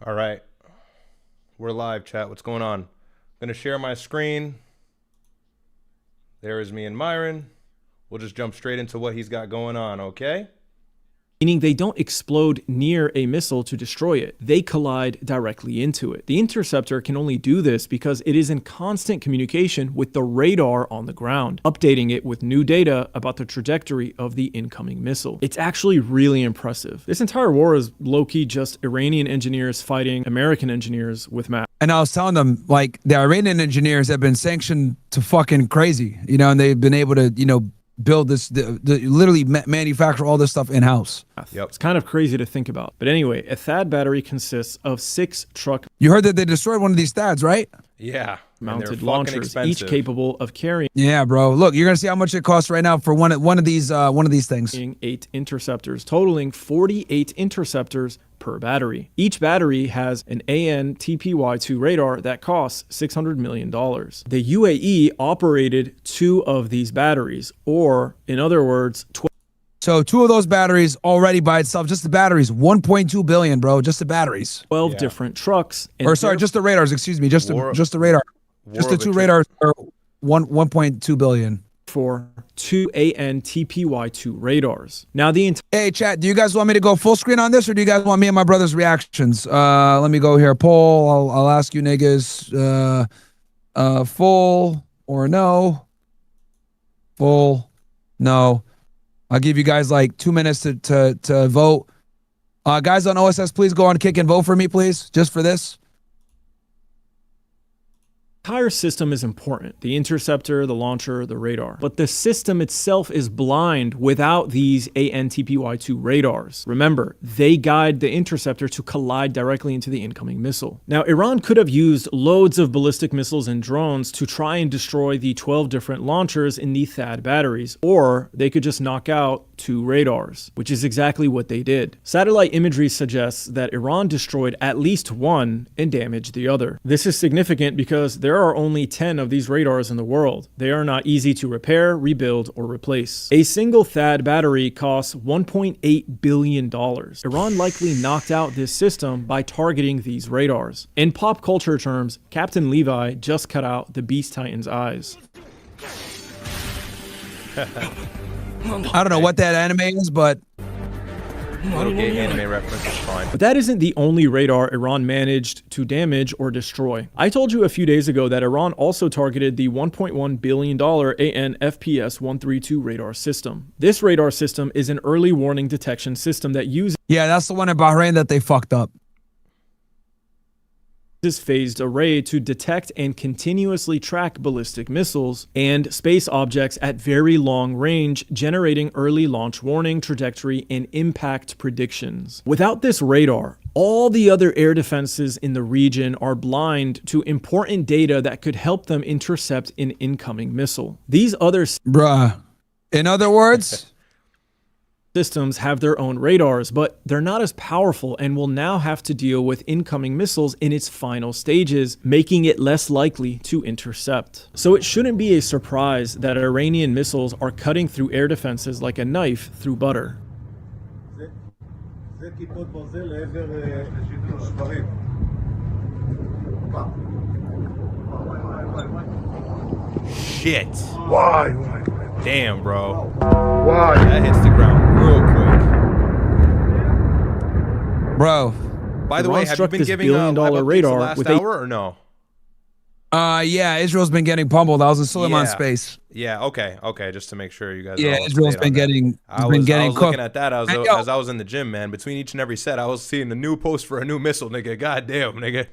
All right. We're live, chat. What's going on? I'm going to share my screen. There is me and Myron. We'll just jump straight into what he's got going on, okay? Meaning they don't explode near a missile to destroy it. They collide directly into it. The Interceptor can only do this because it is in constant communication with the radar on the ground, updating it with new data about the trajectory of the incoming missile. It's actually really impressive. This entire war is low-key just Iranian engineers fighting American engineers with math. And I was telling them, like, the Iranian engineers have been sanctioned to fucking crazy, you know, and they've been able to, you know, build this, literally manufacture all this stuff in-house. Yep. It's kind of crazy to think about. But anyway, a THAAD battery consists of 6 truck You heard that they destroyed one of these THAADs, right? Yeah. mounted launchers, each capable of carrying Yeah, bro. Look, you're gonna see how much it costs right now for one of these things. 8 interceptors, totaling 48 interceptors per battery. Each battery has an AN/TPY-2 radar that costs $600 million. The UAE operated 2 of these batteries, or in other words, So 2 of those batteries already by itself, just the batteries, 1.2 billion, bro, just the batteries. 12 different trucks. Or sorry, just the radars, excuse me, just the radar. Just the 2 radars are 1.2 billion. For 2 AN/TPY-2 radars. Now Hey chat, do you guys want me to go full screen on this, or do you guys want me and my brother's reactions? Let me go here. Poll. I'll ask you niggas. Full or no? Full. No. I'll give you guys like 2 minutes to vote. Guys on OSS, please go on Kick and vote for me, please, just for this. entire system is important. The interceptor, the launcher, the radar. But the system itself is blind without these AN/TPY-2 radars. Remember, they guide the interceptor to collide directly into the incoming missile. Now, Iran could have used loads of ballistic missiles and drones to try and destroy the 12 different launchers in the THAAD batteries, or they could just knock out 2 radars, which is exactly what they did. Satellite imagery suggests that Iran destroyed at least 1 and damaged the other. This is significant because there are only 10 of these radars in the world. They are not easy to repair, rebuild, or replace. A single THAAD battery costs $1.8 billion. Iran likely knocked out this system by targeting these radars. In pop culture terms, Captain Levi just cut out the Beast Titan's eyes. I don't know what that anime is, but little gay anime reference is fine. But that isn't the only radar Iran managed to damage or destroy. I told you a few days ago that Iran also targeted the $1.1 billion AN/FPS-132 radar system. This radar system is an early warning detection system that uses that's the one in Bahrain that they fucked up. this phased array to detect and continuously track ballistic missiles and space objects at very long range, generating early launch warning, trajectory, and impact predictions. Without this radar, all the other air defenses in the region are blind to important data that could help them intercept an incoming missile. These other In other words, systems have their own radars, but they're not as powerful and will now have to deal with incoming missiles in its final stages, making it less likely to intercept. So it shouldn't be a surprise that Iranian missiles are cutting through air defenses like a knife through butter. Shit. Why? Damn, bro. Why? That hits the ground real quick. bro. By the way, have you been giving $1 billion radar last with hour or no? Yeah, Israel's been getting pummeled. I was in Suleiman space. Yeah, okay, just to make sure you guys. Yeah, Israel's been getting. I was cooked. looking at that as I was in the gym, man. Between each and every set, I was seeing a new post for a new missile, nigga. God damn, nigga.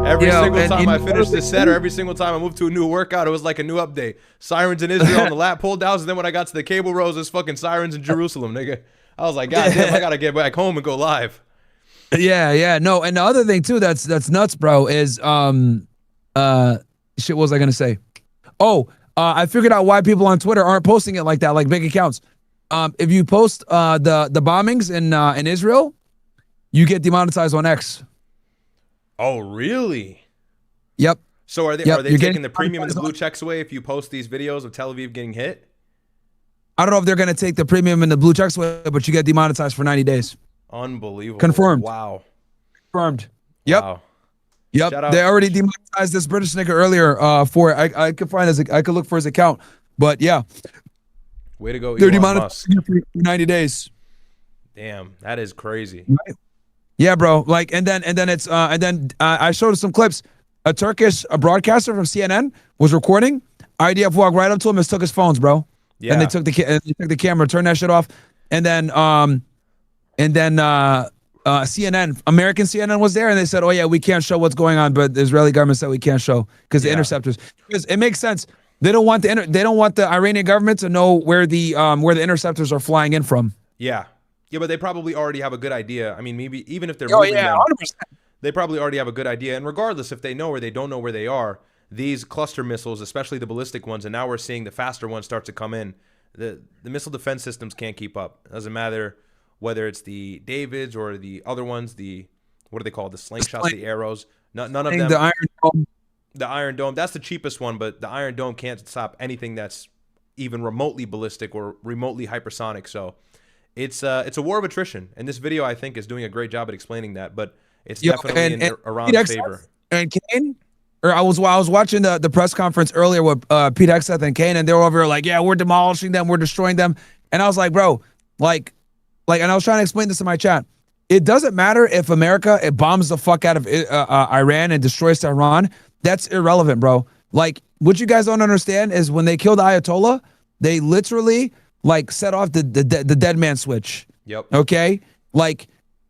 Every single time I finished this set, or every single time I moved to a new workout, it was like a new update. Sirens in Israel on the lat pull downs, and then when I got to the cable rows, it's fucking Sirens in Jerusalem, nigga. I was like, God damn, I gotta get back home and go live. Yeah, no, and the other thing too that's nuts, bro, is shit. What was I gonna say? I figured out why people on Twitter aren't posting it like that, like big accounts. If you post the bombings in Israel, you get demonetized on X. Oh, really? Yep. So are they taking the premium and the blue checks away if you post these videos of Tel Aviv getting hit? I don't know if they're gonna take the premium and the blue checks away, but you get demonetized for 90 days. Unbelievable. Confirmed. Wow. Confirmed. Yep. Wow. Yep. Shout out. They already demonetized this British nigga earlier for it. I could find I could look for his account. But yeah. Way to go, They're Elon Musk. demonetizing it for 90 days. Damn, that is crazy. Right. Yeah, bro. Like, and then I showed some clips. A Turkish broadcaster from CNN was recording. IDF walked right up to him and took his phones, bro. Yeah. And they took the camera, turned that shit off, and then CNN, American CNN was there, and they said, "Oh yeah, we can't show what's going on," but the Israeli government said we can't show because the interceptors. Because it makes sense. They don't want the Iranian government to know where the interceptors are flying in from. Yeah. Yeah, but they probably already have a good idea. I mean, maybe even if they're Oh moving yeah, them, 100%. they probably already have a good idea. And regardless if they know or they don't know where they are, these cluster missiles, especially the ballistic ones, and now we're seeing the faster ones start to come in. The missile defense systems can't keep up. It doesn't matter whether it's the Davids or the other ones, what are they called? The slingshots, the arrows. None of them. The Iron Dome. The Iron Dome. That's the cheapest one, but the Iron Dome can't stop anything that's even remotely ballistic or remotely hypersonic. So it's a war of attrition. And this video, I think, is doing a great job at explaining that. But it's definitely in Iran's favor. And Kane, I was watching the press conference earlier with Pete Hegseth and Kane, and they were over here like, yeah, we're demolishing them, we're destroying them. And I was like, bro, and I was trying to explain this in my chat. It doesn't matter if America bombs the fuck out of Iran and destroys Tehran. That's irrelevant, bro. Like, what you guys don't understand is when they killed Ayatollah, they literally set off the dead man switch. Yep. Okay. Like,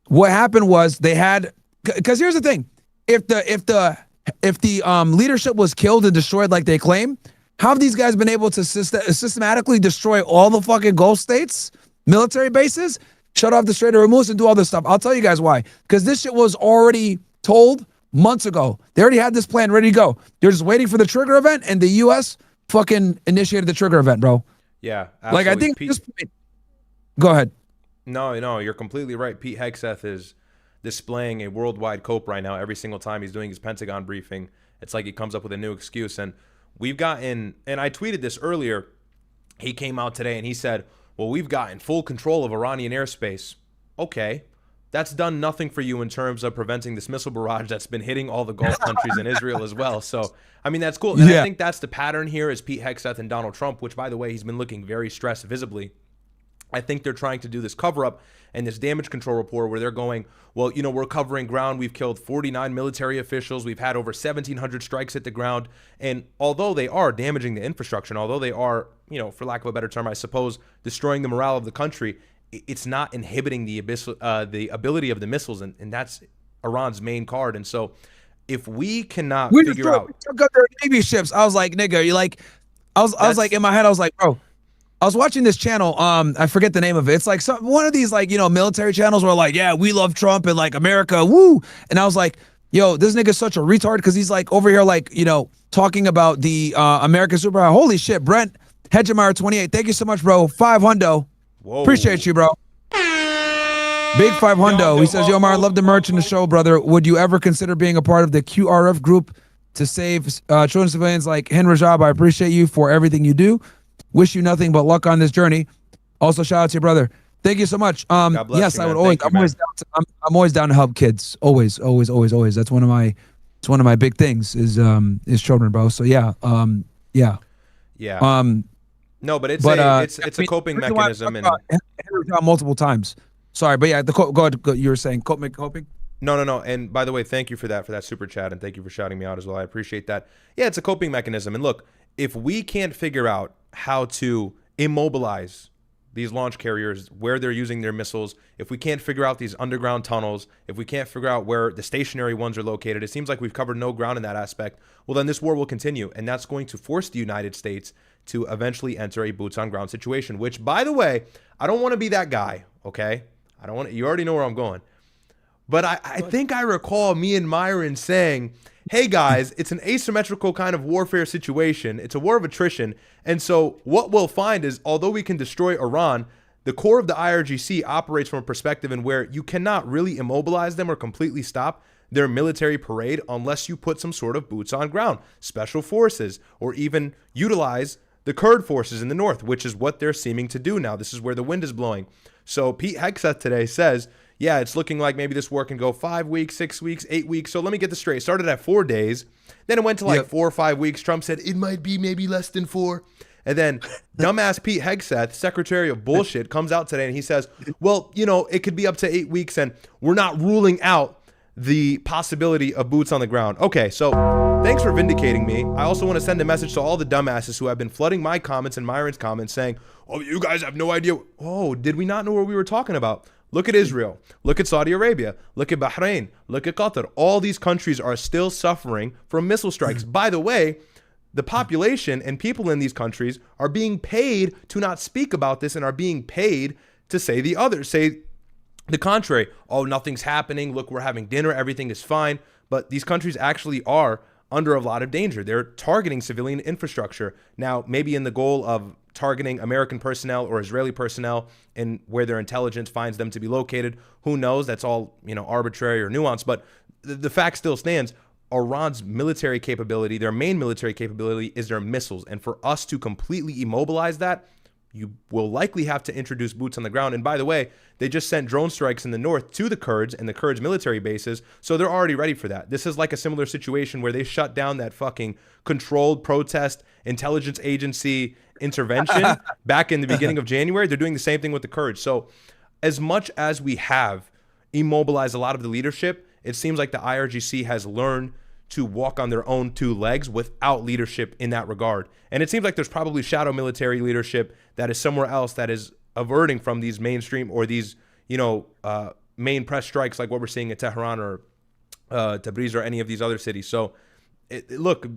what happened was they had, because here's the thing: if the leadership was killed and destroyed like they claim, how have these guys been able to systematically destroy all the fucking Gulf states, military bases, shut off the Strait of Hormuz, and do all this stuff? I'll tell you guys why. Because this shit was already told months ago. They already had this plan ready to go. They're just waiting for the trigger event, and the U.S. fucking initiated the trigger event, bro. Yeah, absolutely. Like, I think at this point, go ahead. No, you're completely right. Pete Hegseth is displaying a worldwide cope right now. Every single time he's doing his Pentagon briefing, it's like he comes up with a new excuse. And we've gotten, and I tweeted this earlier, he came out today and he said, well, we've gotten full control of Iranian airspace. Okay, that's done nothing for you in terms of preventing this missile barrage that's been hitting all the Gulf countries and Israel as well. So, I mean, that's cool. And I think that's the pattern here is Pete Hegseth and Donald Trump, which, by the way, he's been looking very stressed visibly. I think they're trying to do this cover-up and this damage control report where they're going, well, we're covering ground. We've killed 49 military officials. We've had over 1,700 strikes hit the ground. And although they are damaging the infrastructure, and although they are, for lack of a better term, I suppose, destroying the morale of the country, it's not inhibiting the ability of the missiles. And that's Iran's main card. And so if we cannot figure out... We took up their Navy ships. I was like, nigga, I was like, in my head, I was like, bro, I was watching this channel. I forget the name of it. It's like one of these military channels where yeah, we love Trump and America, woo. And I was like, yo, this nigga's such a retard because he's over here talking about the American superpower. Holy shit, Brent Hedgemeyer 28. Thank you so much, bro. 5 hundo. Whoa. Appreciate you, bro. Big 5 hundo. He says, yo, Mar, love the merch in the show, brother. Would you ever consider being a part of the QRF group to save children civilians like Hen Rajab? I appreciate you for everything you do. Wish you nothing but luck on this journey. Also, shout out to your brother. Thank you so much. Yes, I would always. I'm always down to help kids. Always. That's one of my big things is children, bro. So yeah. No, but it's a coping mechanism and multiple times. Sorry, but yeah, go ahead. You were saying coping. No. And by the way, thank you for that super chat, and thank you for shouting me out as well. I appreciate that. Yeah, it's a coping mechanism. And look, if we can't figure out how to immobilize these launch carriers, where they're using their missiles, if we can't figure out these underground tunnels, if we can't figure out where the stationary ones are located, it seems like we've covered no ground in that aspect. Well, then this war will continue, and that's going to force the United States to eventually enter a boots on ground situation, which, by the way, I don't want to be that guy, okay? I don't want to, you already know where I'm going. But I think I recall me and Myron saying, hey guys, it's an asymmetrical kind of warfare situation. It's a war of attrition. And so what we'll find is, although we can destroy Iran, the core of the IRGC operates from a perspective in where you cannot really immobilize them or completely stop their military parade unless you put some sort of boots on ground, special forces, or even utilize the Kurd forces in the north, which is what they're seeming to do now. This is where the wind is blowing. So Pete Hegseth today says, yeah, it's looking like maybe this war can go 5 weeks, 6 weeks, 8 weeks. So let me get this straight. It started at 4 days. Then it went to like 4 or 5 weeks. Trump said it might be maybe less than 4. And then dumbass Pete Hegseth, secretary of bullshit, comes out today and he says, well, you know, it could be up to 8 weeks and we're not ruling out the possibility of boots on the ground. Okay, so thanks for vindicating me. I also want to send a message to all the dumbasses who have been flooding my comments and Myron's comments saying, oh, you guys have no idea. Oh, did we not know what we were talking about? Look at Israel. Look at Saudi Arabia. Look at Bahrain. Look at Qatar. All these countries are still suffering from missile strikes. By the way, the population and people in these countries are being paid to not speak about this and are being paid to say the other, say the contrary. Oh, nothing's happening. Look, we're having dinner. Everything is fine. But these countries actually are under a lot of danger. They're targeting civilian infrastructure. Now, maybe in the goal of targeting American personnel or Israeli personnel and where their intelligence finds them to be located. Who knows? That's all, you know, arbitrary or nuanced. But the fact still stands. Iran's military capability, their main military capability, is their missiles. And for us to completely immobilize that, you will likely have to introduce boots on the ground. And by the way, they just sent drone strikes in the north to the Kurds and the Kurds military bases. So they're already ready for that. This is like a similar situation where they shut down that fucking controlled protest intelligence agency intervention back in the beginning of January. They're doing the same thing with the Kurds. So as much as we have immobilized a lot of the leadership, it seems like the IRGC has learned to walk on their own 2 legs without leadership in that regard. And it seems like there's probably shadow military leadership that is somewhere else that is averting from these mainstream or these, you know, main press strikes like what we're seeing in Tehran or Tabriz or any of these other cities. So look,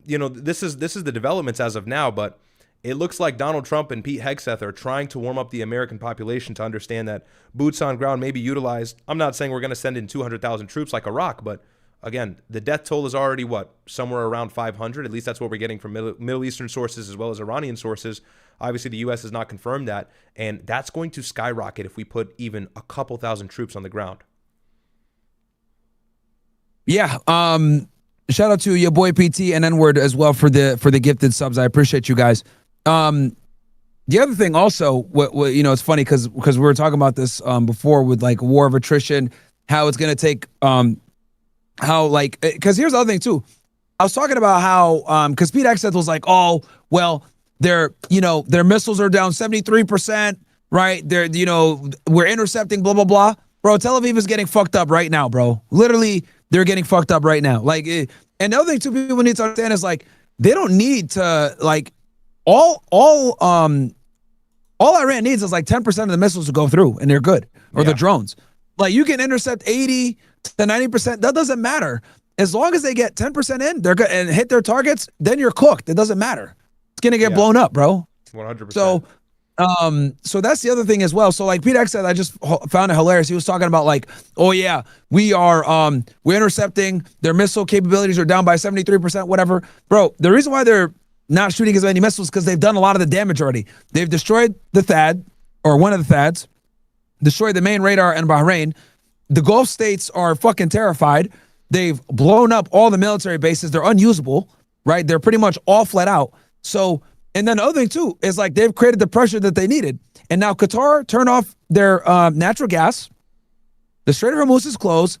you know, this is the developments as of now, but it looks like Donald Trump and Pete Hegseth are trying to warm up the American population to understand that boots on ground may be utilized. I'm not saying we're going to send in 200,000 troops like Iraq, but again, the death toll is already, somewhere around 500. At least that's what we're getting from Middle Eastern sources as well as Iranian sources. Obviously, the U.S. has not confirmed that, and that's going to skyrocket if we put even a couple thousand troops on the ground. Yeah. Shout out to your boy PT and N-word as well for the gifted subs. I appreciate you guys. The other thing also, what you know, it's funny because we were talking about this before with like war of attrition, how it's going to take how like, because here's the other thing too. I was talking about how because Pete Hegseth was like, oh well, their missiles are down 73%, right? They're, you know, we're intercepting blah blah blah. Bro, Tel Aviv is getting fucked up right now, bro. Literally, they're getting fucked up right now. Like, and the other thing too, people need to understand is like they don't need to like all Iran needs is like 10% of the missiles to go through and they're good, or the drones. Like you can intercept 80 to 90%. That doesn't matter. As long as they get 10% in, they're good and hit their targets, then you're cooked. It doesn't matter. It's gonna get blown up, bro. 100%. So that's the other thing as well. So like Pete Hegseth, I just found it hilarious. He was talking about like, oh yeah, we're intercepting, their missile capabilities are down by 73%, whatever. Bro, the reason why they're not shooting as many missiles because they've done a lot of the damage already. They've destroyed the THAAD, or one of the THAADs, destroyed the main radar in Bahrain. The Gulf states are fucking terrified. They've blown up all the military bases. They're unusable, right? They're pretty much all flat out. So, and then the other thing too is like they've created the pressure that they needed. And now Qatar turned off their natural gas. The Strait of Hormuz is closed.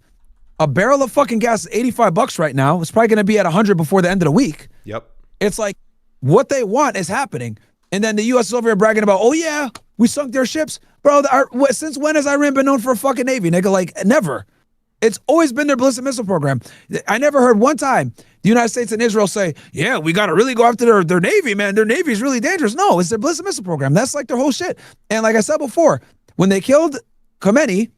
A barrel of fucking gas is $85 right now. It's probably going to be at 100 before the end of the week. Yep. It's like what they want is happening. And then the U.S. is over here bragging about, oh yeah, we sunk their ships. Bro, since when has Iran been known for a fucking navy, nigga? Like, never. It's always been their ballistic missile program. I never heard one time the United States and Israel say, yeah, we got to really go after their navy, man. Their navy is really dangerous. No, it's their ballistic missile program. That's like their whole shit. And like I said before, when they killed Khomeini,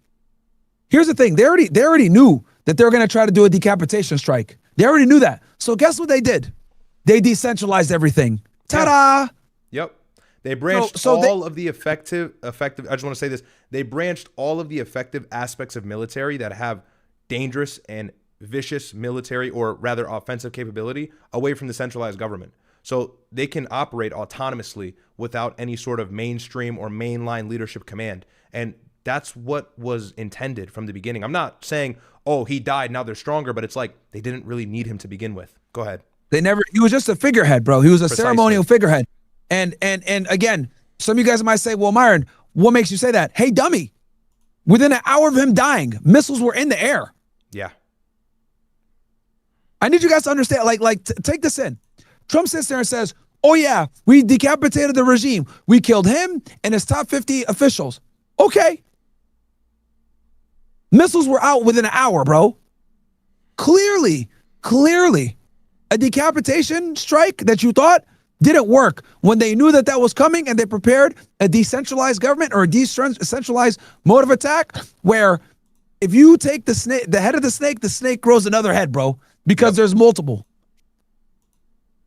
here's the thing. They already knew that they were going to try to do a decapitation strike. They already knew that. So guess what they did? They decentralized everything. Ta-da! Yep. They branched all of the effective, I just want to say this. They branched all of the effective aspects of military that have dangerous and vicious military, or rather offensive capability, away from the centralized government. So they can operate autonomously without any sort of mainstream or mainline leadership command. And that's what was intended from the beginning. I'm not saying, oh, he died, now they're stronger, but it's like they didn't really need him to begin with. Go ahead. He was just a figurehead, bro. He was a ceremonial figurehead. And again, some of you guys might say, well, Myron, what makes you say that? Hey, dummy, Within an hour of him dying, missiles were in the air. Yeah. I need you guys to understand, take this in. Trump sits there and says, oh yeah, we decapitated the regime. We killed him and his top 50 officials. Okay. Missiles were out within an hour, bro. Clearly, a decapitation strike that you thought didn't work when they knew that was coming and they prepared a decentralized government or a decentralized mode of attack where if you take the head of the snake grows another head, bro, because there's multiple.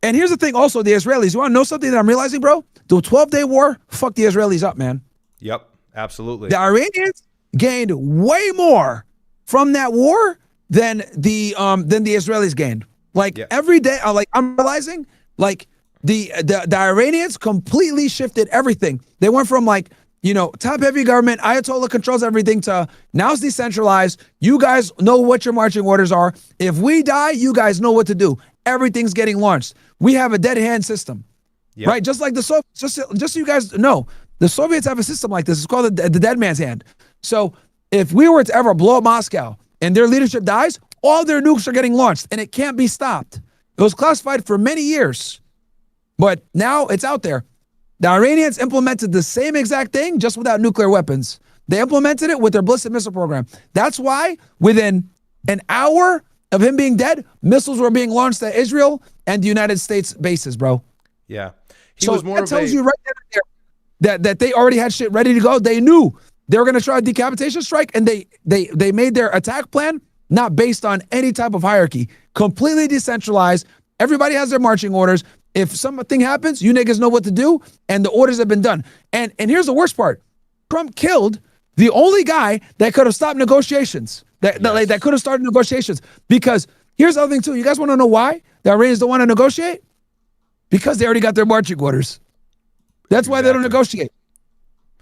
And here's the thing also, the Israelis, you want to know something that I'm realizing, bro? The 12-day war fucked the Israelis up, man. Yep, absolutely. The Iranians gained way more from that war than the Israelis gained. Every day, I'm realizing, the Iranians completely shifted everything. They went from top-heavy government, Ayatollah controls everything, to now it's decentralized. You guys know what your marching orders are. If we die, you guys know what to do. Everything's getting launched. We have a dead hand system, right? Just like the Soviets. Just so you guys know, the Soviets have a system like this. It's called the dead man's hand. So if we were to ever blow up Moscow and their leadership dies, all their nukes are getting launched, and it can't be stopped. It was classified for many years, but now it's out there. The Iranians implemented the same exact thing, just without nuclear weapons. They implemented it with their ballistic missile program. That's why within an hour of him being dead, missiles were being launched at Israel and the United States bases, bro. Yeah. That tells you right there that they already had shit ready to go. They knew they were going to try a decapitation strike, and they made their attack plan not based on any type of hierarchy. Completely decentralized. Everybody has their marching orders. If something happens, you niggas know what to do, and the orders have been done. And here's the worst part. Trump killed the only guy that could have stopped negotiations, that could have started negotiations. Because here's the other thing too. You guys want to know why the Iranians don't want to negotiate? Because they already got their marching orders. That's why they don't negotiate.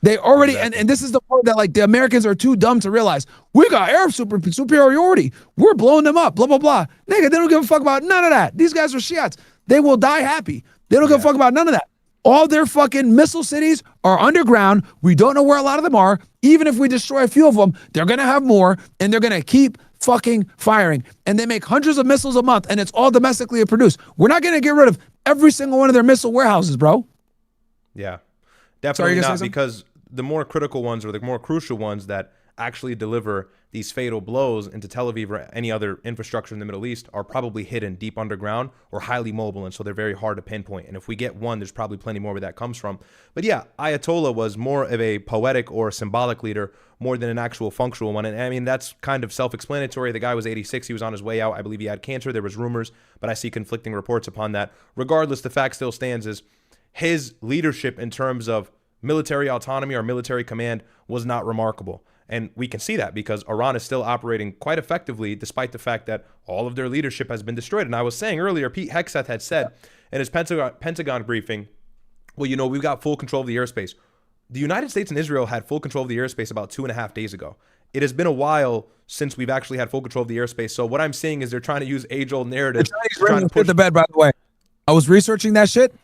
They already, and this is the part that the Americans are too dumb to realize. We got air superiority. We're blowing them up, blah, blah, blah. Nigga, they don't give a fuck about none of that. These guys are Shiites. They will die happy. They don't give a fuck about none of that. All their fucking missile cities are underground. We don't know where a lot of them are. Even if we destroy a few of them, they're going to have more, and they're going to keep fucking firing. And they make hundreds of missiles a month, and it's all domestically produced. We're not going to get rid of every single one of their missile warehouses, bro. Yeah, definitely not, because the more critical ones, or the more crucial ones that actually deliver these fatal blows into Tel Aviv or any other infrastructure in the Middle East, are probably hidden deep underground or highly mobile, and so they're very hard to pinpoint. And if we get one, there's probably plenty more where that comes from. But yeah, Ayatollah was more of a poetic or symbolic leader more than an actual functional one. And I mean, that's kind of self-explanatory. The guy was 86. He was on his way out. I believe he had cancer. There was rumors, but I see conflicting reports upon that. Regardless, the fact still stands is his leadership in terms of military autonomy or military command was not remarkable. And we can see that because Iran is still operating quite effectively, despite the fact that all of their leadership has been destroyed. And I was saying earlier, Pete Hegseth had said in his Pentagon briefing, well, you know, we've got full control of the airspace. The United States and Israel had full control of the airspace about 2.5 days ago. It has been a while since we've actually had full control of the airspace. So what I'm saying is they're trying to use age-old narratives. Trying to push the bed, by the way. I was researching that shit.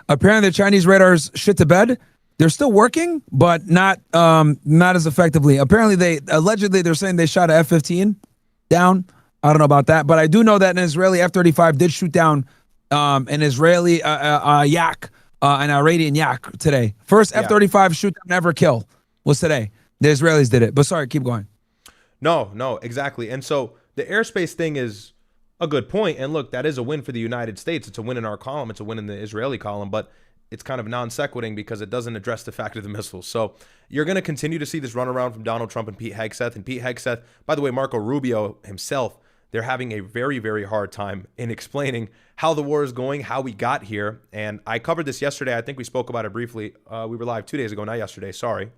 Apparently the Chinese radars shit to bed. They're still working, but not as effectively. Apparently, they're saying they shot a F-15 down. I don't know about that, but I do know that an Israeli F-35 did shoot down an Israeli Yak, an Iranian Yak today. First F-35 shoot down ever kill was today. The Israelis did it. But sorry, keep going. No, exactly. And so the airspace thing is a good point. And look, that is a win for the United States. It's a win in our column. It's a win in the Israeli column. But it's kind of non-sequiting because it doesn't address the fact of the missiles. So you're going to continue to see this runaround from Donald Trump and Pete Hegseth. And Pete Hegseth, by the way, Marco Rubio himself, they're having a very, very hard time in explaining how the war is going, how we got here. And I covered this yesterday. I think we spoke about it briefly. We were live 2 days ago, not yesterday. Sorry.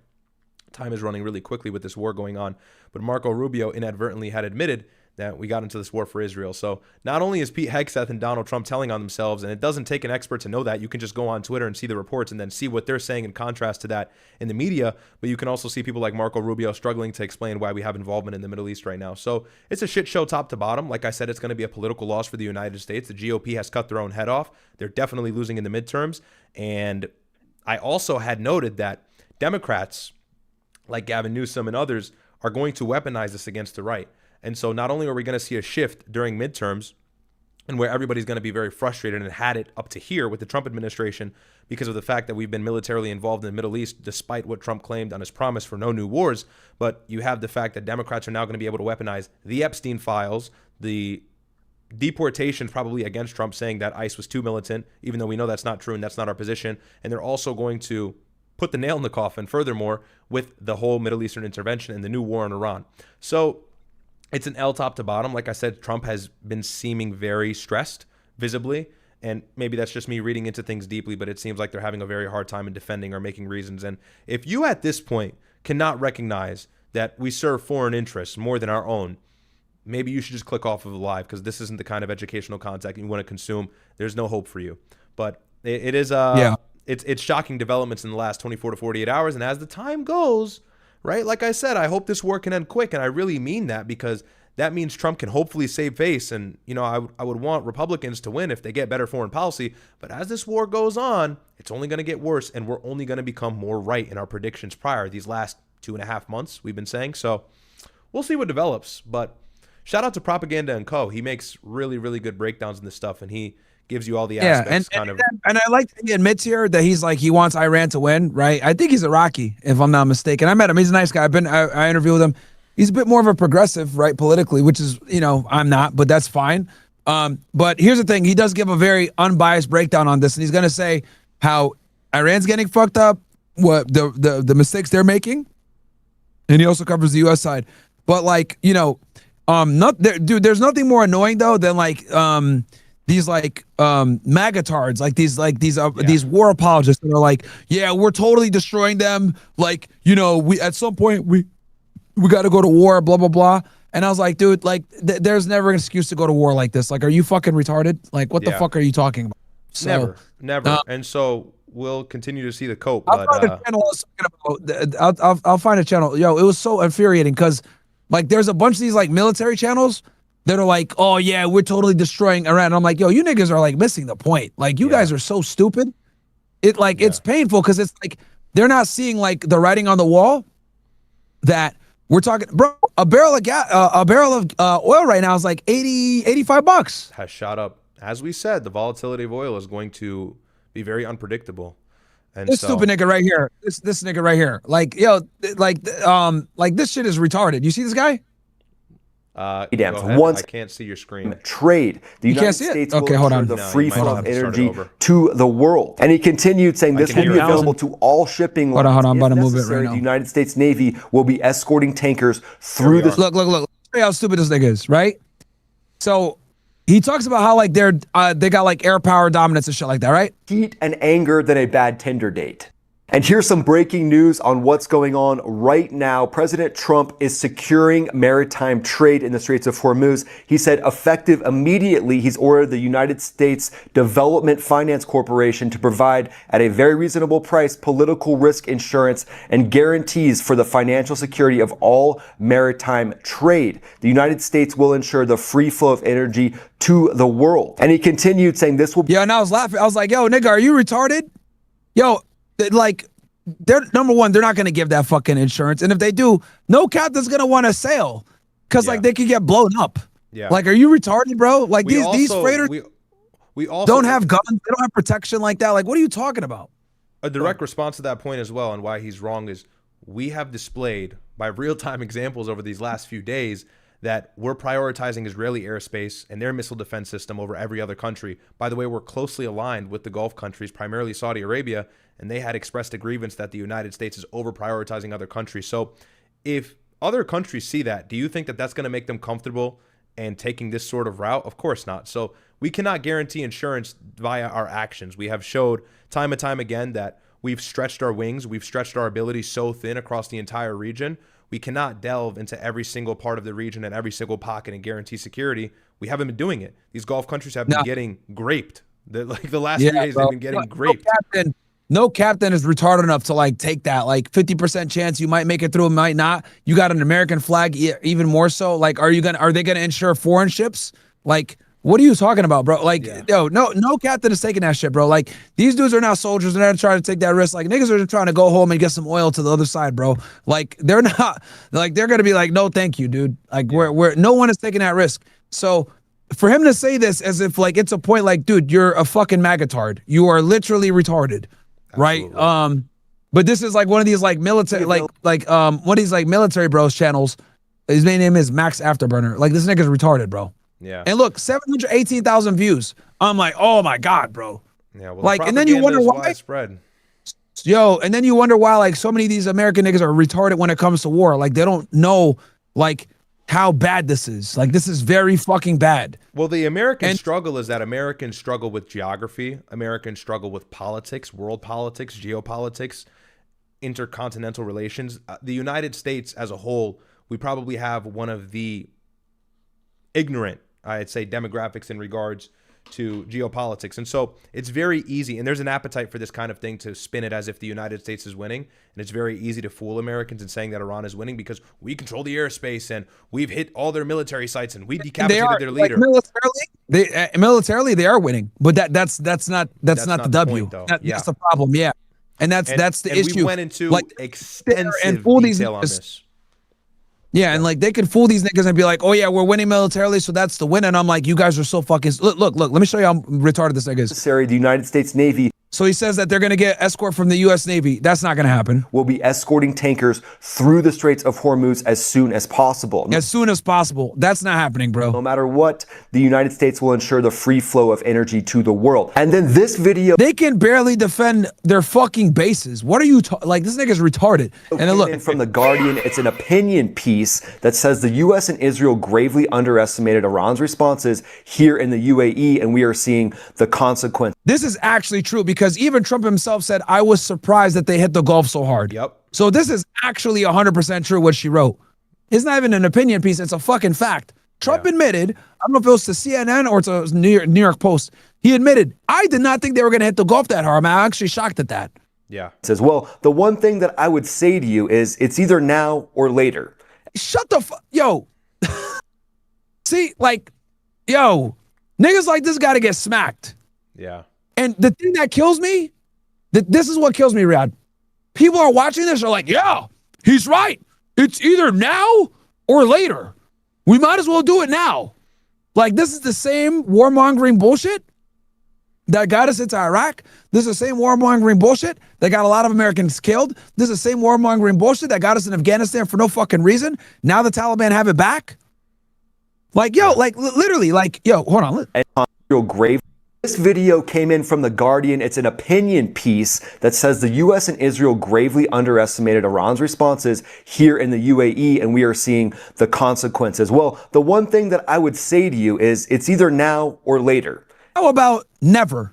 Time is running really quickly with this war going on. But Marco Rubio inadvertently had admitted that we got into this war for Israel. So not only is Pete Hegseth and Donald Trump telling on themselves, and it doesn't take an expert to know that. You can just go on Twitter and see the reports and then see what they're saying in contrast to that in the media. But you can also see people like Marco Rubio struggling to explain why we have involvement in the Middle East right now. So it's a shit show top to bottom. Like I said, it's going to be a political loss for the United States. The GOP has cut their own head off. They're definitely losing in the midterms. And I also had noted that Democrats like Gavin Newsom and others are going to weaponize this against the right. And so not only are we going to see a shift during midterms, and where everybody's going to be very frustrated and had it up to here with the Trump administration because of the fact that we've been militarily involved in the Middle East, despite what Trump claimed on his promise for no new wars. But you have the fact that Democrats are now going to be able to weaponize the Epstein files, the deportation probably against Trump, saying that ICE was too militant, even though we know that's not true and that's not our position. And they're also going to put the nail in the coffin, furthermore, with the whole Middle Eastern intervention and the new war in Iran. So it's an L top to bottom. Like I said, Trump has been seeming very stressed, visibly, and maybe that's just me reading into things deeply, but it seems like they're having a very hard time in defending or making reasons. And if you at this point cannot recognize that we serve foreign interests more than our own, maybe you should just click off of the live, because this isn't the kind of educational content you want to consume. There's no hope for you. But it is it's shocking developments in the last 24 to 48 hours, and as the time goes, right? Like I said, I hope this war can end quick, and I really mean that, because that means Trump can hopefully save face. And, you know, I would want Republicans to win if they get better foreign policy. But as this war goes on, it's only going to get worse, and we're only going to become more right in our predictions prior these last 2.5 months we've been saying. So we'll see what develops. But shout out to Propaganda and Co. He makes really, really good breakdowns in this stuff, and he gives you all the aspects. And I like that he admits here that he's like, he wants Iran to win, right? I think he's Iraqi, if I'm not mistaken. I met him. He's a nice guy. I interviewed with him. He's a bit more of a progressive, right, politically, which is, you know, I'm not, but that's fine. But here's the thing. He does give a very unbiased breakdown on this, and he's going to say how Iran's getting fucked up, what the mistakes they're making, and he also covers the U.S. side. But, like, you know, dude, there's nothing more annoying, though, than, like, these magatards, these war apologists that are like, yeah, we're totally destroying them. Like, you know, we at some point we got to go to war, blah blah blah. And I was like, dude, like, there's never an excuse to go to war like this. Like, are you fucking retarded? Like, what the fuck are you talking about? So, never. And so we'll continue to see the cope. I'll find a channel I was talking about. I'll find a channel. Yo, it was so infuriating because, like, there's a bunch of these like military channels that are like, oh yeah, we're totally destroying Iran. And I'm like, yo, you niggas are like missing the point. Like, you guys are so stupid. It's painful because it's like they're not seeing like the writing on the wall that we're talking, bro. A barrel of oil right now is like 85 bucks. Has shot up. As we said, the volatility of oil is going to be very unpredictable. And this stupid nigga right here, this nigga right here, like, yo, like this shit is retarded. You see this guy? Once I can't see your screen. Trade. The United States will ensure the free flow of energy to the world. And he continued saying this will be available to all shipping lines. Hold on, I'm about to move it right now. The United States Navy will be escorting tankers through this. Look. Let's see how stupid this nigga is, right? So he talks about how like they got like air power dominance and shit like that, right? Heat and anger than a bad Tinder date. And here's some breaking news on what's going on right now. President Trump is securing maritime trade in the Straits of Hormuz. He said effective immediately, he's ordered the United States Development Finance Corporation to provide at a very reasonable price political risk insurance and guarantees for the financial security of all maritime trade. The United States will ensure the free flow of energy to the world. And he continued saying this will be— Yeah, and I was laughing. I was like, yo, nigga, are you retarded? Yo, like, they're number one, they're not going to give that fucking insurance. And if they do, no captain's going to want to sail because like they could get blown up. Yeah. Like, are you retarded, bro? Like these freighters we also don't have guns. They don't have protection like that. Like, what are you talking about? A direct response to that point as well, and why he's wrong, is we have displayed by real-time examples over these last few days that we're prioritizing Israeli airspace and their missile defense system over every other country. By the way, we're closely aligned with the Gulf countries, primarily Saudi Arabia, and they had expressed a grievance that the United States is over prioritizing other countries. So if other countries see that, do you think that that's going to make them comfortable and taking this sort of route? Of course not. So we cannot guarantee insurance via our actions. We have showed time and time again that we've stretched our wings. We've stretched our ability so thin across the entire region. We cannot delve into every single part of the region and every single pocket and guarantee security. We haven't been doing it. These Gulf countries have been getting graped. The last few days, they've been getting graped. No captain is retarded enough to like take that. Like 50% chance you might make it through, might not. You got an American flag, even more so. Like, are they gonna insure foreign ships? Like What are you talking about, bro? Like, yo, no captain is taking that shit, bro. Like, these dudes are not soldiers. They're not trying to take that risk. Like, niggas are just trying to go home and get some oil to the other side, bro. Like, they're not, like, they're gonna be like, no, thank you, dude. Like, we're no one is taking that risk. So for him to say this as if like it's a point, like, dude, you're a fucking magatard. You are literally retarded, right? But this is like one of these like military, one of these like military bros channels. His main name is Max Afterburner. Like, this nigga's retarded, bro. Yeah. And look, 718,000 views. I'm like, oh my God, bro. Yeah. Well, like, and then you wonder why. Widespread. Yo, and then you wonder why like so many of these American niggas are retarded when it comes to war. Like, they don't know like how bad this is. Like, this is very fucking bad. Well, the American struggle is that Americans struggle with geography. Americans struggle with politics, world politics, geopolitics, intercontinental relations. The United States as a whole, we probably have one of the ignorant, I'd say, demographics in regards to geopolitics. And so it's very easy, and there's an appetite for this kind of thing to spin it as if the United States is winning. And it's very easy to fool Americans in saying that Iran is winning because we control the airspace and we've hit all their military sites and we decapitated their leader. Like, militarily, they are winning, but that's not the W. That's the problem. Yeah. And that's the issue. We went into like extensive detail on this. Yeah, and like they could fool these niggas and be like, oh yeah, we're winning militarily, so that's the win. And I'm like, you guys are so fucking look, let me show you how retarded this nigga is. The United States Navy. So he says that they're gonna get escort from the US Navy. That's not gonna happen. Will be escorting tankers through the Straits of Hormuz as soon as possible. As soon as possible. That's not happening, bro. No matter what, the United States will ensure the free flow of energy to the world. And then this video, they can barely defend their fucking bases. What are you like? This nigga's retarded. And then look, from The Guardian, it's an opinion piece that says the US and Israel gravely underestimated Iran's responses here in the UAE, and we are seeing the consequence. This is actually true because even Trump himself said, I was surprised that they hit the Gulf so hard. Yep. So this is actually 100% true what she wrote. It's not even an opinion piece. It's a fucking fact. Trump admitted, I don't know if it was to CNN or to New York Post. He admitted, I did not think they were going to hit the Gulf that hard. I'm actually shocked at that. Yeah. It says, well, the one thing that I would say to you is it's either now or later. Shut the fuck. Yo. See, like, yo, niggas like this got to get smacked. Yeah. And the thing that kills me, this is what kills me, Riyadh. People are watching this, are like, yeah, he's right. It's either now or later. We might as well do it now. Like, this is the same warmongering bullshit that got us into Iraq. This is the same warmongering bullshit that got a lot of Americans killed. This is the same warmongering bullshit that got us in Afghanistan for no fucking reason. Now the Taliban have it back. Like, yo, like, literally, like, yo, hold on. Grave. This video came in from The Guardian. It's an opinion piece that says the US and Israel gravely underestimated Iran's responses here in the UAE, and we are seeing the consequences. Well, the one thing that I would say to you is it's either now or later. How about never?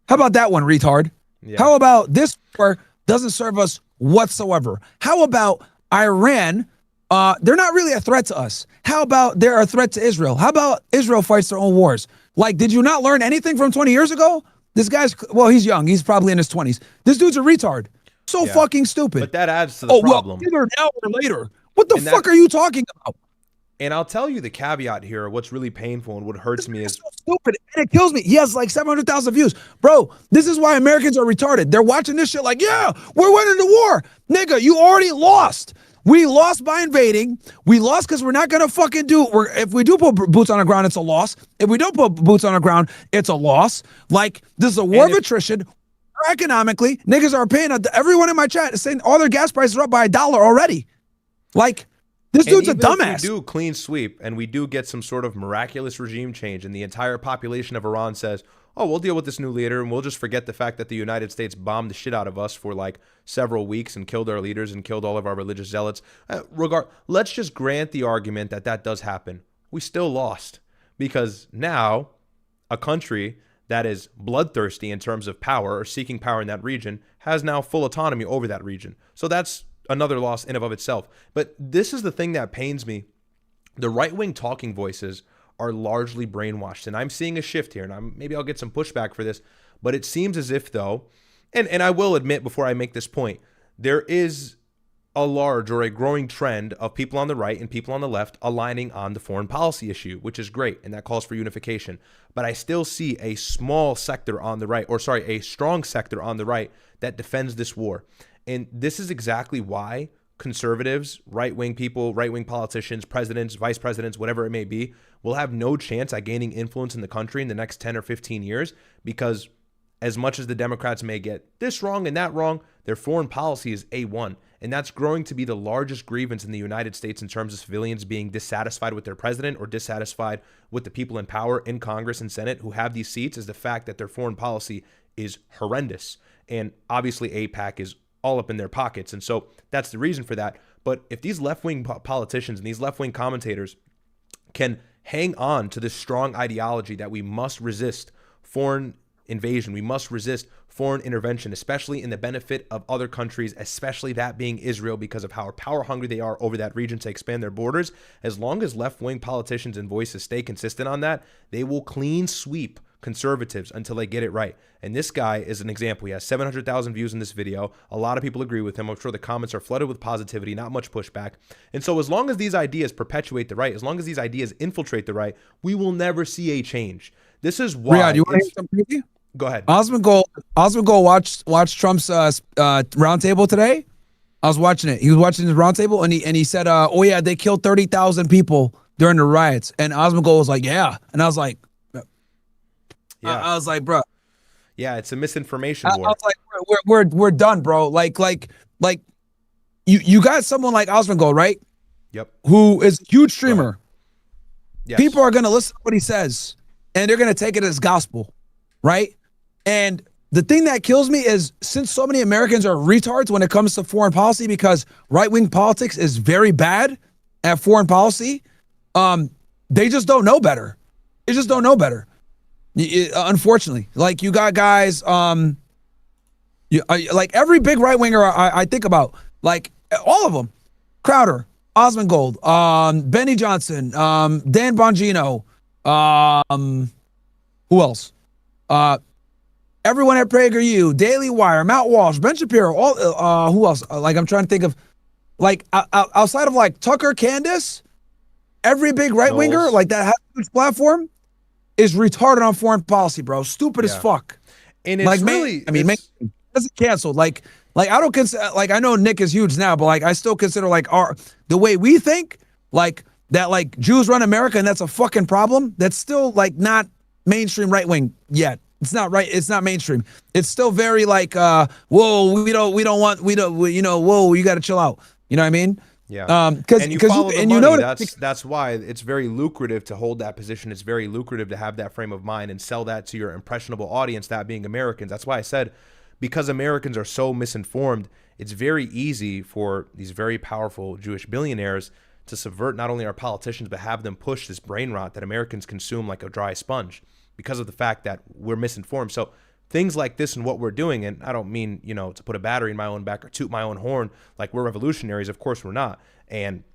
How about that one, retard? Yeah. How about this war doesn't serve us whatsoever? How about Iran? They're not really a threat to us. How about they're a threat to Israel? How about Israel fights their own wars? Like, did you not learn anything from 20 years ago? This guy's, well, he's young. He's probably in his 20s. This dude's a retard. So fucking stupid. But that adds to the problem. Well, either now or later. What the fuck are you talking about? And I'll tell you the caveat here, what's really painful and what hurts me is so stupid, and it kills me. He has like 700,000 views. Bro, this is why Americans are retarded. They're watching this shit like, yeah, we're winning the war. Nigga, you already lost. We lost by invading. We lost because we're not going to fucking if we do put boots on the ground, it's a loss. If we don't put boots on the ground, it's a loss. Like, this is a war of attrition. Economically, niggas are paying, everyone in my chat is saying all their gas prices are up by $1 already. Like, this dude's a dumbass. If we do clean sweep and we do get some sort of miraculous regime change and the entire population of Iran says, oh, we'll deal with this new leader and we'll just forget the fact that the United States bombed the shit out of us for like several weeks and killed our leaders and killed all of our religious zealots. Let's just grant the argument that that does happen. We still lost because now a country that is bloodthirsty in terms of power or seeking power in that region has now full autonomy over that region. So that's another loss in and of itself. But this is the thing that pains me. The right-wing talking voices are largely brainwashed. And I'm seeing a shift here, and maybe I'll get some pushback for this, but it seems as if though, and I will admit before I make this point, there is a large or a growing trend of people on the right and people on the left aligning on the foreign policy issue, which is great, and that calls for unification. But I still see a small sector on the right, or sorry, a strong sector on the right that defends this war. And this is exactly why conservatives, right-wing people, right-wing politicians, presidents, vice presidents, whatever it may be, will have no chance at gaining influence in the country in the next 10 or 15 years, because as much as the Democrats may get this wrong and that wrong, their foreign policy is A1. And that's growing to be the largest grievance in the United States in terms of civilians being dissatisfied with their president or dissatisfied with the people in power in Congress and Senate who have these seats, is the fact that their foreign policy is horrendous. And obviously AIPAC is all up in their pockets. And so that's the reason for that. But if these left-wing politicians and these left-wing commentators can hang on to this strong ideology that we must resist foreign invasion, we must resist foreign intervention, especially in the benefit of other countries, especially that being Israel, because of how power hungry they are over that region to expand their borders. As long as left-wing politicians and voices stay consistent on that, they will clean sweep conservatives until they get it right. And this guy is an example. He has 700,000 views in this video. A lot of people agree with him. I'm sure the comments are flooded with positivity, not much pushback. And so as long as these ideas perpetuate the right, as long as these ideas infiltrate the right, we will never see a change. This is why. Riyadh, you want to hear something crazy? Go ahead. Osmongold watched Trump's roundtable today. I was watching it. He was watching his roundtable, and he said, "Oh yeah, they killed 30,000 people during the riots." And Osmongold was like, "Yeah," and I was like, "Yeah." I was like, "Bro, yeah, it's a misinformation war." I was like, "We're done, bro." Like you got someone like Osmongold, right? Yep. Who is a huge streamer. Yes. People are gonna listen to what he says, and they're gonna take it as gospel, right? And the thing that kills me is, since so many Americans are retards when it comes to foreign policy, because right-wing politics is very bad at foreign policy, they just don't know better. They just don't know better. Unfortunately, like you got guys, like every big right-winger I think about, like all of them, Crowder, Osmongold, Benny Johnson, Dan Bongino, who else? Everyone at PragerU, Daily Wire, Matt Walsh, Ben Shapiro, all who else? Like I'm trying to think of, like outside of like Tucker, Candace, every big right winger like that has a huge platform is retarded on foreign policy, bro. Stupid as fuck. And it's like, really, doesn't canceled. Like I don't consider, like I know Nick is huge now, but like I still consider like the way we think, like that, like Jews run America and that's a fucking problem. That's still like not mainstream right wing yet. It's not right. It's not mainstream. It's still very like, whoa, we don't, you know, whoa, you got to chill out. You know what I mean? Yeah. Because you know that's why it's very lucrative to hold that position. It's very lucrative to have that frame of mind and sell that to your impressionable audience, that being Americans. That's why I said, because Americans are so misinformed, it's very easy for these very powerful Jewish billionaires to subvert not only our politicians, but have them push this brain rot that Americans consume like a dry sponge, because of the fact that we're misinformed. So things like this and what we're doing, and I don't mean, you know, to put a battery in my own back or toot my own horn like we're revolutionaries. Of course we're not. And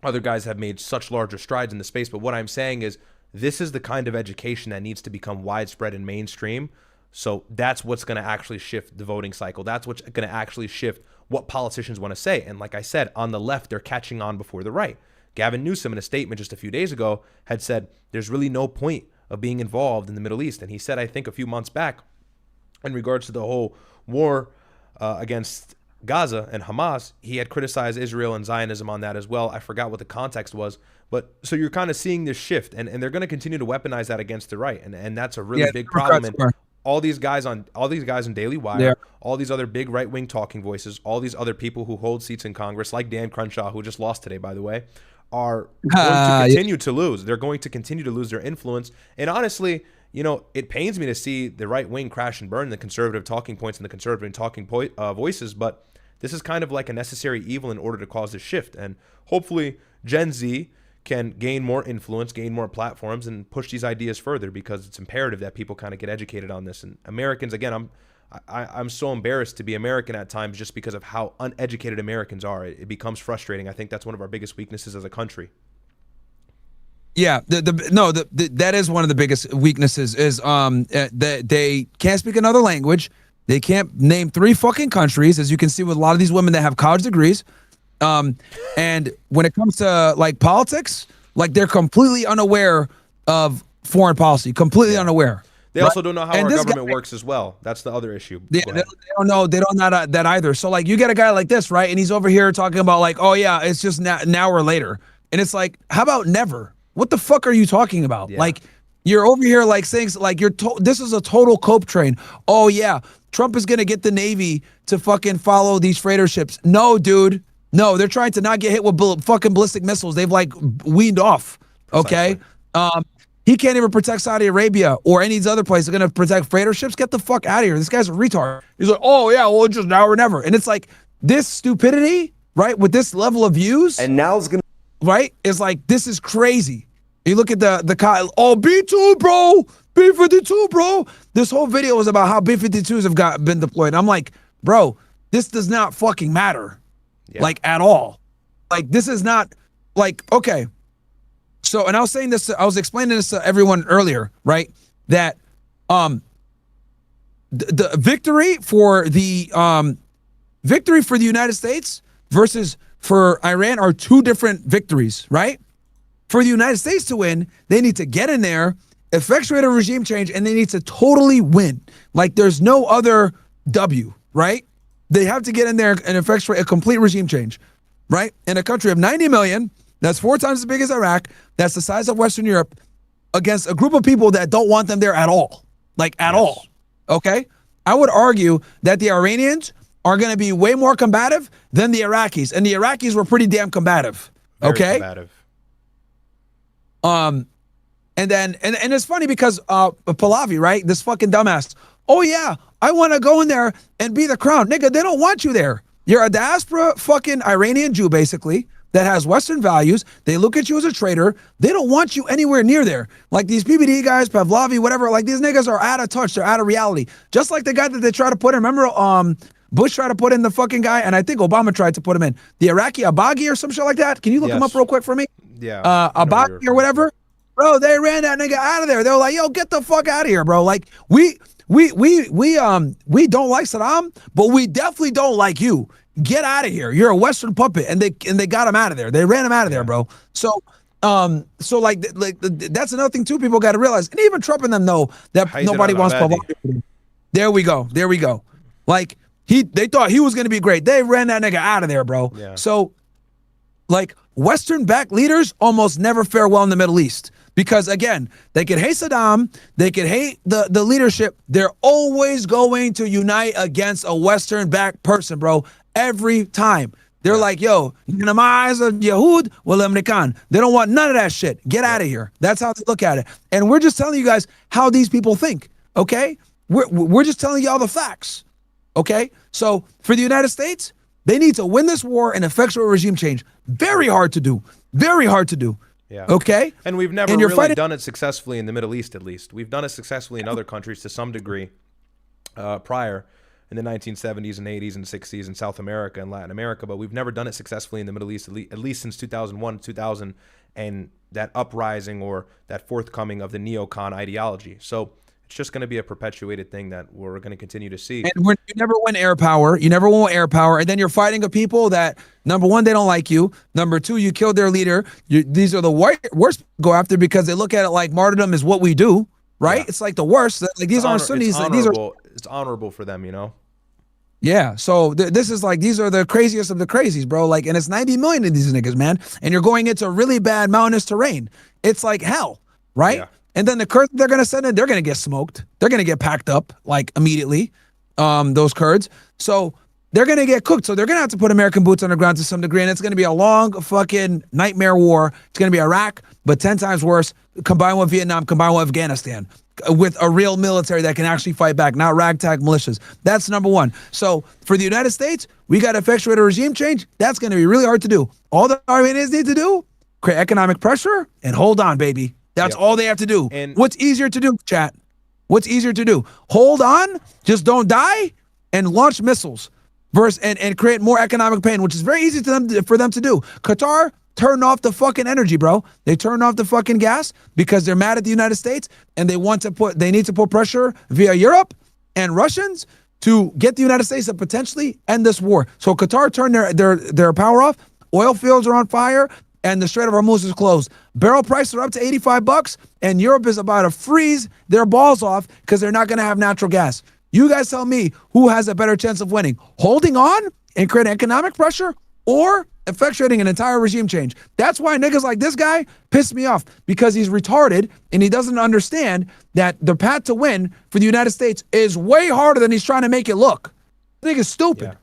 other guys have made such larger strides in the space. But what I'm saying is, this is the kind of education that needs to become widespread and mainstream. So that's what's going to actually shift the voting cycle. That's what's going to actually shift what politicians want to say. And like I said, on the left, they're catching on before the right. Gavin Newsom, in a statement just a few days ago, had said there's really no point of being involved in the Middle East. And he said, I think a few months back, in regards to the whole war against Gaza and Hamas, he had criticized Israel and Zionism on that as well. I forgot what the context was, but so you're kind of seeing this shift, and they're going to continue to weaponize that against the right, and that's a really big problem. And all these guys on Daily Wire, all these other big right-wing talking voices, all these other people who hold seats in Congress, like Dan Crenshaw, who just lost today, by the way, are going to continue to lose. They're going to continue to lose their influence. And honestly, you know, it pains me to see the right wing crash and burn, the conservative talking points and the conservative talking voices, but this is kind of like a necessary evil in order to cause this shift. And hopefully Gen Z can gain more influence, gain more platforms, and push these ideas further, because it's imperative that people kind of get educated on this. And Americans, again, I'm so embarrassed to be American at times just because of how uneducated Americans are. It becomes frustrating. I think that's one of our biggest weaknesses as a country. Yeah, that is one of the biggest weaknesses is they can't speak another language. They can't name 3 fucking countries, as you can see with a lot of these women that have college degrees. And when it comes to like politics, like they're completely unaware of foreign policy, completely unaware. They also don't know how And our this government guy- works as well. That's the other issue. Yeah, Go they ahead. don't know. They don't know that either. So like, you get a guy like this, right? And he's over here talking about like, oh yeah, it's just now or later. And it's like, how about never? What the fuck are you talking about? Yeah. Like, you're over here like saying like this is a total cope train. Oh yeah, Trump is gonna get the Navy to fucking follow these freighter ships. No, dude. No, they're trying to not get hit with fucking ballistic missiles. They've like weaned off. Okay. He can't even protect Saudi Arabia or any of these other places. They're going to protect freighter ships. Get the fuck out of here. This guy's a retard. He's like, oh, yeah, well, it's just now or never. And it's like this stupidity, right, with this level of views, And now it's going to. right, is like, this is crazy. You look at the B-2, bro. B-52, bro. This whole video was about how B-52s have been deployed. And I'm like, bro, this does not fucking matter. Yeah. Like, at all. Like, this is not, like, okay. So, and I was saying this, I was explaining this to everyone earlier, right? That the victory for the United States versus for Iran are two different victories, right? For the United States to win, they need to get in there, effectuate a regime change, and they need to totally win. Like there's no other W, right? They have to get in there and effectuate a complete regime change, right? In a country of 90 million, that's 4 times as big as Iraq, that's the size of Western Europe, against a group of people that don't want them there at all. Like at all. Okay? I would argue that the Iranians are going to be way more combative than the Iraqis. And the Iraqis were pretty damn combative. Very okay? combative. And then it's funny because Pahlavi, right? This fucking dumbass. Oh yeah, I want to go in there and be the crown. Nigga, they don't want you there. You're a diaspora fucking Iranian Jew, basically, that has Western values. They look at you as a traitor. They don't want you anywhere near there. Like these PBD guys, Pahlavi, whatever, like these niggas are out of touch. They're out of reality. Just like the guy that they try to put in. Remember, Bush tried to put in the fucking guy, and I think Obama tried to put him in. The Iraqi Abaghi or some shit like that. Can you look him up real quick for me? Yeah. Abaghi or whatever. Bro, they ran that nigga out of there. They were like, yo, get the fuck out of here, bro. Like, we don't like Saddam, but we definitely don't like you. Get out of here. You're a Western puppet. And they got him out of there. They ran him out of there, bro. So like that's another thing too people got to realize. And even Trump and them know that nobody wants Pahlavi. There we go. Like they thought he was going to be great. They ran that nigga out of there, bro. Yeah. So like Western-backed leaders almost never fare well in the Middle East. Because again, they could hate Saddam, they could hate the leadership. They're always going to unite against a Western-backed person, bro. Every time. They're like, yo, Yahud wal American. They don't want none of that shit. Get out of here. That's how they look at it. And we're just telling you guys how these people think, okay? We're just telling y'all the facts, okay? So for the United States, they need to win this war and effectuate regime change. Very hard to do. Very hard to do. Yeah. Okay? And we've never really done it successfully in the Middle East, at least. We've done it successfully in other countries to some degree prior in the 1970s and 80s and 60s in South America and Latin America, but we've never done it successfully in the Middle East, at least since 2001, 2000, and that uprising or that forthcoming of the neocon ideology. So it's just going to be a perpetuated thing that we're going to continue to see. And you never win air power. You never won air power. And then you're fighting a people that, number one, they don't like you. Number two, you killed their leader. These are the worst to go after because they look at it like martyrdom is what we do, right? Yeah. It's like the worst. Like these aren't Sunnis. It's honorable for them, you know? Yeah, so this is like, these are the craziest of the crazies, bro. Like, and it's 90 million of these niggas, man. And you're going into really bad mountainous terrain. It's like hell, right? Yeah. And then the Kurds they're going to send in, they're going to get smoked. They're going to get packed up, like, immediately, those Kurds. So they're going to get cooked. So they're going to have to put American boots on the ground to some degree. And it's going to be a long fucking nightmare war. It's going to be Iraq, but 10 times worse, combined with Vietnam, combined with Afghanistan, with a real military that can actually fight back, not ragtag militias. That's number one. So for the United States, we got to effectuate a regime change. That's going to be really hard to do. All the Iranians need to do, create economic pressure and hold on, baby. That's all they have to do. And what's easier to do, chat? What's easier to do? Hold on, just don't die, and launch missiles and create more economic pain, which is very easy for them to do. Qatar turned off the fucking energy, bro. They turned off the fucking gas because they're mad at the United States and they need to put pressure via Europe and Russians to get the United States to potentially end this war. So Qatar turned their power off. oil fields are on fire, and the Strait of Hormuz is closed. Barrel prices are up to $85, and Europe is about to freeze their balls off because they're not going to have natural gas. You guys tell me who has a better chance of winning, holding on and creating economic pressure, or effectuating an entire regime change. That's why niggas like this guy piss me off, because he's retarded and he doesn't understand that the path to win for the United States is way harder than he's trying to make it look. Nigga's stupid.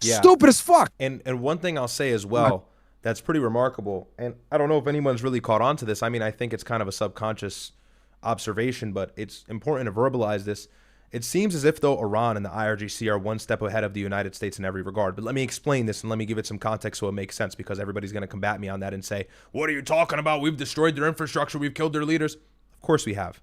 Yeah. Stupid as fuck. And one thing I'll say as well, that's pretty remarkable, and I don't know if anyone's really caught on to this. I mean, I think it's kind of a subconscious observation, but it's important to verbalize this. It seems as if though Iran and the IRGC are one step ahead of the United States in every regard. But let me explain this and let me give it some context so it makes sense, because everybody's going to combat me on that and say, what are you talking about? We've destroyed their infrastructure. We've killed their leaders. Of course we have.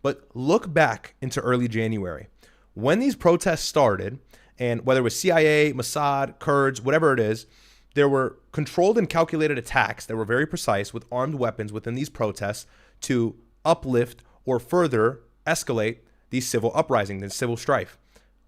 But look back into early January. When these protests started, and whether it was CIA, Mossad, Kurds, whatever it is, there were controlled and calculated attacks that were very precise with armed weapons within these protests to uplift or further escalate these civil uprisings and civil strife.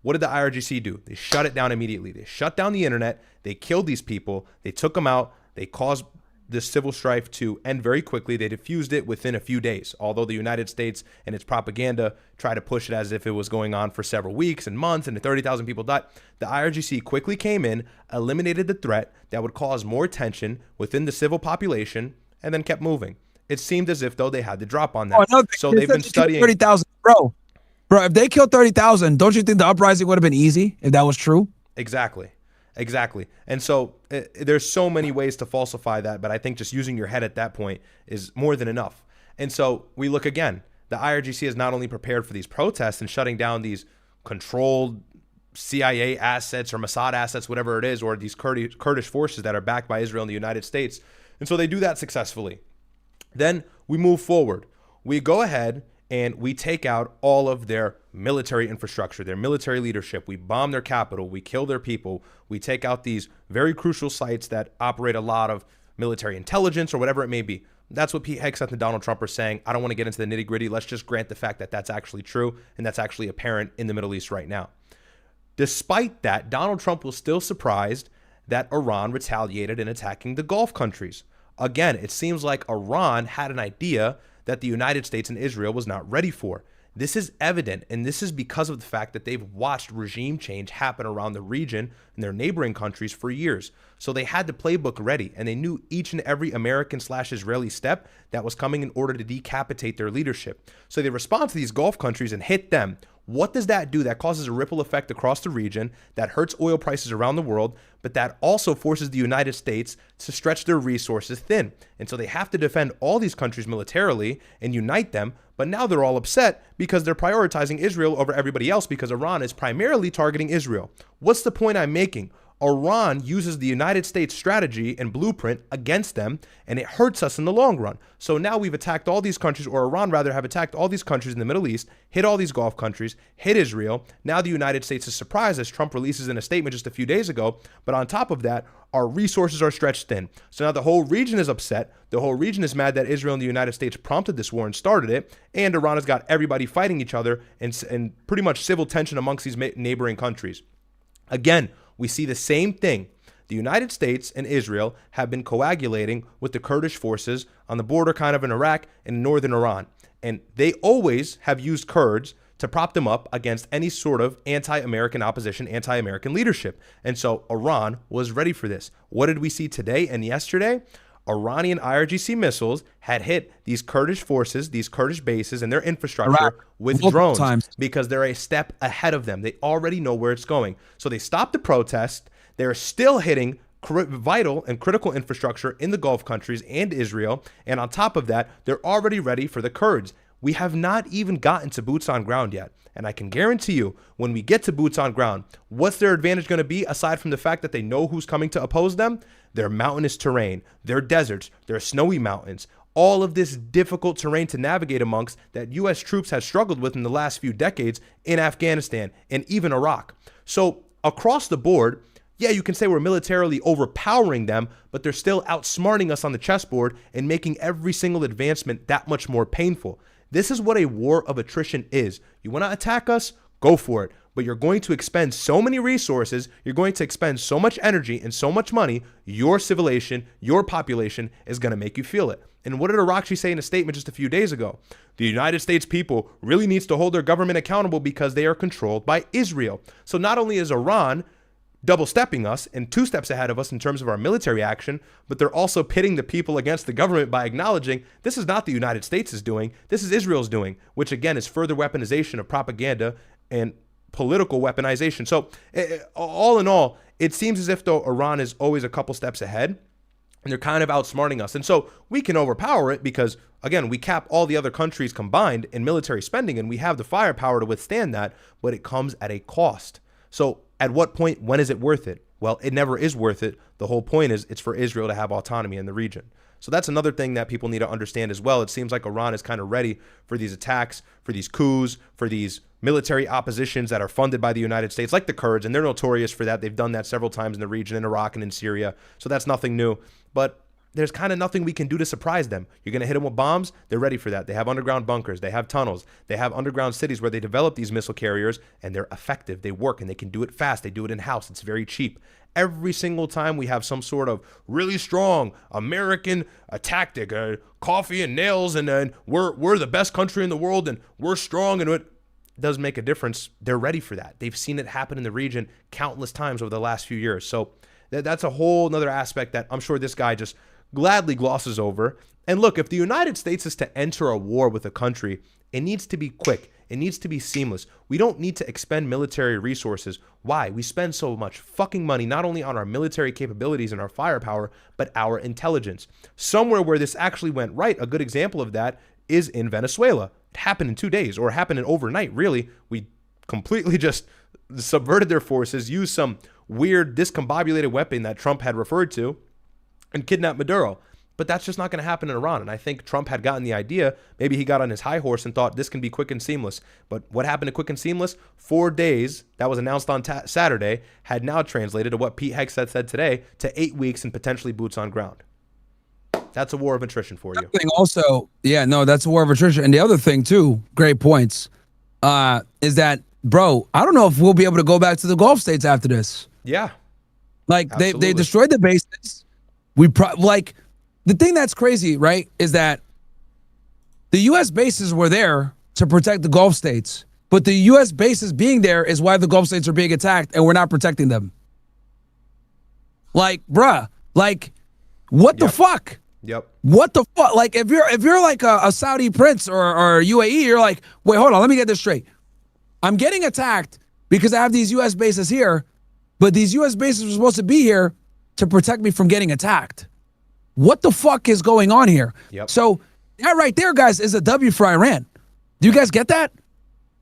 What did the IRGC do? They shut it down immediately. They shut down the internet. They killed these people. They took them out. They caused this civil strife to end very quickly. They diffused it within a few days, although the United States and its propaganda tried to push it as if it was going on for several weeks and months and 30,000 people died. The IRGC quickly came in, eliminated the threat that would cause more tension within the civil population, and then kept moving. It seemed as if, though, they had to drop on that. So they've been studying 30,000, bro, if they killed 30,000, don't you think the uprising would have been easy if that was true? Exactly. And so there's so many ways to falsify that, but I think just using your head at that point is more than enough. And so we look again. The IRGC is not only prepared for these protests and shutting down these controlled CIA assets or Mossad assets, whatever it is, or these Kurdish forces that are backed by Israel and the United States. And so they do that successfully. Then we move forward. We go ahead and we take out all of their military infrastructure, their military leadership. We bomb their capital. We kill their people. We take out these very crucial sites that operate a lot of military intelligence or whatever it may be. That's what Pete Hegseth and Donald Trump are saying. I don't want to get into the nitty gritty. Let's just grant the fact that that's actually true, and that's actually apparent in the Middle East right now. Despite that, Donald Trump was still surprised that Iran retaliated in attacking the Gulf countries. Again, it seems like Iran had an idea that the United States and Israel was not ready for. This is evident, and this is because of the fact that they've watched regime change happen around the region and their neighboring countries for years. So they had the playbook ready, and they knew each and every American/Israeli step that was coming in order to decapitate their leadership. So they respond to these Gulf countries and hit them. What does that do? That causes a ripple effect across the region that hurts oil prices around the world, but that also forces the United States to stretch their resources thin. And so they have to defend all these countries militarily and unite them, but now they're all upset because they're prioritizing Israel over everybody else because Iran is primarily targeting Israel. What's the point I'm making? Iran uses the United States strategy and blueprint against them, and it hurts us in the long run. So now we've attacked all these countries, or Iran rather have attacked all these countries in the Middle East, hit all these Gulf countries, hit Israel. Now the United States is surprised, as Trump releases in a statement just a few days ago. But on top of that, our resources are stretched thin. So now the whole region is upset. The whole region is mad that Israel and the United States prompted this war and started it. And Iran has got everybody fighting each other and pretty much civil tension amongst these neighboring countries. Again, we see the same thing. The United States and Israel have been coagulating with the Kurdish forces on the border kind of in Iraq and northern Iran. And they always have used Kurds to prop them up against any sort of anti-American opposition, anti-American leadership. And so Iran was ready for this. What did we see today and yesterday? Iranian IRGC missiles had hit these Kurdish forces, these Kurdish bases and their infrastructure with drones because they're a step ahead of them. They already know where it's going. So they stopped the protest. They're still hitting vital and critical infrastructure in the Gulf countries and Israel. And on top of that, they're already ready for the Kurds. We have not even gotten to boots on ground yet. And I can guarantee you, when we get to boots on ground, what's their advantage going to be aside from the fact that they know who's coming to oppose them? Their mountainous terrain, their deserts, their snowy mountains, all of this difficult terrain to navigate amongst that U.S. troops have struggled with in the last few decades in Afghanistan and even Iraq. So across the board, yeah, you can say we're militarily overpowering them, but they're still outsmarting us on the chessboard and making every single advancement that much more painful. This is what a war of attrition is. You want to attack us? Go for it. but you're going to expend so many resources, you're going to expend so much energy and so much money, your civilization, your population is going to make you feel it. And what did Arakshi say in a statement just a few days ago? The United States people really needs to hold their government accountable because they are controlled by Israel. So not only is Iran double-stepping us and 2 steps ahead of us in terms of our military action, but they're also pitting the people against the government by acknowledging this is not the United States is doing, this is Israel's doing, which again is further weaponization of propaganda and political weaponization. So all in all, it seems as if though Iran is always a couple steps ahead and they're kind of outsmarting us. And so we can overpower it because, again, we cap all the other countries combined in military spending and we have the firepower to withstand that, but it comes at a cost. So at what point, when is it worth it? Well, it never is worth it. The whole point is it's for Israel to have autonomy in the region. So that's another thing that people need to understand as well. It seems like Iran is kind of ready for these attacks, for these coups, for these military oppositions that are funded by the United States, like the Kurds, and they're notorious for that. They've done that several times in the region, in Iraq and in Syria. So that's nothing new. But there's kind of nothing we can do to surprise them. You're going to hit them with bombs. They're ready for that. They have underground bunkers. They have tunnels. They have underground cities where they develop these missile carriers, and they're effective. They work, and they can do it fast. They do it in-house. It's very cheap. Every single time we have some sort of really strong American tactic, coffee and nails, and then we're the best country in the world, and we're strong, and it does make a difference. They're ready for that. They've seen it happen in the region countless times over the last few years. So that's a whole nother aspect that I'm sure this guy just gladly glosses over. And look, if the United States is to enter a war with a country, it needs to be quick. It needs to be seamless. We don't need to expend military resources. Why? We spend so much fucking money, not only on our military capabilities and our firepower, but our intelligence. Somewhere where this actually went right, a good example of that is in Venezuela. It happened in 2 days, or happened in overnight, really. We completely just subverted their forces, used some weird discombobulated weapon that Trump had referred to, and kidnapped Maduro. But that's just not going to happen in Iran. And I think Trump had gotten the idea. Maybe he got on his high horse and thought this can be quick and seamless. But what happened to quick and seamless? 4 days, that was announced on Saturday, had now translated to what Pete Hegseth said today, to 8 weeks and potentially boots on ground. That's a war of attrition for you. Also, yeah, no, that's a war of attrition. And the other thing too, great points, is that, bro, I don't know if we'll be able to go back to the Gulf states after this. Yeah. Like they destroyed the bases. The thing that's crazy, right, is that the U.S. bases were there to protect the Gulf states, but the U.S. bases being there is why the Gulf states are being attacked, and we're not protecting them. Like, bruh, like, what the fuck? Yep. What the fuck? Like, if you're like a Saudi prince or UAE, you're like, wait, hold on, let me get this straight. I'm getting attacked because I have these U.S. bases here, but these U.S. bases were supposed to be here to protect me from getting attacked. What the fuck is going on here? Yep. So that right there, guys, is a W for Iran. Do you guys get that?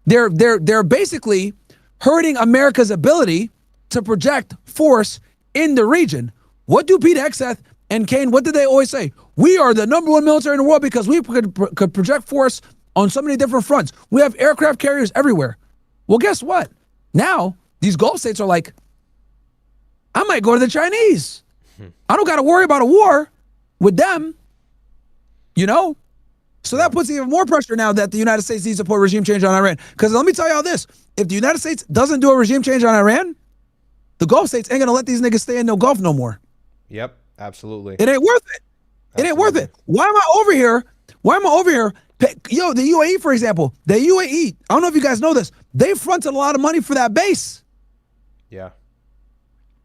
They're basically hurting America's ability to project force in the region. What do Pete Hegseth and Kane, what did they always say? We are the #1 military in the world because we could project force on so many different fronts. We have aircraft carriers everywhere. Well, guess what? Now, these Gulf states are like, I might go to the Chinese. I don't got to worry about a war with them, you know? So that puts even more pressure now that the United States needs to put regime change on Iran. Because let me tell you all this, if the United States doesn't do a regime change on Iran, the Gulf states ain't gonna let these niggas stay in no Gulf no more. Yep, absolutely. It ain't worth it. It ain't worth it. Why am I over here? Yo, the UAE, for example, the UAE, I don't know if you guys know this, they fronted a lot of money for that base. Yeah.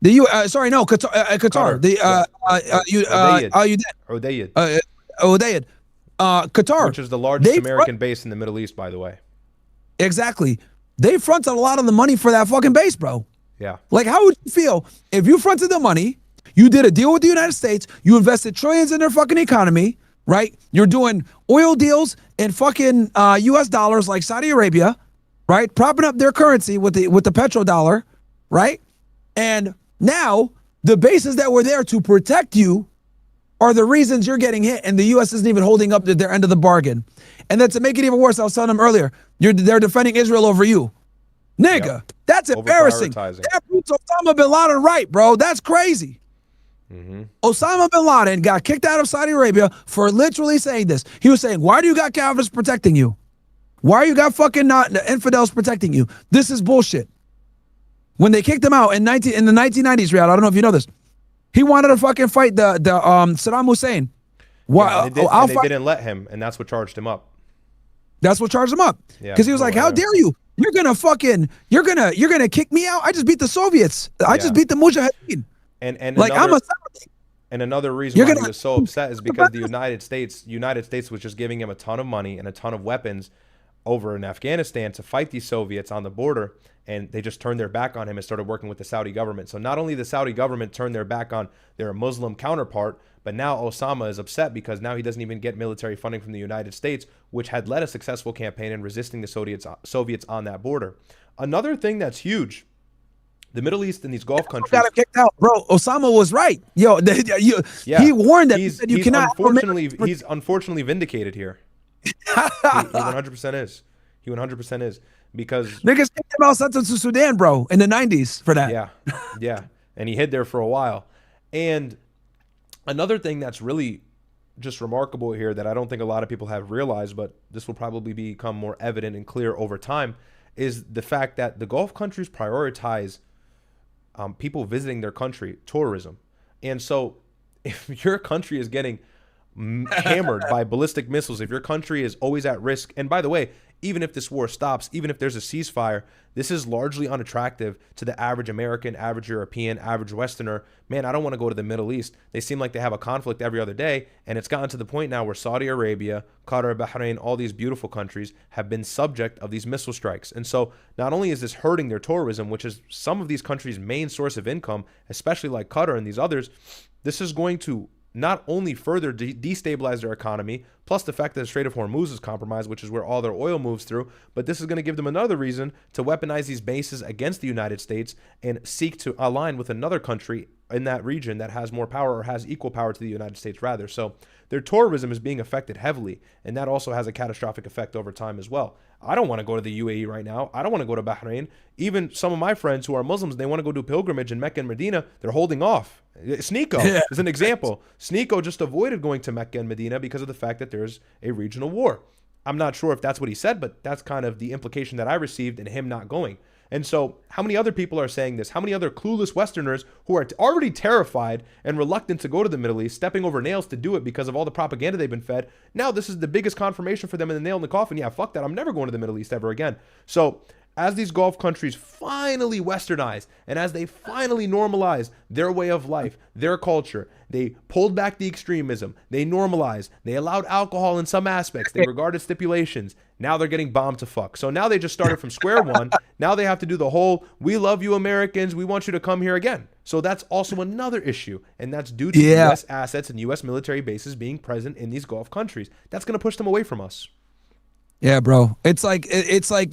Qatar. Udeid. Qatar. Which is the largest American base in the Middle East, by the way. Exactly. They fronted a lot of the money for that fucking base, bro. Yeah. Like, how would you feel if you fronted the money, you did a deal with the United States, you invested trillions in their fucking economy, right? You're doing oil deals in fucking US dollars like Saudi Arabia, right? Propping up their currency with the petrodollar, right? And now the bases that were there to protect you are the reasons you're getting hit, and the U.S. isn't even holding up to their end of the bargain. And then to make it even worse, I was telling them earlier, they're defending Israel over you. Nigga, that's embarrassing. That puts Osama bin Laden right, bro. That's crazy. Osama bin Laden got kicked out of Saudi Arabia for literally saying this. He was saying, why do you got Calvinists protecting you? Why you got fucking not infidels protecting you? This is bullshit. when they kicked him out in the 1990s, Riyadh, I don't know if you know this. He wanted to fucking fight the Saddam Hussein. Why? And they didn't let him, and that's what charged him up. That's what charged him up. Because he was like, "How dare you? You're gonna kick me out? I just beat the Soviets. I just beat the Mujahideen." And like another reason why he was so upset is because the United States was just giving him a ton of money and a ton of weapons over in Afghanistan to fight these Soviets on the border, and they just turned their back on him and started working with the Saudi government. So not only the Saudi government turned their back on their Muslim counterpart, but now Osama is upset because now he doesn't even get military funding from the United States, which had led a successful campaign in resisting the Soviets on that border. Another thing that's huge, the Middle East and these Gulf countries got him kicked out, bro. Osama was right. Yo, he warned them. He said you cannot. He's unfortunately vindicated here. He 100% is. He 100% is, because niggas kicked him out, sent him to Sudan, bro, in the 90s for that. Yeah, and he hid there for a while. And another thing that's really just remarkable here that I don't think a lot of people have realized, but this will probably become more evident and clear over time, is the fact that the Gulf countries prioritize people visiting their country, tourism. And so if your country is getting hammered by ballistic missiles, if your country is always at risk, and by the way, even if this war stops, even if there's a ceasefire, this is largely unattractive to the average American, average European, average Westerner. Man, I don't want to go to the Middle East. They seem like they have a conflict every other day, and it's gotten to the point now where Saudi Arabia, Qatar, Bahrain, all these beautiful countries have been subject of these missile strikes. And so not only is this hurting their tourism, which is some of these countries' main source of income, especially like Qatar and these others, this is going to not only further destabilize their economy, plus the fact that the Strait of Hormuz is compromised, which is where all their oil moves through, but this is going to give them another reason to weaponize these bases against the United States and seek to align with another country in that region that has more power, or has equal power to the United States rather. So their tourism is being affected heavily, and that also has a catastrophic effect over time as well. I don't want to go to the UAE right now. I don't want to go to Bahrain. Even some of my friends who are Muslims, they want to go do pilgrimage in Mecca and Medina. They're holding off. Sneeko is an example. Sneeko just avoided going to Mecca and Medina because of the fact that there's a regional war. I'm not sure if that's what he said, but that's kind of the implication that I received in him not going. And so how many other people are saying this? How many other clueless Westerners who are already terrified and reluctant to go to the Middle East, stepping over nails to do it because of all the propaganda they've been fed? Now this is the biggest confirmation for them, in the nail in the coffin. Yeah, fuck that. I'm never going to the Middle East ever again. So as these Gulf countries finally westernize, and as they finally normalize their way of life, their culture, they pulled back the extremism, they normalized, they allowed alcohol in some aspects, they regarded stipulations. Now they're getting bombed to fuck. So now they just started from square one. Now they have to do the whole, we love you Americans, we want you to come here again. So that's also another issue, and that's due to U.S. assets and U.S. military bases being present in these Gulf countries. That's going to push them away from us. Yeah, bro. It's like,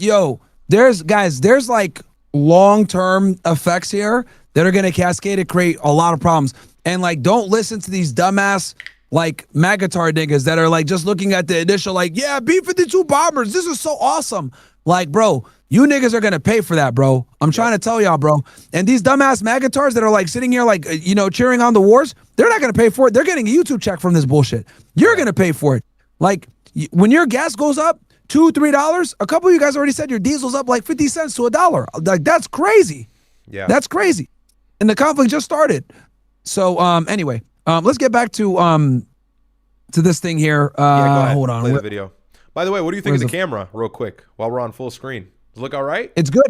yo, there's like long-term effects here that are going to cascade and create a lot of problems. And like, don't listen to these dumbass like MAGA-tard niggas that are like just looking at the initial like, yeah, B-52 bombers, this is so awesome. Like, bro, you niggas are going to pay for that, bro. I'm trying to tell y'all, bro. And these dumbass MAGA-tards that are like sitting here like, cheering on the wars, they're not going to pay for it. They're getting a YouTube check from this bullshit. You're going to pay for it. Like, when your gas goes up $2, $3, a couple of you guys already said your diesel's up like 50 cents to $1. Like, that's crazy. Yeah. That's crazy. And the conflict just started. So, anyway, let's get back to this thing here. Go ahead. Hold on. Play the video. By the way, what do you think of the camera, real quick, while we're on full screen? Does it look all right? It's good.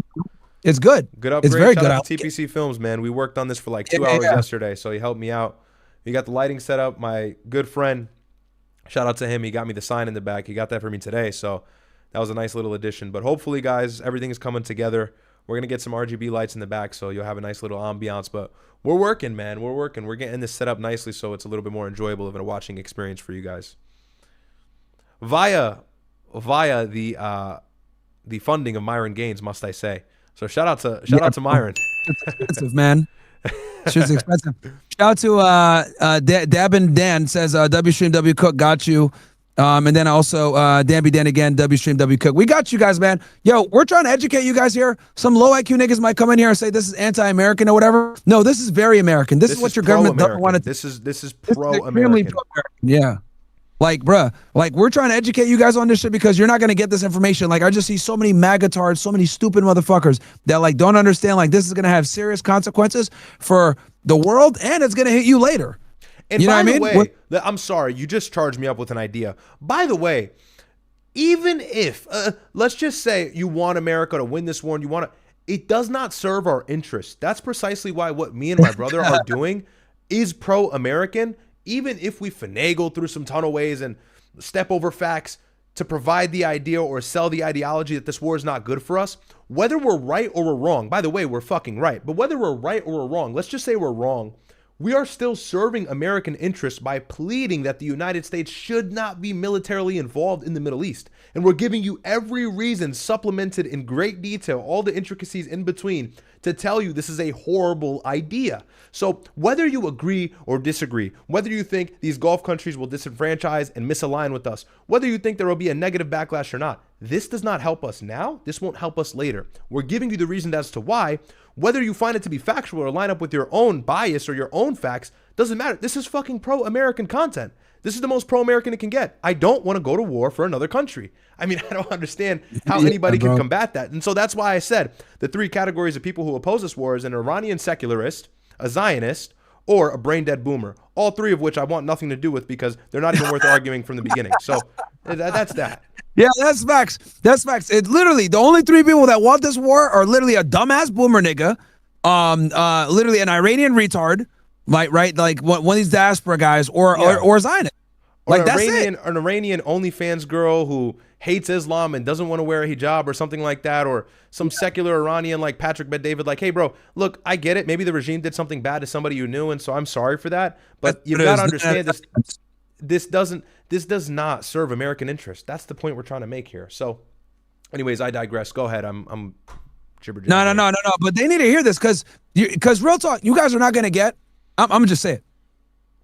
It's good. Good upgrade. It's very Shout good. out to TPC Films, man. We worked on this for like 2 hours yesterday, so he helped me out. He got the lighting set up. My good friend, shout out to him. He got me the sign in the back. He got that for me today, so that was a nice little addition. But hopefully, guys, everything is coming together. We're going to get some RGB lights in the back, so you'll have a nice little ambiance. But we're working, man. We're working. We're getting this set up nicely so it's a little bit more enjoyable of a watching experience for you guys. Via the funding of Myron Gaines, must I say. So shout out to Myron. It's expensive, man. Shit's expensive. Shout out to Dab and Dan says WStream W Cook got you. And then also Danby Dan again, WStream W Cook. We got you guys, man. Yo, we're trying to educate you guys here. Some low IQ niggas might come in here and say this is anti-American or whatever. No, this is very American. This is what your government doesn't want to. This is pro-American. Yeah. Like, bruh, like we're trying to educate you guys on this shit because you're not gonna get this information. Like, I just see so many magatards, so many stupid motherfuckers that like don't understand like this is gonna have serious consequences for the world and it's gonna hit you later. And you know by what I the mean? way, I'm sorry, you just charged me up with an idea. By the way, even if let's just say you want America to win this war and you want to, it does not serve our interests. That's precisely why what me and my brother are doing is pro-American. Even if we finagle through some tunnel ways and step over facts to provide the idea or sell the ideology that this war is not good for us, whether we're right or we're wrong, by the way, we're fucking right, but whether we're right or we're wrong, let's just say we're wrong, we are still serving American interests by pleading that the United States should not be militarily involved in the Middle East. And we're giving you every reason, supplemented in great detail, all the intricacies in between, to tell you this is a horrible idea. So whether you agree or disagree, whether you think these Gulf countries will disenfranchise and misalign with us, whether you think there will be a negative backlash or not, this does not help us now. This won't help us later. We're giving you the reason as to why. Whether you find it to be factual or line up with your own bias or your own facts, doesn't matter. This is fucking pro-American content. This is the most pro-American it can get. I don't want to go to war for another country. I mean, I don't understand how anybody can combat that. And so that's why I said the three categories of people who oppose this war is an Iranian secularist, a Zionist, or a brain-dead boomer. All three of which I want nothing to do with because they're not even worth arguing from the beginning. So that's that. Yeah, that's facts. That's facts. It literally, the only three people that want this war are literally a dumbass boomer nigga, literally an Iranian retard, right? Like one of these diaspora guys, or Zionist. Like that's it. An Iranian OnlyFans girl who hates Islam and doesn't want to wear a hijab or something like that, or some secular Iranian like Patrick Bet-David, like, hey, bro, look, I get it. Maybe the regime did something bad to somebody you knew, and so I'm sorry for that. But you've got to understand this does not serve American interests. That's the point we're trying to make here. So, anyways, I digress. Go ahead. I'm gibber. No. But they need to hear this because real talk, you guys are not gonna get. I'm gonna just say it.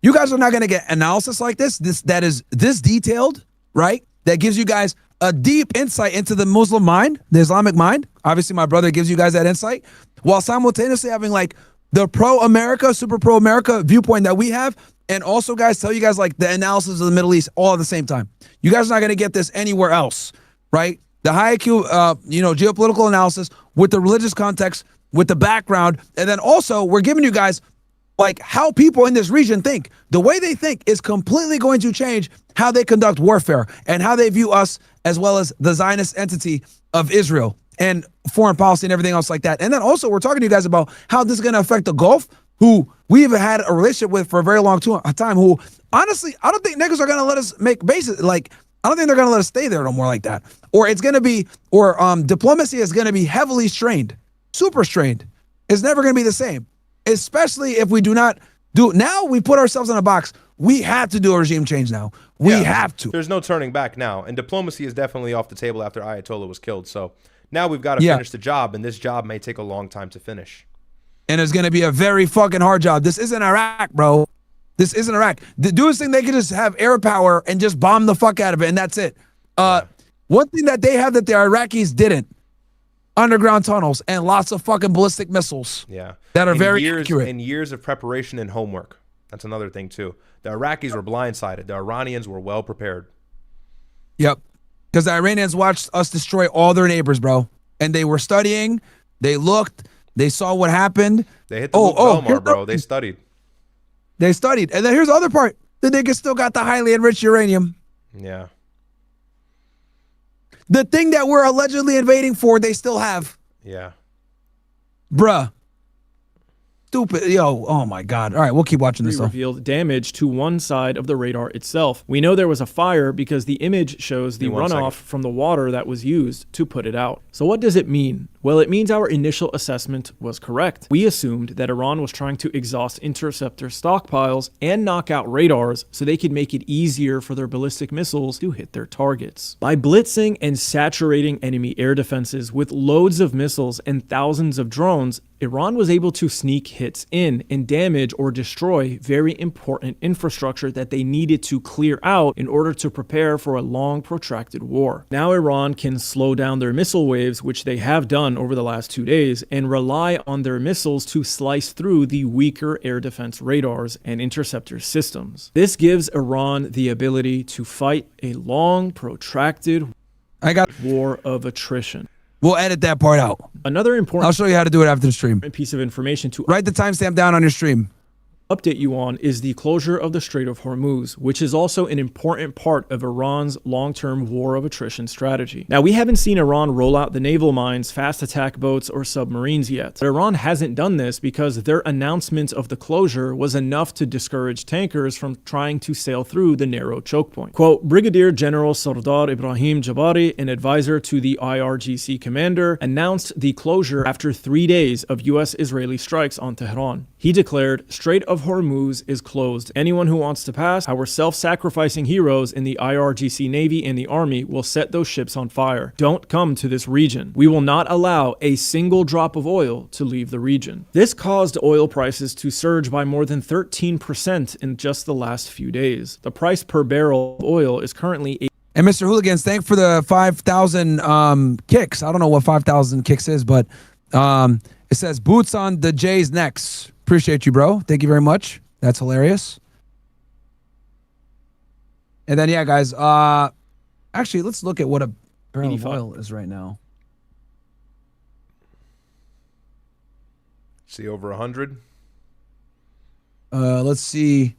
You guys are not gonna get analysis like this that is this detailed, right? That gives you guys a deep insight into the Muslim mind, the Islamic mind. Obviously, my brother gives you guys that insight, while simultaneously having like the pro-America, super pro-America viewpoint that we have. And also, guys, tell you guys like the analysis of the Middle East all at the same time. You guys are not going to get this anywhere else, right? The high IQ, geopolitical analysis with the religious context, with the background. And then also, we're giving you guys like how people in this region think. The way they think is completely going to change how they conduct warfare and how they view us, as well as the Zionist entity of Israel and foreign policy and everything else like that. And then also, we're talking to you guys about how this is going to affect the Gulf, who we've had a relationship with for a very long time, who honestly, I don't think niggas are going to let us make bases. Like, I don't think they're going to let us stay there no more like that. Or it's going to be, diplomacy is going to be heavily strained, super strained. It's never going to be the same, especially if we do not do. Now we put ourselves in a box. We have to do a regime change now. We have to. There's no turning back now. And diplomacy is definitely off the table after Ayatollah was killed. So now we've got to finish the job, and this job may take a long time to finish. And it's going to be a very fucking hard job. This isn't Iraq, bro. This isn't Iraq. The dudes think they can just have air power and just bomb the fuck out of it, and that's it. One thing that they have that the Iraqis didn't, underground tunnels and lots of fucking ballistic missiles. Yeah. That are very accurate. And years of preparation and homework. That's another thing, too. The Iraqis were blindsided. The Iranians were well prepared. Yep. Because the Iranians watched us destroy all their neighbors, bro. And they were studying. They looked. They saw what happened. They hit the Belmar, bro. They studied. They studied. And then here's the other part. The niggas still got the highly enriched uranium. Yeah. The thing that we're allegedly invading for, they still have. Yeah. Bruh. Stupid. Yo, oh my God. All right, we'll keep watching this. Revealed damage to one side of the radar itself. We know there was a fire because the image shows the runoff from the water that was used to put it out. So what does it mean? Well, it means our initial assessment was correct. We assumed that Iran was trying to exhaust interceptor stockpiles and knock out radars so they could make it easier for their ballistic missiles to hit their targets. By blitzing and saturating enemy air defenses with loads of missiles and thousands of drones, Iran was able to sneak hits in and damage or destroy very important infrastructure that they needed to clear out in order to prepare for a long, protracted war. Now Iran can slow down their missile waves, which they have done over the last 2 days, and rely on their missiles to slice through the weaker air defense radars and interceptor systems. This gives Iran the ability to fight a long, protracted war of attrition. We'll edit that part out. Another important I'll show you how to do it after the stream. piece of information to Write the timestamp down on your stream. update you on is the closure of the Strait of Hormuz, which is also an important part of Iran's long-term war of attrition strategy. Now, we haven't seen Iran roll out the naval mines, fast attack boats, or submarines yet. But Iran hasn't done this because their announcement of the closure was enough to discourage tankers from trying to sail through the narrow choke point. Quote, Brigadier General Sardar Ibrahim Jabari, an advisor to the IRGC commander, announced the closure after 3 days of U.S.-Israeli strikes on Tehran. He declared, Strait of Hormuz is closed. Anyone who wants to pass, our self-sacrificing heroes in the IRGC Navy and the Army will set those ships on fire. Don't come to this region. We will not allow a single drop of oil to leave the region. This caused oil prices to surge by more than 13% in just the last few days. The price per barrel of oil is currently And Mr. Hooligans, thanks for the 5,000 kicks. I don't know what 5,000 kicks is, but it says boots on the J's necks. Appreciate you, bro. Thank you very much. That's hilarious. And then, yeah, guys, actually, let's look at what a barrel of oil is right now. See, over 100. Let's see.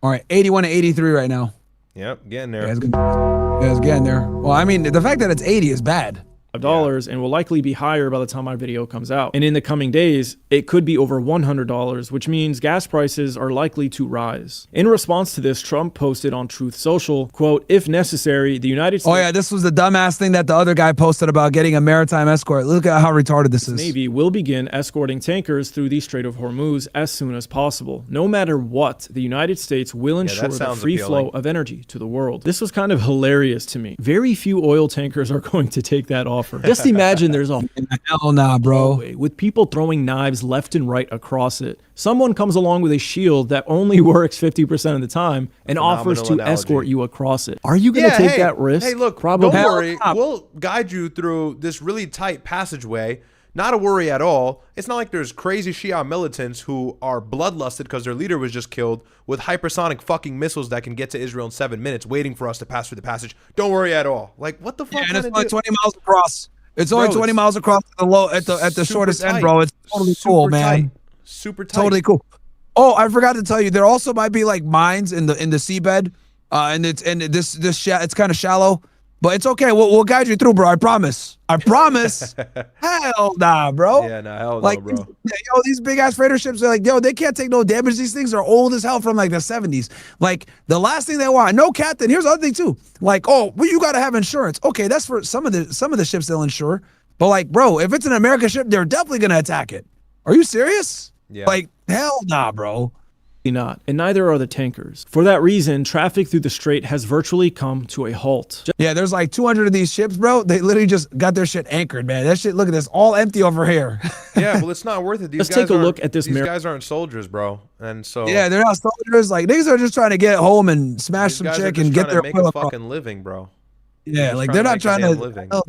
All right, 81 to 83 right now. Yep, getting there. Yeah, it's getting there. Well, I mean, the fact that it's 80 is bad. $5 and will likely be higher by the time my video comes out. And in the coming days, it could be over $100, which means gas prices are likely to rise. In response to this, Trump posted on Truth Social, quote, if necessary, the United States... Oh yeah, this was the dumbass thing that the other guy posted about getting a maritime escort. Look at how retarded this is. Navy will begin escorting tankers through the Strait of Hormuz as soon as possible. No matter what, the United States will ensure the free flow of energy to the world. This was kind of hilarious to me. Very few oil tankers are going to take that offer. Just imagine there's a hell nah, bro. With people throwing knives left and right across it. Someone comes along with a shield that only works 50% of the time and offers to escort you across it. Are you going to take that risk? Hey, look, probably. Don't worry. We'll guide you through this really tight passageway. Not a worry at all. It's not like there's crazy Shia militants who are bloodlusted because their leader was just killed with hypersonic fucking missiles that can get to Israel in 7 minutes waiting for us to pass through the passage. Don't worry at all. Like, what the fuck? Yeah, and it's only 20 miles across. It's only 20 miles across at the shortest end, bro. It's totally cool, man. Super tight. Totally cool. Oh, I forgot to tell you, there also might be like mines in the seabed, and it's kind of shallow. But it's okay. We'll guide you through, bro. I promise. I promise. Hell nah, bro. Yeah, nah, hell like, no, bro. Yo, these big ass freighter ships are like, yo, they can't take no damage. These things are old as hell from like the 70s. Like, the last thing they want. No, Captain. Here's the other thing too. Like, oh, well, you gotta have insurance. Okay, that's for some of the ships they'll insure. But like, bro, if it's an American ship, they're definitely gonna attack it. Are you serious? Yeah. Like, hell nah, bro. Not, and neither are the tankers. For that reason, traffic through the strait has virtually come to a halt. Yeah, there's like 200 of these ships, bro. They literally just got their shit anchored, man. That shit, look at this, all empty over here. Yeah, well, it's not worth it. Let's take a look at this. These guys aren't soldiers, bro. And so yeah, they're not soldiers. Like, these are just trying to get home and smash some chick and get their make a fucking living, bro. Yeah, like they're not trying to.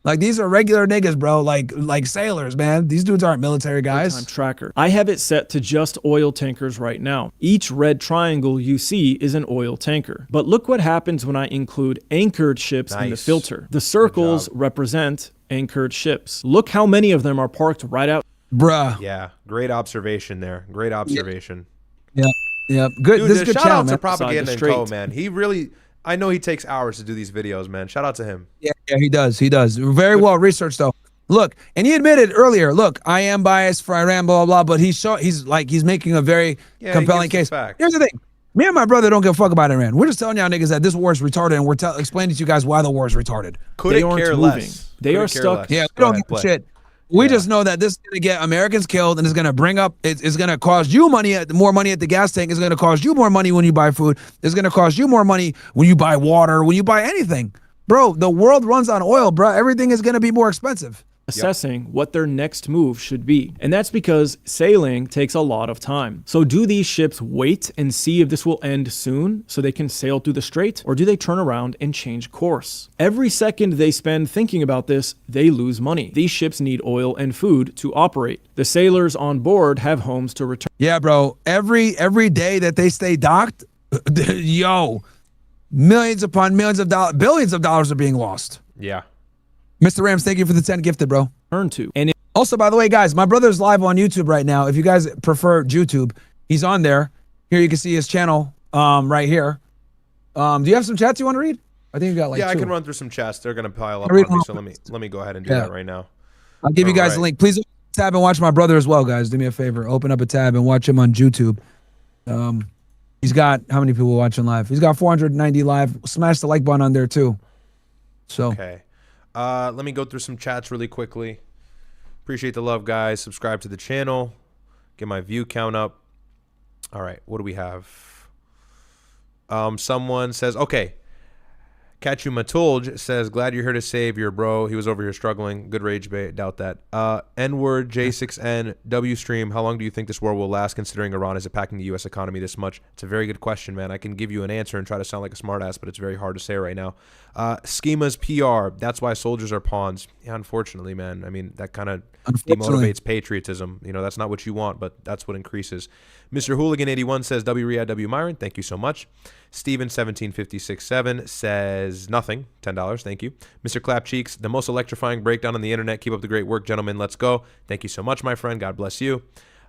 Like, these are regular niggas, bro. Like sailors, man. These dudes aren't military guys. Time tracker. I have it set to just oil tankers right now. Each red triangle you see is an oil tanker. But look what happens when I include anchored ships in the filter. The circles represent anchored ships. Look how many of them are parked right out. Bruh. Yeah, great observation there. Great observation. Yeah. Good. Dude, this is good shout channel, out man. to Propaganda and Co, man. He really, I know he takes hours to do these videos, man. Shout out to him. Yeah, he does. He does. Very well researched, though. Look, and he admitted earlier, look, I am biased for Iran, blah, blah, blah, but he's making a very compelling case. Here's the thing. Me and my brother don't give a fuck about Iran. We're just telling y'all niggas that this war is retarded, and we're explaining to you guys why the war is retarded. They aren't moving. They are stuck. Yeah, we don't give a shit. We just know that this is going to get Americans killed, and it's going to bring up, it's going to cost you more money at the gas tank. It's going to cost you more money when you buy food. It's going to cost you more money when you buy water, when you buy anything. Bro, the world runs on oil, bro. Everything is going to be more expensive. assessing what their next move should be. And that's because sailing takes a lot of time. So do these ships wait and see if this will end soon so they can sail through the strait, or do they turn around and change course? Every second they spend thinking about this, they lose money. These ships need oil and food to operate. The sailors on board have homes to return. Yeah, bro. Every day that they stay docked, yo, millions upon millions of dollars, billions of dollars are being lost. Yeah. Mr. Rams, thank you for the 10 gifted, bro. Turn to. And also, by the way, guys, my brother's live on YouTube right now. If you guys prefer YouTube, he's on there. Here you can see his channel right here. Do you have some chats you want to read? I think you got like I two. can run through some chats. They're gonna pile up on me, so let me go ahead and do that right now. I'll give you guys a link. Please open a tab and watch my brother as well, guys. Do me a favor. Open up a tab and watch him on YouTube. He's got how many people watching live? He's got 490 live. Smash the like button on there too. So okay. Let me go through some chats really quickly. Appreciate the love, guys. Subscribe to the channel. Get my view count up. All right, what do we have? Someone says, okay. Kachu Matulj says, glad you're here to save your bro. He was over here struggling. Good rage bait. Doubt that. N-word J6N W stream. How long do you think this war will last considering Iran is impacting the U.S. economy this much? It's a very good question, man. I can give you an answer and try to sound like a smartass, but it's very hard to say right now. Schemas PR. That's why soldiers are pawns. Yeah, unfortunately, man. I mean, that kind of demotivates patriotism. You know, that's not what you want, but that's what increases. Mr. Hooligan81 says, W Riyadh W Myron. Thank you so much. Steven17567 says nothing. $10. Thank you. Mr. Clapcheeks, the most electrifying breakdown on the internet. Keep up the great work, gentlemen. Let's go. Thank you so much, my friend. God bless you.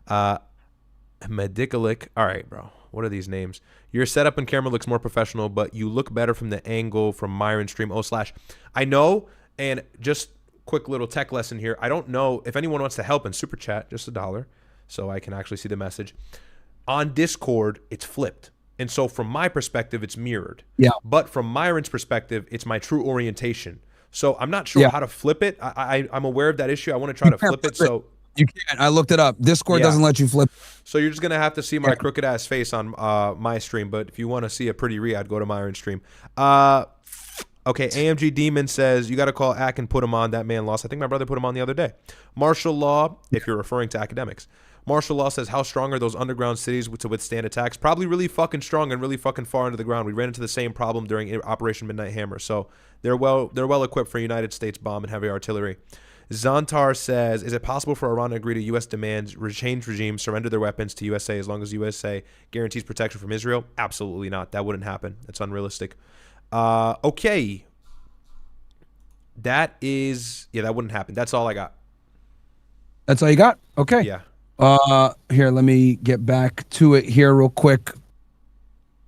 Medicalic. All right, bro. What are these names? Your setup and camera looks more professional, but you look better from the angle from Myron stream. I know. And just quick little tech lesson here. I don't know if anyone wants to help in super chat, just $1, so I can actually see the message. On Discord, it's flipped. And so from my perspective, it's mirrored. Yeah. But from Myron's perspective, it's my true orientation. So I'm not sure how to flip it. I'm aware of that issue. I want to try to flip it. So you can't. I looked it up. Discord doesn't let you flip. So you're just going to have to see my crooked ass face on my stream. But if you want to see a pretty Riyadh, go to Myron's stream. Okay, AMG Demon says, you got to call Ack and put him on. That man lost. I think my brother put him on the other day. Martial law, if you're referring to academics. Martial law says, how strong are those underground cities to withstand attacks? Probably really fucking strong and really fucking far into the ground. We ran into the same problem during Operation Midnight Hammer. So they're well equipped for United States bomb and heavy artillery. Zantar says, is it possible for Iran to agree to U.S. demands, change regime, surrender their weapons to USA as long as USA guarantees protection from Israel? Absolutely not. That wouldn't happen. It's unrealistic. Okay. That wouldn't happen. That's all I got. That's all you got? Okay. Yeah. Here, let me get back to it here real quick.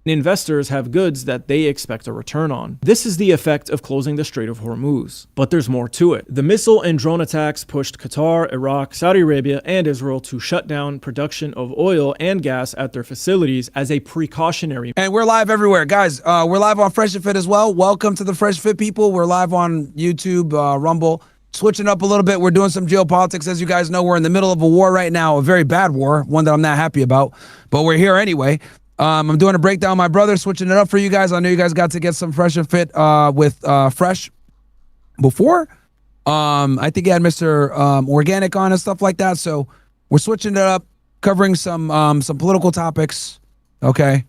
Investors have goods that they expect a return on. This is the effect of closing the Strait of Hormuz. But there's more to it. The missile and drone attacks pushed Qatar, Iraq, Saudi Arabia, and Israel to shut down production of oil and gas at their facilities as a precautionary. And we're live everywhere. Guys, we're live on Fresh and Fit as well. Welcome to the Fresh Fit people. We're live on YouTube, Rumble. Switching up a little bit, we're doing some geopolitics. As you guys know, we're in the middle of a war right now, a very bad war, one that I'm not happy about, but we're here anyway. I'm doing a breakdown of my brother, switching it up for you guys. I know you guys got to get some Fresh and Fit with Fresh before. I think he had Mr. Organic on and stuff like that, so we're switching it up, covering some political topics, okay?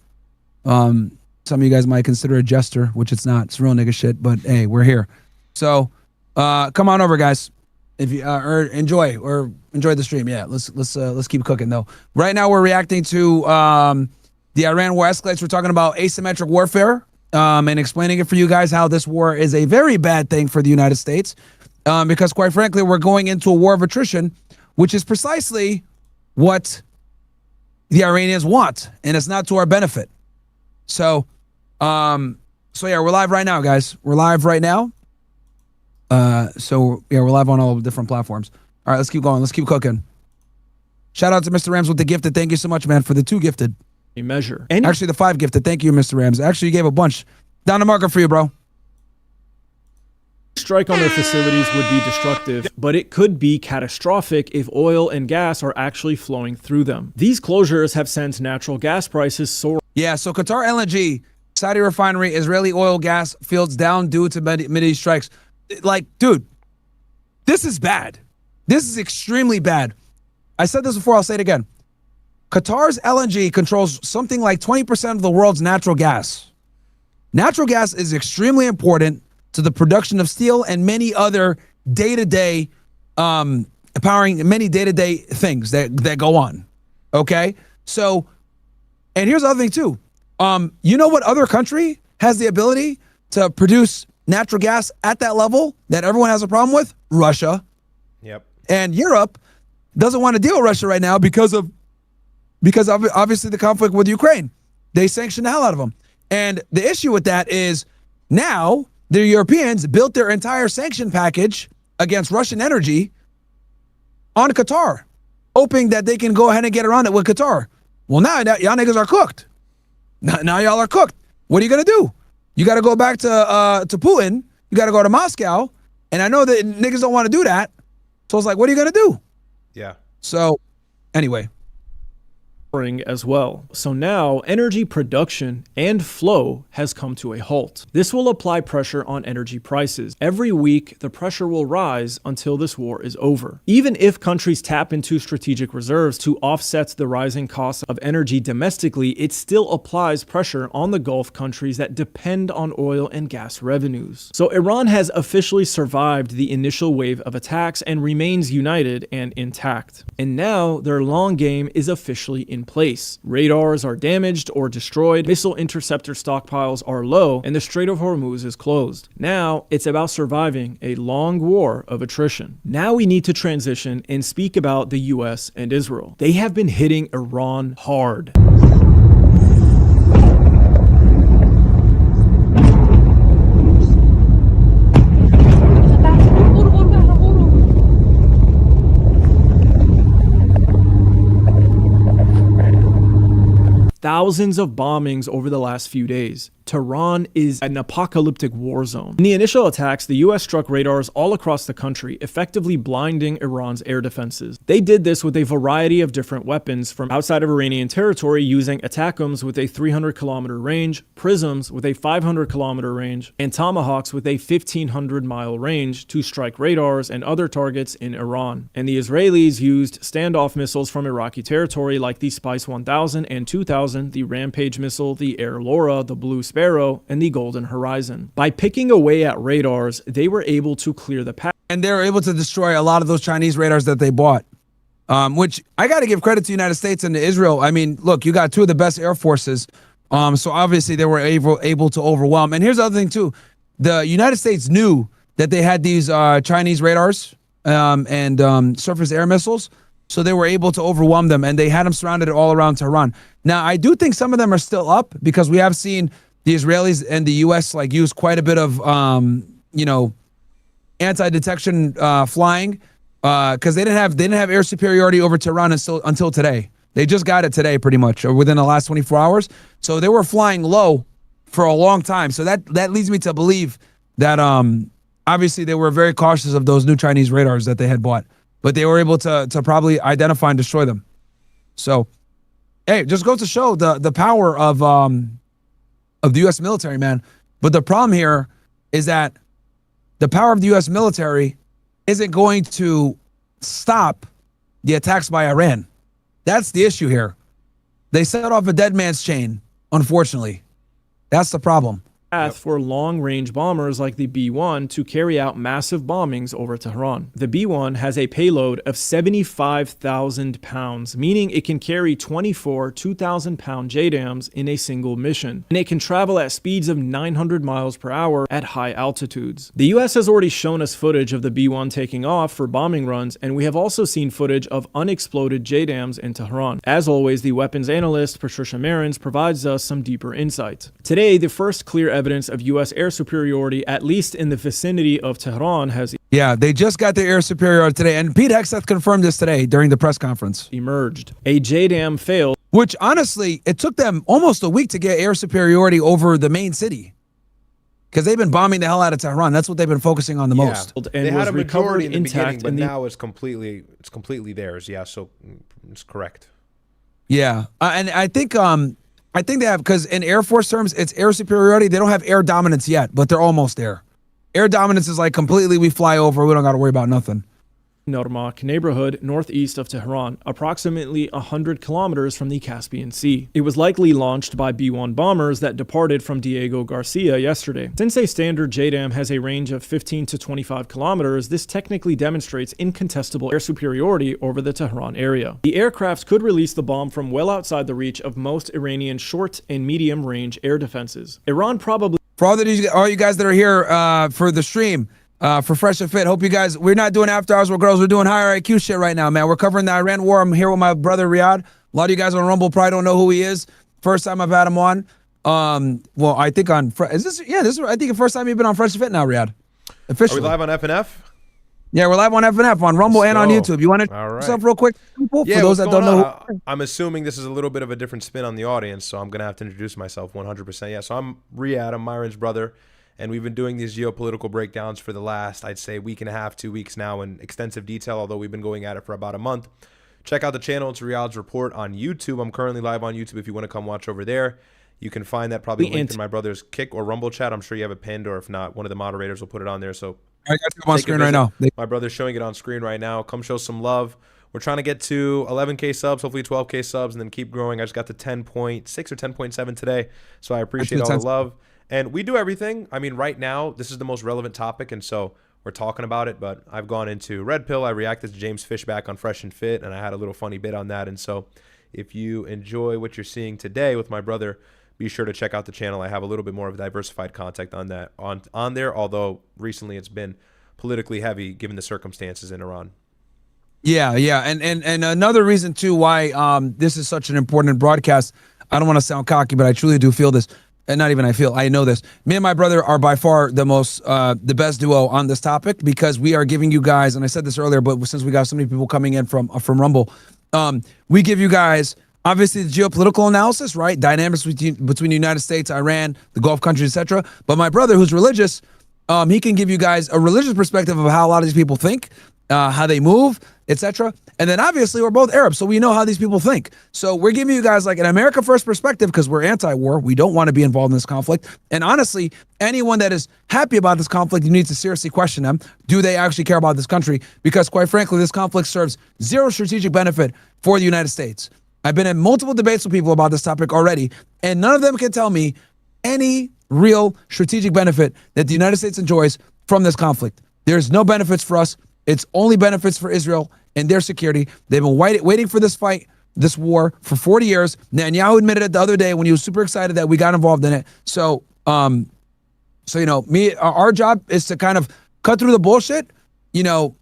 Some of you guys might consider a jester, which it's not. It's real nigga shit, but hey, we're here. So come on over, guys. If you or enjoy the stream, yeah. Let's keep cooking though. Right now we're reacting to the Iran war escalates. We're talking about asymmetric warfare and explaining it for you guys how this war is a very bad thing for the United States because quite frankly we're going into a war of attrition, which is precisely what the Iranians want, and it's not to our benefit. So yeah, we're live right now, guys. We're live right now. So yeah, we're live on all different platforms. All right, let's keep going. Let's keep cooking. Shout out to Mr. Rams with the gifted. Thank you so much, man, for the 2 gifted. A measure. Actually, the 5 gifted. Thank you, Mr. Rams. Actually, you gave a bunch. Down the marker for you, bro. Strike on their facilities would be destructive, but it could be catastrophic if oil and gas are actually flowing through them. These closures have sent natural gas prices soaring. Yeah, so Qatar LNG, Saudi refinery, Israeli oil gas fields down due to Mideast strikes. Like, dude, This is bad. This is extremely bad. I said this before, I'll say it again. Qatar's LNG controls something like 20% of the world's natural gas. Natural gas is extremely important to the production of steel and many other day-to-day, powering many day-to-day things that go on. Okay? So, and here's the other thing too. You know what other country has the ability to produce natural gas at that level that everyone has a problem with? Russia. Yep. And Europe doesn't want to deal with Russia right now because of obviously the conflict with Ukraine. They sanctioned the hell out of them. And the issue with that is now the Europeans built their entire sanction package against Russian energy on Qatar, hoping that they can go ahead and get around it with Qatar. Well, now y'all niggas are cooked. Now y'all are cooked. What are you going to do? You got to go back to Putin. You got to go to Moscow. And I know that niggas don't want to do that. So it's like, what are you going to do? Yeah. So anyway. As well. So now energy production and flow has come to a halt. This will apply pressure on energy prices. Every week, the pressure will rise until this war is over. Even if countries tap into strategic reserves to offset the rising costs of energy domestically, it still applies pressure on the Gulf countries that depend on oil and gas revenues. So Iran has officially survived the initial wave of attacks and remains united and intact. And now their long game is officially in place. Radars are damaged or destroyed, missile interceptor stockpiles are low, and the Strait of Hormuz is closed. Now it's about surviving a long war of attrition. Now we need to transition and speak about the US and Israel. They have been hitting Iran hard. Thousands of bombings over the last few days. Tehran is an apocalyptic war zone. In the initial attacks, the US struck radars all across the country, effectively blinding Iran's air defenses. They did this with a variety of different weapons from outside of Iranian territory, using ATACMS with a 300-kilometer range, Prisms with a 500-kilometer range, and Tomahawks with a 1,500-mile range to strike radars and other targets in Iran. And the Israelis used standoff missiles from Iraqi territory like the Spice 1000 and 2000, the Rampage missile, the Air Laura, the Blue Sparrow, and the Golden Horizon. By picking away at radars, they were able to clear the path. And they were able to destroy a lot of those Chinese radars that they bought, which I got to give credit to the United States and to Israel. I mean, look, you got two of the best air forces, so obviously they were able to overwhelm. And here's the other thing too. The United States knew that they had these Chinese radars and surface air missiles, so they were able to overwhelm them, and they had them surrounded all around Tehran. Now, I do think some of them are still up because we have seen the Israelis and the U.S. like use quite a bit of, anti-detection flying because they didn't have air superiority over Tehran until today. They just got it today, pretty much, or within the last 24 hours. So they were flying low for a long time. So that leads me to believe that obviously they were very cautious of those new Chinese radars that they had bought, but they were able to probably identify and destroy them. So, hey, just goes to show the power of the U.S. military, man. But the problem here is that the power of the U.S. military isn't going to stop the attacks by Iran. That's the issue here. They set off a dead man's chain, unfortunately. That's the problem. For long-range bombers like the B-1 to carry out massive bombings over Tehran. The B-1 has a payload of 75,000 pounds, meaning it can carry 24 2,000-pound JDAMs in a single mission, and it can travel at speeds of 900 miles per hour at high altitudes. The US has already shown us footage of the B-1 taking off for bombing runs, and we have also seen footage of unexploded JDAMs in Tehran. As always, the weapons analyst Patricia Marins provides us some deeper insight. Today, the first clear evidence of U.S. air superiority, at least in the vicinity of Tehran, has they just got their air superiority today, and Pete Hegseth confirmed this today during the press conference. Emerged. A JDAM failed, which honestly, it took them almost a week to get air superiority over the main city, because they've been bombing the hell out of Tehran. That's what they've been focusing on the most. And they had a majority in the beginning, but now it's completely theirs. Yeah, so it's correct. Yeah, and I think they have, because in Air Force terms, it's air superiority. They don't have air dominance yet, but they're almost there. Air dominance is like completely, we fly over, we don't got to worry about nothing. Narmak neighborhood northeast of Tehran, approximately 100 kilometers from the Caspian Sea. It was likely launched by B-1 bombers that departed from Diego Garcia yesterday. Since a standard JDAM has a range of 15 to 25 kilometers, this technically demonstrates incontestable air superiority over the Tehran area. The aircraft could release the bomb from well outside the reach of most Iranian short and medium range air defenses. Iran probably... For all you guys that are here for the stream, for Fresh and Fit, hope you guys, we're not doing after hours with girls, we're doing higher IQ shit right now, man. We're covering the Iran war. I'm here with my brother Riyadh. A lot of you guys on Rumble probably don't know who he is. First time I've had him on. Well, I think on, this is I think the first time you've been on Fresh and Fit now, Riyadh. Officially. Are we live on FNF? Yeah, we're live on FNF, on Rumble and on YouTube. You want to yourself real quick, people? Yeah, for those that don't know. I'm assuming this is a little bit of a different spin on the audience, so I'm going to have to introduce myself 100%. Yeah, so I'm Riyadh, I'm Myron's brother. And we've been doing these geopolitical breakdowns for the last, I'd say, week and a half, 2 weeks now in extensive detail, although we've been going at it for about a month. Check out the channel. It's Riyadh's Report on YouTube. I'm currently live on YouTube if you want to come watch over there. You can find that probably linked in my brother's Kick or Rumble chat. I'm sure you have it pinned, or if not, one of the moderators will put it on there. So I got it on screen right now. My brother's showing it on screen right now. Come show some love. We're trying to get to 11K subs, hopefully 12K subs, and then keep growing. I just got to 10.6 or 10.7 today, so I appreciate all the love. And we do everything. I mean, right now, this is the most relevant topic, and so we're talking about it. But I've gone into Red Pill. I reacted to James Fishback on Fresh and Fit, and I had a little funny bit on that. And so if you enjoy what you're seeing today with my brother, be sure to check out the channel. I have a little bit more of diversified content on that on there, although recently it's been politically heavy given the circumstances in Iran. Yeah. And another reason, too, why this is such an important broadcast, I don't want to sound cocky, but I truly do feel this. And not even I know this. Me and my brother are by far the best duo on this topic, because we are giving you guys, and I said this earlier, but since we got so many people coming in from Rumble, we give you guys obviously the geopolitical analysis, right? Dynamics between the United States, Iran, the Gulf countries, etc. But my brother, who's religious, he can give you guys a religious perspective of how a lot of these people think, how they move, etc. And then obviously we're both Arabs, so we know how these people think. So we're giving you guys like an America first perspective, because we're anti-war. We don't want to be involved in this conflict. And honestly, anyone that is happy about this conflict, you need to seriously question them. Do they actually care about this country? Because quite frankly, this conflict serves zero strategic benefit for the United States. I've been in multiple debates with people about this topic already, and none of them can tell me any real strategic benefit that the United States enjoys from this conflict. There's no benefits for us. It's only benefits for Israel and their security. They've been waiting for this fight, this war, for 40 years. Netanyahu admitted it the other day when he was super excited that we got involved in it. So you know, our job is to kind of cut through the bullshit, you know,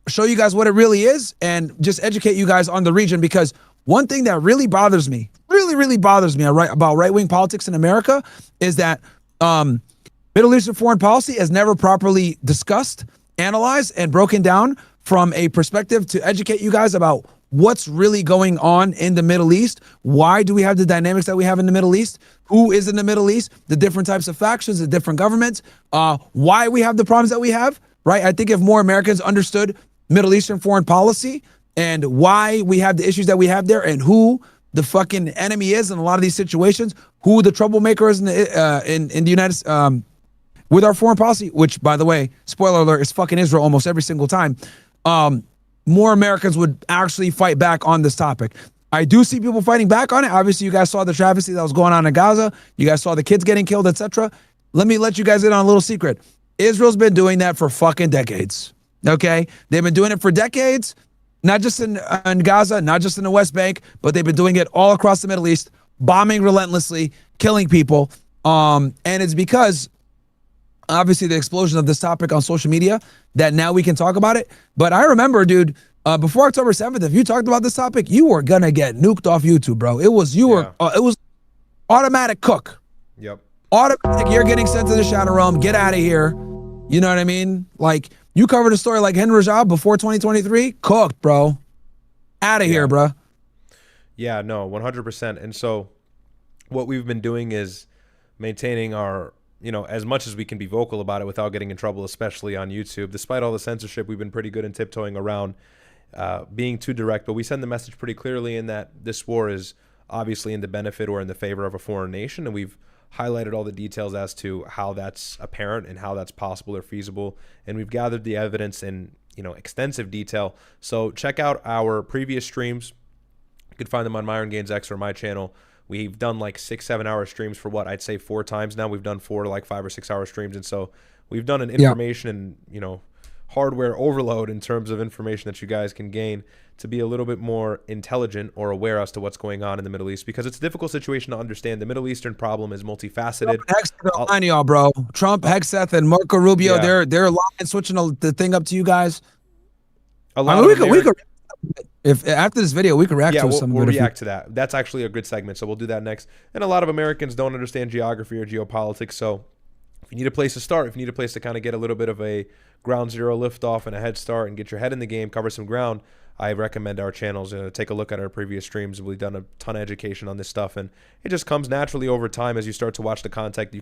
show you guys what it really is, and just educate you guys on the region. Because one thing that really bothers me, really bothers me about right-wing politics in America is that Middle Eastern foreign policy is never properly discussed, analyzed, and broken down from a perspective to educate you guys about what's really going on in the Middle East. Why do we have the dynamics that we have in the Middle East? Who is in the Middle East? The different types of factions, the different governments, why we have the problems that we have, right? I think if more Americans understood Middle Eastern foreign policy and why we have the issues that we have there, and who the fucking enemy is in a lot of these situations, who the troublemaker is in the United with our foreign policy, which, by the way, spoiler alert, is fucking Israel almost every single time, more Americans would actually fight back on this topic. I do see people fighting back on it. Obviously, you guys saw the travesty that was going on in Gaza. You guys saw the kids getting killed, etc. Let me let you guys in on a little secret. Israel's been doing that for fucking decades, okay? They've been doing it for decades, not just in Gaza, not just in the West Bank, but they've been doing it all across the Middle East, bombing relentlessly, killing people. And it's because, obviously, the explosion of this topic on social media that now we can talk about it. But I remember, dude, before October 7th, if you talked about this topic, you were gonna get nuked off YouTube, bro. It was it was automatic cook. Yep. Automatic, you're getting sent to the shadow realm. Get out of here. You know what I mean? Like, you covered a story like Henry Rajab before 2023, cooked, bro. Out of here, bro. Yeah, no, 100%. And so what we've been doing is maintaining our, you know, as much as we can be vocal about it without getting in trouble, especially on YouTube. Despite all the censorship, we've been pretty good in tiptoeing around being too direct, but we send the message pretty clearly in that this war is obviously in the benefit or in the favor of a foreign nation, and we've highlighted all the details as to how that's apparent and how that's possible or feasible. And we've gathered the evidence in, extensive detail. So check out our previous streams. You can find them on Myron Gaines X or my channel. We've done like 6-7 hour streams for what I'd say 4 times now. We've done 4 like 5 or 6 hour streams. And so we've done an information and, hardware overload in terms of information that you guys can gain to be a little bit more intelligent or aware as to what's going on in the Middle East, because it's a difficult situation to understand. The Middle Eastern problem is multifaceted. Hegseth on y'all, bro. Trump, Hegseth, and Marco Rubio, they're lying, switching the thing up to you guys. We could if after this video we could react to some. We'll react to that. That's actually a good segment, so we'll do that next. And a lot of Americans don't understand geography or geopolitics, so if you need a place to start, if you need a place to kind of get a little bit of a ground zero liftoff and a head start and get your head in the game, cover some ground, I recommend our channels. Take a look at our previous streams. We've done a ton of education on this stuff, and it just comes naturally over time as you start to watch the content. You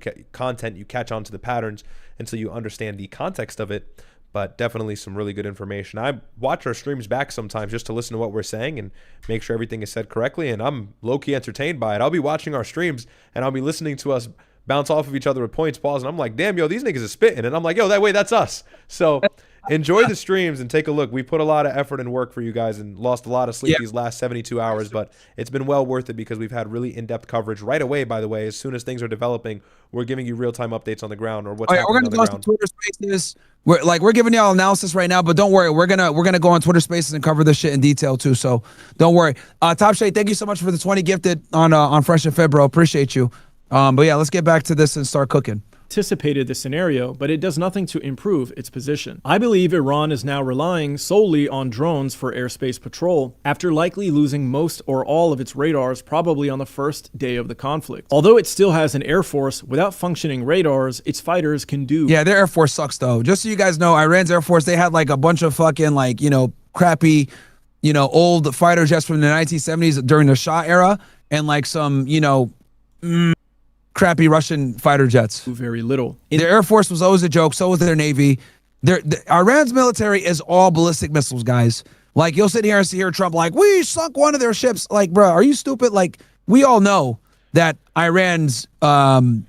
catch on to the patterns until you understand the context of it. But definitely some really good information. I watch our streams back sometimes just to listen to what we're saying and make sure everything is said correctly, and I'm low-key entertained by it. I'll be watching our streams, and I'll be listening to us bounce off of each other with points, pause, and I'm like, damn, yo, these niggas are spitting. And I'm like, yo, that's us. So enjoy the streams and take a look. We put a lot of effort and work for you guys and lost a lot of sleep these last 72 hours, but it's been well worth it because we've had really in-depth coverage right away, by the way. As soon as things are developing, we're giving you real-time updates on the ground or what's happening on the ground. We're going to go on Twitter Spaces. We're giving y'all analysis right now, but don't worry. We're gonna go on Twitter Spaces and cover this shit in detail too. So don't worry. Top Shade, thank you so much for the 20 gifted on Fresh and Fit, bro. Appreciate you. But yeah, let's get back to this and start cooking. Anticipated the scenario, but it does nothing to improve its position. I believe Iran is now relying solely on drones for airspace patrol after likely losing most or all of its radars probably on the first day of the conflict. Although it still has an air force, without functioning radars, its fighters can do. Yeah, their air force sucks though. Just so you guys know, Iran's air force, they had like a bunch of fucking crappy, old fighter jets from the 1970s during the Shah era and like some, crappy Russian fighter jets. Very little. Their air force was always a joke. So was their navy. Iran's military is all ballistic missiles, guys. Like, you'll sit here and hear Trump like, we sunk one of their ships. Like, bro, are you stupid? Like, we all know that Iran's navy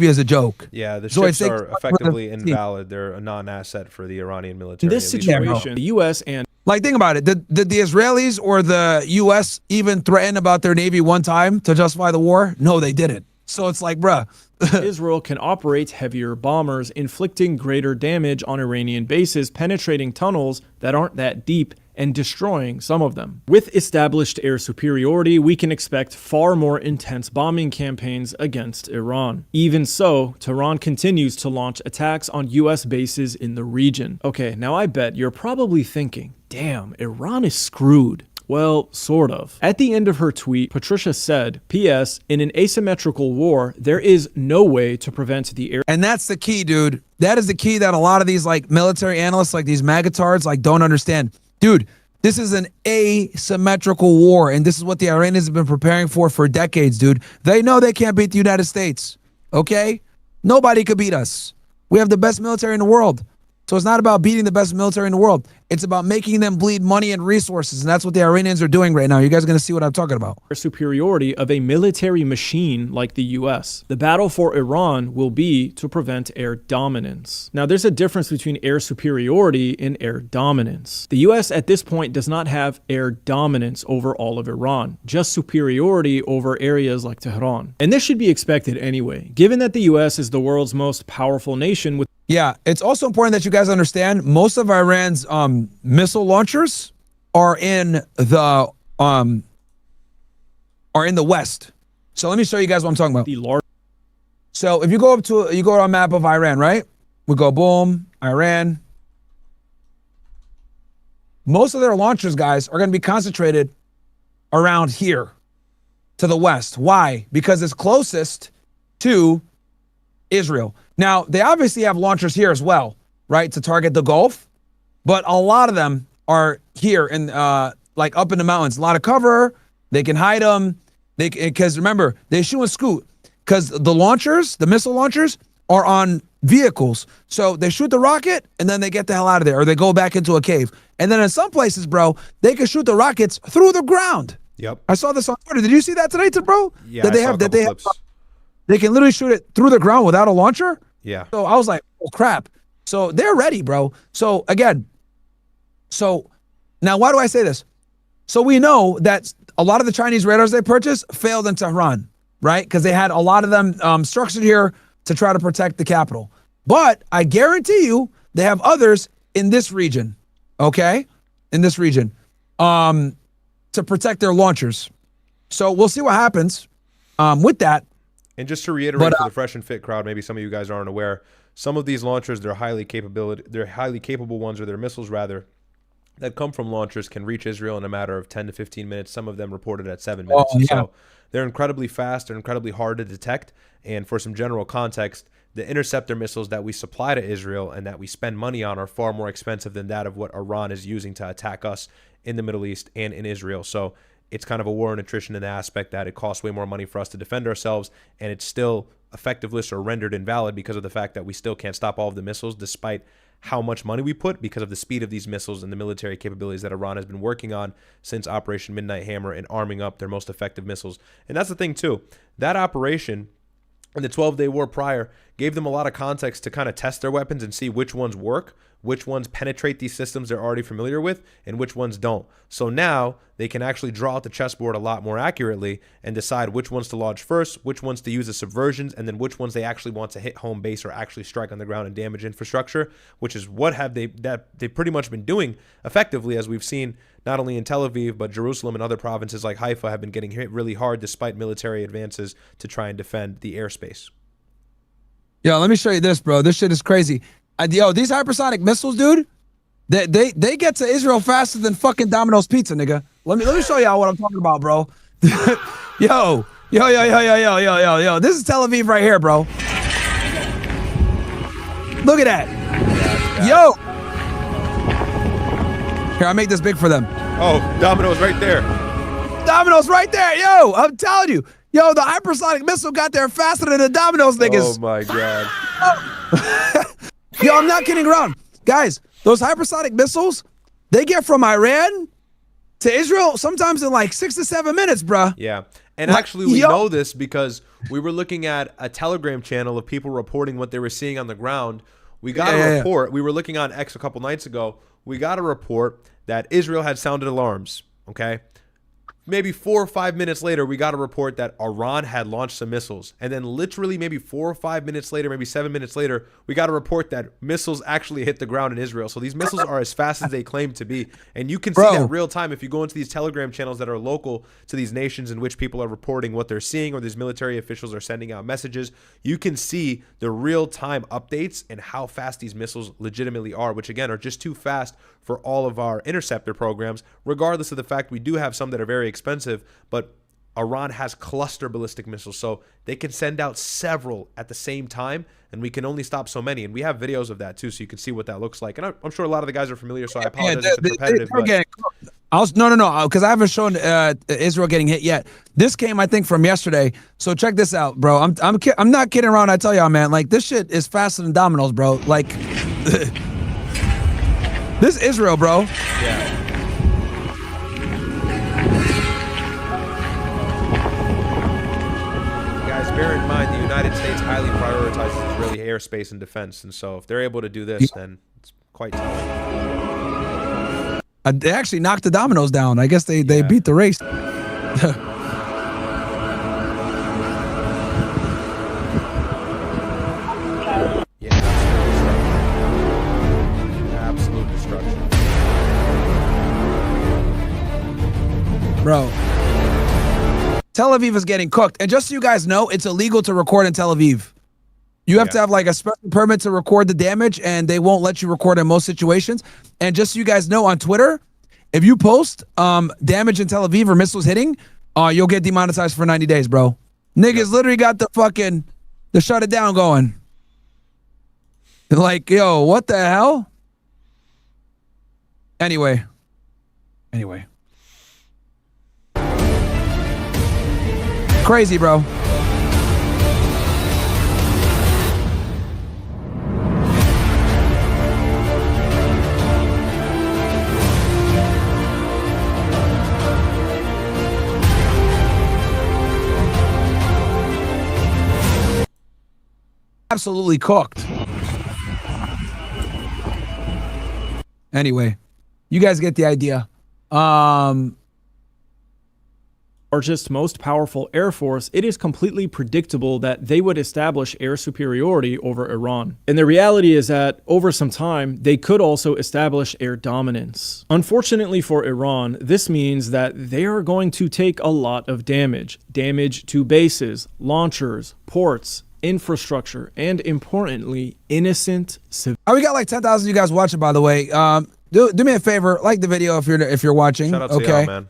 is a joke. Yeah, the ships are effectively invalid. They're a non-asset for the Iranian military. In this situation, the U.S. and think about it. Did the Israelis or the U.S. even threaten about their navy one time to justify the war? No, they didn't. So it's like, bruh. Israel can operate heavier bombers, inflicting greater damage on Iranian bases, penetrating tunnels that aren't that deep, and destroying some of them. With established air superiority, we can expect far more intense bombing campaigns against Iran. Even so, Tehran continues to launch attacks on US bases in the region. Okay, now I bet you're probably thinking, damn, Iran is screwed. Well, sort of. At the end of her tweet, Patricia said, P.S. In an asymmetrical war, there is no way to prevent the air. And that's the key, dude. That is the key that a lot of these military analysts, these magatards, don't understand. Dude, this is an asymmetrical war, and this is what the Iranians have been preparing for decades, dude. They know they can't beat the United States, okay? Nobody could beat us. We have the best military in the world. So it's not about beating the best military in the world. It's about making them bleed money and resources, and that's what the Iranians are doing right now. You guys are going to see what I'm talking about. Superiority of a military machine like the US. The battle for Iran will be to prevent air dominance. Now, there's a difference between air superiority and air dominance. The US at this point does not have air dominance over all of Iran, just superiority over areas like Tehran. And this should be expected anyway, given that the US is the world's most powerful nation with. Yeah, it's also important that you guys understand most of Iran's missile launchers are in the west. So let me show you guys what I'm talking about. So if you go to a map of Iran, right? We go boom, Iran. Most of their launchers, guys, are going to be concentrated around here to the west. Why? Because it's closest to Israel. Now, they obviously have launchers here as well, right, to target the Gulf, but a lot of them are here and up in the mountains. A lot of cover. They can hide them. Because remember, they shoot and scoot because the missile launchers are on vehicles. So they shoot the rocket and then they get the hell out of there, or they go back into a cave. And then in some places, bro, they can shoot the rockets through the ground. Yep. I saw this on Twitter. Did you see that today, bro? Yeah, I saw a couple clips. they can literally shoot it through the ground without a launcher. Yeah. So I was like, oh crap. So they're ready, bro. So again, so now why do I say this? So we know that a lot of the Chinese radars they purchased failed in Tehran, right? Because they had a lot of them structured here to try to protect the capital. But I guarantee you they have others in this region, okay? In this region, to protect their launchers. So we'll see what happens with that. And just to reiterate for the fresh and fit crowd, maybe some of you guys aren't aware, some of these launchers, they're highly capable ones, or their missiles rather, that come from launchers can reach Israel in a matter of 10 to 15 minutes. Some of them reported at 7 minutes. Oh, yeah. So they're incredibly fast. They're incredibly hard to detect. And for some general context, the Interceptor missiles that we supply to Israel and that we spend money on are far more expensive than that of what Iran is using to attack us in the Middle East and in Israel. So it's kind of a war and attrition in the aspect that it costs way more money for us to defend ourselves, and it's still effectiveless or rendered invalid because of the fact that we still can't stop all of the missiles despite how much money we put, because of the speed of these missiles and the military capabilities that Iran has been working on since Operation Midnight Hammer and arming up their most effective missiles. And that's the thing too. That operation and the 12-day war prior gave them a lot of context to kind of test their weapons and see which ones work, which ones penetrate these systems they're already familiar with, and which ones don't. So now they can actually draw out the chessboard a lot more accurately and decide which ones to launch first, which ones to use as subversions, and then which ones they actually want to hit home base or actually strike on the ground and damage infrastructure, which is what they've pretty much been doing effectively, as we've seen not only in Tel Aviv, but Jerusalem and other provinces like Haifa have been getting hit really hard despite military advances to try and defend the airspace. Yo, let me show you this, bro. This shit is crazy. Yo, these hypersonic missiles, dude, they get to Israel faster than fucking Domino's Pizza, nigga. Let me show y'all what I'm talking about, bro. Yo. This is Tel Aviv right here, bro. Look at that. Yo. Here, I'll make this big for them. Oh, Domino's right there. Domino's right there. Yo, I'm telling you. Yo, the hypersonic missile got there faster than the Domino's niggas. Oh, my God. Yo, I'm not kidding around. Guys, those hypersonic missiles, they get from Iran to Israel sometimes in like 6 to 7 minutes, bruh. Yeah. And actually, we know this because we were looking at a Telegram channel of people reporting what they were seeing on the ground. We got a report. We were looking on X a couple nights ago. We got a report that Israel had sounded alarms, okay? Maybe 4 or 5 minutes later, we got a report that Iran had launched some missiles. And then literally maybe 4 or 5 minutes later, maybe 7 minutes later, we got a report that missiles actually hit the ground in Israel. So these missiles are as fast as they claim to be. And you can see that real time if you go into these Telegram channels that are local to these nations in which people are reporting what they're seeing, or these military officials are sending out messages. You can see the real time updates and how fast these missiles legitimately are, which again are just too fast for all of our interceptor programs, regardless of the fact we do have some that are very expensive, but Iran has cluster ballistic missiles, so they can send out several at the same time, and we can only stop so many. And we have videos of that too, so you can see what that looks like. And I'm sure a lot of the guys are familiar, so I apologize if it's repetitive. No, because I haven't shown Israel getting hit yet. This came, I think, from yesterday. So check this out, bro. I'm not kidding around. I tell y'all, man, like this shit is faster than Domino's, bro. Like this is Israel, bro. Yeah. Bear in mind, the United States highly prioritizes Israeli airspace and defense, and so if they're able to do this, then it's quite telling. They actually knocked the Dominoes down. I guess they beat the race. Yeah, absolute destruction. Bro. Tel Aviv is getting cooked. And just so you guys know, it's illegal to record in Tel Aviv. You have to have like a special permit to record the damage, and they won't let you record in most situations. And just so you guys know, on Twitter, if you post damage in Tel Aviv or missiles hitting, you'll get demonetized for 90 days, bro. Niggas literally got the shut it down going. Like, yo, what the hell? Anyway. Crazy, bro. absolutely cooked. Anyway, you guys get the idea. Largest, most powerful air force, it is completely predictable that they would establish air superiority over Iran. And the reality is that over some time, they could also establish air dominance. Unfortunately for Iran, this means that they are going to take a lot of damage. Damage to bases, launchers, ports, infrastructure, and importantly, innocent civilians. We got like 10,000 of you guys watching, by the way. Do me a favor, like the video if you're watching. Shout out to y'all, man.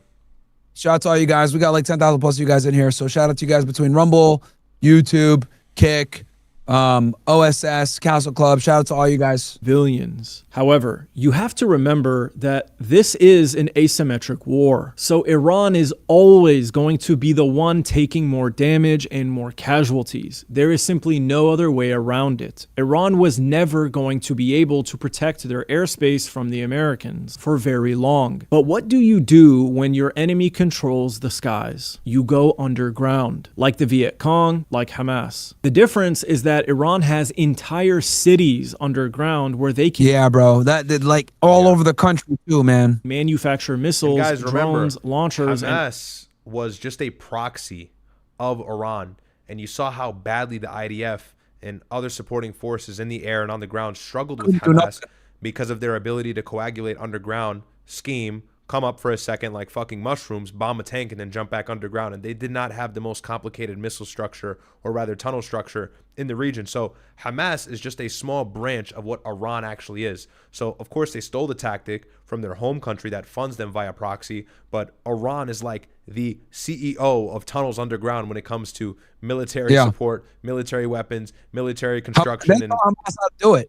Shout out to all you guys. We got like 10,000 plus of you guys in here. So shout out to you guys between Rumble, YouTube, Kick, OSS, Council Club. Shout out to all you guys. Civilians. However, you have to remember that this is an asymmetric war. So Iran is always going to be the one taking more damage and more casualties. There is simply no other way around it. Iran was never going to be able to protect their airspace from the Americans for very long. But what do you do when your enemy controls the skies? You go underground, like the Viet Cong, like Hamas. The difference is that Iran has entire cities underground where they can that did like all over the country too, man. Manufacture missiles, guys, drones, launchers. Hamas was just a proxy of Iran, and you saw how badly the IDF and other supporting forces in the air and on the ground struggled with Hamas because of their ability to coagulate underground, scheme, come up for a second like fucking mushrooms, bomb a tank, and then jump back underground. And they did not have the most complicated missile structure, or rather tunnel structure, in the region. So Hamas is just a small branch of what Iran actually is. So of course they stole the tactic from their home country that funds them via proxy, but Iran is like the CEO of tunnels underground when it comes to military support, military weapons, military construction, and Hamas how to do it.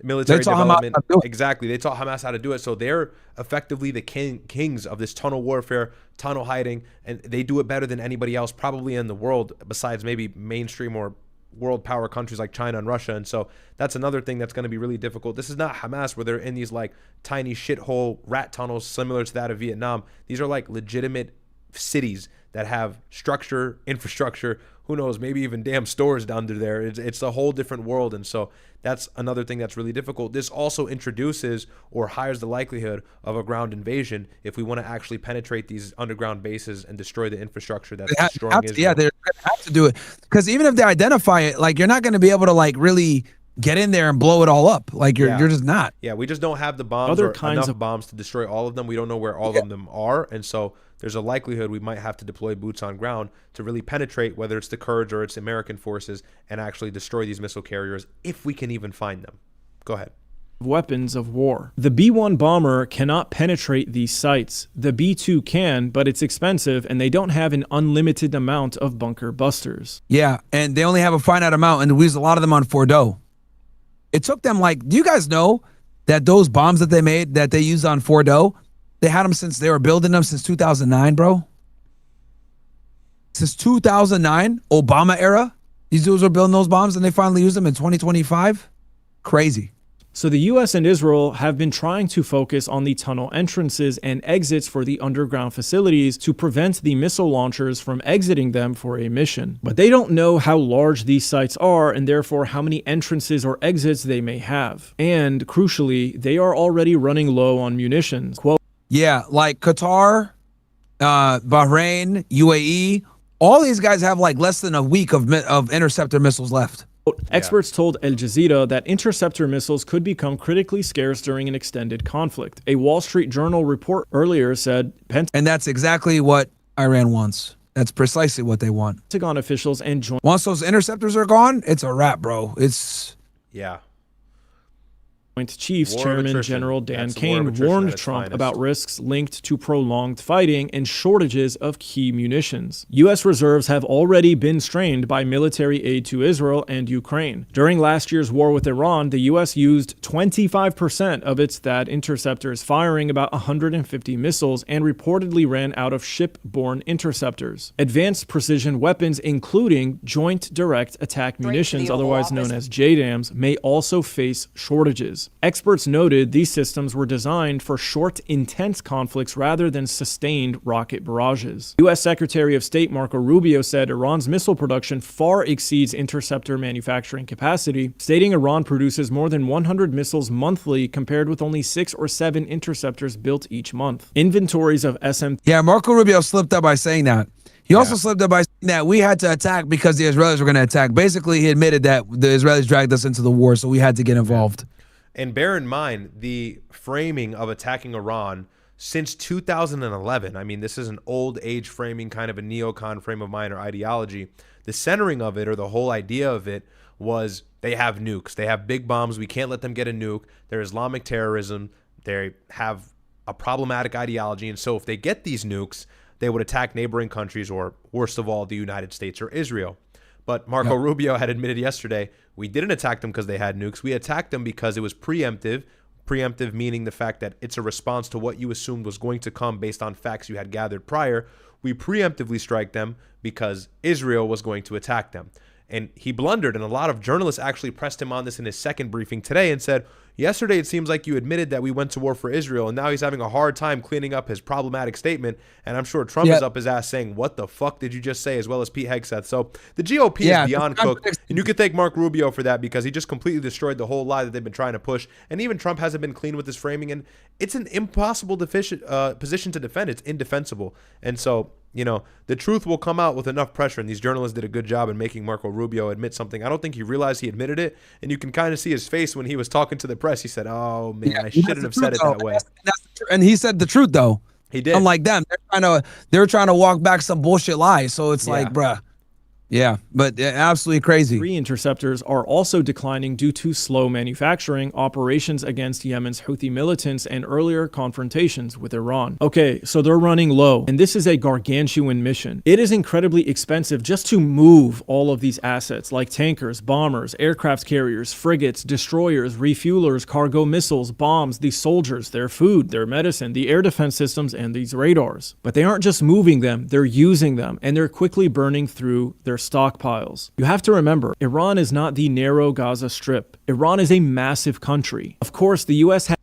Military development. Exactly. They taught Hamas how to do it. So they're effectively the kings of this tunnel warfare, tunnel hiding, and they do it better than anybody else probably in the world, besides maybe mainstream or world power countries like China and Russia. And so that's another thing that's going to be really difficult. This is not Hamas where they're in these like tiny shithole rat tunnels similar to that of Vietnam. These are like legitimate cities that have structure, infrastructure, who knows, maybe even damn stores under there. It's a whole different world. And so that's another thing that's really difficult. This also introduces or hires the likelihood of a ground invasion if we want to actually penetrate these underground bases and destroy the infrastructure that's destroying Israel. Yeah, they're going to have to do it. Because even if they identify it, like, you're not going to be able to like really get in there and blow it all up. Like you're just not. Yeah, we just don't have the bombs or enough bombs to destroy all of them. We don't know where all of them are. And so there's a likelihood we might have to deploy boots on ground to really penetrate, whether it's the Kurds or it's American forces, and actually destroy these missile carriers if we can even find them. Go ahead. Weapons of war. The B-1 bomber cannot penetrate these sites. The B-2 can, but it's expensive and they don't have an unlimited amount of bunker busters. Yeah, and they only have a finite amount, and we use a lot of them on Fordo. It took them like, do you guys know that those bombs that they made, that they used on Fordo, they had them since they were building them since 2009, bro? Since 2009, Obama era, these dudes were building those bombs and they finally used them in 2025? Crazy. So the US and Israel have been trying to focus on the tunnel entrances and exits for the underground facilities to prevent the missile launchers from exiting them for a mission. But they don't know how large these sites are and therefore how many entrances or exits they may have. And crucially, they are already running low on munitions. Quote, yeah, like Qatar, Bahrain, UAE, all these guys have like less than a week of interceptor missiles left. Experts told Al Jazeera that interceptor missiles could become critically scarce during an extended conflict. A Wall Street Journal report earlier said and that's exactly what Iran wants. That's precisely what they want. Pentagon officials and joint once those interceptors are gone, it's a wrap, bro. It's Chiefs Chairman General Dan Kane warned Trump about risks linked to prolonged fighting and shortages of key munitions. U.S. reserves have already been strained by military aid to Israel and Ukraine. During last year's war with Iran, the U.S. used 25% of its THAAD interceptors, firing about 150 missiles, and reportedly ran out of ship-borne interceptors. Advanced precision weapons, including Joint Direct Attack Munitions, otherwise known as JDAMs, may also face shortages. weapons. Experts noted these systems were designed for short, intense conflicts rather than sustained rocket barrages. U.S. Secretary of State Marco Rubio said Iran's missile production far exceeds Interceptor manufacturing capacity, stating Iran produces more than 100 missiles monthly compared with only 6 or 7 interceptors built each month. Inventories of SM... Yeah, Marco Rubio slipped up by saying that. He also slipped up by saying that we had to attack because the Israelis were going to attack. Basically, he admitted that the Israelis dragged us into the war, so we had to get involved. And bear in mind, the framing of attacking Iran since 2011, I mean, this is an old age framing, kind of a neocon frame of mind or ideology. The centering of it, or the whole idea of it, was they have nukes. They have big bombs. We can't let them get a nuke. They're Islamic terrorism. They have a problematic ideology. And so if they get these nukes, they would attack neighboring countries, or worst of all, the United States or Israel. But Marco Rubio had admitted yesterday, we didn't attack them because they had nukes. We attacked them because it was preemptive. Preemptive meaning the fact that it's a response to what you assumed was going to come based on facts you had gathered prior. We preemptively strike them because Israel was going to attack them. And he blundered, and a lot of journalists actually pressed him on this in his second briefing today and said, yesterday it seems like you admitted that we went to war for Israel, and now he's having a hard time cleaning up his problematic statement. And I'm sure Trump is up his ass saying, what the fuck did you just say, as well as Pete Hegseth. So the GOP is beyond cooked, and you can thank Mark Rubio for that, because he just completely destroyed the whole lie that they've been trying to push. And even Trump hasn't been clean with his framing, and it's an impossible position to defend. It's indefensible. And so, you know, the truth will come out with enough pressure, and these journalists did a good job in making Marco Rubio admit something. I don't think he realized he admitted it, and you can kind of see his face when he was talking to the press. He said, oh, man, I shouldn't have said it that way. And he said the truth, though. He did. Unlike them, they're trying to walk back some bullshit lies. So it's like, bruh. Yeah, but absolutely crazy. 3 interceptors are also declining due to slow manufacturing, operations against Yemen's Houthi militants, and earlier confrontations with Iran. Okay, so they're running low, and this is a gargantuan mission. It is incredibly expensive just to move all of these assets, like tankers, bombers, aircraft carriers, frigates, destroyers, refuelers, cargo missiles, bombs, these soldiers, their food, their medicine, the air defense systems, and these radars. But they aren't just moving them, they're using them, and they're quickly burning through their stockpiles. You have to remember, Iran is not the narrow Gaza Strip. Iran is a massive country. Of course, the U.S. has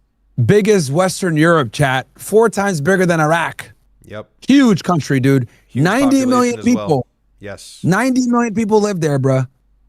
biggest Western Europe, chat, 4 times bigger than Iraq. Yep. Huge country, dude. Huge 90 million people. well. Yes. 90 million people live there, bruh.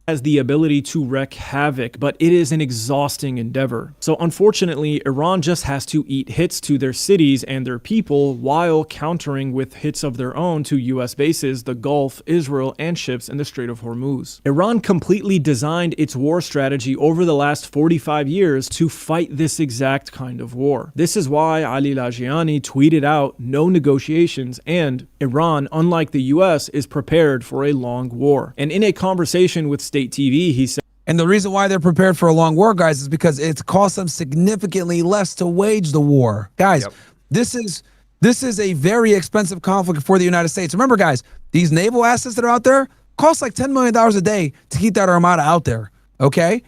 Has the ability to wreak havoc, but it is an exhausting endeavor. So unfortunately, Iran just has to eat hits to their cities and their people while countering with hits of their own to US bases, the Gulf, Israel, and ships in the Strait of Hormuz. Iran completely designed its war strategy over the last 45 years to fight this exact kind of war. This is why Ali Lajiani tweeted out no negotiations, and Iran, unlike the US, is prepared for a long war. And in a conversation with State TV, he said, and the reason why they're prepared for a long war, guys, is because it's cost them significantly less to wage the war. Guys, this is a very expensive conflict for the United States. Remember, guys, these naval assets that are out there cost like $10 million a day to keep that armada out there, okay?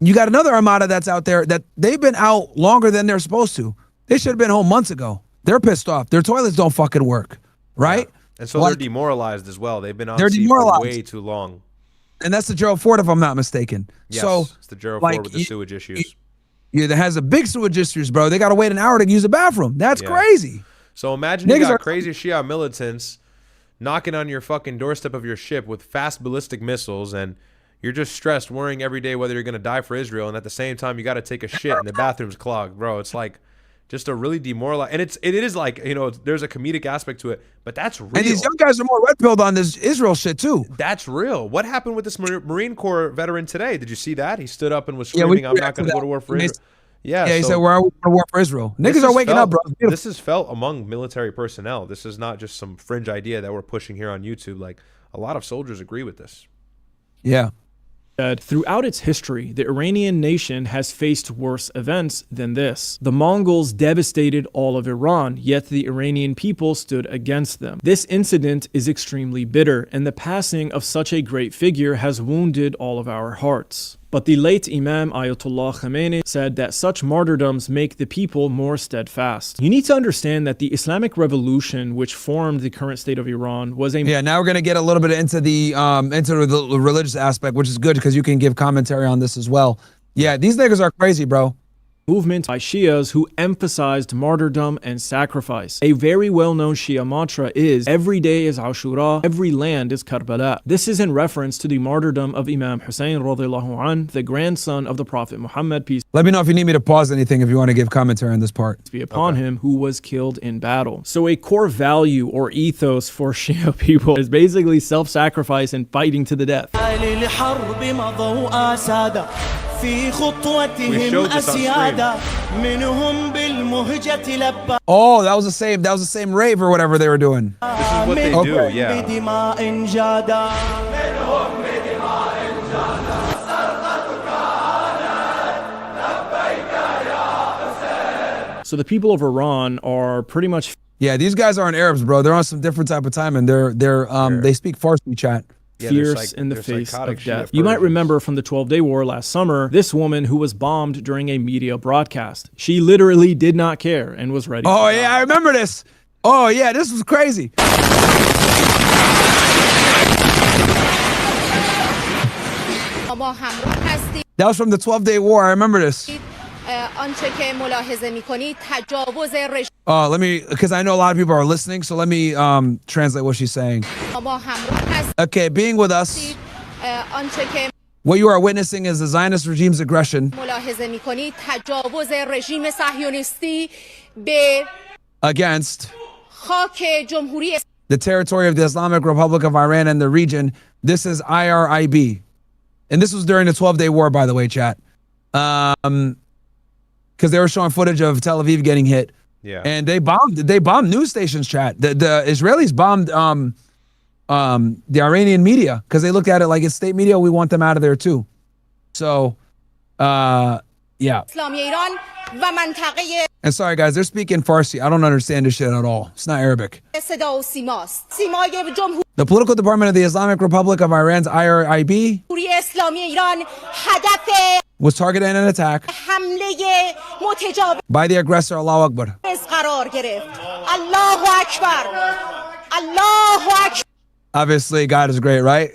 You got another armada that's out there that they've been out longer than they're supposed to. They should have been home months ago. They're pissed off. Their toilets don't fucking work, right? Yeah. And so they're demoralized as well. They've been on sea for way too long. And that's the Gerald Ford, if I'm not mistaken. Yes, so it's the Gerald Ford with the sewage issues. Yeah, that has a big sewage issues, bro. They got to wait an hour to use a bathroom. That's crazy. So imagine you got crazy Shia militants knocking on your fucking doorstep of your ship with fast ballistic missiles, and you're just stressed, worrying every day whether you're going to die for Israel, and at the same time, you got to take a shit and the bathroom's clogged, bro. It's like just a really demoralizing, and it is like, you know, there's a comedic aspect to it, but that's real. And these young guys are more red-pilled on this Israel shit too. That's real. What happened with this Marine Corps veteran today? Did you see that? He stood up and was screaming, I'm not going to go to war for Israel. Yeah, he said, we're going to war for Israel. Niggas are waking up, bro. This is felt among military personnel. This is not just some fringe idea that we're pushing here on YouTube. Like, a lot of soldiers agree with this. Yeah. Throughout its history, the Iranian nation has faced worse events than this. The Mongols devastated all of Iran, yet the Iranian people stood against them. This incident is extremely bitter, and the passing of such a great figure has wounded all of our hearts. But the late Imam Ayatollah Khamenei said that such martyrdoms make the people more steadfast. You need to understand that the Islamic Revolution, which formed the current state of Iran, was a... Yeah, now we're going to get a little bit into the religious aspect, which is good because you can give commentary on this as well. Yeah, these niggas are crazy, bro. Movement by Shias who emphasized martyrdom and sacrifice. A very well-known Shia mantra is, every day is Ashura, every land is Karbala. This is in reference to the martyrdom of Imam Hussein radhiyallahu anh, the grandson of the Prophet Muhammad, peace Let me know if you need me to pause anything if you want to give commentary on this part. be upon him, who was killed in battle. So a core value or ethos for Shia people is basically self-sacrifice and fighting to the death. We showed this on stream. Oh, that was the same rave or whatever they were doing. This is what they do, yeah. So the people of Iran are pretty much Yeah, these guys aren't Arabs, bro. They're on some different type of time, and they speak Farsi chat. Yeah, fierce in the they're face psychotic of Shia death. You might Persians. remember from the 12-day war last summer, this woman who was bombed during a media broadcast. She literally did not care and was ready. Oh yeah, I remember this. Oh yeah, this was crazy. That was from the 12-day war. I remember this. Let me, because I know a lot of people are listening, so let me translate what she's saying. Okay, being with us, what you are witnessing is the Zionist regime's aggression against the territory of the Islamic Republic of Iran and the region. This is IRIB. And this was during the 12-day war, by the way, chat. Because they were showing footage of Tel Aviv getting hit. Yeah. And they bombed news stations, chat. The Israelis bombed the Iranian media because they looked at it like it's state media. We want them out of there too. So, yeah. And sorry guys, they're speaking Farsi. I don't understand this shit at all. It's not Arabic. The political department of the Islamic Republic of Iran's IRIB was targeted in an attack by the aggressor. Allahu Akbar. Obviously, God is great, right?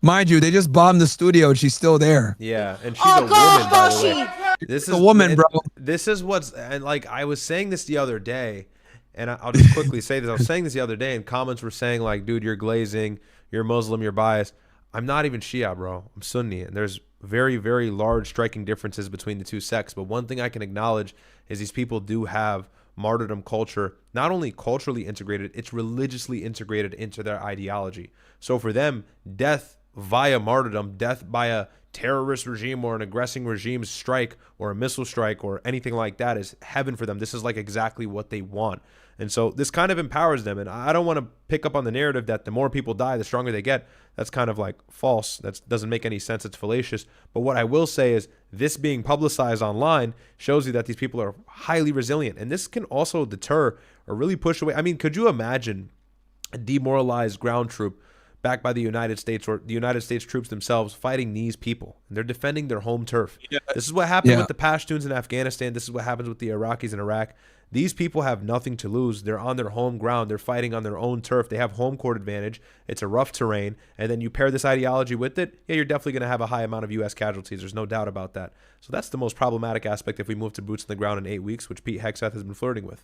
Mind you, they just bombed the studio and she's still there. Yeah, and she's a woman, by the way. This is a woman, bro. This is what's, and like I was saying this the other day, and I'll just quickly say this. I was saying this the other day, and comments were saying like, dude, you're glazing, you're Muslim, you're biased. I'm not even Shia, bro. I'm Sunni, and there's very, very large striking differences between the two sects. But one thing I can acknowledge is these people do have martyrdom culture, not only culturally integrated, it's religiously integrated into their ideology. So for them, death via martyrdom, death by a terrorist regime or an aggressing regime's strike or a missile strike or anything like that is heaven for them. This is like exactly what they want. And so this kind of empowers them. And I don't want to pick up on the narrative that the more people die, the stronger they get. That's kind of like false. That doesn't make any sense. It's fallacious. But what I will say is this being publicized online shows you that these people are highly resilient. And this can also deter or really push away. I mean, could you imagine a demoralized ground troop backed by the United States or the United States troops themselves fighting these people? And they're defending their home turf. Yeah. This is what happened with the Pashtuns in Afghanistan. This is what happens with the Iraqis in Iraq. These people have nothing to lose. They're on their home ground. They're fighting on their own turf. They have home court advantage. It's a rough terrain. And then you pair this ideology with it, yeah, you're definitely going to have a high amount of U.S. casualties. There's no doubt about that. So that's the most problematic aspect if we move to boots on the ground in 8 weeks, which Pete Hegseth has been flirting with.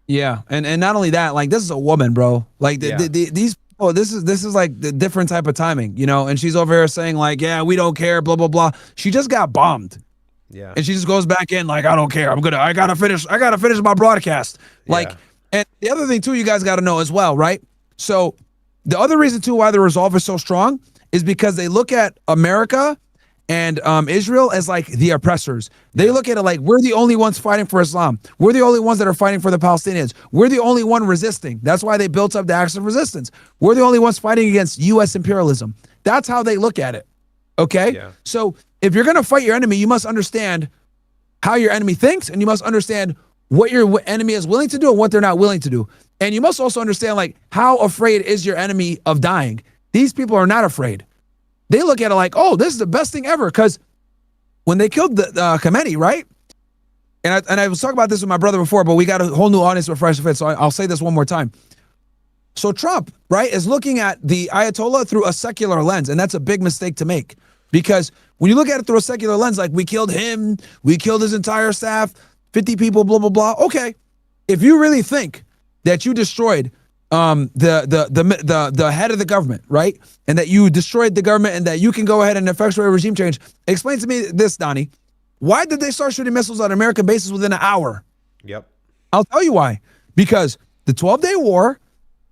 Yeah, and not only that, like this is a woman, bro. Like these people, this is like the different type of timing, you know. And she's over here saying like, yeah, we don't care, blah blah blah. She just got bombed. Yeah. And she just goes back in like, I don't care. I gotta finish my broadcast. Like, and the other thing too, you guys gotta know as well, right? So the other reason too why the resolve is so strong is because they look at America and Israel as like the oppressors. They look at it like we're the only ones fighting for Islam. We're the only ones that are fighting for the Palestinians. We're the only one resisting. That's why they built up the acts of resistance. We're the only ones fighting against U.S. imperialism. That's how they look at it. Okay? Yeah. So if you're going to fight your enemy, you must understand how your enemy thinks, and you must understand what your enemy is willing to do and what they're not willing to do. And you must also understand like how afraid is your enemy of dying. These people are not afraid. They look at it like, oh, this is the best thing ever. Because when they killed the Khamenei, right? And I was talking about this with my brother before, but we got a whole new audience with Fresh Fit, so I'll say this one more time. So Trump, right, is looking at the Ayatollah through a secular lens, and that's a big mistake to make. Because when you look at it through a secular lens, like we killed him, we killed his entire staff, 50 people, blah, blah, blah. Okay, if you really think that you destroyed the head of the government, right, and that you destroyed the government and that you can go ahead and effectuate a regime change, explain to me this, Donnie. Why did they start shooting missiles on American bases within an hour? Yep. I'll tell you why. Because the 12-day war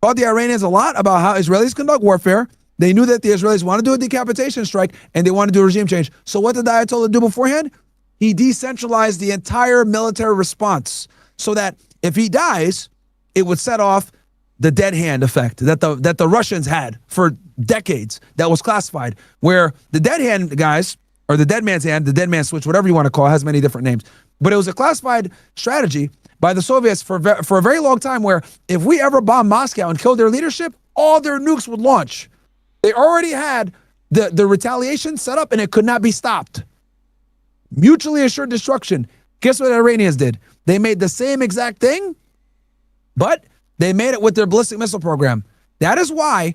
taught the Iranians a lot about how Israelis conduct warfare. They knew that the Israelis want to do a decapitation strike and they want to do a regime change. So what did the Ayatollah do beforehand? He decentralized the entire military response so that if he dies, it would set off the dead hand effect that the Russians had for decades that was classified, where the dead hand guys, or the dead man's hand, the dead man switch, whatever you want to call it, has many different names. But it was a classified strategy by the Soviets for a very long time, where if we ever bombed Moscow and killed their leadership, all their nukes would launch. They already had the retaliation set up and it could not be stopped. Mutually assured destruction. Guess what the Iranians did? They made the same exact thing, but they made it with their ballistic missile program. That is why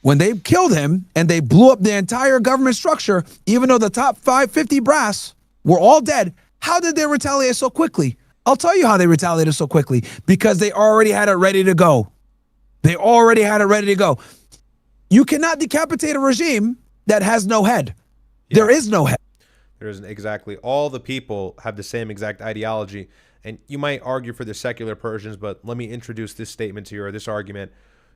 when they killed him and they blew up the entire government structure, even though the top 550 brass were all dead, how did they retaliate so quickly? I'll tell you how they retaliated so quickly. Because they already had it ready to go. They already had it ready to go. You cannot decapitate a regime that has no head. Yeah. There is no head. There isn't, exactly. All the people have the same exact ideology. And you might argue for the secular Persians, but let me introduce this statement to you, or this argument.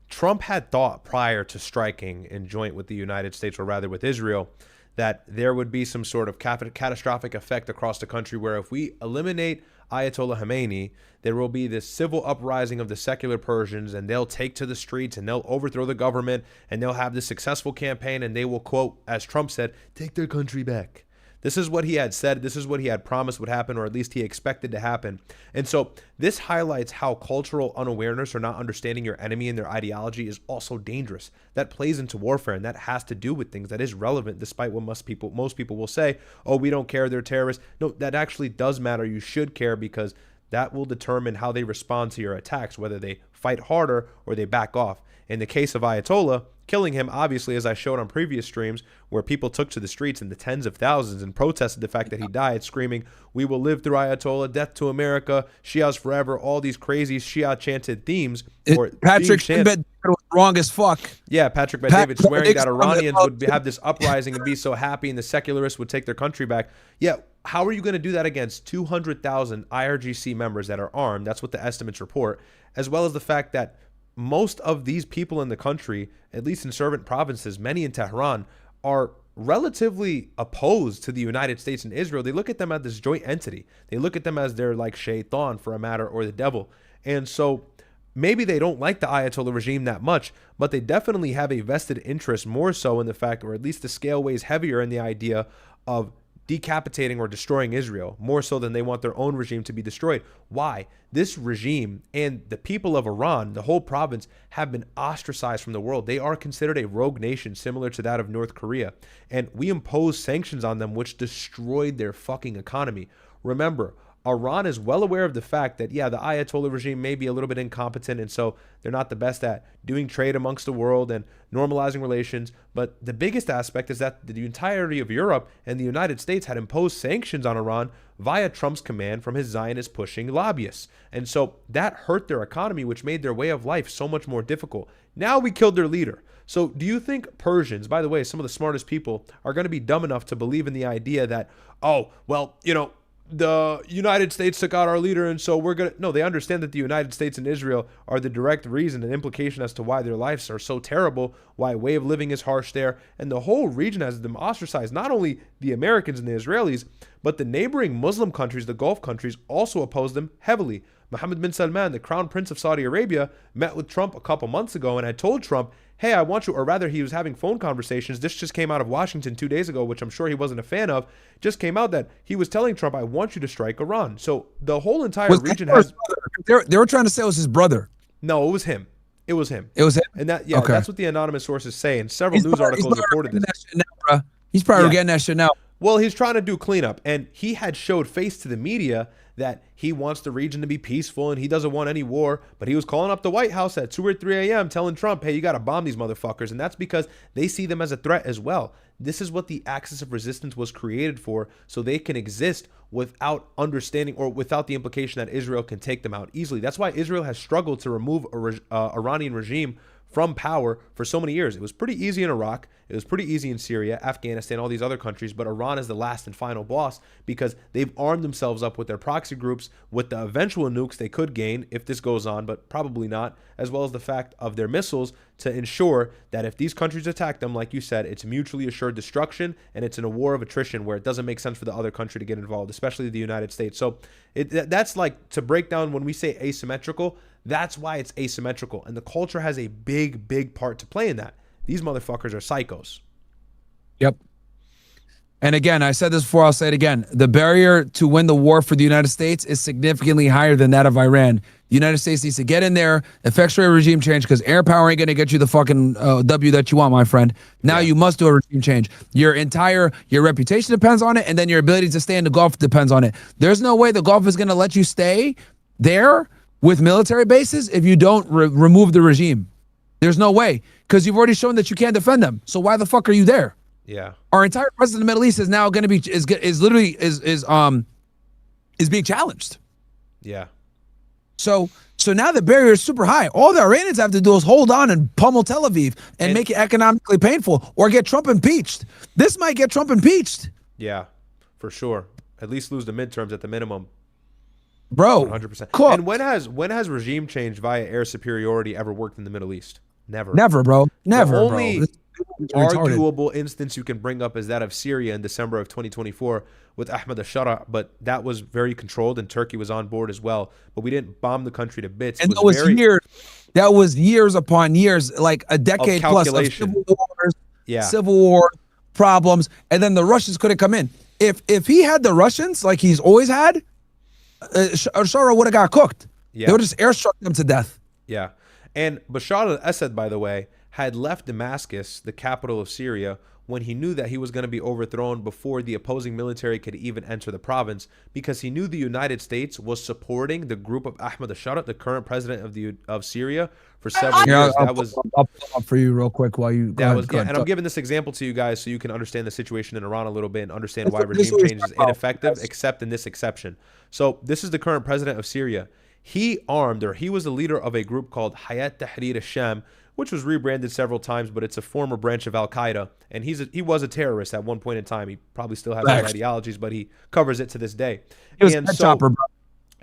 Trump had thought prior to striking in joint with the United States, or rather with Israel, that there would be some sort of catastrophic effect across the country where if we eliminate Ayatollah Khamenei, there will be this civil uprising of the secular Persians, and they'll take to the streets and they'll overthrow the government and they'll have this successful campaign and they will, quote, as Trump said, take their country back. This is what he had said. This is what he had promised would happen, or at least he expected to happen. And so this highlights how cultural unawareness or not understanding your enemy and their ideology is also dangerous. That plays into warfare, and that has to do with things that is relevant, despite what most people will say, oh, we don't care, they're terrorists. No, that actually does matter. You should care, because that will determine how they respond to your attacks, whether they fight harder or they back off. In the case of Ayatollah, killing him, obviously, as I showed on previous streams, where people took to the streets in the tens of thousands and protested the fact that he died, screaming, we will live through Ayatollah, death to America, Shias forever, all these crazy Shia chanted themes. Patrick Bet was wrong as fuck. Yeah, Patrick Bet David swearing that Iranians would have this uprising and be so happy and the secularists would take their country back. Yeah, how are you going to do that against 200,000 IRGC members that are armed? That's what the estimates report, as well as the fact that most of these people in the country, at least in certain provinces, many in Tehran, are relatively opposed to the United States and Israel. They look at them as this joint entity. They look at them as they're like shaitan, for a matter, or the devil. And so maybe they don't like the Ayatollah regime that much, but they definitely have a vested interest, more so in the fact, or at least the scale weighs heavier in the idea of decapitating or destroying Israel, more so than they want their own regime to be destroyed. Why? This regime and the people of Iran, the whole province, have been ostracized from the world. They are considered a rogue nation similar to that of North Korea. And we imposed sanctions on them which destroyed their fucking economy. Remember, Iran is well aware of the fact that, yeah, the Ayatollah regime may be a little bit incompetent, and so they're not the best at doing trade amongst the world and normalizing relations. But the biggest aspect is that the entirety of Europe and the United States had imposed sanctions on Iran via Trump's command from his Zionist-pushing lobbyists. And so that hurt their economy, which made their way of life so much more difficult. Now we killed their leader. So do you think Persians, by the way, some of the smartest people, are going to be dumb enough to believe in the idea that, oh, well, you know, the United States took out our leader, and so we're gonna... No, they understand that the United States and Israel are the direct reason and implication as to why their lives are so terrible, why way of living is harsh there, and the whole region has them ostracized. Not only the Americans and the Israelis, but the neighboring Muslim countries, the Gulf countries, also oppose them heavily. Mohammed bin Salman, the crown prince of Saudi Arabia, met with Trump a couple months ago and had told Trump, hey, I want you, or rather he was having phone conversations. This just came out of Washington 2 days ago, which I'm sure he wasn't a fan of. Just came out that he was telling Trump, I want you to strike Iran. So the whole entire region has... They were trying to say it was his brother. No, it was him. It was him. It was him? And that, yeah, okay. That's what the anonymous sources say. And several news articles reported this. He's probably getting that shit now. Well, he's trying to do cleanup, and he had showed face to the media that he wants the region to be peaceful and he doesn't want any war, but he was calling up the White House at 2 or 3 a.m. telling Trump, hey, you got to bomb these motherfuckers, and that's because they see them as a threat as well. This is what the axis of resistance was created for, so they can exist without understanding or without the implication that Israel can take them out easily. That's why Israel has struggled to remove Iranian regime from power for so many years. It was pretty easy in Iraq. It was pretty easy in Syria, Afghanistan, all these other countries, but Iran is the last and final boss because they've armed themselves up with their proxy groups, with the eventual nukes they could gain if this goes on, but probably not, as well as the fact of their missiles to ensure that if these countries attack them, like you said, it's mutually assured destruction, and it's in a war of attrition where it doesn't make sense for the other country to get involved, especially the United States. So that's like, to break down when we say asymmetrical, that's why it's asymmetrical. And the culture has a big, big part to play in that. These motherfuckers are psychos. Yep. And again, I said this before, I'll say it again. The barrier to win the war for the United States is significantly higher than that of Iran. The United States needs to get in there, effectuate a regime change, because air power ain't going to get you the fucking W that you want, my friend. Now you must do a regime change. Your reputation depends on it, and then your ability to stay in the Gulf depends on it. There's no way the Gulf is going to let you stay there with military bases if you don't remove the regime. There's no way, because you've already shown that you can't defend them. So why the fuck are you there? Yeah. Our entire presence in the Middle East is now going to be is being challenged. Yeah. So now the barrier is super high. All the Iranians have to do is hold on and pummel Tel Aviv and make it economically painful, or get Trump impeached. This might get Trump impeached. Yeah, for sure. At least lose the midterms at the minimum. Bro, 100%. Cool. And when has regime change via air superiority ever worked in the Middle East? Never. Never, bro. Never, the only bro. arguable instance you can bring up is that of Syria in December of 2024 with Ahmed al-Shara, but that was very controlled, and Turkey was on board as well. But we didn't bomb the country to bits. And that was years upon years, like a decade plus of civil wars, civil war problems, and then the Russians couldn't come in. If he had the Russians like he's always had, al-Shara would have got cooked. Yeah. They would just airstruck them to death. Yeah. And Bashar al-Assad, by the way, had left Damascus, the capital of Syria, when he knew that he was going to be overthrown before the opposing military could even enter the province, because he knew the United States was supporting the group of Ahmed al-Shara, the current president of Syria, for several years. I'll pull up for you real quick while you go ahead. And I'm giving this example to you guys so you can understand the situation in Iran a little bit and understand why regime change is ineffective, except in this exception. So this is the current president of Syria. He was the leader of a group called Hayat Tahrir al-Sham, which was rebranded several times, but it's a former branch of Al-Qaeda. And he was a terrorist at one point in time. He probably still has those ideologies, but he covers it to this day.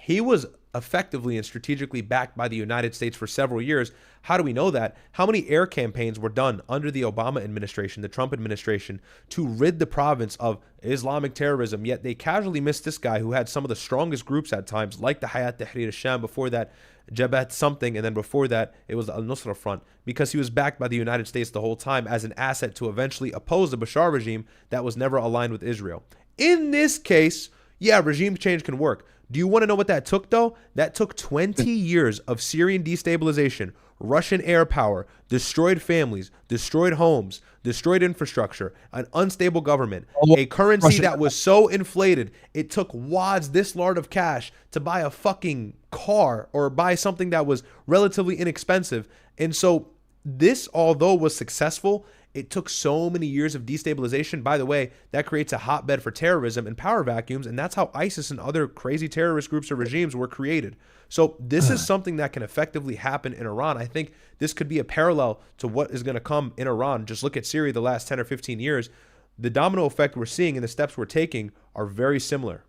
He was effectively and strategically backed by the United States for several years. How do we know that? How many air campaigns were done under the Obama administration, the Trump administration, to rid the province of Islamic terrorism? Yet they casually missed this guy who had some of the strongest groups at times, like the Hayat Tahrir al-Sham, before that Jabhat something, and then before that it was the Al-Nusra Front, because he was backed by the United States the whole time as an asset to eventually oppose the Bashar regime that was never aligned with Israel. In this case, yeah, regime change can work. Do you want to know what that took, though? That took 20 years of Syrian destabilization, Russian air power, destroyed families, destroyed homes, destroyed infrastructure, an unstable government, a currency that was so inflated, it took wads this large of cash to buy a fucking car or buy something that was relatively inexpensive. And so this, although was successful, it took so many years of destabilization. By the way, that creates a hotbed for terrorism and power vacuums, and that's how ISIS and other crazy terrorist groups or regimes were created. So this is something that can effectively happen in Iran. I think this could be a parallel to what is going to come in Iran. Just look at Syria the last 10 or 15 years. The domino effect we're seeing and the steps we're taking are very similar.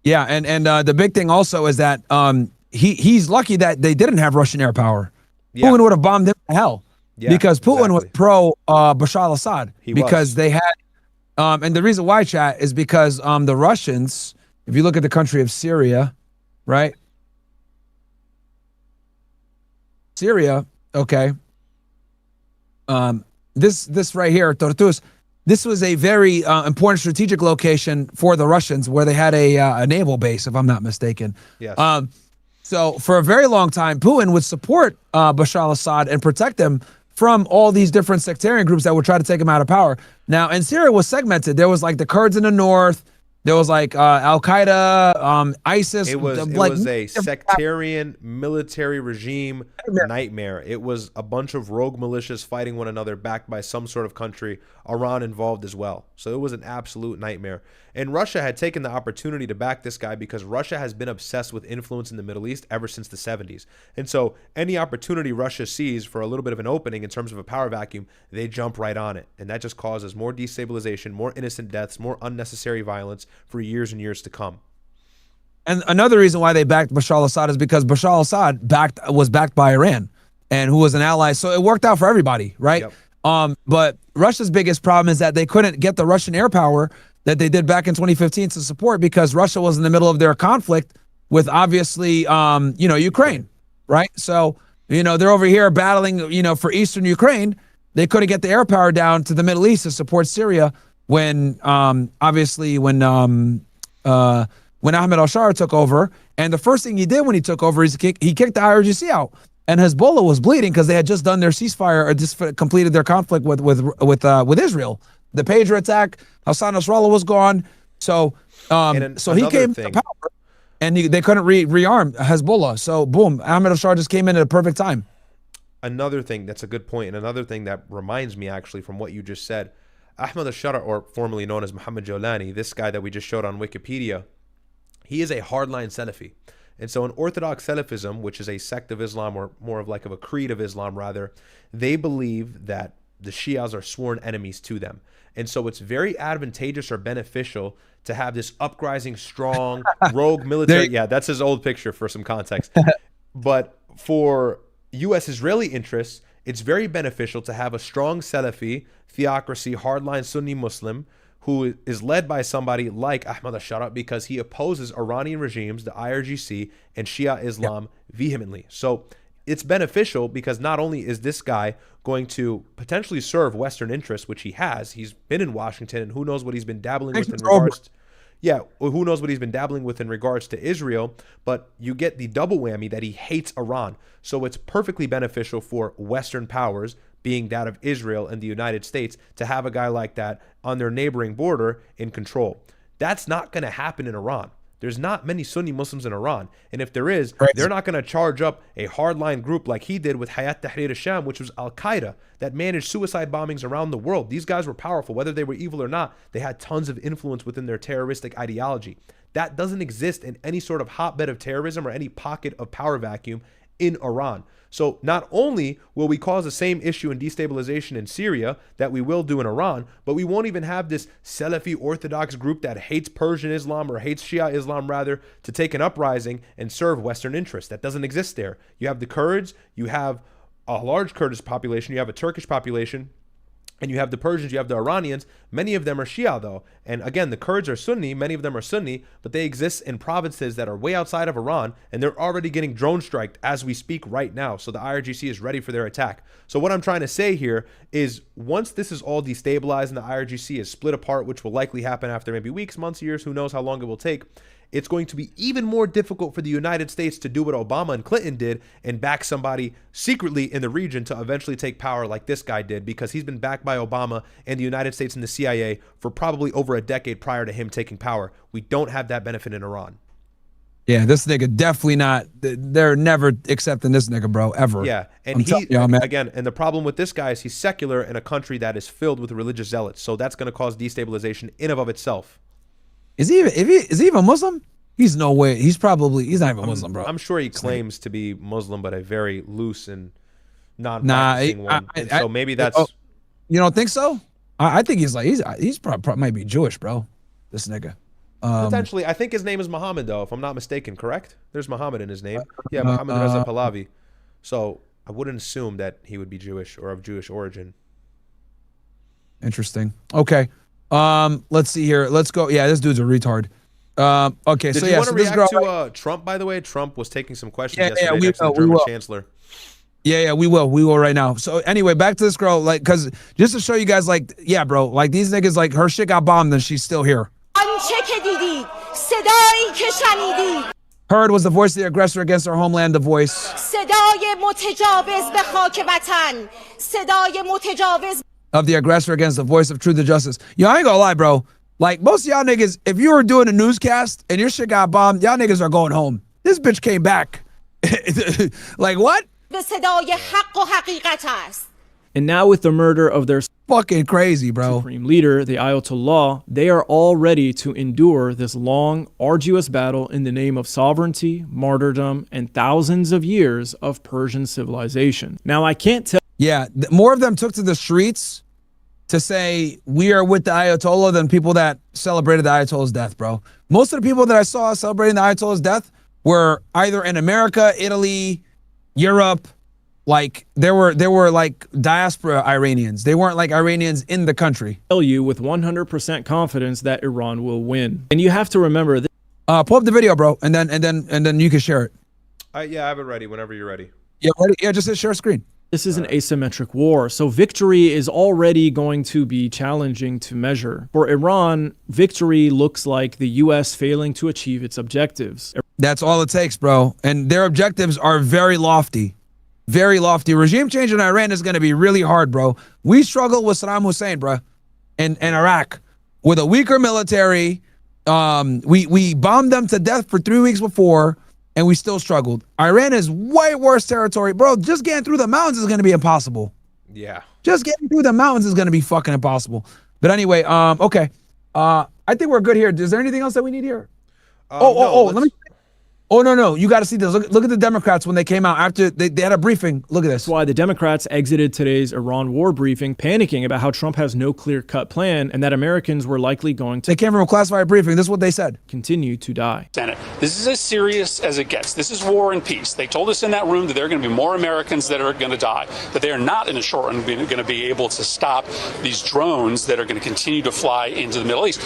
Yeah, and the big thing also is that he's lucky that they didn't have Russian air power. Yeah. Putin would have bombed him to hell. Yeah, because Putin was pro Bashar al-Assad, because they had, and the reason why, chat, is because the Russians, if you look at the country of Syria, right? Syria, okay. This right here, Tortus, this was a very important strategic location for the Russians, where they had a naval base, if I'm not mistaken. Yes. So for a very long time, Putin would support Bashar al-Assad and protect him from all these different sectarian groups that would try to take him out of power. Now, and Syria was segmented. There was like the Kurds in the north. There was like Al Qaeda, ISIS. It was a sectarian military regime nightmare. It was a bunch of rogue militias fighting one another, backed by some sort of country, Iran involved as well. So it was an absolute nightmare. And Russia had taken the opportunity to back this guy because Russia has been obsessed with influence in the Middle East ever since the 70s. And so any opportunity Russia sees for a little bit of an opening in terms of a power vacuum, they jump right on it. And that just causes more destabilization, more innocent deaths, more unnecessary violence for years and years to come. And another reason why they backed Bashar al-Assad is because Bashar al-Assad was backed by Iran, and who was an ally. So it worked out for everybody, right? Yep. But Russia's biggest problem is that they couldn't get the Russian air power that they did back in 2015 to support, because Russia was in the middle of their conflict with, obviously, Ukraine, right? So, they're over here battling, for Eastern Ukraine. They couldn't get the air power down to the Middle East to support Syria when Ahmed al-Shara took over. And the first thing he did when he took over is he kicked the IRGC out. And Hezbollah was bleeding because they had just done their ceasefire, or just completed their conflict with Israel. The Pager attack, Hassan Nasrallah was gone. So he came to power, and they couldn't rearm Hezbollah. So boom, Ahmed al-Shara just came in at a perfect time. Another thing that's a good point, and another thing that reminds me actually from what you just said, Ahmed al-Shara, or formerly known as Muhammad Jolani, this guy that we just showed on Wikipedia, he is a hardline Salafi. And so in Orthodox Salafism, which is a sect of Islam, or more of a creed of Islam rather, they believe that the Shias are sworn enemies to them. And so it's very advantageous or beneficial to have this uprising, strong, rogue military. Yeah, that's his old picture for some context. But for U.S. Israeli interests, it's very beneficial to have a strong Salafi, theocracy, hardline Sunni Muslim who is led by somebody like Ahmad al-Shara, because he opposes Iranian regimes, the IRGC, and Shia Islam vehemently. So it's beneficial because not only is this guy going to potentially serve Western interests, which he has, he's been in Washington, and who knows what he's been dabbling with in regards to, who knows what he's been dabbling with in regards to Israel, but you get the double whammy that he hates Iran. So it's perfectly beneficial for Western powers, being that of Israel and the United States, to have a guy like that on their neighboring border in control. That's not going to happen in Iran. There's not many Sunni Muslims in Iran. And if there is, they're not going to charge up a hardline group like he did with Hayat Tahrir al-Sham, which was Al-Qaeda, that managed suicide bombings around the world. These guys were powerful. Whether they were evil or not, they had tons of influence within their terroristic ideology. That doesn't exist in any sort of hotbed of terrorism or any pocket of power vacuum in Iran. So not only will we cause the same issue and destabilization in Syria that we will do in Iran, but we won't even have this Salafi Orthodox group that hates Persian Islam, or hates Shia Islam rather, to take an uprising and serve Western interests. That doesn't exist there. You have the Kurds, you have a large Kurdish population, you have a Turkish population, and you have the Persians, you have the Iranians. Many of them are Shia though. And again, the Kurds are Sunni, many of them are Sunni, but they exist in provinces that are way outside of Iran, and they're already getting drone striked as we speak right now. So the IRGC is ready for their attack. So what I'm trying to say here is, once this is all destabilized and the IRGC is split apart, which will likely happen after maybe weeks, months, years, who knows how long it will take, it's going to be even more difficult for the United States to do what Obama and Clinton did and back somebody secretly in the region to eventually take power like this guy did, because he's been backed by Obama and the United States and the CIA for probably over a decade prior to him taking power. We don't have that benefit in Iran. Yeah, this nigga definitely not. They're never accepting this nigga, bro, ever. Yeah, and again, and the problem with this guy is he's secular in a country that is filled with religious zealots. So that's going to cause destabilization in and of itself. Is he even Muslim? He's no way. He's not even Muslim, bro. I'm sure he claims to be Muslim, but a very loose and non-practicing one. So maybe that's. You don't think so? I think he's probably might be Jewish, bro. This nigga. Potentially, I think his name is Muhammad, though, if I'm not mistaken. Correct? There's Muhammad in his name. Yeah, Muhammad Reza Pahlavi. So I wouldn't assume that he would be Jewish or of Jewish origin. Interesting. Okay. Let's see here. Let's go. Yeah, this dude's a retard. Okay. Did you want to react to Trump, by the way? Trump was taking some questions yesterday next to the German chancellor. Yeah, we will right now. So anyway, back to this girl, like, cause just to show you guys, like, yeah, bro, like these niggas, like her shit got bombed and she's still here. Heard was the voice of the aggressor against our homeland, the voice صدای متجاوز به خاک وطن صدای متجاوز of the aggressor against the voice of truth and justice. Yo, I ain't gonna lie, bro. Like, most of y'all niggas, if you were doing a newscast and your shit got bombed, y'all niggas are going home. This bitch came back. Like, what? به صدای حق و حقیقت است. And now with the murder of their Fucking crazy, bro. supreme leader, the Ayatollah, they are all ready to endure this long, arduous battle in the name of sovereignty, martyrdom, and thousands of years of Persian civilization. Now, I can't tell Yeah, more of them took to the streets to say we are with the Ayatollah than people that celebrated the Ayatollah's death, bro. Most of the people that I saw celebrating the Ayatollah's death were either in America, Italy, Europe. Like there were like diaspora Iranians. They weren't like Iranians in the country. you with 100% confidence that Iran will win. And you have to remember this Pull up the video, bro, and then you can share it. Yeah, I have it ready whenever you're ready. Yeah, ready? Yeah, just hit share screen. This is an asymmetric war, so victory is already going to be challenging to measure. For Iran, victory looks like the U.S. failing to achieve its objectives. That's all it takes, bro. And their objectives are very lofty. Very lofty. Regime change in Iran is going to be really hard, bro. We struggled with Saddam Hussein, bro, in Iraq. With a weaker military, we bombed them to death for 3 weeks before, and we still struggled. Iran is way worse territory. Bro, just getting through the mountains is going to be impossible. Yeah. Just getting through the mountains is going to be fucking impossible. But anyway, okay. I think we're good here. Is there anything else that we need here? Let me... Oh, no. You got to see this. Look at the Democrats when they came out after they had a briefing. Look at this. That's why the Democrats exited today's Iran war briefing, panicking about how Trump has no clear-cut plan and that Americans were likely going to They came from a classified briefing. This is what they said. continue to die. Senate. This is as serious as it gets. This is war and peace. They told us in that room that there are going to be more Americans that are going to die, that they are not in the short run going to be able to stop these drones that are going to continue to fly into the Middle East.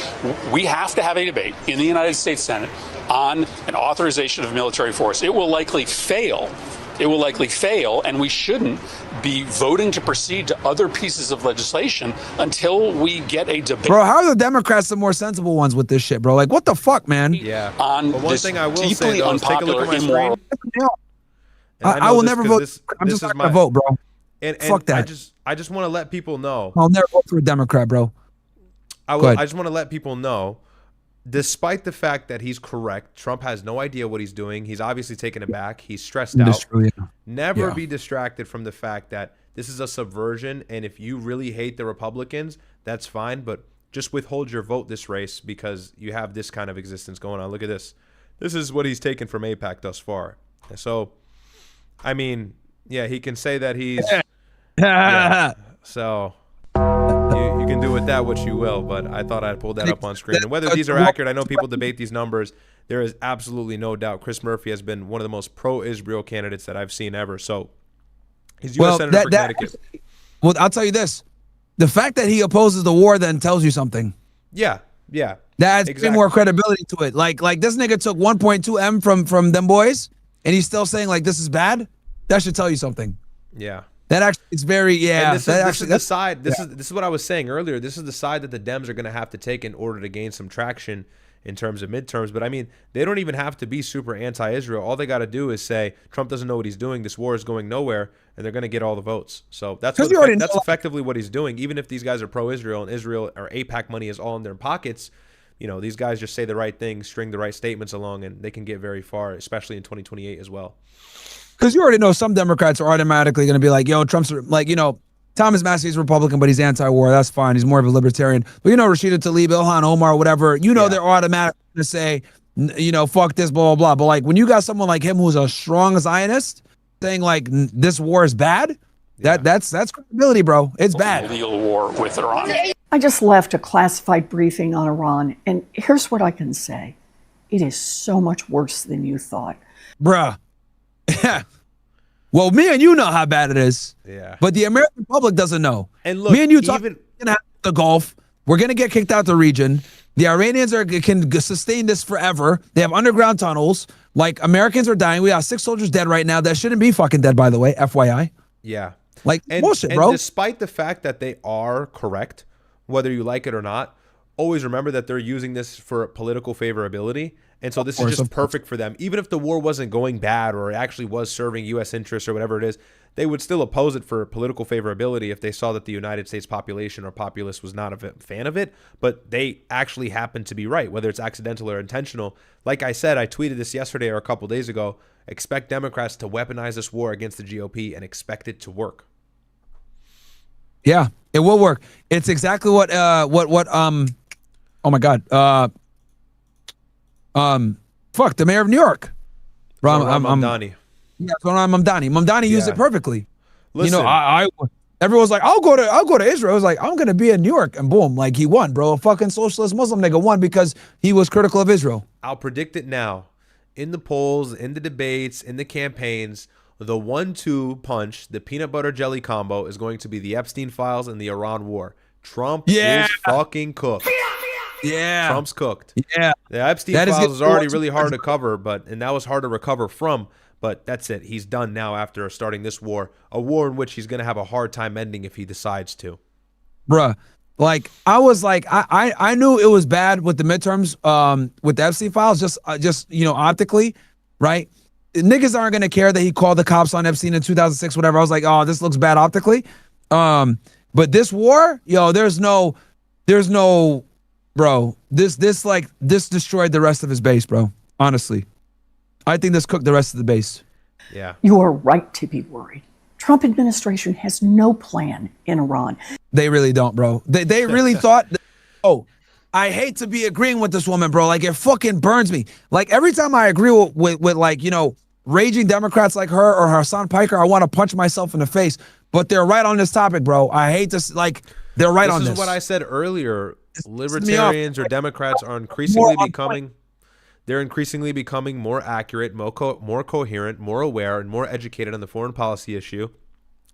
We have to have a debate in the United States Senate on an authorization of military force. It will likely fail. It will likely fail, and we shouldn't be voting to proceed to other pieces of legislation until we get a debate. Bro, how are the Democrats the more sensible ones with this shit, bro? Like, what the fuck, man? Yeah. On But one this thing I will deeply say, though, is take a look unpopular, at my immoral. screen. I will never vote. I'm just not going to vote, bro. And Fuck that. I just want to let people know. I'll never vote for a Democrat, bro. I Go ahead. just want to let people know, despite the fact that he's correct, Trump has no idea what he's doing. He's obviously taken aback. He's stressed out. Never be distracted from the fact that this is a subversion. And if you really hate the Republicans, that's fine. But just withhold your vote this race because you have this kind of existence going on. Look at this. This is what he's taken from AIPAC thus far. So, I mean, yeah, he can say that he's... yeah, so... You can do with that what you will, but I thought I'd pull that up on screen. And whether these are accurate, I know people debate these numbers. There is absolutely no doubt Chris Murphy has been one of the most pro-Israel candidates that I've seen ever. So he's U.S. Senator for Connecticut. Well, I'll tell you this. The fact that he opposes the war then tells you something. Yeah. That adds way more credibility to it. Like this nigga took 1.2 M from them boys, and he's still saying like this is bad. That should tell you something. Yeah. That actually is very And this is the side. This is what I was saying earlier. This is the side that the Dems are going to have to take in order to gain some traction in terms of midterms. But I mean, they don't even have to be super anti-Israel. All they got to do is say Trump doesn't know what he's doing. This war is going nowhere, and they're going to get all the votes. So that's effectively what he's doing. Even if these guys are pro-Israel and Israel or AIPAC money is all in their pockets, you know, these guys just say the right things, string the right statements along, and they can get very far, especially in 2028 as well. Because you already know some Democrats are automatically going to be like, yo, Trump's like, you know, Thomas Massey's Republican, but he's anti-war. That's fine. He's more of a libertarian. But, you know, Rashida Tlaib, Ilhan Omar, whatever, you know, they're automatically going to say, you know, fuck this, blah, blah, blah. But like when you got someone like him who's a strong Zionist saying like this war is bad, that's credibility, bro. It's bad. Legal war with Iran. I just left a classified briefing on Iran, and here's what I can say. It is so much worse than you thought. Bruh. Well, me and you know how bad it is. Yeah. But the American public doesn't know. And look, me and you talk the Gulf. We're gonna get kicked out the region. The Iranians can sustain this forever. They have underground tunnels. Like Americans are dying. We have 6 soldiers dead right now. That shouldn't be fucking dead, by the way. FYI. Yeah. Like bullshit, bro. And despite the fact that they are correct, whether you like it or not, always remember that they're using this for political favorability. And so this is just perfect for them. Even if the war wasn't going bad or it actually was serving U.S. interests or whatever it is, they would still oppose it for political favorability if they saw that the United States population or populace was not a fan of it. But they actually happen to be right, whether it's accidental or intentional. Like I said, I tweeted this yesterday or a couple days ago. Expect Democrats to weaponize this war against the GOP and expect it to work. Yeah, it will work. It's exactly what oh my God. Fuck, the mayor of New York. Mamdani. Yeah, Mamdani. Mamdani used it perfectly. Listen, you know, everyone's like, I'll go to Israel. I was like, I'm gonna be in New York, and boom, like he won, bro. A fucking socialist Muslim nigga won because he was critical of Israel. I'll predict it now. In the polls, in the debates, in the campaigns, the 1-2 punch, the peanut butter jelly combo is going to be the Epstein files and the Iran war. Trump is fucking cooked. Yeah. Trump's cooked. Yeah. The Epstein files was already really hard to cover, and that was hard to recover from. But that's it. He's done now after starting this war, a war in which he's going to have a hard time ending if he decides to. Bruh, like I was like, I knew it was bad with the midterms, with the Epstein files, just you know, optically, right? Niggas aren't gonna care that he called the cops on Epstein in 2006, whatever. I was like, oh, this looks bad optically. But this war, yo, there's no, bro. This destroyed the rest of his base, bro. Honestly, I think this cooked the rest of the base. Yeah, you are right to be worried. Trump administration has no plan in Iran. They really don't, bro. They really thought, oh, I hate to be agreeing with this woman, bro. Like, it fucking burns me. Like, every time I agree with like, you know, raging Democrats like her or Hassan Piker, I want to punch myself in the face. But they're right on this topic, bro. I hate to, like, they're right on this. This is what I said earlier. Libertarians or Democrats are increasingly becoming... They're increasingly becoming more accurate, more coherent, more aware, and more educated on the foreign policy issue.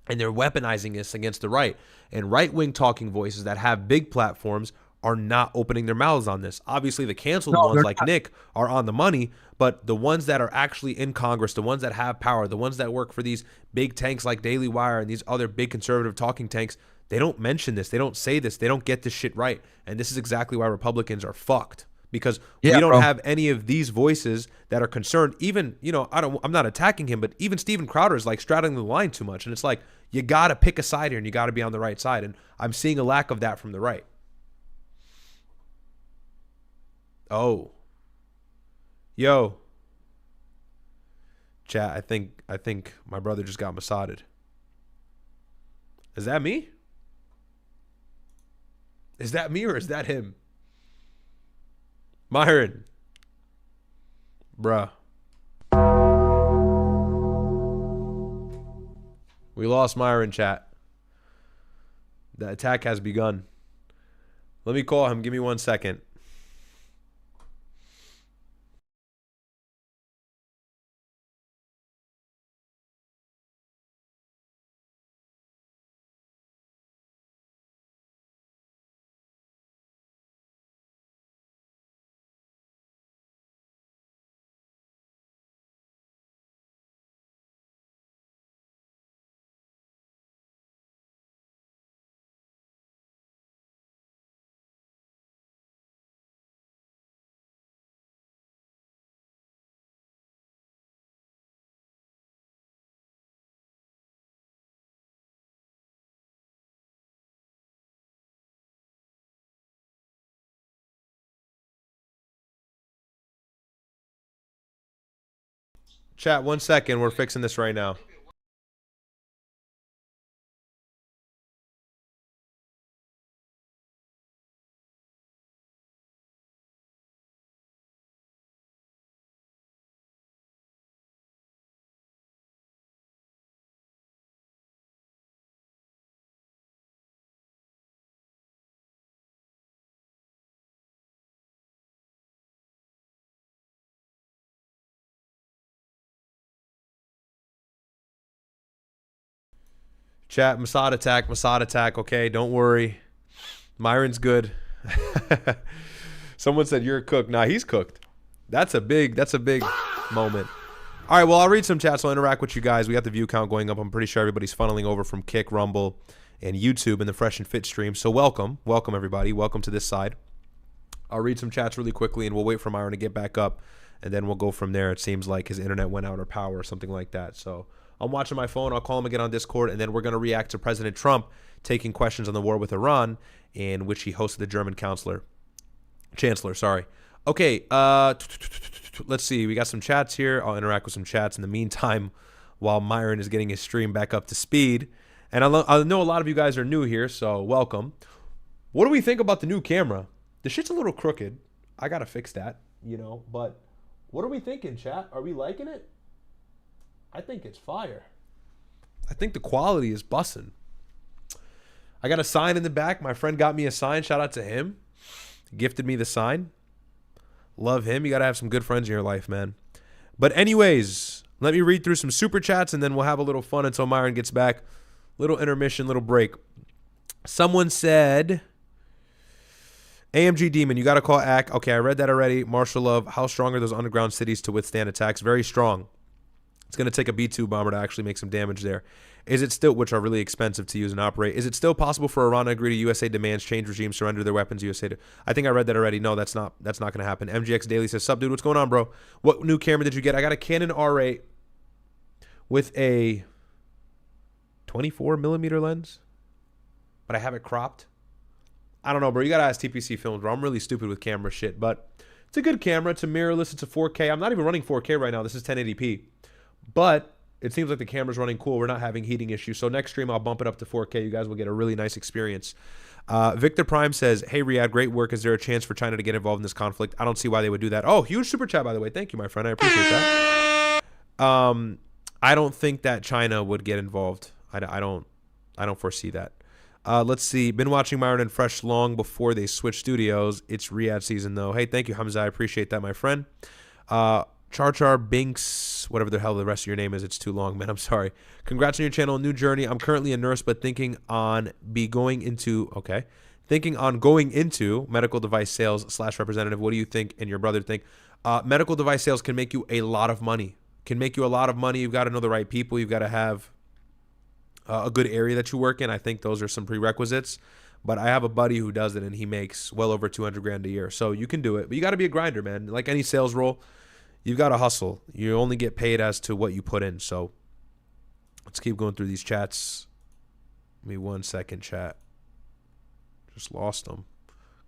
And they're weaponizing this against the right. And right-wing talking voices that have big platforms are not opening their mouths on this. Obviously, the canceled ones like Nick are on the money, but the ones that are actually in Congress, the ones that have power, the ones that work for these big tanks like Daily Wire and these other big conservative talking tanks, they don't mention this. They don't say this. They don't get this shit right. And this is exactly why Republicans are fucked. Because we don't have any of these voices that are concerned. Even, you know, I'm not attacking him, but even Steven Crowder is like straddling the line too much. And it's like, you got to pick a side here and you got to be on the right side. And I'm seeing a lack of that from the right. Oh. Yo. Chat, I think my brother just got massated. Is that me? Is that me or is that him? Myron. Bruh. We lost Myron, chat. The attack has begun. Let me call him. Give me 1 second. Chat, 1 second. We're fixing this right now. Chat, Mossad attack, okay? Don't worry. Myron's good. Someone said you're cooked. Nah, he's cooked. That's a big moment. All right, well, I'll read some chats. I'll interact with you guys. We got the view count going up. I'm pretty sure everybody's funneling over from Kick, Rumble, and YouTube in the Fresh and Fit stream. So welcome everybody. Welcome to this side. I'll read some chats really quickly, and we'll wait for Myron to get back up, and then we'll go from there. It seems like his internet went out or power or something like that. So I'm watching my phone. I'll call him again on Discord, and then we're going to react to President Trump taking questions on the war with Iran, in which he hosted the German chancellor. Okay, let's see. We got some chats here. I'll interact with some chats in the meantime while Myron is getting his stream back up to speed. And I know a lot of you guys are new here, so welcome. What do we think about the new camera? The shit's a little crooked. I got to fix that, you know, but what are we thinking, chat? Are we liking it? I think it's fire. I think the quality is bussin'. I got a sign in the back. My friend got me a sign. Shout out to him. Gifted me the sign. Love him. You got to have some good friends in your life, man. But anyways, let me read through some super chats, and then we'll have a little fun until Myron gets back. Little intermission, little break. Someone said, AMG Demon, you got to call AC. Okay, I read that already. Marshall Love, how strong are those underground cities to withstand attacks? Very strong. It's going to take a B-2 bomber to actually make some damage there. Is it still, which are really expensive to use and operate, is it still possible for Iran to agree to USA demands, change regime, surrender their weapons, USA to, I think I read that already. No, that's not going to happen. MGX Daily says, sup, dude, what's going on, bro? What new camera did you get? I got a Canon R8 with a 24 millimeter lens, but I have it cropped. I don't know, bro. You got to ask TPC Films, bro. I'm really stupid with camera shit, but it's a good camera. It's a mirrorless. It's a 4K. I'm not even running 4K right now. This is 1080p, but it seems like the camera's running cool. We're not having heating issues. So next stream, I'll bump it up to 4K. You guys will get a really nice experience. Victor Prime says, hey, Riyadh, great work. Is there a chance for China to get involved in this conflict? I don't see why they would do that. Oh, huge super chat, by the way. Thank you, my friend. I appreciate that. I don't think that China would get involved. I don't foresee that. Let's see. Been watching Myron and Fresh long before they switch studios. It's Riyadh season, though. Hey, thank you, Hamza. I appreciate that, my friend. Char Binks, whatever the hell the rest of your name is. It's too long, man. I'm sorry. Congrats on your channel, new journey. I'm currently a nurse, but thinking on going into medical device sales / representative. What do you think and your brother think? Medical device sales can make you a lot of money. You've got to know the right people. You've got to have a good area that you work in. I think those are some prerequisites. But I have a buddy who does it, and he makes well over 200 grand a year. So you can do it. But you got to be a grinder, man. Like any sales role, you've got to hustle. You only get paid as to what you put in. So let's keep going through these chats. Give me 1 second, chat. Just lost them.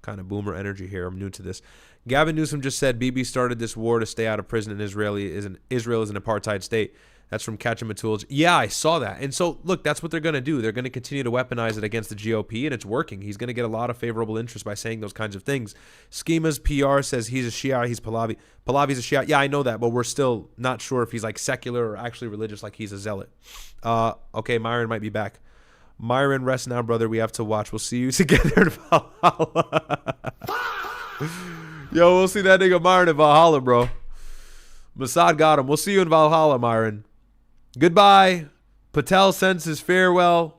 Kind of boomer energy here. I'm new to this. Gavin Newsom just said Bibi started this war to stay out of prison, and Israel is an apartheid state. That's from Katchamatul. Yeah, I saw that. And so, look, that's what they're going to do. They're going to continue to weaponize it against the GOP, and it's working. He's going to get a lot of favorable interest by saying those kinds of things. Schema's PR says he's a Shia, he's Pahlavi. Pahlavi's a Shia. Yeah, I know that, but we're still not sure if he's like secular or actually religious, like he's a zealot. Okay, Myron might be back. Myron, rest now, brother. We have to watch. We'll see you together in Valhalla. Yo, we'll see that nigga Myron in Valhalla, bro. Mossad got him. We'll see you in Valhalla, Myron. Goodbye. Patel sends his farewell.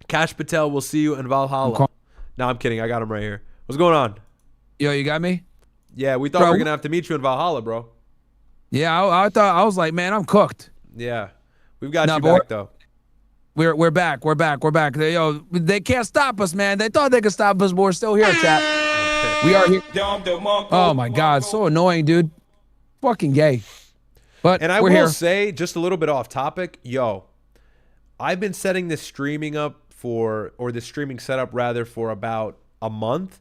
Cash Patel, we'll see you in Valhalla. No, I'm kidding. I got him right here. What's going on? Yo, you got me? Yeah, we thought we were going to have to meet you in Valhalla, bro. Yeah, I thought, I was like, man, I'm cooked. Yeah. We've got you back, though. We're back. We're back. Yo, they can't stop us, man. They thought they could stop us, but we're still here, chat. We are here. Oh, my God. So annoying, dude. Fucking gay. But and I will say, just a little bit off topic, yo, I've been setting this streaming up this streaming setup rather for about a month,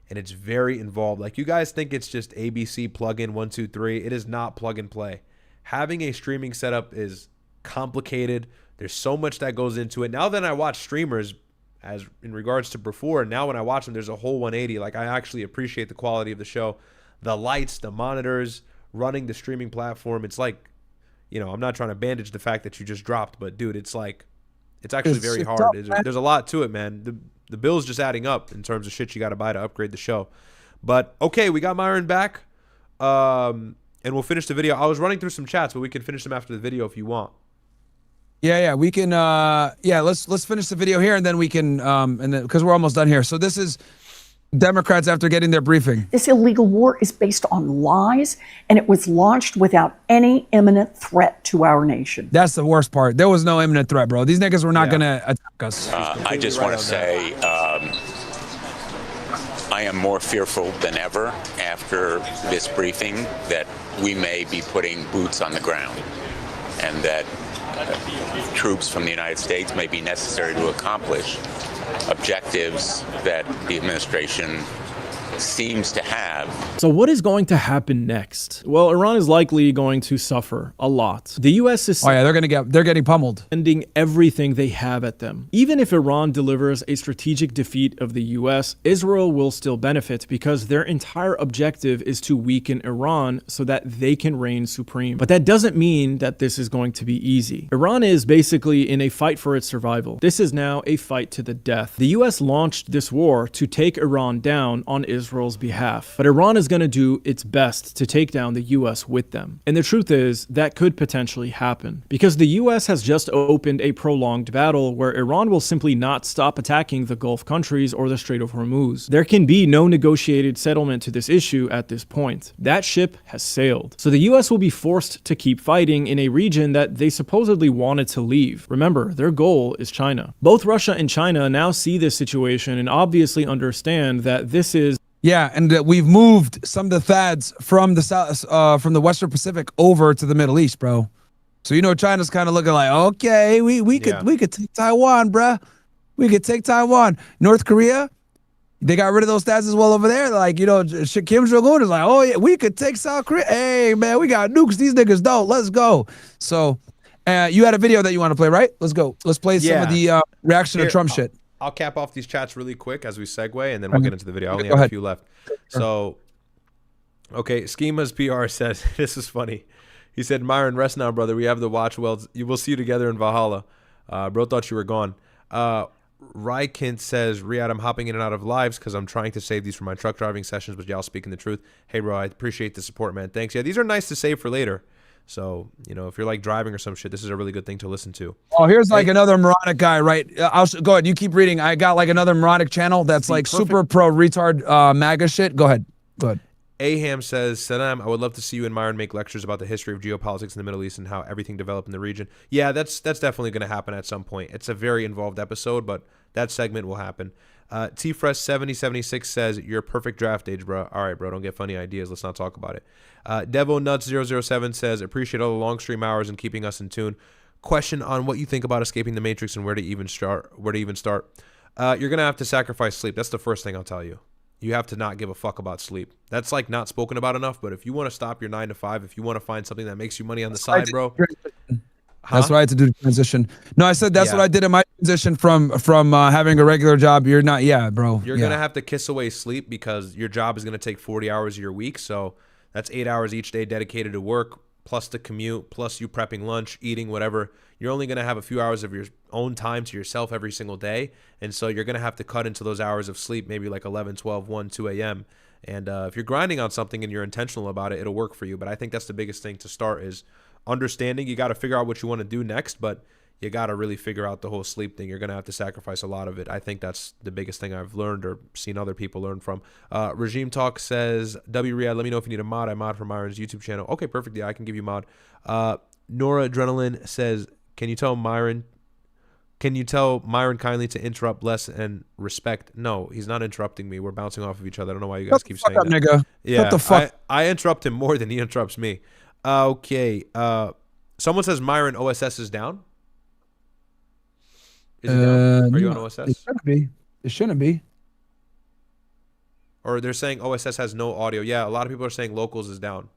and it's very involved. Like, you guys think it's just ABC plug-in 1, 2, 3. It is not plug and play. Having a streaming setup is complicated. There's so much that goes into it. Now that I watch streamers, as in regards to before, now when I watch them, there's a whole 180. Like, I actually appreciate the quality of the show, the lights, the monitors, running the streaming platform. It's like, you know, I'm not trying to bandage the fact that you just dropped, but dude, it's like, it's actually very hard. There's a lot to it, man. The bill's just adding up in terms of shit you got to buy to upgrade the show. But okay, we got Myron back, and we'll finish the video. I was running through some chats, but we can finish them after the video if you want. Yeah, we can. Yeah, let's finish the video here, and then we can, and then because we're almost done here. So this is Democrats after getting their briefing. This illegal war is based on lies, and it was launched without any imminent threat to our nation. That's the worst part. There was no imminent threat, bro. These niggas were not going to attack us. I just want to say I am more fearful than ever after this briefing that we may be putting boots on the ground and that troops from the United States may be necessary to accomplish objectives that the administration seems to have. So what is going to happen next? Well, Iran is likely going to suffer a lot. The US is they're getting pummeled. Sending everything they have at them. Even if Iran delivers a strategic defeat of the US, Israel will still benefit because their entire objective is to weaken Iran so that they can reign supreme. But that doesn't mean that this is going to be easy. Iran is basically in a fight for its survival. This is now a fight to the death. The US launched this war to take Iran down on Israel's behalf, but Iran is going to do its best to take down the US with them. And the truth is, that could potentially happen because the US has just opened a prolonged battle where Iran will simply not stop attacking the Gulf countries or the Strait of Hormuz. There can be no negotiated settlement to this issue at this point. That ship has sailed. So the US will be forced to keep fighting in a region that they supposedly wanted to leave. Remember, their goal is China. Both Russia and China now see this situation and obviously understand that this is and we've moved some of the THAADs from the south, from the Western Pacific over to the Middle East, bro. So China's kind of looking like, okay, we could take Taiwan, bruh. We could take Taiwan. North Korea, they got rid of those THAADs as well over there. Like Kim Jong-un is like, oh yeah, we could take South Korea. Hey man, we got nukes. These niggas don't. Let's go. So, you had a video that you want to play, right? Let's go. Let's play some of the reaction to Trump shit. I'll cap off these chats really quick as we segue, and then we'll get into the video. I only have a few left. So, okay, Schemas PR says, this is funny. He said, Myron, rest now, brother. We have the watch. Well, you will see you together in Valhalla. Bro thought you were gone. Rykint says, Riyadh, I'm hopping in and out of lives because I'm trying to save these for my truck driving sessions, but y'all speaking the truth. Hey, bro, I appreciate the support, man. Thanks. Yeah, these are nice to save for later. So, if you're like driving or some shit, this is a really good thing to listen to. Oh, here's like another moronic guy, right? Go ahead. You keep reading. I got like another moronic channel that's like super pro retard MAGA shit. Go ahead. Aham says, Saddam, I would love to see you and Myron make lectures about the history of geopolitics in the Middle East and how everything developed in the region. Yeah, that's definitely going to happen at some point. It's a very involved episode, but that segment will happen. T-Fresh7076 says, you're a perfect draft age, bro. All right, bro, don't get funny ideas. Let's not talk about it. DevoNuts007 says, appreciate all the long stream hours and keeping us in tune. Question on what you think about escaping the Matrix and where to even start. You're going to have to sacrifice sleep. That's the first thing I'll tell you. You have to not give a fuck about sleep. That's like not spoken about enough, but if you want to stop your 9 to 5, if you want to find something that makes you money on the side, bro. That's what I had to do the transition. No, I said that's what I did in my transition from having a regular job. You're not, bro. You're going to have to kiss away sleep because your job is going to take 40 hours of your week. So that's 8 hours each day dedicated to work, plus the commute, plus you prepping lunch, eating, whatever. You're only going to have a few hours of your own time to yourself every single day. And so you're going to have to cut into those hours of sleep, maybe like 11, 12, 1, 2 a.m. And if you're grinding on something and you're intentional about it, it'll work for you. But I think that's the biggest thing to start is understanding. You got to figure out what you want to do next, but you got to really figure out the whole sleep thing. You're going to have to sacrifice a lot of it. I think that's the biggest thing I've learned or seen other people learn from. Regime Talk says, Riyadh, let me know if you need a mod. I mod for Myron's YouTube channel. Okay, perfect. Yeah, I can give you mod. Nora Adrenaline says, can you tell Myron kindly to interrupt less and respect? No, he's not interrupting me. We're bouncing off of each other. I don't know why you guys keep saying that. Nigga. Yeah, what the fuck? I interrupt him more than he interrupts me. Okay. Someone says Myron OSS is down. Is it down? Are you on OSS? It shouldn't be. It shouldn't be. Or they're saying OSS has no audio. Yeah, a lot of people are saying locals is down.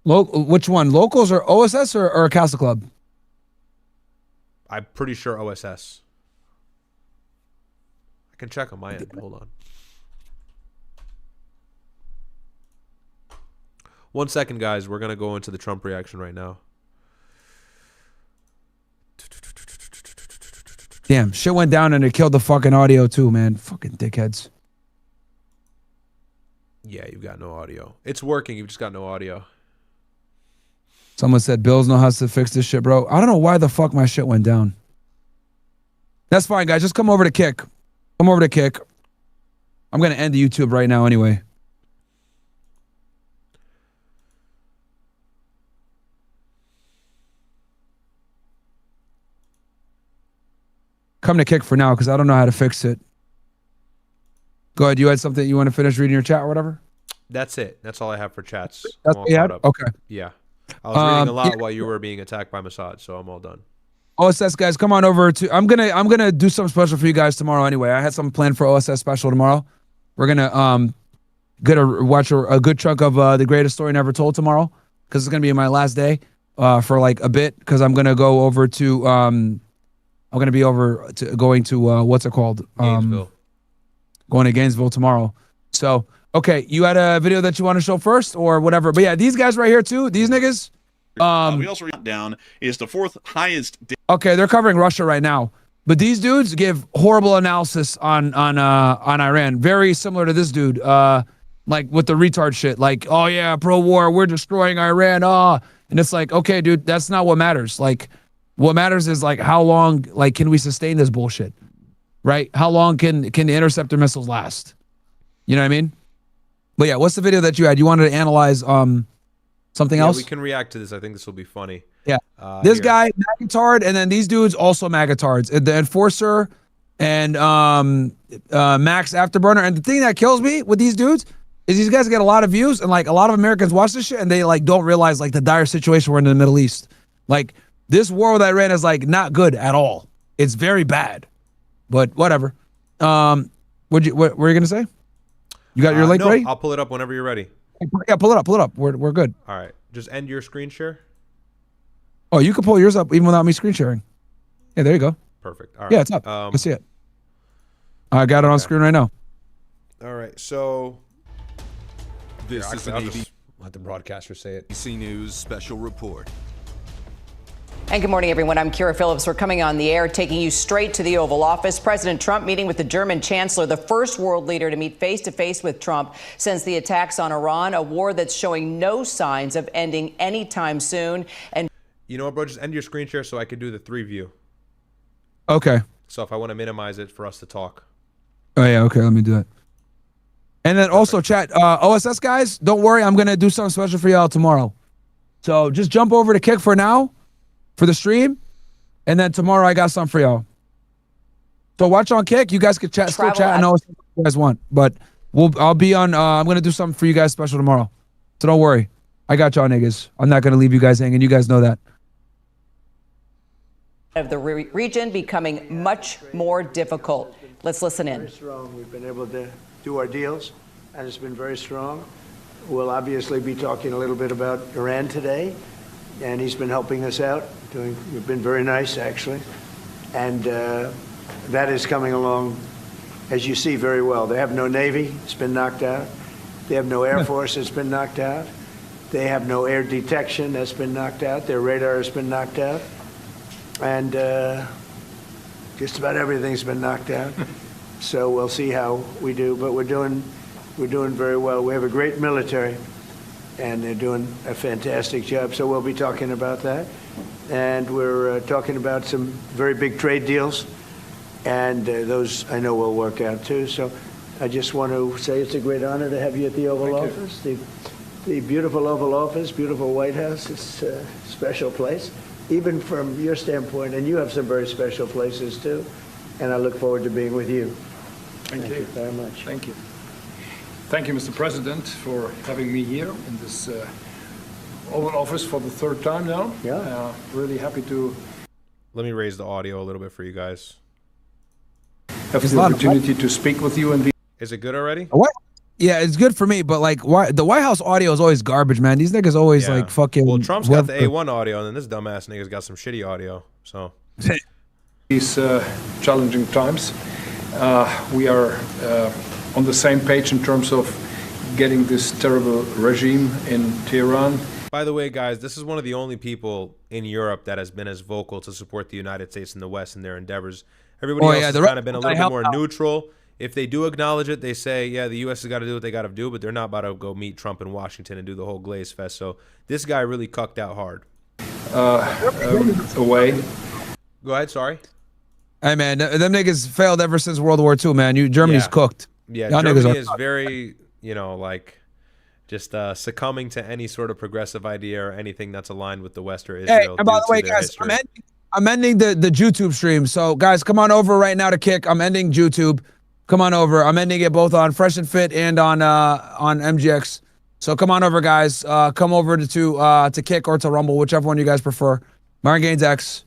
Which one? Locals or OSS or Castle Club? I'm pretty sure OSS. I can check on my end. Hold on. 1 second, guys. We're going to go into the Trump reaction right now. Damn, shit went down and it killed the fucking audio too, man. Fucking dickheads. Yeah, you've got no audio. It's working. You've just got no audio. Someone said Bills know how to fix this shit, bro. I don't know why the fuck my shit went down. That's fine, guys. Just come over to Kick. Come over to Kick. I'm going to end the YouTube right now anyway. Come to Kick for now because I don't know how to fix it. Go ahead. You had something you want to finish reading your chat or whatever? That's it. That's all I have for chats. That's I'm all what you had? caught up. Okay. Yeah. I was reading a lot yeah. while you were being attacked by Mossad, so I'm all done. OSS guys, come on over to. I'm gonna do something special for you guys tomorrow. Anyway, I had something planned for OSS special tomorrow. We're gonna watch a good chunk of the greatest story never told tomorrow, because it's gonna be my last day for like a bit, because I'm gonna go over to I'm gonna be going to what's it called, Gainesville. Going to Gainesville tomorrow. So okay, you had a video that you want to show first or whatever, but yeah, these guys right here too, these niggas. We also read down is the fourth highest. Okay, they're covering Russia right now, but these dudes give horrible analysis on Iran, very similar to this dude, like with the retard shit, like, oh yeah, pro-war, we're destroying Iran, and it's like, okay, dude, that's not what matters. Like, what matters is like how long, like, can we sustain this bullshit, right? How long can the interceptor missiles last? You know what I mean? But yeah, what's the video that you had? You wanted to analyze something else? We can react to this. I think this will be funny. Yeah. This guy, magatard, and then these dudes also magatards. The Enforcer and Max Afterburner. And the thing that kills me with these dudes is these guys get a lot of views, and like a lot of Americans watch this shit and they like don't realize like the dire situation we're in the Middle East. Like this war with Iran is like not good at all. It's very bad. But whatever. What were you gonna say? You got your link ready? I'll pull it up whenever you're ready. Yeah, pull it up. Pull it up. We're good. All right. Just end your screen share. Oh, you can pull yours up even without me screen sharing. Yeah, there you go. Perfect. All right. Yeah, it's up. Let's see it. I got it on screen right now. All right. So this is an I'll just let the broadcaster say it. ABC News special report. And good morning, everyone. I'm Kira Phillips. We're coming on the air, taking you straight to the Oval Office. President Trump meeting with the German chancellor, the first world leader to meet face-to-face with Trump since the attacks on Iran, a war that's showing no signs of ending anytime soon. And you know what, bro? Just end your screen share so I could do the 3-view. Okay. So if I want to minimize it for us to talk. Oh, yeah. Okay, let me do it. And then also, chat, OSS guys, don't worry. I'm going to do something special for y'all tomorrow. So just jump over to Kick for now. For the stream, and then tomorrow I got something for y'all. So watch on Kick. You guys can chat, still chat. I know what you guys want, but I'll be on. I'm gonna do something for you guys special tomorrow. So don't worry, I got y'all niggas. I'm not gonna leave you guys hanging. You guys know that. Of the region becoming much more difficult. Let's listen in. Very strong. We've been able to do our deals, and it's been very strong. We'll obviously be talking a little bit about Iran today, and he's been helping us out. We've been very nice, actually. And that is coming along, as you see, very well. They have no Navy. It's been knocked out. They have no Air Force. It's been knocked out. They have no air detection. That's been knocked out. Their radar has been knocked out. And just about everything's been knocked out. So we'll see how we do. But we're doing very well. We have a great military, and they're doing a fantastic job. So we'll be talking about that. And we're talking about some very big trade deals, and those I know will work out too. So I just want to say it's a great honor to have you at the Oval Office, the beautiful Oval Office, beautiful White House. It's a special place, even from your standpoint, and you have some very special places too. And I look forward to being with you. Thank you very much. Thank you. Thank you, Mr. President, for having me here in this Oval Office for the third time now. Yeah. Really happy to. Let me raise the audio a little bit for you guys. Have the opportunity to speak with you and be. Is it good already? What? Yeah, it's good for me, but like, why the White House audio is always garbage, man. These niggas always like fucking. Well, Trump's got the A1 audio, and then this dumbass nigga's got some shitty audio. So. These challenging times, we are on the same page in terms of getting this terrible regime in Tehran. By the way, guys, this is one of the only people in Europe that has been as vocal to support the United States and the West in their endeavors. Everybody else has kind of been a little bit more neutral. If they do acknowledge it, they say, yeah, the U.S. has got to do what they got to do, but they're not about to go meet Trump in Washington and do the whole glaze fest. So this guy really cucked out hard. Away. Go ahead, sorry. Hey, man, them niggas failed ever since World War II, man. Germany's cooked. Yeah, y'all Germany is very, like, just succumbing to any sort of progressive idea or anything that's aligned with the West or Israel. Hey, and by the way, guys, I'm ending the YouTube stream. So, guys, come on over right now to Kick. I'm ending YouTube. Come on over. I'm ending it both on Fresh and Fit and on MGX. So come on over, guys. Come over to Kick or to Rumble, whichever one you guys prefer. Myron Gaines X.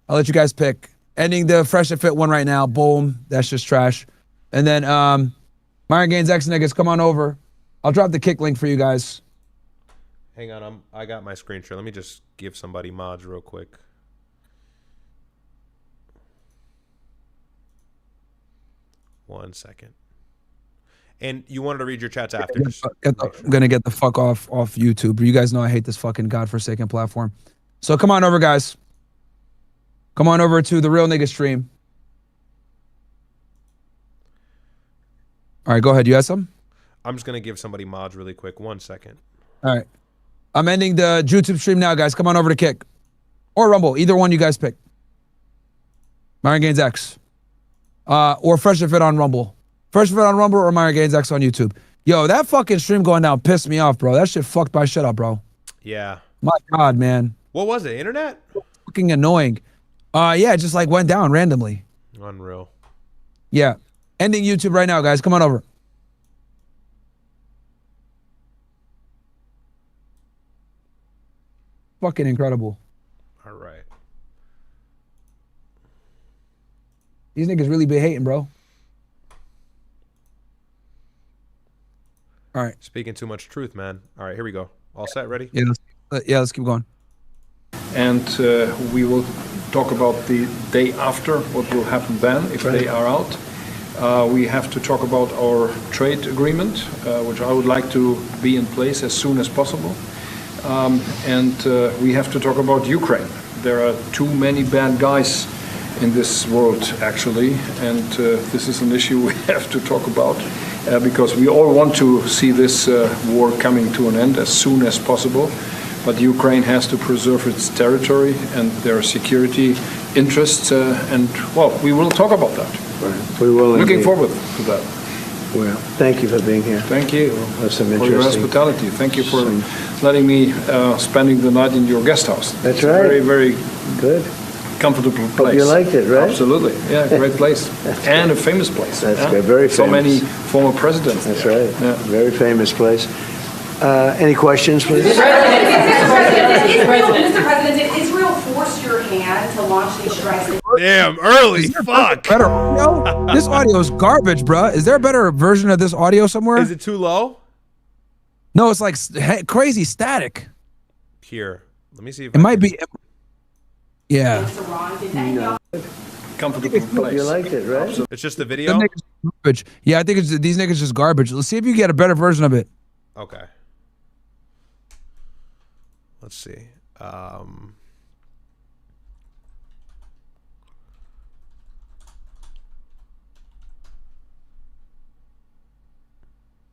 I'll let you guys pick. Ending the Fresh and Fit one right now. Boom. That's just trash. And then Myron Gaines X niggas, come on over. I'll drop the Kick link for you guys. Hang on, I got my screen share. Let me just give somebody mods real quick. One second. And you wanted to read your chats after. I'm gonna get the fuck off YouTube. You guys know I hate this fucking godforsaken platform. So come on over, guys. Come on over to the Real Nigga stream. All right, go ahead. You have some? I'm just gonna give somebody mods really quick. 1 second. All right. I'm ending the YouTube stream now, guys. Come on over to Kick. Or Rumble. Either one you guys pick. Myron Gaines X. Or Fresh and Fit on Rumble. Fresh and Fit on Rumble or Myron Gaines X on YouTube. Yo, that fucking stream going down pissed me off, bro. That shit fucked my shit up, bro. Yeah. My God, man. What was it? Internet? Fucking annoying. Yeah, it just like went down randomly. Unreal. Yeah. Ending YouTube right now, guys. Come on over. Fucking incredible. All right. These niggas really be hating, bro. All right. Speaking too much truth, man. All right, here we go. All set, ready? Yeah, let's keep going. And we will talk about the day after, what will happen then if they are out. We have to talk about our trade agreement, which I would like to be in place as soon as possible. And we have to talk about Ukraine. There are too many bad guys in this world, actually, and this is an issue we have to talk about because we all want to see this war coming to an end as soon as possible. But Ukraine has to preserve its territory and their security interests, and well, we will talk about that. Right. We will. Looking indeed. forward to that. Well, thank you for being here. Thank you We'll have some for your interesting. hospitality. Thank you for letting me spending the night in your guest house. That's It's right. Very, very good, comfortable place. You liked it, right? Absolutely. Yeah, great place and a famous place. That's yeah? good. Very So famous. many former presidents. That's there. right. Yeah. Very famous place. Any questions, please? Mr. President, did Israel force your hand to launch these strikes? Damn, early. Fuck. Better audio? This audio is garbage, bruh. Is there a better version of this audio somewhere? Is it too low? No, it's like crazy static. Here. Let me see if It might be. Yeah. Comfortable place. You liked it, right? It's just the video? Garbage. Yeah, I think it's these niggas just garbage. Let's see if you get a better version of it. Okay. Let's see.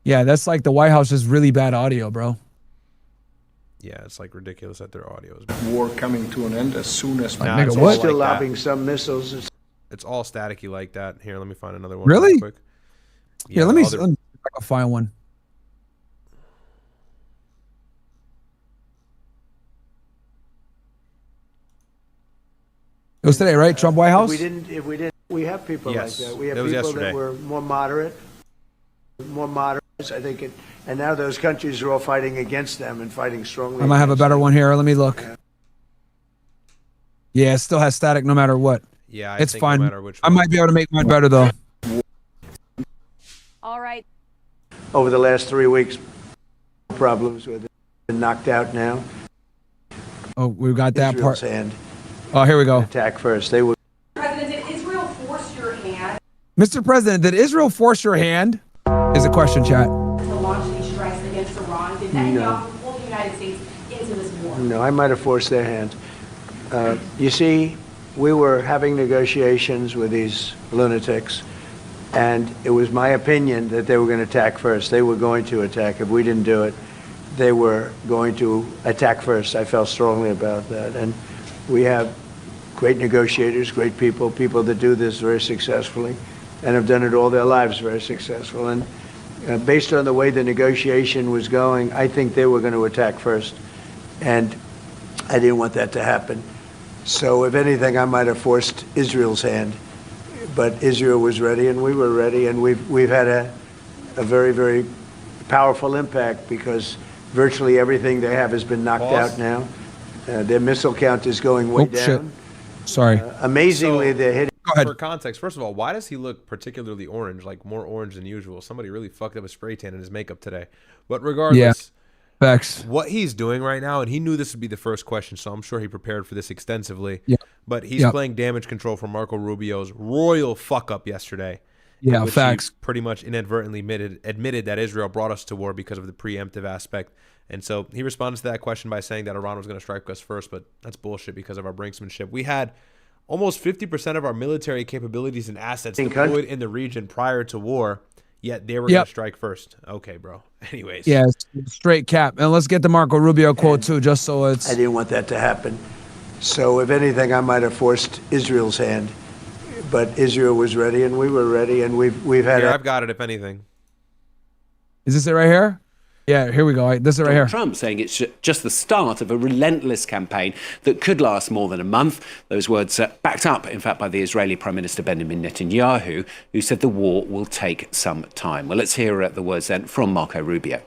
Yeah, that's like the White House is really bad audio, bro. Yeah, it's like ridiculous that their audio is bad. War coming to an end as soon as Nah, nigga, it's what? all Still like lobbing that. some missiles. It's all staticky like that. Here, let me find another one. Really? Real quick. Yeah, let me other- see if I can find one. It was today, right? Trump White House? If we didn't, we have people Yes, like that. We have that was people yesterday. that were more moderate, I think, and now those countries are all fighting against them and fighting strongly. I might have a against better them. one here. Let me look. Yeah, it still has static no matter what. Yeah, I It's think fine. no matter which I one. might be able to make mine better though. All right. Over the last 3 weeks, problems with it. Been knocked out now. Oh, we've got that Israel's part. hand. Oh, here we go. Attack first. They would. President, did Israel force your hand Mr. President, did Israel force your hand? Is a question, chat. to launch these strikes against Iran? Did Netanyahu pull the United States into this war? No, I might have forced their hand. You see, we were having negotiations with these lunatics, and it was my opinion that they were going to attack first. They were going to attack. If we didn't do it, they were going to attack first. I felt strongly about that. And we have great negotiators, great people, people that do this very successfully and have done it all their lives very successful. And based on the way the negotiation was going, I think they were going to attack first. And I didn't want that to happen. So if anything, I might have forced Israel's hand but Israel was ready, and we were ready, and we've had a very, very powerful impact because virtually everything they have has been knocked out now. Their missile count is going way down. Shit. Sorry. Amazingly, they're hitting. Go ahead. For context, first of all, why does he look particularly orange, like more orange than usual? Somebody really fucked up a spray tan in his makeup today. But regardless, facts. What he's doing right now, and he knew this would be the first question, so I'm sure he prepared for this extensively. Yeah. But he's playing damage control for Marco Rubio's royal fuck up yesterday. Yeah, which facts. He pretty much inadvertently admitted that Israel brought us to war because of the preemptive aspect. And so he responds to that question by saying that Iran was going to strike us first, but that's bullshit because of our brinksmanship. We had almost 50% of our military capabilities and assets deployed in the region prior to war, yet they were going to strike first. Okay, bro. Anyways. Yeah, straight cap. And let's get the Marco Rubio quote too, just so it's... I didn't want that to happen. So if anything, I might have forced Israel's hand. But Israel was ready, and we were ready, and we've had... I've got it, if anything. Is this it right here? Yeah, here we go. This is it right here. Trump saying it's just the start of a relentless campaign that could last more than a month. Those words backed up, in fact, by the Israeli Prime Minister Benjamin Netanyahu, who said the war will take some time. Well, let's hear the words then from Marco Rubio.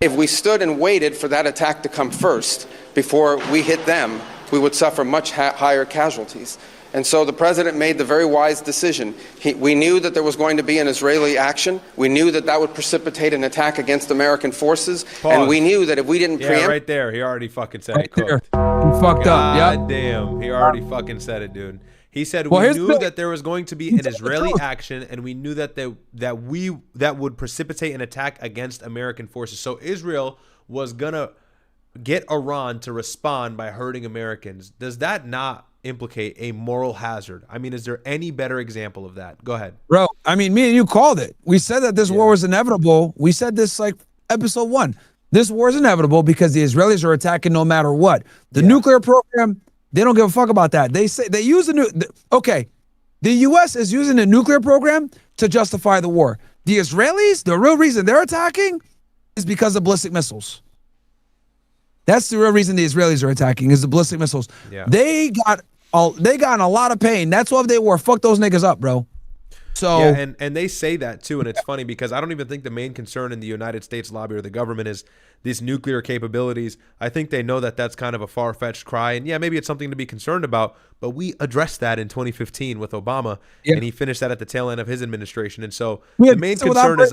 If we stood and waited for that attack to come first before we hit them, we would suffer much higher casualties. And so the president made the very wise decision. We knew that there was going to be an Israeli action. We knew that that would precipitate an attack against American forces. Pause. And we knew that if we didn't preempt... right there. He already fucking said it. Cooked. He fucked up. God damn. He already fucking said it, dude. He said we knew that there was going to be an Israeli action, and we knew that that would precipitate an attack against American forces. So Israel was gonna get Iran to respond by hurting Americans. Does that not implicate a moral hazard? I mean, is there any better example of that? Go ahead. Bro, I mean, me and you called it. We said that this war was inevitable. We said this like episode 1. This war is inevitable because the Israelis are attacking no matter what. The nuclear program, they don't give a fuck about that. They say they use the U.S. is using the nuclear program to justify the war. The Israelis, the real reason they're attacking is because of ballistic missiles. That's the real reason the Israelis are attacking is the ballistic missiles. Yeah. They got in a lot of pain. That's why they were fuck those niggas up, bro. So yeah, and they say that too, and it's funny because I don't even think the main concern in the United States lobby or the government is these nuclear capabilities. I think they know that that's kind of a far-fetched cry, and yeah, maybe it's something to be concerned about. But we addressed that in 2015 with Obama, and he finished that at the tail end of his administration. And so the main concern is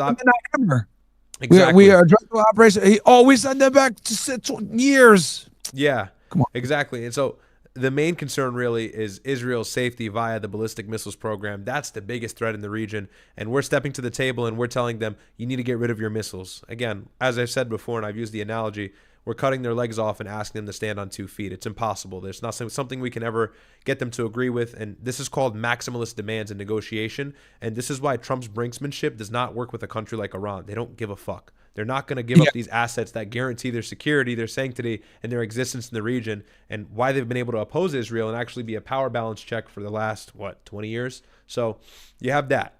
exactly we addressed the operation. We sent them back to years. Yeah, come on, exactly, and so. The main concern really is Israel's safety via the ballistic missiles program. That's the biggest threat in the region. And we're stepping to the table and we're telling them, you need to get rid of your missiles. Again, as I've said before, and I've used the analogy, we're cutting their legs off and asking them to stand on 2 feet. It's impossible. There's not something we can ever get them to agree with. And this is called maximalist demands in negotiation. And this is why Trump's brinksmanship does not work with a country like Iran. They don't give a fuck. They're not going to give up these assets that guarantee their security, their sanctity, and their existence in the region, and why they've been able to oppose Israel and actually be a power balance check for the last, 20 years? So you have that.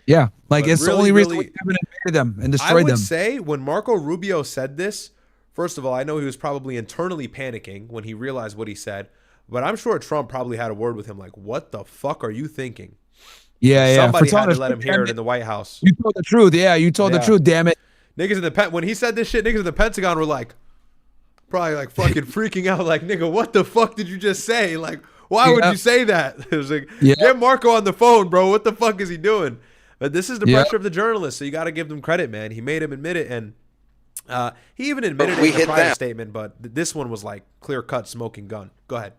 Yeah, like But it's the only reason we haven't invaded them and destroyed them. I would say when Marco Rubio said this, first of all, I know he was probably internally panicking when he realized what he said, but I'm sure Trump probably had a word with him like, what the fuck are you thinking? Yeah, Somebody had to let him hear it in the White House. You told the truth. Yeah, you told the truth, damn it. Niggas in when he said this shit, niggas in the Pentagon were like, probably like fucking freaking out like, nigga, what the fuck did you just say? Like, why would you say that? It was like, get Marco on the phone, bro. What the fuck is he doing? But this is the pressure of the journalists, so you got to give them credit, man. He made him admit it, and he even admitted it in a private statement, but this one was like clear-cut smoking gun. Go ahead.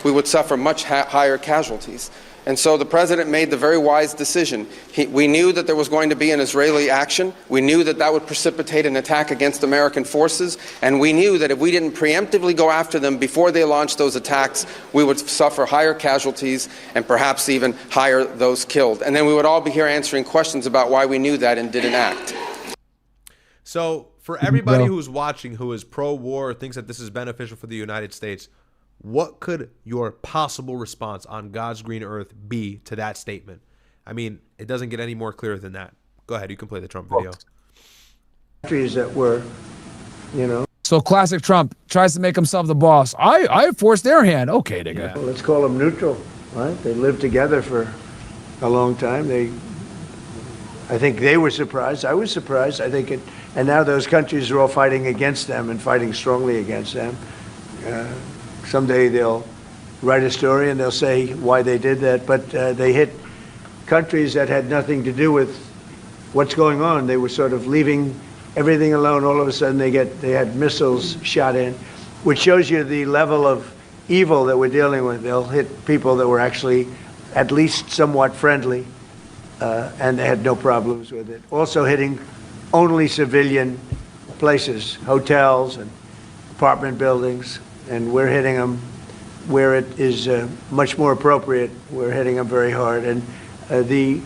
We would suffer much higher casualties. And so the president made the very wise decision. We knew that there was going to be an Israeli action. We knew that that would precipitate an attack against American forces. And we knew that if we didn't preemptively go after them before they launched those attacks, we would suffer higher casualties and perhaps even higher those killed. And then we would all be here answering questions about why we knew that and didn't act. So for everybody who's watching who is pro-war or thinks that this is beneficial for the United States, what could your possible response on God's green earth be to that statement? I mean, it doesn't get any more clear than that. Go ahead. You can play the Trump video. Countries that were, So classic Trump tries to make himself the boss. I forced their hand. Okay, nigga. Well, let's call them neutral, right? They lived together for a long time. I think they were surprised. I was surprised. I think and now those countries are all fighting against them and fighting strongly against them. Someday they'll write a story and they'll say why they did that, but they hit countries that had nothing to do with what's going on. They were sort of leaving everything alone. All of a sudden they had missiles shot in, which shows you the level of evil that we're dealing with. They'll hit people that were actually at least somewhat friendly, and they had no problems with it. Also hitting only civilian places, hotels and apartment buildings, and we're hitting them where it is much more appropriate. We're hitting them very hard. And the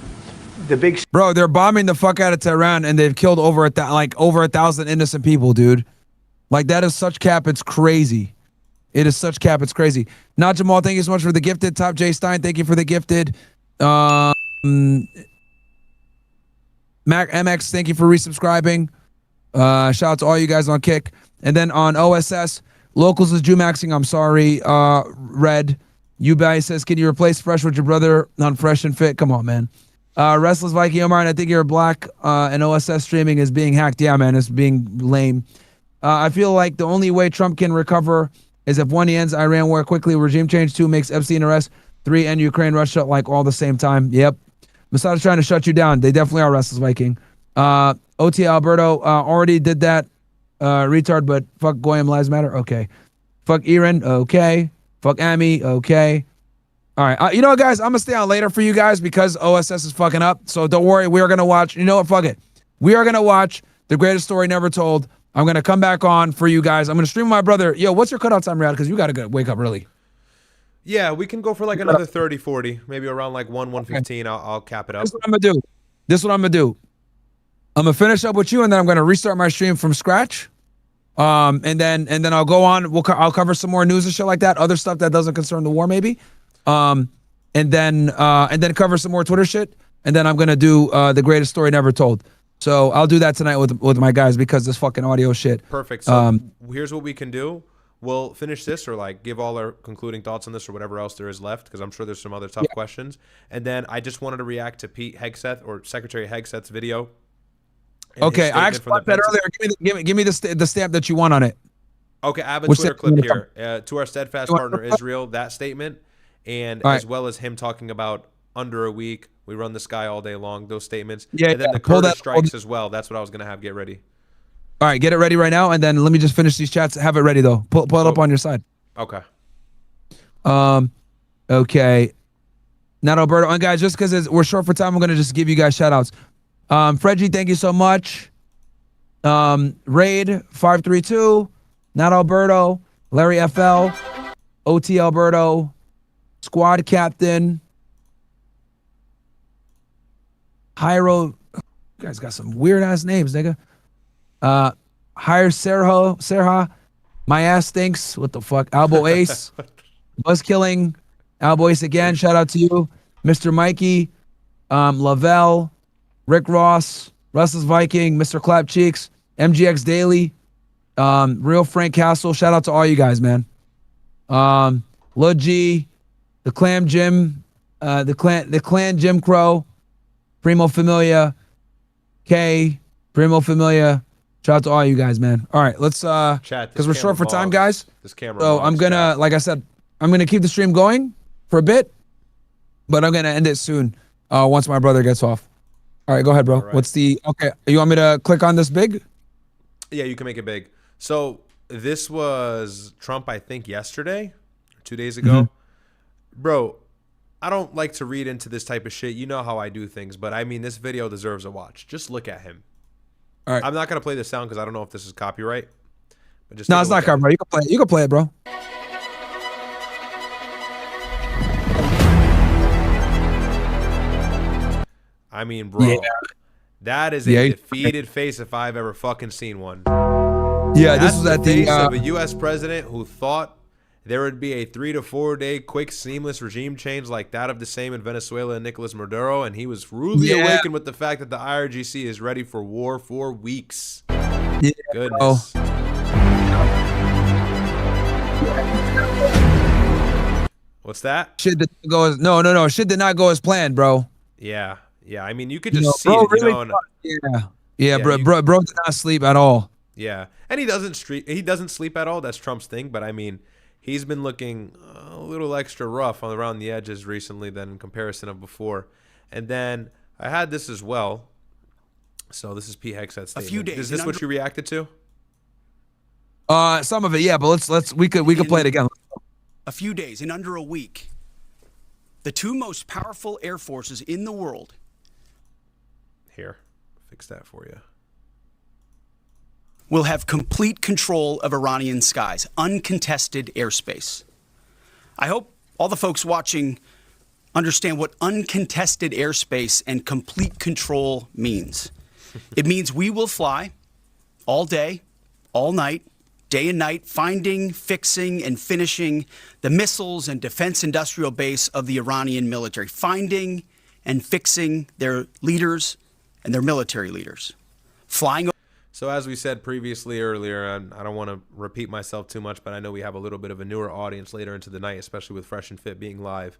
big... Bro, they're bombing the fuck out of Tehran, and they've killed over 1,000 innocent people, dude. Like, that is such cap, it's crazy. It is such cap, it's crazy. Not Jamal, thank you so much for the gifted. Top J Stein, thank you for the gifted. Mac MX, thank you for resubscribing. Shout out to all you guys on Kick. And then on OSS, Locals is Jumaxing, I'm sorry. Red, you guys says, can you replace Fresh with your brother on Fresh and Fit? Come on, man. Restless Viking Omar, and I think you're black, and OSS streaming is being hacked. Yeah, man, it's being lame. I feel like the only way Trump can recover is if 1, he ends Iran war quickly, regime change, 2, makes Epstein arrest, 3, end Ukraine, Russia, like all the same time. Yep. Masada's trying to shut you down. They definitely are, Restless Viking. OT Alberto already did that, retard, but fuck Goyim Lives Matter. Okay. Fuck Iran. Okay. Fuck Ami. Okay. All right. You know what, guys? I'm going to stay on later for you guys because OSS is fucking up. So don't worry. We are going to watch. You know what? Fuck it. We are going to watch The Greatest Story Never Told. I'm going to come back on for you guys. I'm going to stream with my brother. Yo, what's your cutout time, Riyadh? Because you got to wake up early. Yeah, we can go for like another 30, 40. Maybe around like 1:15. Okay. I'll cap it up. This is what I'm going to do. I'm going to finish up with you, and then I'm going to restart my stream from scratch. And then I'll go on. I'll cover some more news and shit like that. Other stuff that doesn't concern the war, maybe. And then cover some more Twitter shit. And then I'm going to do The Greatest Story Never Told. So I'll do that tonight with my guys because this fucking audio shit. Perfect. So here's what we can do. We'll finish this or like give all our concluding thoughts on this or whatever else there is left because I'm sure there's some other tough questions. And then I just wanted to react to Pete Hegseth or Secretary Hegseth's video. Okay, I actually watched that earlier. Give me the stamp that you want on it. Okay, I have a Twitter clip here. To our steadfast partner Israel, that statement, and as well as him talking about under a week, we run the sky all day long, those statements. Yeah, and then the Kurdish strikes as well. That's what I was going to have get ready. All right, get it ready right now, and then let me just finish these chats. Have it ready, though. Pull it up on your side. Okay. Okay. Not Alberto. And guys, just because we're short for time, I'm going to just give you guys shout-outs. Fredgy, thank you so much. Raid 532, Not Alberto, Larry FL, OT Alberto, Squad Captain, Hyro. You guys got some weird ass names, nigga. Hire Serha, My Ass Stinks. What the fuck? Albo Ace, Buzz Killing, Albo Ace again. Shout out to you, Mr. Mikey, Lavelle. Rick Ross, Restless Viking, Mr. Clap Cheeks, MGX Daily, Real Frank Castle. Shout out to all you guys, man. Lil G, the Clan Jim, the Clan Jim Crow, Primo Familia, K, Primo Familia. Shout out to all you guys, man. All right, let's because we're short for time, guys. This camera. So I'm gonna, like I said, I'm gonna keep the stream going for a bit, but I'm gonna end it soon. Once my brother gets off. All right, go ahead, bro. Right. What's the... Okay, you want me to click on this big? Yeah, you can make it big. So this was Trump, I think, yesterday, 2 days ago. Mm-hmm. Bro, I don't like to read into this type of shit. You know how I do things, but I mean, this video deserves a watch. Just look at him. All right. I'm not going to play this sound because I don't know if this is copyright. But just no, it's not copyright. You can play it. You can play it, bro. I mean, bro, that is a defeated face if I've ever fucking seen one. Yeah, this was at the face of a U.S. president who thought there would be a 3 to 4 day quick, seamless regime change like that of the same in Venezuela and Nicolas Maduro, and he was rudely awakened with the fact that the IRGC is ready for war for weeks. Yeah, goodness. Bro. What's that? Shit did not go as Shit did not go as planned, bro. Yeah. I mean, you could just see bro, it, really, and, bro did not sleep at all. Yeah, and he doesn't sleep at all. That's Trump's thing. But I mean, he's been looking a little extra rough around the edges recently than in comparison of before. And then I had this as well. So this is P. Hegseth statement. A few days. Is this what you reacted to? Some of it, yeah. But we could play it again. A few days, in under a week, the two most powerful air forces in the world. Here, fix that for you. Will have complete control of Iranian skies, uncontested airspace. I hope all the folks watching understand what uncontested airspace and complete control means. It means we will fly all day, all night, day and night, finding, fixing, and finishing the missiles and defense industrial base of the Iranian military, finding and fixing their leaders and their military leaders, flying. So as we said previously earlier, and I don't want to repeat myself too much, but I know we have a little bit of a newer audience later into the night, especially with Fresh and Fit being live.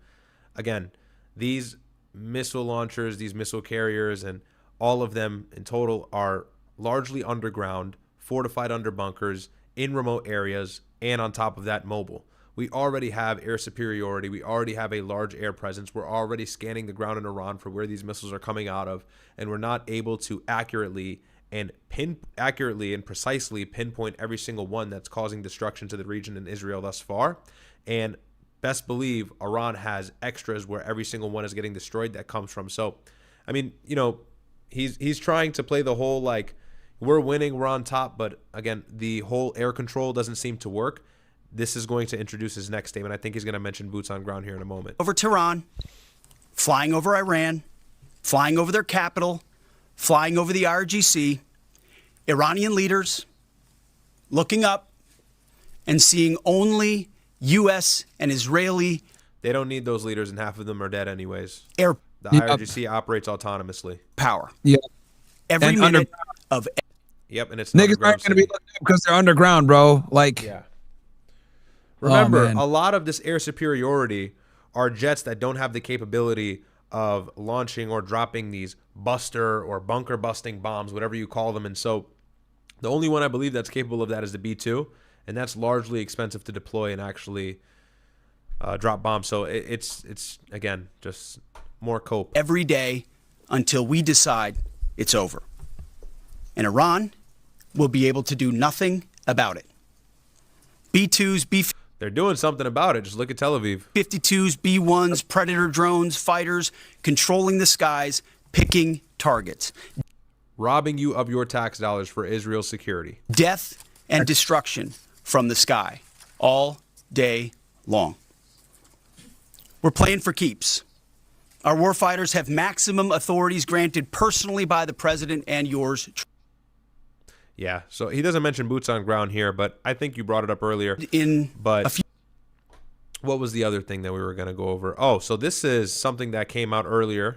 Again, these missile launchers, these missile carriers, and all of them in total are largely underground, fortified under bunkers, in remote areas, and on top of that, mobile. We already have air superiority. We already have a large air presence. We're already scanning the ground in Iran for where these missiles are coming out of, and we're not able to accurately and precisely pinpoint every single one that's causing destruction to the region in Israel thus far. And best believe Iran has extras where every single one is getting destroyed that comes from. So, I mean, he's trying to play the whole like we're winning, we're on top, but again, the whole air control doesn't seem to work. This is going to introduce his next statement. I think he's going to mention boots on ground here in a moment. Over Tehran, flying over Iran, flying over their capital, flying over the IRGC, Iranian leaders looking up and seeing only U.S. and Israeli. They don't need those leaders, and half of them are dead anyways. Air. The IRGC operates autonomously. Power. Yeah. Every and minute of. Yep, and it's niggas aren't going to be looking up because they're underground, bro. Like. Yeah. Remember, a lot of this air superiority are jets that don't have the capability of launching or dropping these buster or bunker busting bombs, whatever you call them. And so the only one I believe that's capable of that is the B-2, and that's largely expensive to deploy and actually drop bombs. So it's again, just more cope. Every day until we decide it's over. And Iran will be able to do nothing about it. B-2s, They're doing something about it. Just look at Tel Aviv. 52s, B-1s, Predator drones, fighters, controlling the skies, picking targets. Robbing you of your tax dollars for Israel's security. Death and destruction from the sky all day long. We're playing for keeps. Our warfighters have maximum authorities granted personally by the president and yours. Yeah, so he doesn't mention boots on ground here, but I think you brought it up earlier. What was the other thing that we were going to go over? Oh, so this is something that came out earlier.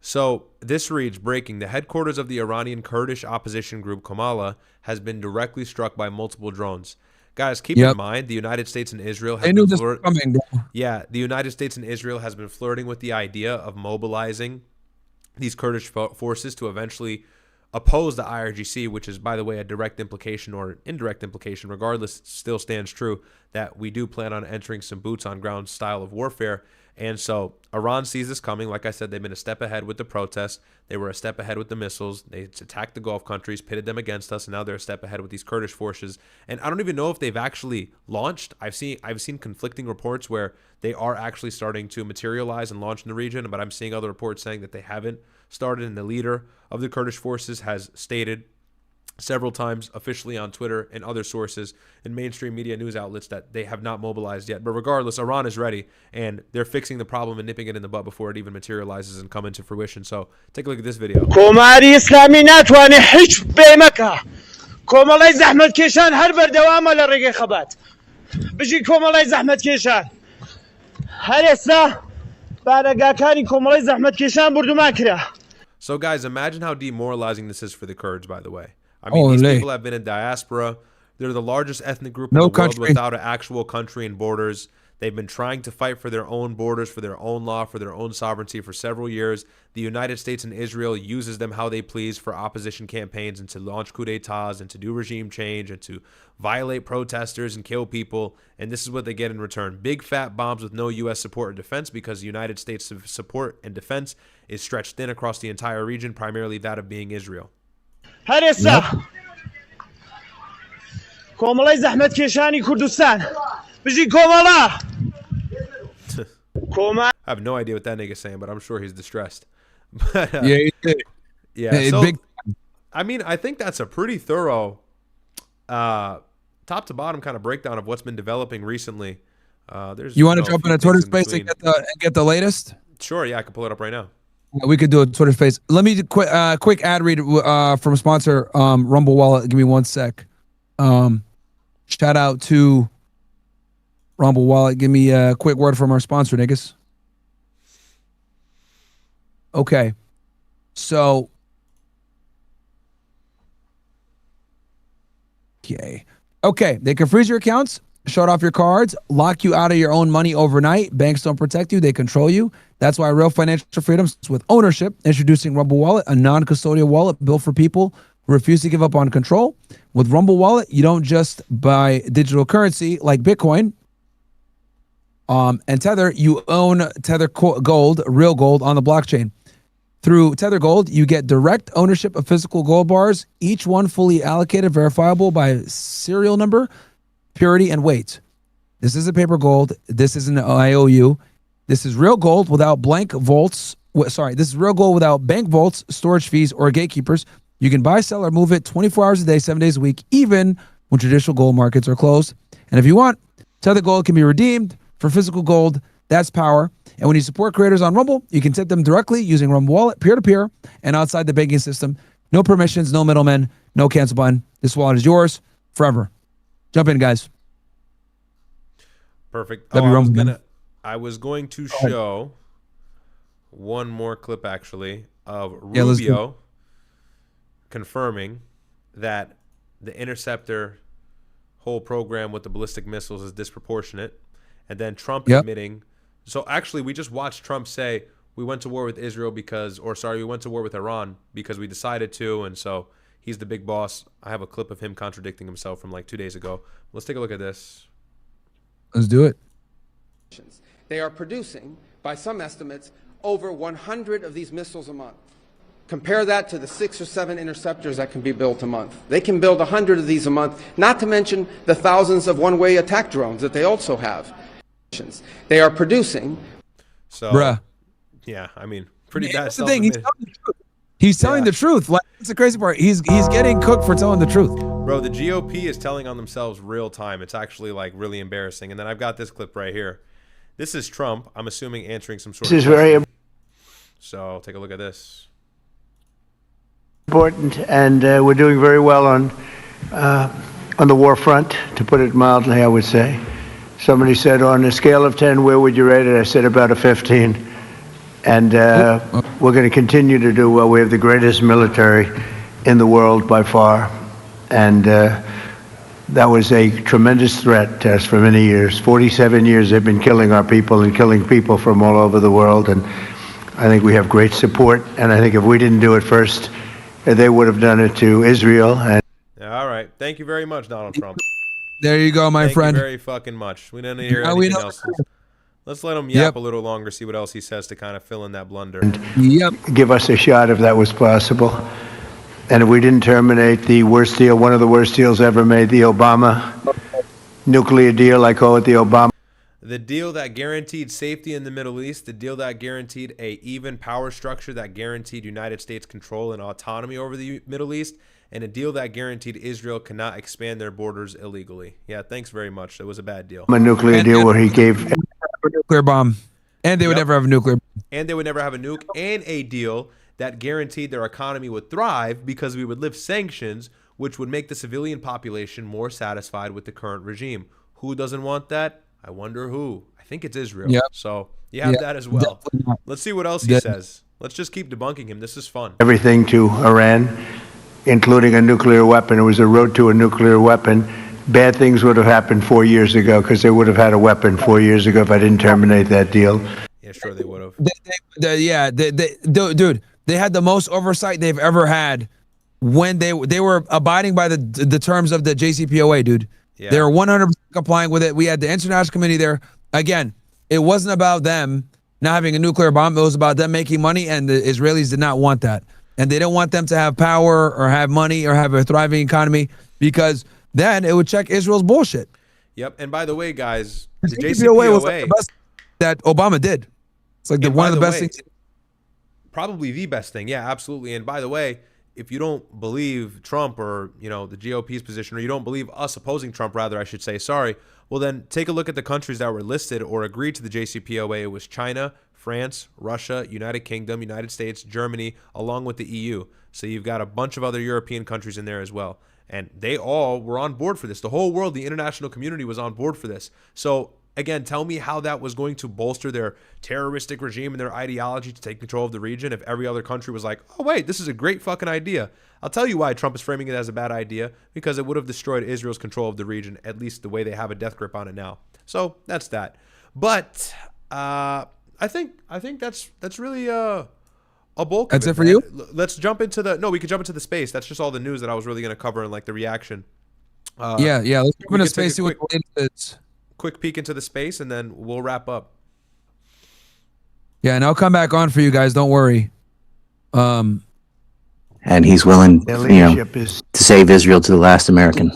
So this reads, breaking, the headquarters of the Iranian Kurdish opposition group Kamala has been directly struck by multiple drones. Guys, keep in mind, the United States and Israel have the United States and Israel has been flirting with the idea of mobilizing these Kurdish forces to eventually oppose the IRGC, which is, by the way, a direct implication or indirect implication, regardless, still stands true that we do plan on entering some boots on ground style of warfare. And so Iran sees this coming. Like I said, they've been a step ahead with the protests. They were a step ahead with the missiles. They attacked the Gulf countries, pitted them against us, and now they're a step ahead with these Kurdish forces. And I don't even know if they've actually launched. I've seen conflicting reports where they are actually starting to materialize and launch in the region, but I'm seeing other reports saying that they haven't started, and the leader of the Kurdish forces has stated several times officially on Twitter and other sources and mainstream media news outlets that they have not mobilized yet. But regardless, Iran is ready, and they're fixing the problem and nipping it in the butt before it even materializes and come into fruition. So take a look at this video. کماری اسلامی نتوانه هیچ بیمکه کمالای زحمت کشان هر بردوام على رقی خبات بجی کمالای زحمت کشان هر اسنا بارگاکانی کمالای زحمت کشان بردو ماکره. So guys, imagine how demoralizing this is for the Kurds, by the way. I mean, these people have been in diaspora. They're the largest ethnic group in the world without an actual country and borders. They've been trying to fight for their own borders, for their own law, for their own sovereignty for several years. The United States and Israel uses them how they please for opposition campaigns and to launch coups d'etats and to do regime change and to violate protesters and kill people. And this is what they get in return. Big fat bombs with no U.S. support or defense, because the United States' support and defense is stretched thin across the entire region, primarily that of being Israel. کۆمەڵی زەحمەت کێشانی کوردستان بژی کۆمەڵا I have no idea what that nigga's saying, but I'm sure he's distressed. But, yeah. So, I mean, I think that's a pretty thorough, top to bottom kind of breakdown of what's been developing recently. You want to jump in a Twitter space and get the latest? Sure, yeah, I can pull it up right now. We could do a Twitter space. Let me do quick ad read from sponsor Rumble Wallet. Give me 1 sec. Shout out to Rumble Wallet. Give me a quick word from our sponsor, niggas. Okay. So. Okay. They can freeze your accounts, shut off your cards, lock you out of your own money overnight. Banks don't protect you. They control you. That's why real financial freedom is with ownership. Introducing Rumble Wallet, a non-custodial wallet built for people who refuse to give up on control. With Rumble Wallet, you don't just buy digital currency like Bitcoin and Tether. You own Tether Gold, real gold on the blockchain. Through Tether Gold, you get direct ownership of physical gold bars, each one fully allocated, verifiable by serial number, purity, and weight. This isn't paper gold. This isn't an IOU. This is real gold without blank vaults. This is real gold without bank vaults, storage fees, or gatekeepers. You can buy, sell, or move it 24 hours a day, 7 days a week, even when traditional gold markets are closed. And if you want, Tether Gold can be redeemed for physical gold. That's power. And when you support creators on Rumble, you can tip them directly using Rumble Wallet, peer-to-peer, and outside the banking system. No permissions, no middlemen, no cancel button. This wallet is yours forever. Jump in, guys. Perfect. Oh, I was going to show one more clip, actually, of Rubio confirming that the Interceptor whole program with the ballistic missiles is disproportionate, and then Trump admitting. So actually, we just watched Trump say we went to war with Israel we went to war with Iran because we decided to, and so he's the big boss. I have a clip of him contradicting himself from like 2 days ago. Let's take a look at this. Let's do it. They are producing, by some estimates, over 100 of these missiles a month. Compare that to the 6 or 7 interceptors that can be built a month. They can build 100 of these a month, not to mention the thousands of one-way attack drones that they also have. They are producing. So, yeah, I mean, pretty bad. That's the thing. He's telling the truth. He's telling the truth. Like, that's the crazy part. He's getting cooked for telling the truth. Bro, the GOP is telling on themselves real time. It's actually like really embarrassing. And then I've got this clip right here. This is Trump, I'm assuming, answering some sort of question. Very So take a look at this. Important, and we're doing very well on the war front, to put it mildly, I would say. Somebody said, on a scale of 10, where would you rate it? I said about a 15. And we're going to continue to do well. We have the greatest military in the world by far. And that was a tremendous threat to us for many years. 47 years they've been killing our people and killing people from all over the world. And I think we have great support. And I think if we didn't do it first, they would have done it to Israel. And all right. Thank you very much, Donald Trump. There you go, my friend. Thank you very fucking much. We didn't hear anything else. Let's let him yap a little longer, see what else he says to kind of fill in that blunder. Give us a shot if that was possible. And if we didn't terminate the worst deal, one of the worst deals ever made, the Obama nuclear deal, I call it the Obama. The deal that guaranteed safety in the Middle East, the deal that guaranteed a even power structure that guaranteed United States control and autonomy over the Middle East, and a deal that guaranteed Israel cannot expand their borders illegally. Yeah, thanks very much. It was a bad deal. A nuclear deal where he gave a nuclear bomb, and they would never have a nuclear bomb. And they would never have a nuke, and a deal that guaranteed their economy would thrive because we would lift sanctions, which would make the civilian population more satisfied with the current regime. Who doesn't want that? I wonder who. I think it's Israel. Yep. So you have that as well. Let's see what else he says. Let's just keep debunking him. This is fun. Everything to Iran, including a nuclear weapon. It was a road to a nuclear weapon. bad things would have happened 4 years ago because they would have had a weapon 4 years ago if I didn't terminate that deal. Yeah, sure they would have. Dude, they had the most oversight they've ever had when they were abiding by the terms of the JCPOA, dude. Yeah. They were 100% complying with it. We had the international committee there. Again, it wasn't about them not having a nuclear bomb. It was about them making money, and the Israelis did not want that. And they didn't want them to have power or have money or have a thriving economy because then it would check Israel's bullshit. Yep. And by the way, guys, The the JCPOA was like JCPOA the best that Obama did. It's like one of the best things. Probably the best thing. Yeah, absolutely. And by the way, if you don't believe Trump or, you know, the GOP's position, or you don't believe us opposing Trump, rather, I should say, sorry, well, then take a look at the countries that were listed or agreed to the JCPOA. It was China, France, Russia, United Kingdom, United States, Germany, along with the EU. So you've got a bunch of other European countries in there as well. And they all were on board for this. The whole world, the international community was on board for this. So again, tell me how that was going to bolster their terroristic regime and their ideology to take control of the region if every other country was like, oh, wait, this is a great fucking idea. I'll tell you why Trump is framing it as a bad idea, because it would have destroyed Israel's control of the region, at least the way they have a death grip on it now. So that's that. But I think that's really a bulk That's of it for you? Let's jump into we could jump into the space. That's just all the news that I was really going to cover and like the reaction. Yeah. Let's jump into space, see what the latest is. Quick peek into the space, and then we'll wrap up. Yeah, and I'll come back on for you guys. Don't worry. And he's willing, to save Israel to the last American.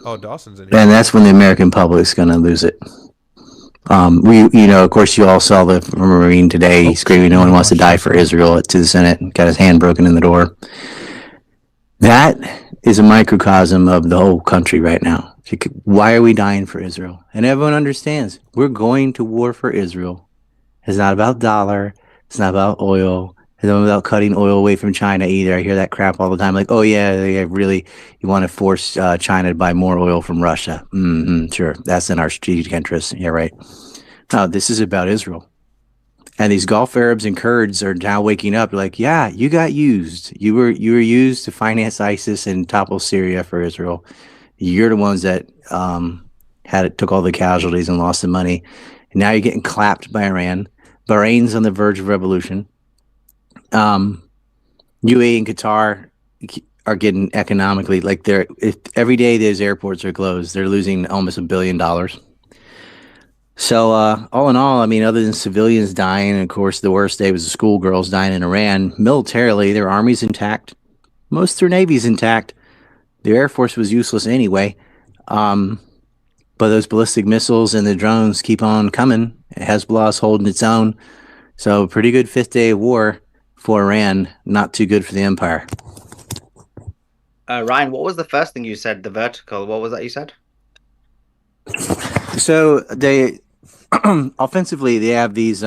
Oh, Dawson's in here. And that's when the American public's going to lose it. Of course, you all saw the Marine today screaming, "No one wants to die for Israel," to the Senate, and got his hand broken in the door. That is a microcosm of the whole country right now. Why are we dying for Israel? And everyone understands we're going to war for Israel. It's not about dollar. It's not about oil. It's not about cutting oil away from China either. I hear that crap all the time. Like, oh yeah, really, you want to force China to buy more oil from Russia? Sure, that's in our strategic interest. Yeah, right. No, this is about Israel. And these Gulf Arabs and Kurds are now waking up. They're like, yeah, you got used. You were used to finance ISIS and topple Syria for Israel. You're the ones that took all the casualties and lost the money. And now you're getting clapped by Iran. Bahrain's on the verge of revolution. UAE and Qatar are getting economically, like every day those airports are closed, they're losing almost $1 billion. So all in all, I mean, other than civilians dying, and of course the worst day was the schoolgirls dying in Iran, militarily their army's intact. Most of their navy's intact. The Air Force was useless anyway. But those ballistic missiles and the drones keep on coming. Hezbollah's holding its own. So pretty good fifth day of war for Iran. Not too good for the empire. Ryan, what was the first thing you said? The vertical. What was that you said? So they offensively, they have these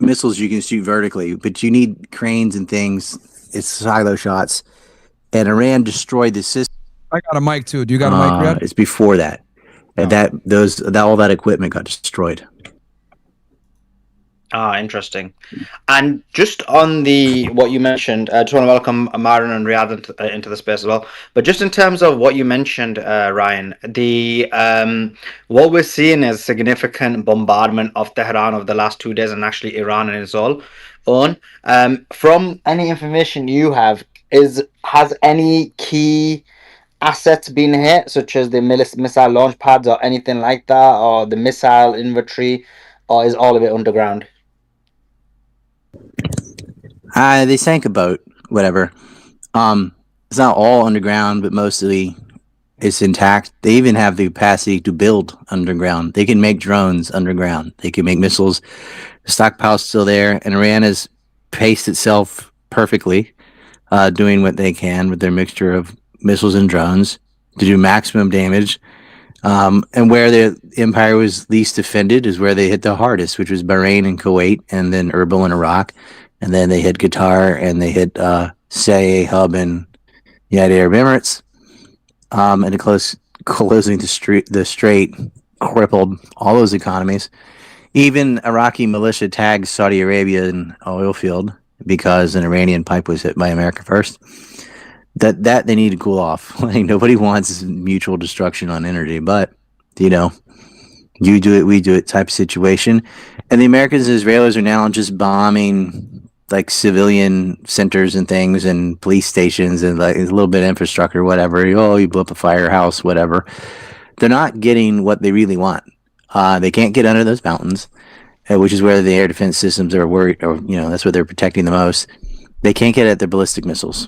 missiles you can shoot vertically, but you need cranes and things. It's silo shots. And Iran destroyed the system. I got a mic too. Do you got a mic, Riyadh? It's before that. And all that equipment got destroyed. Interesting. And just on what you mentioned, I just want to welcome Amaran and Riyadh into the space as well. But just in terms of what you mentioned, Ryan, what we're seeing is significant bombardment of Tehran over the last 2 days, and actually Iran and its own. From any information you have, has any key assets been hit, such as the missile launch pads or anything like that, or the missile inventory, or is all of it underground? They sank a boat, whatever. It's not all underground, but mostly it's intact. They even have the capacity to build underground. They can make drones underground. They can make missiles. The stockpile's still there, and Iran has paced itself perfectly, doing what they can with their mixture of missiles and drones to do maximum damage. And where the empire was least defended is where they hit the hardest, which was Bahrain and Kuwait, and then Erbil and Iraq. And then they hit Qatar, and they hit CIA hub in United Arab Emirates. And closing the strait crippled all those economies. Even Iraqi militia tagged Saudi Arabia in oil field because an Iranian pipe was hit by America first. That they need to cool off. Like nobody wants mutual destruction on energy, but you know, you do it, we do it type of situation. And the Americans and Israelis are now just bombing like civilian centers and things and police stations and like a little bit of infrastructure, whatever. Oh, you blew up a firehouse, whatever. They're not getting what they really want. They can't get under those mountains, which is where the air defense systems are worried, or that's what they're protecting the most. They can't get at their ballistic missiles.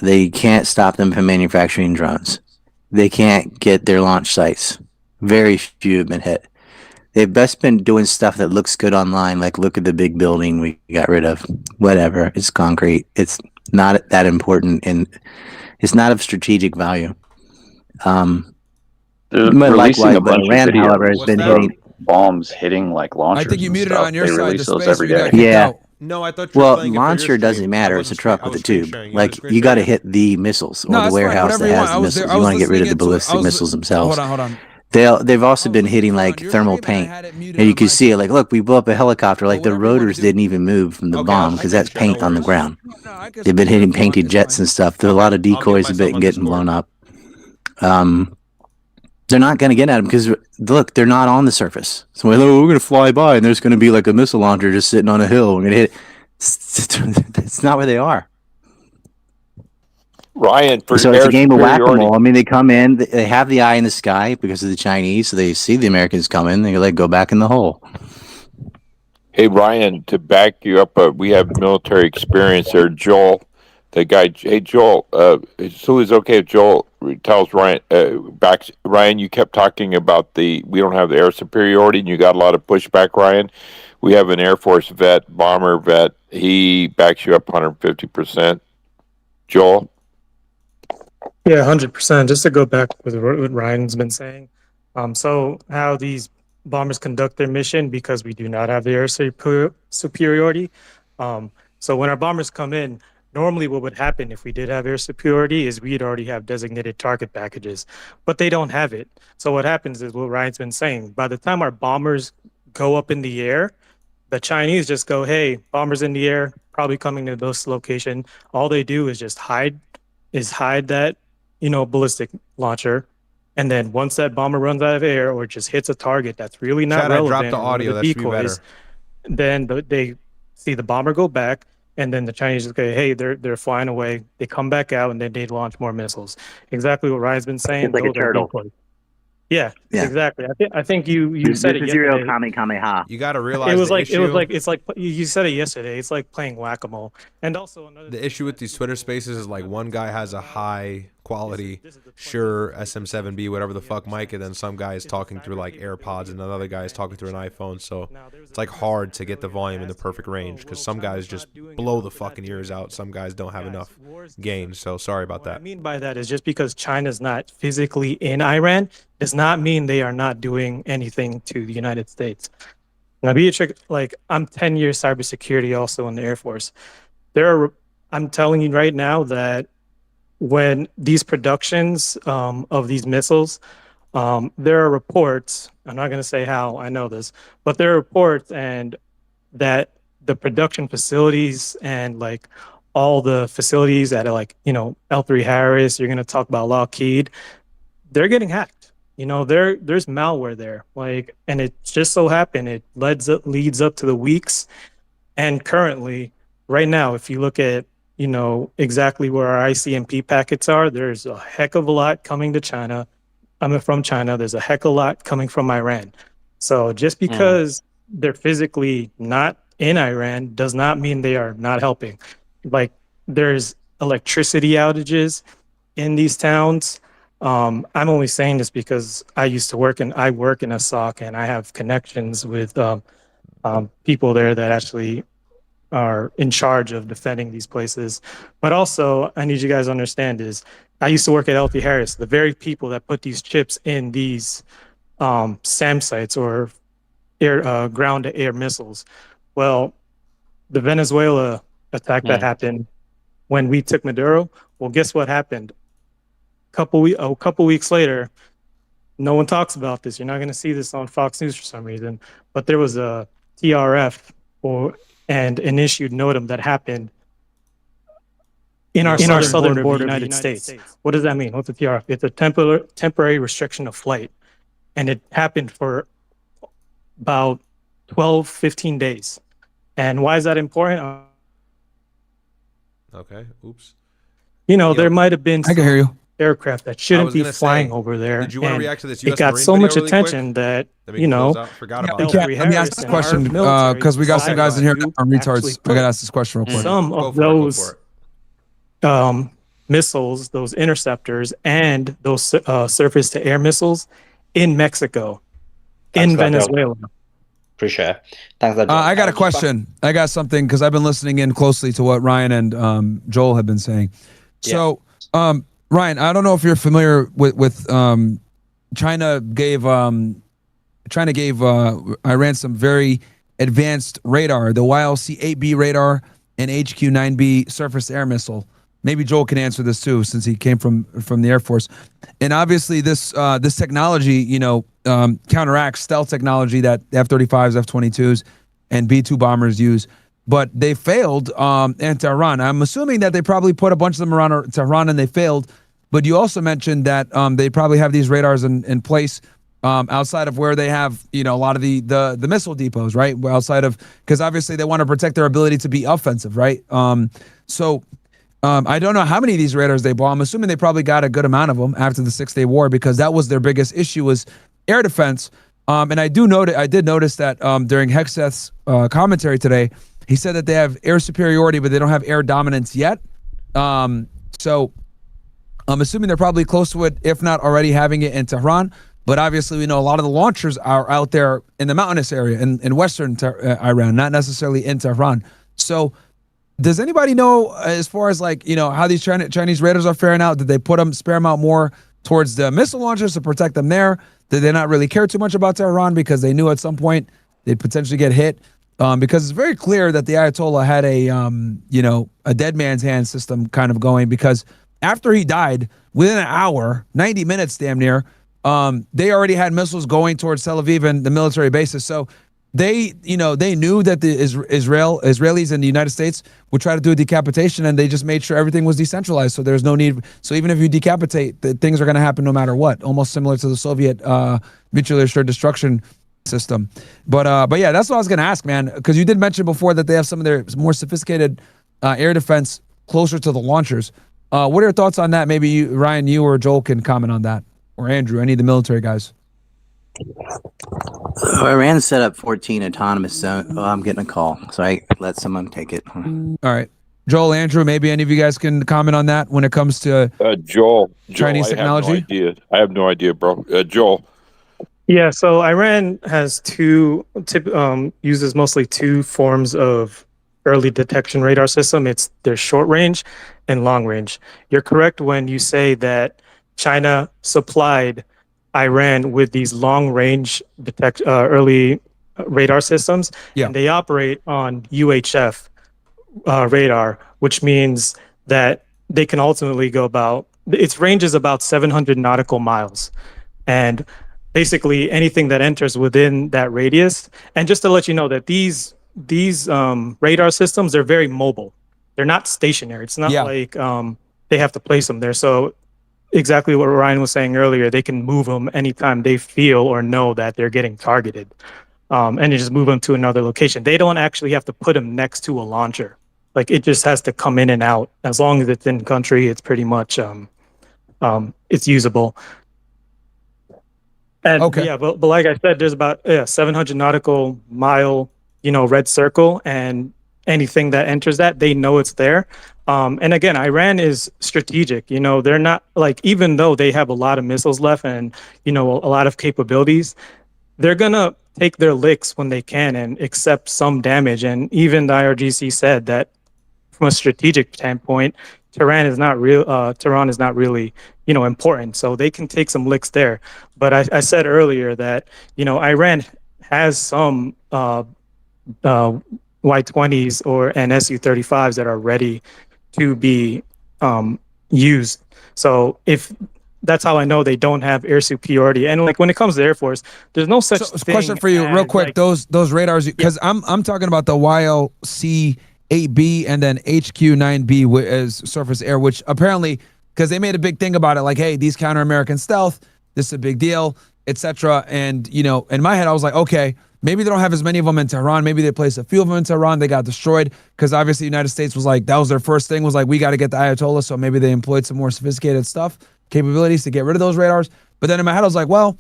They can't stop them from manufacturing drones. They can't get their launch sites. Very few have been hit. They've best been doing stuff that looks good online, like look at the big building we got rid of. Whatever. It's concrete. It's not that important, and it's not of strategic value. They're releasing a bunch of videos however, has been hitting bombs hitting like launchers. I think you muted it on your they side. release The those space every you got day. kicked Yeah. out. No, I thought you were Well, playing it for your launcher doesn't stream. matter. I It's a wasn't truck screen- with I a was screen tube. sharing. Like you got to hit the missiles or No, the it's fine. warehouse Whatever that you has want. the I was there. missiles. I You was want to get rid of the listening into it. ballistic missiles themselves. Hold on. They've also been hitting like thermal paint, and you can see it. Like, look, we blew up a helicopter. Like the rotors didn't even move from the bomb because that's paint on the ground. They've been hitting painted jets and stuff. There's a lot of decoys have been getting blown up. They're not going to get at them because look, they're not on the surface. So we're going to fly by, and there's going to be like a missile launcher just sitting on a hill. We're going to hit. It's not where they are. Ryan, for So it's a game of superiority- whack-a-mole. I mean, they come in, they have the eye in the sky because of the Chinese, so they see the Americans come in, they like go back in the hole. Hey, Ryan, to back you up, we have military experience there. Joel, the guy, hey, Joel, so is okay if Joel tells Ryan, Ryan, you kept talking about we don't have the air superiority, and you got a lot of pushback, Ryan. We have an Air Force vet, bomber vet. He backs you up 150%. Joel? Yeah, 100%. Just to go back with what Ryan's been saying. So how these bombers conduct their mission, because we do not have the air superiority. So when our bombers come in, normally what would happen if we did have air superiority is we'd already have designated target packages, but they don't have it. So what happens is what Ryan's been saying. By the time our bombers go up in the air, the Chinese just go, hey, bombers in the air, probably coming to this location. All they do is just hide that, ballistic launcher. And then once that bomber runs out of air or just hits a target that's really not Chad, I relevant, dropped the audio. That should be better. then they see the bomber go back, and then the Chinese just go, hey, they're flying away. They come back out, and then they launch more missiles. Exactly what Ryan's been saying. It's like a those are turtle. decoys. Yeah, Yeah. exactly. I think you said it yesterday. Kamehameha. You got to realize It was the like issue. it's like you said it yesterday. It's like playing whack-a-mole. And also another The issue with these Twitter spaces is like one guy has a high quality Shure SM7B, whatever the fuck mic, and then some guy is talking through like AirPods and another guy is talking through an iPhone. So it's like hard to get the volume in the perfect range because some guys just blow the fucking ears out. Some guys don't have enough gain. So sorry about What I that. mean by that is just because China's not physically in Iran does not mean they are not doing anything to the United States. Now, I'm 10 years cybersecurity also in the Air Force. I'm telling you right now that when these productions of these missiles, there are reports, I'm not going to say how I know this, but there are reports and that the production facilities and like all the facilities at L3 Harris, you're going to talk about Lockheed, they're getting hacked. There's malware there, and it just so happened it leads up to the weeks. And currently, right now, if you look at, exactly where our ICMP packets are, there's a heck of a lot coming to China. From China. There's a heck of a lot coming from Iran. So just because they're physically not in Iran does not mean they are not helping. Like there's electricity outages in these towns. I'm only saying this because I work in a SOC and I have connections with people there that actually are in charge of defending these places. But also, I need you guys to understand is I used to work at L3 Harris, the very people that put these chips in these SAM sites or ground-to-air missiles. Well, the Venezuela attack that happened when we took Maduro, well, guess what happened? A couple weeks later, no one talks about this. You're not going to see this on Fox News for some reason, but there was a TRF and an issued NOTAM that happened in our southern border of the United States. What does that mean? What's a TRF? It's a temporary restriction of flight. And it happened for about 12, 15 days. And why is that important? Okay, oops. There might have been some aircraft that shouldn't be flying over there. Did you want to react to this US it got so much attention that, forgot about let me ask this question because we got some guys in here that are retards. I got to ask this question real quick. Some of those missiles, those interceptors, and those surface-to-air missiles in Mexico, in Venezuela. Appreciate it. Thanks. I got a question. I got something because I've been listening in closely to what Ryan and Joel have been saying. So, Ryan, I don't know if you're familiar with China gave Iran some very advanced radar, the YLC-8B radar and HQ-9B surface-to-air missile. Maybe Joel can answer this too, since he came from the Air Force. And obviously, this technology, counteracts stealth technology that F-35s, F-22s, and B-2 bombers use. But they failed in Tehran. I'm assuming that they probably put a bunch of them around Tehran and they failed. But you also mentioned that they probably have these radars in place outside of where they have, a lot of the missile depots, right? Outside of, because obviously they want to protect their ability to be offensive, right? I don't know how many of these radars they bought. I'm assuming they probably got a good amount of them after the 6-day war because that was their biggest issue was air defense. And I did notice that during Hegseth's commentary today, he said that they have air superiority, but they don't have air dominance yet. So I'm assuming they're probably close to it, if not already having it in Tehran. But obviously, we know a lot of the launchers are out there in the mountainous area in western Iran, not necessarily in Tehran. So does anybody know as far as how these Chinese radars are faring out? Did they spare them out more towards the missile launchers to protect them there? Did they not really care too much about Tehran because they knew at some point they'd potentially get hit? Because it's very clear that the Ayatollah had a dead man's hand system kind of going, because after he died, within an hour, 90 minutes damn near, they already had missiles going towards Tel Aviv and the military bases. So they knew that the Israelis and the United States would try to do a decapitation, and they just made sure everything was decentralized. So there's no need. So even if you decapitate, things are going to happen no matter what. Almost similar to the Soviet mutually assured destruction system. But yeah, that's what I was going to ask, man, because you did mention before that they have some of their more sophisticated air defense closer to the launchers. What are your thoughts on that? Maybe Ryan, you or Joel can comment on that, or Andrew, any of the military guys. Iran set up 14 autonomous zones. Oh, I'm getting a call, so I let someone take it. All right. Joel, Andrew, maybe any of you guys can comment on that when it comes to Joel, Chinese technology? I have no idea, bro. Joel. Yeah, so Iran has uses mostly two forms of early detection radar system. It's their short range and long range. You're correct when you say that China supplied Iran with these long-range early radar systems, and they operate on UHF radar, which means that they can ultimately go its range is about 700 nautical miles, and basically anything that enters within that radius. And just to let you know that these radar systems, they're very mobile. They're not stationary. It's not like they have to place them there. So exactly what Ryan was saying earlier, they can move them anytime they feel or know that they're getting targeted, and they just move them to another location. They don't actually have to put them next to a launcher. Like, it just has to come in and out. As long as it's in country, it's pretty much it's usable. And but like I said, there's about 700 nautical mile, red circle, and anything that enters that, they know it's there. And again, Iran is strategic. They're not even though they have a lot of missiles left and, a lot of capabilities, they're going to take their licks when they can and accept some damage. And even the IRGC said that from a strategic standpoint, Tehran is not really, important. So they can take some licks there. But I said earlier that, Iran has some Y-20s and Su-35s that are ready to be used. So if that's how I know they don't have air superiority. And when it comes to the Air Force, there's no such thing. Question for you, real quick. Those radars, because I'm talking about the YLC 8B and then HQ-9B as surface air, which apparently, because they made a big thing about it, like, hey, these counter-American stealth, this is a big deal, etc. And, you know, in my head, I was like, okay, maybe they don't have as many of them in Tehran. Maybe they placed a few of them in Tehran. They got destroyed because obviously the United States was like, that was their first thing, was like, we got to get the Ayatollah. So maybe they employed some more sophisticated stuff, capabilities to get rid of those radars. But then in my head, I was like, well,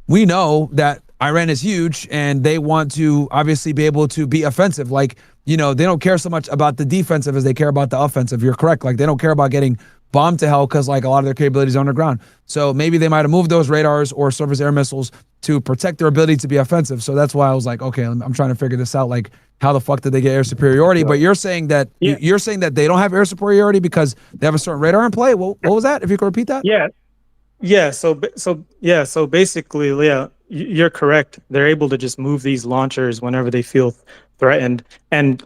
we know that Iran is huge and they want to obviously be able to be offensive. Like, you know, they don't care so much about the defensive as they care about the offensive. You're correct. Like, they don't care about getting bombed to hell because like a lot of their capabilities are underground. So maybe they might have moved those radars or surface air missiles to protect their ability to be offensive. So that's why I was like, okay, I'm trying to figure this out. Like, how the fuck did they get air superiority? But you're saying that you're saying that they don't have air superiority because they have a certain radar in play. What was that? If you could repeat that? Yeah. So basically, yeah, you're correct. They're able to just move these launchers whenever they feel threatened. And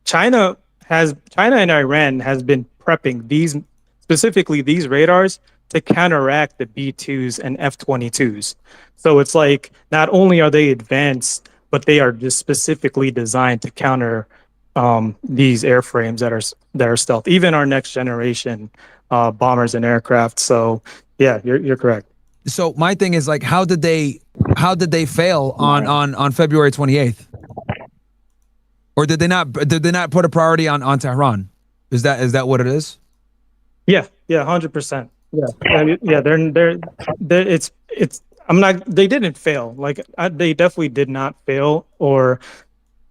China and Iran has been prepping specifically these radars to counteract the B-2s and F-22s. So it's like, not only are they advanced, but they are just specifically designed to counter these airframes that are stealth, even our next generation bombers and aircraft. So yeah, you're correct. So my thing is like, how did they fail on February 28th? Or did they not put a priority on Tehran? Is that what it is? Yeah, 100%. Yeah, they didn't fail. Like, they definitely did not fail, or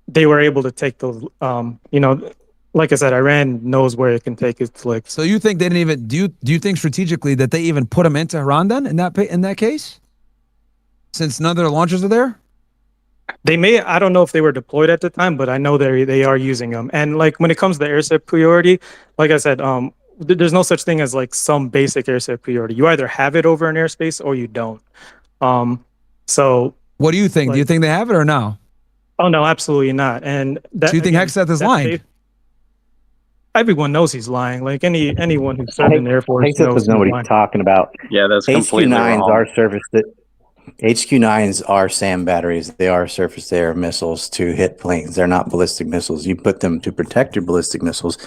they were able to take those, you know, like I said, Iran knows where it can take its flicks. So you think they didn't even, do you think strategically that they even put them in Tehran then in that case? Since none of their launchers are there? They may, I don't know if they were deployed at the time, but I know they are using them. And like, when it comes to air superiority, like I said, there's no such thing as like some basic air superiority. You either have it over an airspace or you don't. So what do you think? Do you think they have it or no? Oh no, absolutely not. And so you think Hegseth is lying? Everyone knows he's lying. Like anyone who's served in the Air Force Hegseth doesn't know what he's talking about. Yeah, that's completely wrong. HQ-9s are SAM batteries. They are surface-to-air missiles to hit planes. They're not ballistic missiles. You put them to protect your ballistic missiles.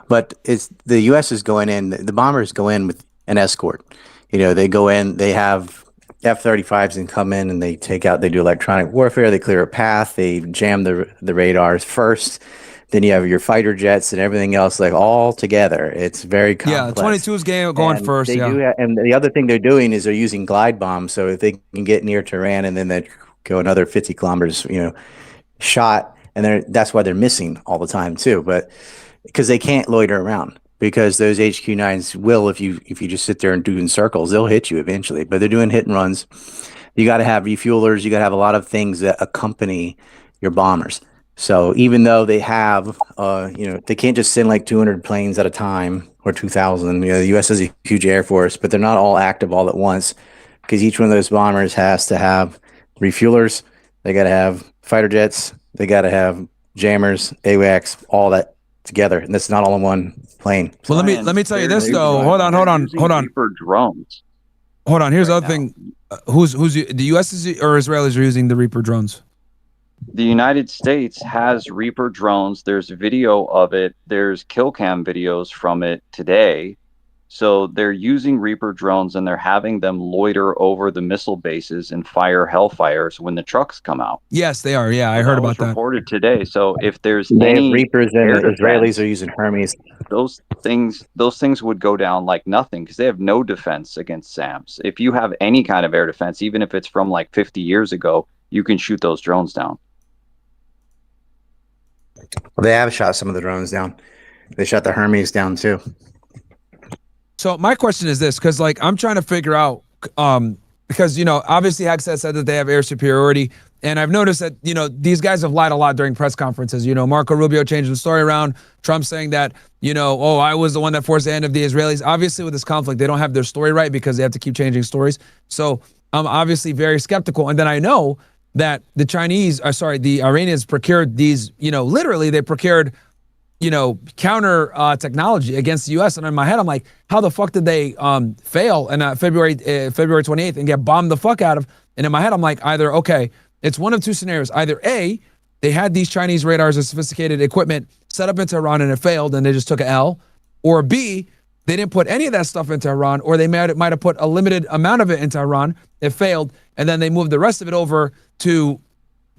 But it's the U.S. is going in. The bombers go in with an escort. You know, they go in. They have F-35s and come in and they take out. They do electronic warfare. They clear a path. They jam the radars first. Then you have your fighter jets and everything else, like all together. It's very complex. Yeah, 22 is going first. And the other thing they're doing is they're using glide bombs. So if they can get near Tehran and then they go another 50 kilometers, you know, shot, and that's why they're missing all the time too. But because they can't loiter around, because those HQ-9s will, if you just sit there and do in circles, they'll hit you eventually. But they're doing hit and runs. You got to have refuelers. You got to have a lot of things that accompany your bombers. So even though they have, you know, they can't just send like 200 planes at a time or 2,000. You know, the U.S. has a huge air force, but they're not all active all at once, because each one of those bombers has to have refuelers. They got to have fighter jets. They got to have jammers, AWACS, all that together, and that's not all in one plane. Well, let me tell you this though. Hold on. For drones. Hold on. Here's the other thing. Who's the U.S. or Israelis are using the Reaper drones? The United States has Reaper drones. There's video of it. There's kill cam videos from it today. So they're using Reaper drones and they're having them loiter over the missile bases and fire hellfires when the trucks come out. Yes, they are. Yeah, I heard about that. Reported today. So if there's any Reapers and the Israelis are using Hermes, those things would go down like nothing, because they have no defense against SAMs. If you have any kind of air defense, even if it's from like 50 years ago, you can shoot those drones down. Well, they have shot some of the drones down. They shot the Hermes down too. So my question is this, because like I'm trying to figure out, because, you know, obviously Hegseth said that they have air superiority, and I've noticed that, you know, these guys have lied a lot during press conferences. You know, Marco Rubio changed the story around, Trump saying that, you know, oh, I was the one that forced the end of the Israelis. Obviously with this conflict, they don't have their story right because they have to keep changing stories. So I'm obviously very skeptical. And then I know that the Iranians procured these, you know, literally they procured, you know, counter technology against the U.S. And in my head, I'm like, how the fuck did they fail in February 28th and get bombed the fuck out of? And in my head, I'm like, either, okay, it's one of two scenarios. Either A, they had these Chinese radars and sophisticated equipment set up in Tehran and it failed and they just took an L, or B, they didn't put any of that stuff into Iran, or they might have put a limited amount of it into Iran. It failed, and then they moved the rest of it over to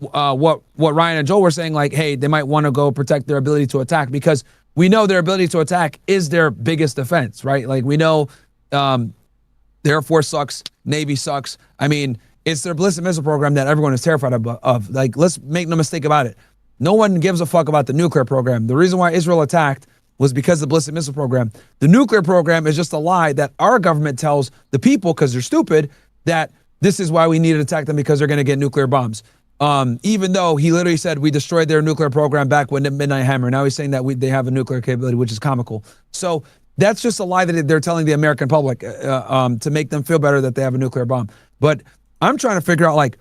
what Ryan and Joel were saying, like, hey, they might want to go protect their ability to attack, because we know their ability to attack is their biggest defense, right? Like, we know the Air Force sucks, Navy sucks. I mean, it's their ballistic missile program that everyone is terrified of. Like, let's make no mistake about it. No one gives a fuck about the nuclear program. The reason why Israel attacked was because of the ballistic missile program. The nuclear program is just a lie that our government tells the people, because they're stupid, that this is why we need to attack them, because they're going to get nuclear bombs. Even though he literally said we destroyed their nuclear program back when the Midnight Hammer. Now he's saying that they have a nuclear capability, which is comical. So that's just a lie that they're telling the American public to make them feel better that they have a nuclear bomb. But I'm trying to figure out, like,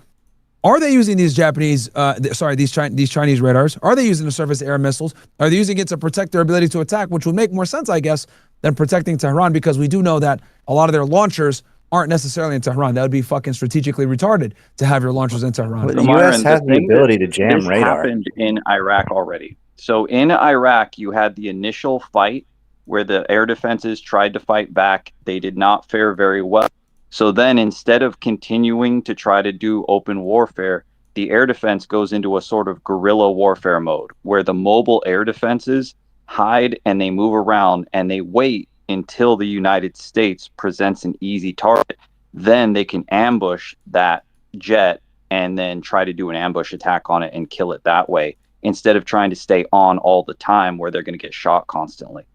are they using these these Chinese radars? Are they using the surface-to-air missiles? Are they using it to protect their ability to attack, which would make more sense, I guess, than protecting Tehran, because we do know that a lot of their launchers aren't necessarily in Tehran. That would be fucking strategically retarded to have your launchers in Tehran. The U.S. has the ability to jam this radar. Happened in Iraq already. So in Iraq, you had the initial fight where the air defenses tried to fight back. They did not fare very well. So then, instead of continuing to try to do open warfare, the air defense goes into a sort of guerrilla warfare mode, where the mobile air defenses hide and they move around and they wait until the United States presents an easy target. Then they can ambush that jet and then try to do an ambush attack on it and kill it that way, instead of trying to stay on all the time where they're going to get shot constantly.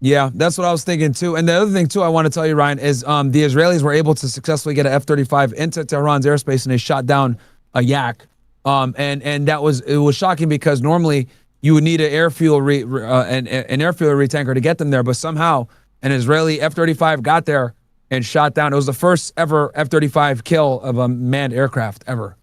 Yeah, that's what I was thinking too. And the other thing too I want to tell you, Ryan, is the Israelis were able to successfully get an F-35 into Tehran's airspace, and they shot down a Yak. And it was shocking, because normally you would need an air fuel retanker to get them there, but somehow an Israeli F-35 got there and shot down. It was the first ever F-35 kill of a manned aircraft ever.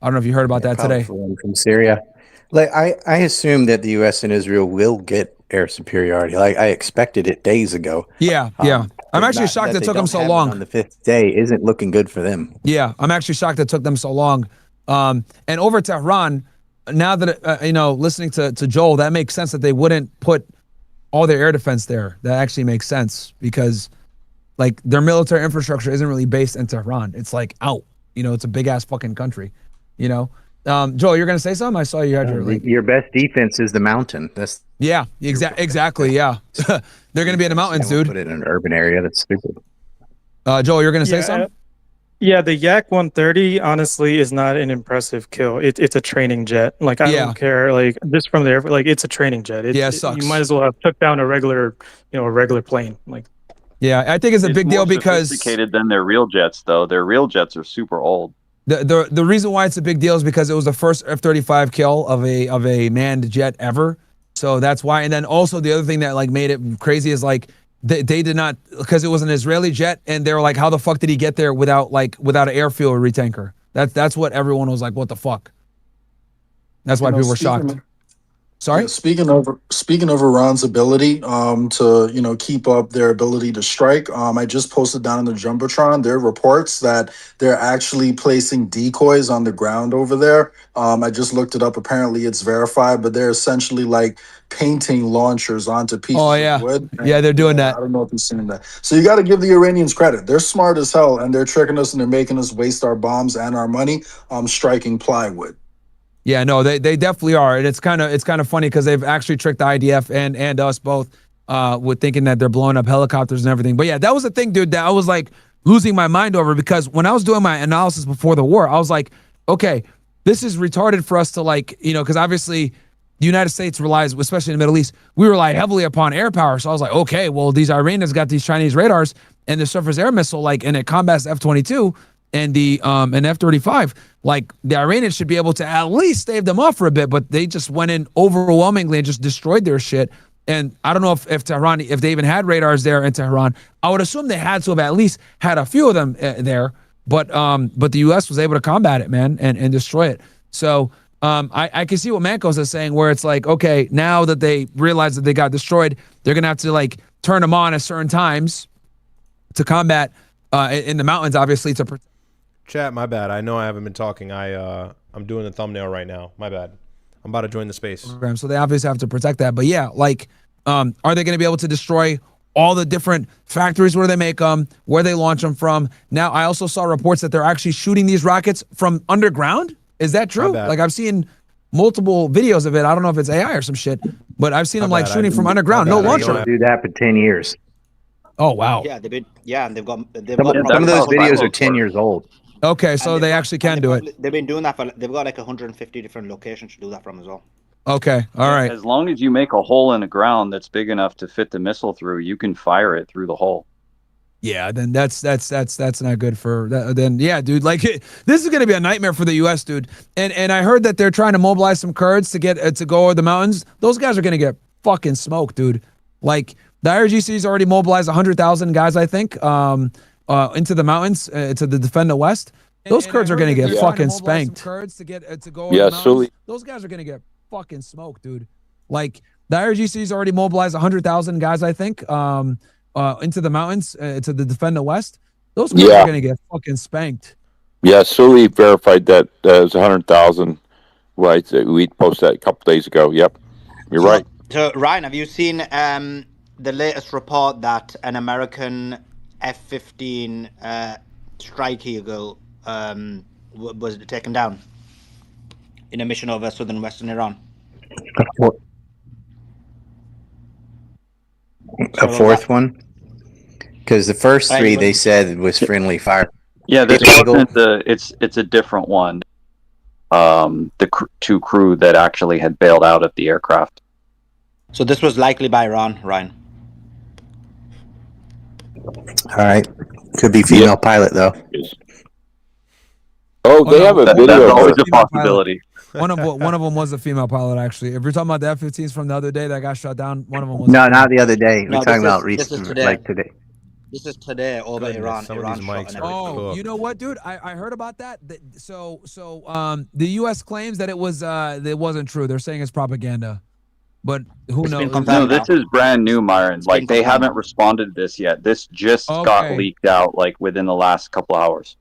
I don't know if you heard about that today. From Syria. Like, I assume that the U.S. and Israel will get air superiority. Like, I expected it days ago. Yeah. I'm actually shocked it took them so long. On the fifth day isn't looking good for them. Yeah, I'm actually shocked it took them so long. And over Tehran, now that listening to Joel, that makes sense that they wouldn't put all their air defense there. That actually makes sense, because like their military infrastructure isn't really based in Tehran. It's like out. It's a big ass fucking country. Joel, you're gonna say something? I saw you had your best defense is the mountain. That's exactly. Yeah, they're gonna be in the mountains, dude. Put it in an urban area. That's stupid. Joel, you're gonna say something? Yeah, the Yak 130 honestly is not an impressive kill. It's a training jet. Like, I don't care. Like, just from there, like, it's a training jet. It sucks. You might as well have took down a regular plane. Like, yeah, I think it's a big deal because sophisticated than their real jets, though. Their real jets are super old. The reason why it's a big deal is because it was the first F-35 kill of a manned jet ever. So that's why. And then also the other thing that like made it crazy is like they did not, because it was an Israeli jet, and they were like, how the fuck did he get there without an air fuel retanker? That's what everyone was like, what the fuck? That's why people were shocked. Sorry. Yeah, speaking of Iran's ability to keep up their ability to strike, I just posted down in the Jumbotron. There are reports that they're actually placing decoys on the ground over there. I just looked it up. Apparently, it's verified, but they're essentially like painting launchers onto pieces of wood. Yeah, they're doing that. I don't know if you've seen that. So you got to give the Iranians credit. They're smart as hell, and they're tricking us, and they're making us waste our bombs and our money striking plywood. Yeah, no, they definitely are, and it's kind of funny because they've actually tricked the IDF and us both with thinking that they're blowing up helicopters and everything. But yeah, that was the thing, dude, that I was like losing my mind over, because when I was doing my analysis before the war, I was like, okay, this is retarded for us to like, because obviously the United States relies, especially in the Middle East, we rely heavily upon air power. So I was like, okay, well, these Iranians got these Chinese radars and the surface air missile, like, and it combats F-22. And the an F-35, like the Iranians should be able to at least stave them off for a bit, but they just went in overwhelmingly and just destroyed their shit. And I don't know if Tehran, if they even had radars there in Tehran. I would assume they had to have at least had a few of them there, but the U.S. was able to combat it, man, and destroy it. So I can see what Mankos is saying, where it's like, okay, now that they realize that they got destroyed, they're gonna have to like turn them on at certain times to combat in the mountains, obviously, to protect. Chat, my bad. I know I haven't been talking. I'm doing the thumbnail right now. My bad. I'm about to join the space. So they obviously have to protect that. But yeah, like, are they going to be able to destroy all the different factories where they make them, where they launch them from? Now, I also saw reports that they're actually shooting these rockets from underground. Is that true? Like, I've seen multiple videos of it. I don't know if it's AI or some shit, but I've seen them like shooting from underground. No launcher. Do that for 10 years. Oh, wow. Yeah, and they've got some of those videos are 10 years old. Okay, so they actually can do it. They've been doing that for, they've got like 150 different locations to do that from as well. Okay, all right. As long as you make a hole in the ground that's big enough to fit the missile through, you can fire it through the hole. Yeah, then that's not good for that. Then yeah, dude, like this is gonna be a nightmare for the U.S., dude. And I heard that they're trying to mobilize some Kurds to get to go over the mountains. Those guys are gonna get fucking smoked, dude. Like the IRGC's already mobilized 100,000 guys, I think, into the mountains to defend the West. Those Kurds are gonna get fucking spanked. Kurds to get to go over the mountains. Those guys are gonna get fucking smoked, dude. Like the IRGC's already mobilized 100,000 guys, I think, into the mountains to defend the West. Those Kurds are gonna get fucking spanked. Yeah, Sully verified that it was 100,000. Right, we posted that a couple days ago. Yep, you're right. So Ryan, have you seen the latest report that an American F-15 Strike Eagle was taken down in a mission over southern western Iran? A fourth one? Because the first three they said was friendly fire. Yeah, this wasn't it's a different one. The two crew that actually had bailed out of the aircraft. So this was likely by Iran, Ryan. All right, could be female pilot though. Oh, they have a video. That's always a possibility. One of them was a female pilot, actually. If you're talking about the F-15s from the other day that got shot down, one of them was. No, not the other day. We're talking about recent, like today. This is today over Iran. Oh, you know what, dude? I heard about that. So the U.S. claims that it wasn't true. They're saying it's propaganda, but who knows? No, this is brand new, Myron. Like they haven't responded to this yet. This just got leaked out like within the last couple hours.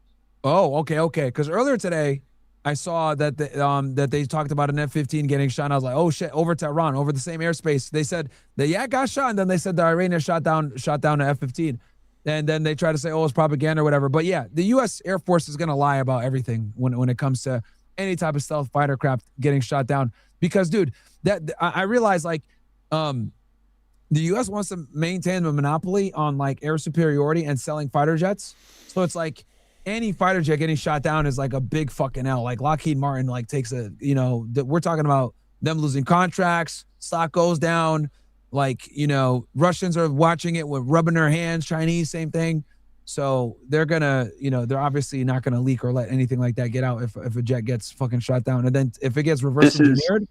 Oh, okay. Because earlier today, I saw that that they talked about an F-15 getting shot. And I was like, oh shit, over Tehran, over the same airspace. They said it got shot, and then they said the Iranians shot down an F-15. And then they try to say, oh, it's propaganda or whatever. But yeah, the U.S. Air Force is going to lie about everything when it comes to any type of stealth fighter craft getting shot down. Because, dude, I realize, like, the U.S. wants to maintain a monopoly on, like, air superiority and selling fighter jets. So it's like any fighter jet getting shot down is like a big fucking L. Like, Lockheed Martin, like, takes a, we're talking about them losing contracts, stock goes down. Like, Russians are watching it with rubbing their hands, Chinese, same thing. So they're gonna, they're obviously not gonna leak or let anything like that get out if a jet gets fucking shot down. And then if it gets reverse engineered,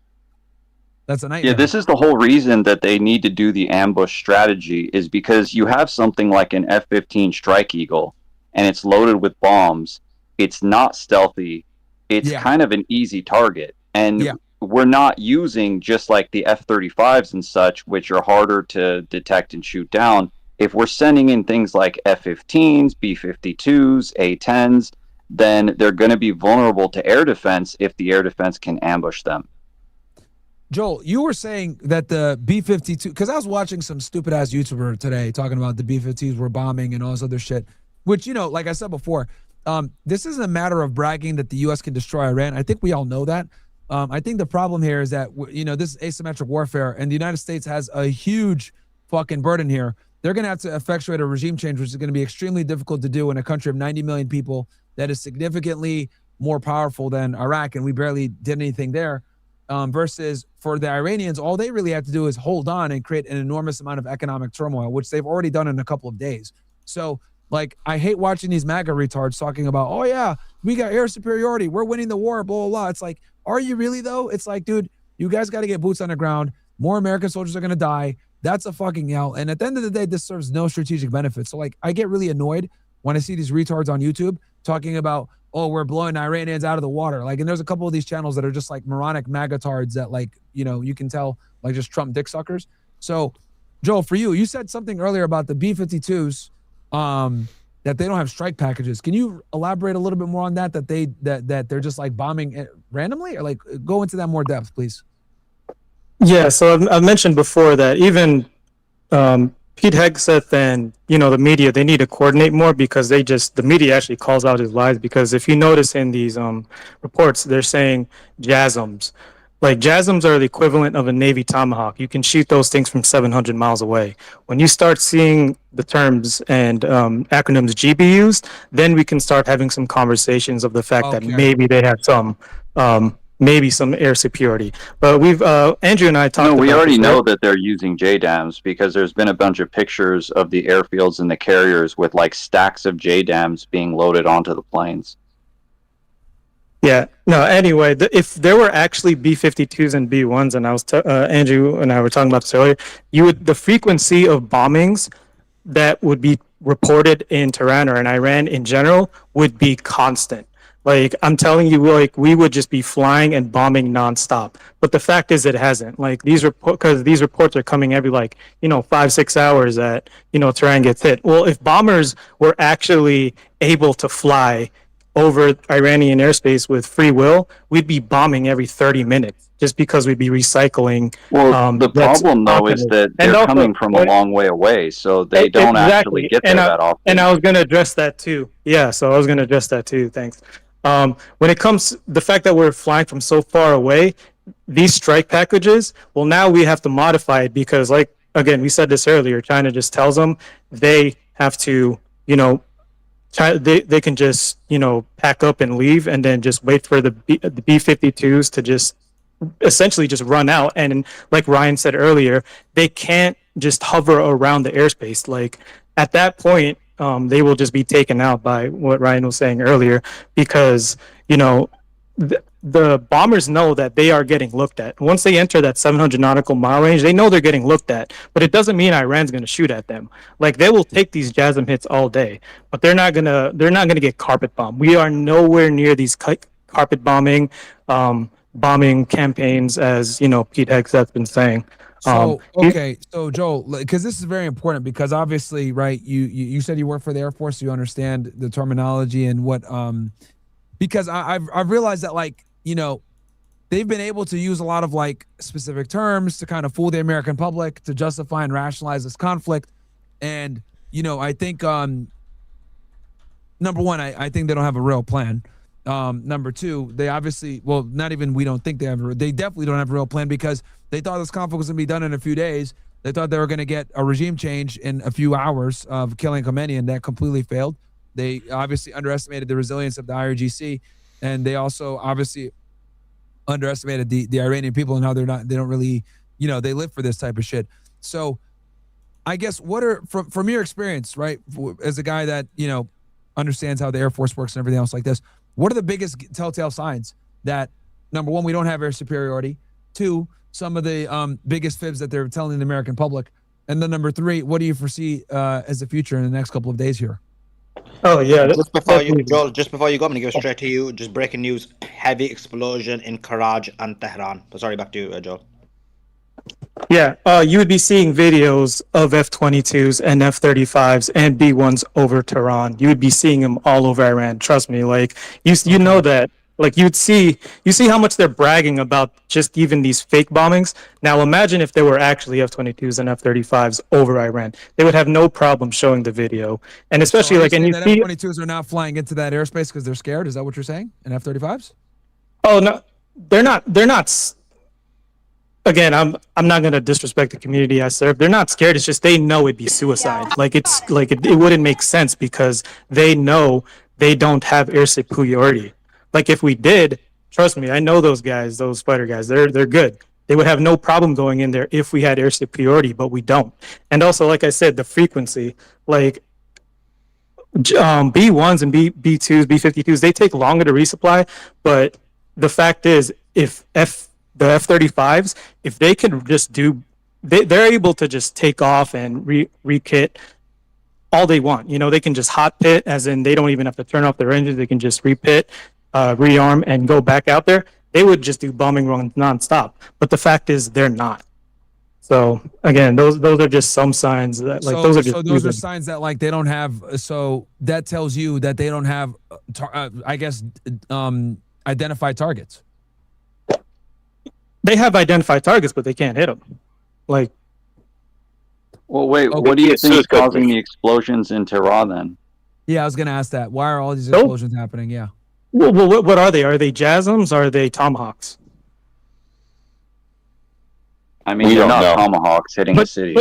that's a nightmare. Yeah, this is the whole reason that they need to do the ambush strategy is because you have something like an F-15 Strike Eagle and it's loaded with bombs. It's not stealthy. It's kind of an easy target. And we're not using just like the F-35s and such, which are harder to detect and shoot down. If we're sending in things like F-15s, B-52s, A-10s, then they're going to be vulnerable to air defense if the air defense can ambush them. Joel, you were saying that the B-52, because I was watching some stupid ass YouTuber today talking about the B-52s were bombing and all this other shit, which, like I said before, this isn't a matter of bragging that the U.S. can destroy Iran. I think we all know that. I think the problem here is that, this is asymmetric warfare, and the United States has a huge fucking burden here. They're going to have to effectuate a regime change, which is going to be extremely difficult to do in a country of 90 million people that is significantly more powerful than Iraq, and we barely did anything there. Versus for the Iranians, all they really have to do is hold on and create an enormous amount of economic turmoil, which they've already done in a couple of days. So, like, I hate watching these MAGA retards talking about, oh yeah, we got air superiority, we're winning the war, blah, blah, blah. It's like, are you really though? It's like, dude, you guys got to get boots on the ground. More American soldiers are going to die. That's a fucking L. And at the end of the day, this serves no strategic benefit. So like, I get really annoyed when I see these retards on YouTube talking about, oh, we're blowing the Iranians out of the water. Like, and there's a couple of these channels that are just like moronic MAGA-tards that like, you can tell like just Trump dick suckers. So Joel, for you said something earlier about the B-52s, that they don't have strike packages. Can you elaborate a little bit more on that? That they're just like bombing randomly, or like go into that more depth, please. Yeah, so I've mentioned before that even Pete Hegseth and the media, they need to coordinate more, because the media actually calls out his lies. Because if you notice in these reports, they're saying JASMs. Like, JASMs are the equivalent of a Navy Tomahawk. You can shoot those things from 700 miles away. When you start seeing the terms and acronyms GBUs, then we can start having some conversations of the fact that maybe they have some air superiority. But we've Andrew and I talked. No, we about already this, know that they're using JDAMs, because there's been a bunch of pictures of the airfields and the carriers with like stacks of JDAMs being loaded onto the planes. Yeah. No. Anyway, if there were actually B-52s and B-1s, and I was Andrew and I were talking about this earlier, the frequency of bombings that would be reported in Tehran or in Iran in general would be constant. Like, I'm telling you, like, we would just be flying and bombing nonstop. But the fact is, it hasn't. Like, because these reports are coming every 5-6 hours that Tehran gets hit. Well, if bombers were actually able to fly over Iranian airspace with free will, we'd be bombing every 30 minutes, just because we'd be recycling. Well, the problem though is that they're coming from a long way away, so they don't actually get there that often. And I was going to address that too. Yeah, so I was going to address that too. Thanks. When it comes the fact that we're flying from so far away, these strike packages, well, now we have to modify it, because, like, again, we said this earlier, China just tells them they have to, they can just pack up and leave, and then just wait for the B-52s to just essentially just run out. And like Ryan said earlier, they can't just hover around the airspace. Like, at that point, they will just be taken out by what Ryan was saying earlier, because the bombers know that they are getting looked at. Once they enter that 700 nautical mile range, they know they're getting looked at, but it doesn't mean Iran's going to shoot at them. Like, they will take these JASM hits all day, but they're not gonna get carpet bombed. We are nowhere near these carpet bombing campaigns, as Pete Hegseth's been saying. So so Joel, because this is very important, because obviously, right, you said you work for the Air Force, so you understand the terminology and what because I've realized that, like, they've been able to use a lot of specific terms to kind of fool the American public, to justify and rationalize this conflict. And I think number one, I think they don't have a real plan. Number two, they obviously, well, not even we don't think they definitely don't have a real plan, because they thought this conflict was going to be done in a few days. They thought they were going to get a regime change in a few hours of killing Khomeini, and that completely failed. They obviously underestimated the resilience of the IRGC, and they also obviously underestimated the Iranian people and how they don't really, they live for this type of shit. So I guess what are, from your experience, right, as a guy that, understands how the Air Force works and everything else like this, what are the biggest telltale signs that, number one, we don't have air superiority, two, some of the biggest fibs that they're telling the American public, and then number three, what do you foresee as the future in the next couple of days here? Oh yeah. Just before you, Joel, I'm going to give it straight to you. Just breaking news: heavy explosion in Karaj and Tehran. Sorry, back to you, Joel. Yeah, you would be seeing videos of F-22s and F-35s and B-1s over Tehran. You would be seeing them all over Iran. Trust me. Like, you know that. Like, you see how much they're bragging about just even these fake bombings. Now imagine if there were actually F-22s and F-35s over Iran. They would have no problem showing the video. And especially so and you see F-22s are not flying into that airspace because they're scared. Is that what you're saying? And F-35s? Oh no, they're not. Again, I'm not gonna disrespect the community I serve. They're not scared. It's just they know it'd be suicide. Like, it's like it wouldn't make sense, because they know they don't have air superiority. Like, if we did, trust me, I know those guys, those fighter guys, they're good. They would have no problem going in there if we had air superiority, but we don't. And also, like I said, the frequency, like B1s and B2s, B52s, they take longer to resupply. But the fact is, if the F-35s, if they can just they're able to just take off and re-kit all they want. They can just hot pit, as in they don't even have to turn off their engines. They can just re-pit, rearm, and go back out there. They would just do bombing runs nonstop. But the fact is, they're not. So again, those are just some signs that like those are just those are signs that like they don't have. So that tells you that they don't have, I guess, identified targets. They have identified targets, but they can't hit them. Like, well, wait, what do you think is causing the explosions in Tehran then? Yeah, I was gonna ask that. Why are all these explosions happening? Yeah. Well, what are they? Are they JASMs? Are they Tomahawks? I mean, they're not Tomahawks hitting a city.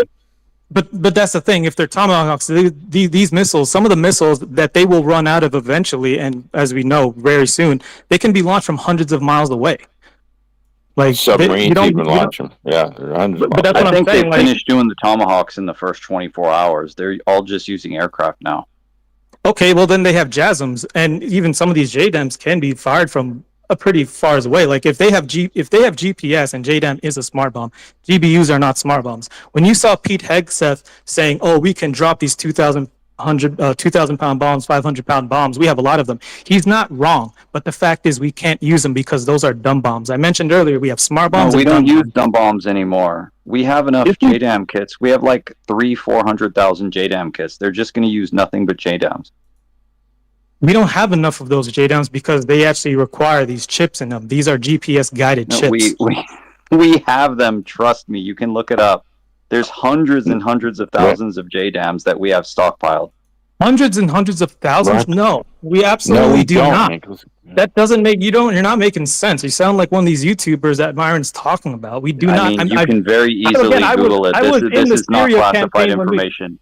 But that's the thing. If they're Tomahawks, these missiles, some of the missiles that they will run out of eventually, and as we know, very soon, they can be launched from hundreds of miles away. Like submarines even launch them. Yeah, they're hundreds of miles. I think they finished doing the Tomahawks in the first 24 hours. They're all just using aircraft now. Okay, well then they have JASMs, and even some of these JDAMs can be fired from a pretty far away. Like if they have GPS and JDAM is a smart bomb, GBUs are not smart bombs. When you saw Pete Hegseth saying, "Oh, we can drop these 2,000 pound bombs, 500-pound bombs. We have a lot of them." He's not wrong, but the fact is we can't use them because those are dumb bombs. I mentioned earlier we have smart bombs. No, we don't use dumb bombs anymore. We have enough JDAM kits. We have like 400,000 JDAM kits. They're just going to use nothing but JDAMs. We don't have enough of those JDAMs because they actually require these chips in them. These are GPS guided chips. We have them. Trust me. You can look it up. There's hundreds and hundreds of thousands of JDAMs that we have stockpiled. Hundreds and hundreds of thousands? What? No, we absolutely do not. Nicholas. That doesn't make you're not making sense. You sound like one of these YouTubers that Myron's talking about. We do not. I mean, you can very easily Google it. This is not classified information.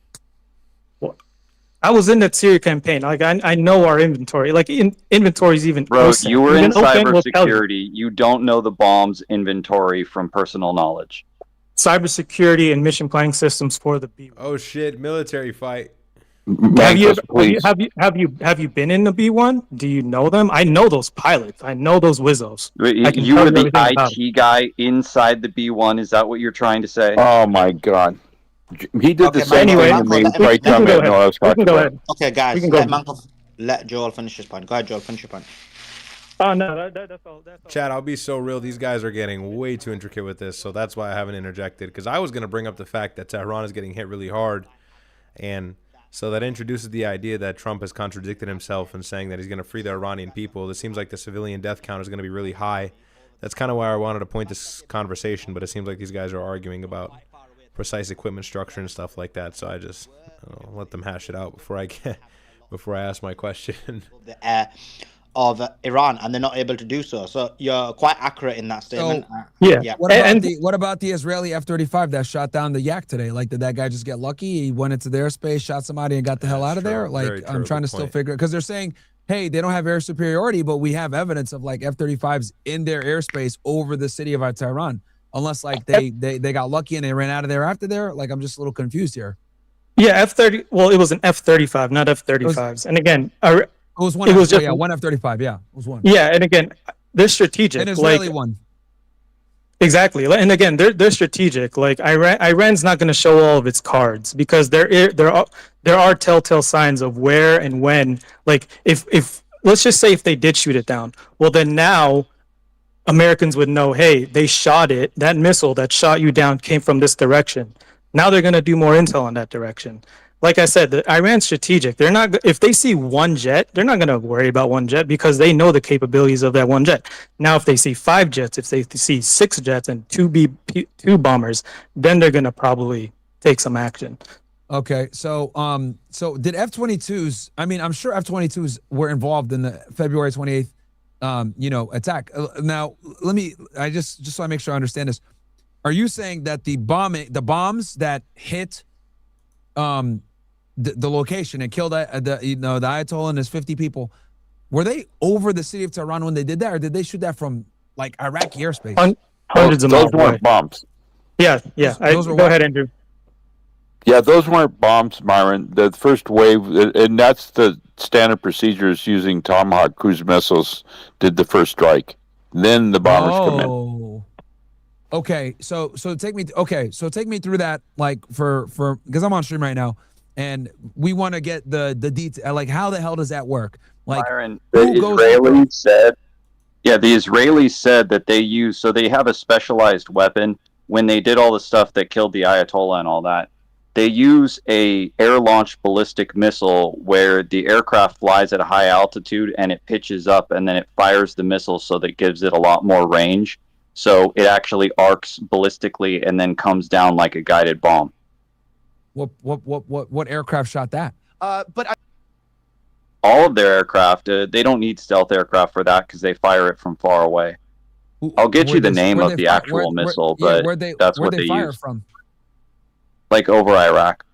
I was in that Syria campaign. Like I know our inventory. Like inventory is even. Bro, you were in cybersecurity. You don't know the bombs inventory from personal knowledge. Cybersecurity and mission planning systems for the B1. Oh shit! Military fight. Have you been in the B1? Do you know them? I know those pilots. I know those Wizzos. You were the IT guy inside the B1. Is that what you're trying to say? Oh my god. He did the same thing to me right time I know I was talking about. Okay, guys, let Joel finish his point. Go ahead, Joel, finish your point. Oh, no, that's all. Chad, I'll be so real. These guys are getting way too intricate with this, so that's why I haven't interjected. Because I was going to bring up the fact that Tehran is getting hit really hard. And so that introduces the idea that Trump has contradicted himself in saying that he's going to free the Iranian people. It seems like the civilian death count is going to be really high. That's kind of why I wanted to point this conversation, but it seems like these guys are arguing about precise equipment structure and stuff like that, so I just let them hash it out before I ask my question. The air of Iran, and they're not able to do so. So you're quite accurate in that statement. Yeah. What about the Israeli F-35 that shot down the Yak today? Like, did that guy just get lucky? He went into their space, shot somebody, and got the hell out of there? Like, I'm trying to still figure it, because they're saying, hey, they don't have air superiority, but we have evidence of like F-35s in their airspace over the city of Tehran. Unless like they got lucky and they ran out of there after there. Like, I'm just a little confused here. Yeah, F-30. Well, it was an F-35, not F-35s. And again, it was one. One F-35. Yeah, it was one. Yeah, and again, they're strategic. An Israeli one. Exactly, and again, they're strategic. Like Iran's not going to show all of its cards because there are telltale signs of where and when. Like if let's just say if they did shoot it down, well then now Americans would know, hey, they shot it. That missile that shot you down came from this direction. Now they're going to do more intel in that direction. Like I said, Iran's strategic. They're not. If they see one jet, they're not going to worry about one jet because they know the capabilities of that one jet. Now, if they see 5 jets, if they see 6 jets and 2 bombers, then they're going to probably take some action. Okay, so did F-22s? I mean, I'm sure F-22s were involved in the February 28th. Attack. Now, I just so I make sure I understand this. Are you saying that the bombs that hit, the location and killed the Ayatollah and his 50 people, were they over the city of Tehran when they did that, or did they shoot that from like Iraqi airspace? Hundreds of miles. Those weren't bombs. Yeah. Go ahead, Andrew. Yeah, those weren't bombs, Myron. The first wave, and that's the standard procedures using Tomahawk cruise missiles, did the first strike. Then the bombers come in. Okay, so take me through that, like for because I'm on stream right now, and we want to get the detail. Like, how the hell does that work? Like, Myron, the Israelis said that they have a specialized weapon when they did all the stuff that killed the Ayatollah and all that, they use a air-launched ballistic missile where the aircraft flies at a high altitude and it pitches up and then it fires the missile so that it gives it a lot more range. So it actually arcs ballistically and then comes down like a guided bomb. What aircraft shot that? All of their aircraft, they don't need stealth aircraft for that because they fire it from far away. I'll get you the name of the actual missile, but that's what they use. From? Like over Iraq.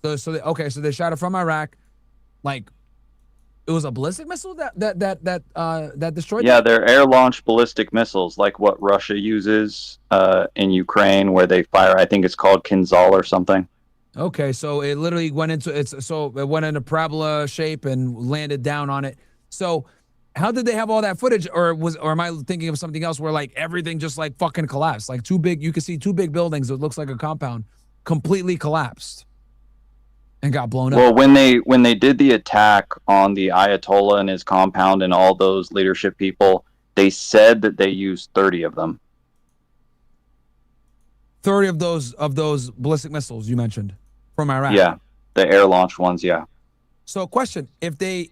So they shot it from Iraq. Like, it was a ballistic missile that destroyed. Yeah, they're air-launched ballistic missiles, like what Russia uses in Ukraine, where they fire. I think it's called Kinzhal or something. Okay, so it literally went into it went into parabola shape and landed down on it. So how did they have all that footage, or am I thinking of something else where like everything just like fucking collapsed? Like you could see two big buildings that looks like a compound completely collapsed and got blown up. Well, when they did the attack on the Ayatollah and his compound and all those leadership people, they said that they used 30 of them. 30 of those ballistic missiles you mentioned from Iraq. Yeah, the air-launched ones, yeah. So question, if they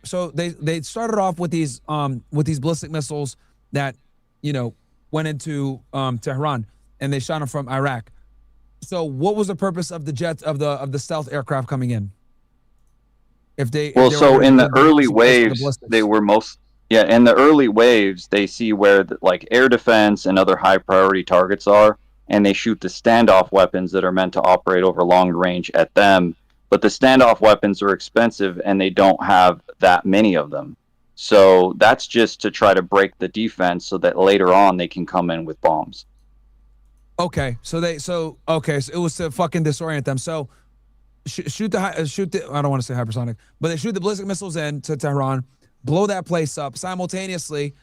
so they started off with these ballistic missiles that, you know, went into Tehran, and they shot them from Iraq. So what was the purpose of the jets of the stealth aircraft coming in? In the early waves, they were in the early waves, they see where like air defense and other high priority targets are, and they shoot the standoff weapons that are meant to operate over long range at them. But the standoff weapons are expensive and they don't have that many of them. So that's just to try to break the defense so that later on they can come in with bombs. Okay, so it was to fucking disorient them. So shoot the I don't want to say hypersonic, but they shoot the ballistic missiles into Tehran, blow that place up simultaneously.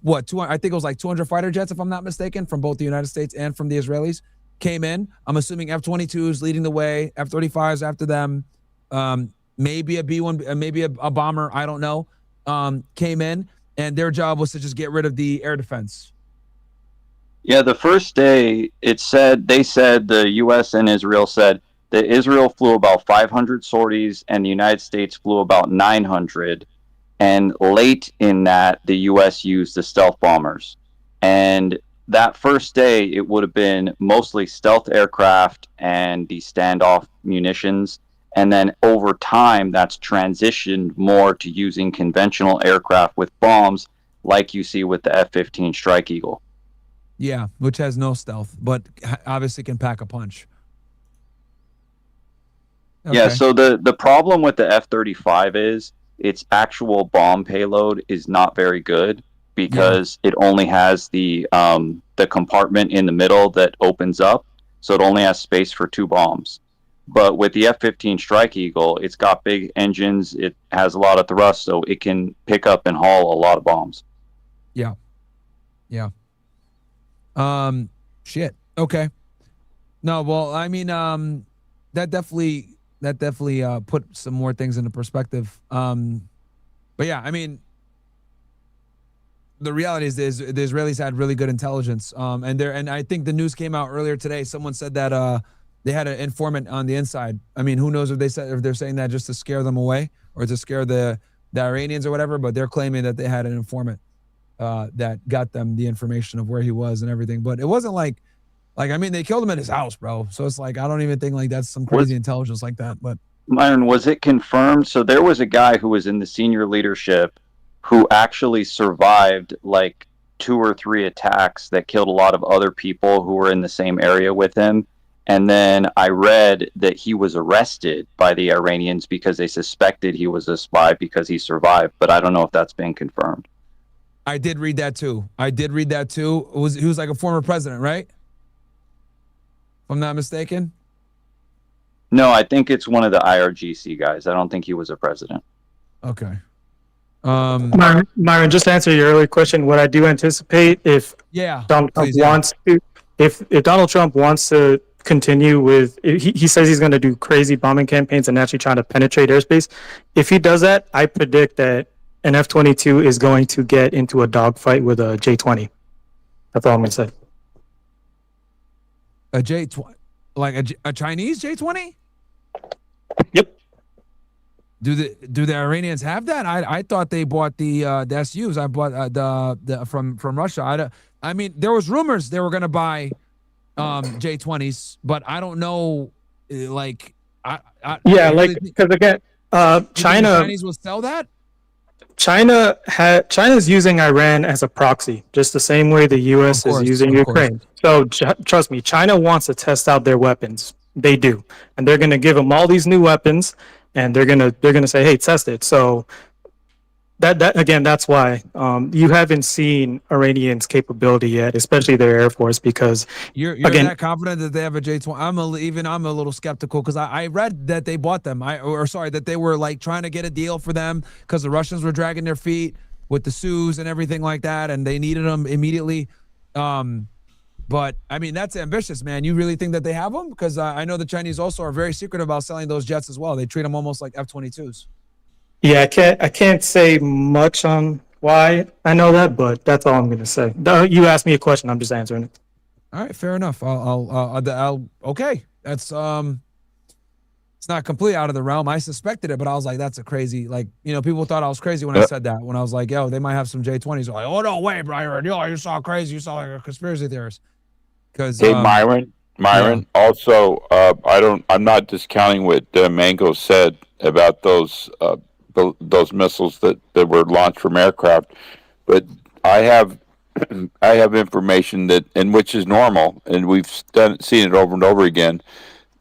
I think it was like 200 fighter jets, if I'm not mistaken, from both the United States and from the Israelis came in. I'm assuming F-22s leading the way, F-35s after them, maybe a B-1, maybe a bomber, I don't know, came in, and their job was to just get rid of the air defense. Yeah, the first day they said the U.S. and Israel said that Israel flew about 500 sorties and the United States flew about 900. And late in that, the U.S. used the stealth bombers. And that first day, it would have been mostly stealth aircraft and the standoff munitions. And then over time, that's transitioned more to using conventional aircraft with bombs, like you see with the F-15 Strike Eagle. Yeah, which has no stealth, but obviously can pack a punch. Okay. Yeah, so the problem with the F-35 is its actual bomb payload is not very good because it only has the compartment in the middle that opens up, so it only has space for 2 bombs. But with the F-15 Strike Eagle, it's got big engines, it has a lot of thrust, so it can pick up and haul a lot of bombs. Yeah. Shit. Okay. No, well, I mean, that definitely put some more things into perspective. But yeah, I mean, the reality is the Israelis had really good intelligence. And I think the news came out earlier today. Someone said that they had an informant on the inside. I mean, who knows if they're saying that just to scare them away or to scare the Iranians or whatever, but they're claiming that they had an informant that got them the information of where he was and everything. But it wasn't like I mean, they killed him at his house, bro. So it's like, I don't even think like that's some crazy intelligence like that. But Myron, was it confirmed? So there was a guy who was in the senior leadership who actually survived like 2 or 3 attacks that killed a lot of other people who were in the same area with him. And then I read that he was arrested by the Iranians because they suspected he was a spy because he survived. But I don't know if that's been confirmed. I did read that too. He was like a former president, right? If I'm not mistaken. No, I think it's one of the IRGC guys. I don't think he was a president. Okay. Myron, just to answer your earlier question, what I do anticipate if Donald Trump wants to continue with, he says he's going to do crazy bombing campaigns and actually trying to penetrate airspace. If he does that, I predict that an F-22 is going to get into a dogfight with a J-20. That's all I'm going to say. A J-20, like a Chinese J-20? Yep. Do the Iranians have that? I thought they bought the SUs. I bought the from Russia. I mean, there was rumors they were gonna buy J-20s, but I don't know. Like, because again, China. The Chinese will sell that. China's using Iran as a proxy, just the same way the U.S. is using Ukraine. So trust me, China wants to test out their weapons. They do, and they're going to give them all these new weapons, and they're gonna say, "Hey, test it." So that again, that's why you haven't seen Iranians' capability yet, especially their air force, because you're again, that confident that they have a J-20. I'm a little skeptical because I read that they bought them. That they were like trying to get a deal for them because the Russians were dragging their feet with the Sus and everything like that, and they needed them immediately. But I mean, that's ambitious, man. You really think that they have them? Because I know the Chinese also are very secretive about selling those jets as well. They treat them almost like F-22s. Yeah, I can't say much on why I know that, but that's all I'm gonna say. You asked me a question, I'm just answering it. All right, fair enough. I'll okay. That's it's not completely out of the realm. I suspected it, but I was like, that's a crazy, like, people thought I was crazy when I said that. When I was like, yo, they might have some J-20s. They're like, oh no way, Brian, you saw crazy, you saw like a conspiracy theorist. Because hey, Myron. Yeah. Also, I'm not discounting what Mango said about those missiles that were launched from aircraft, but I have information that, and which is normal, and we've seen it over and over again.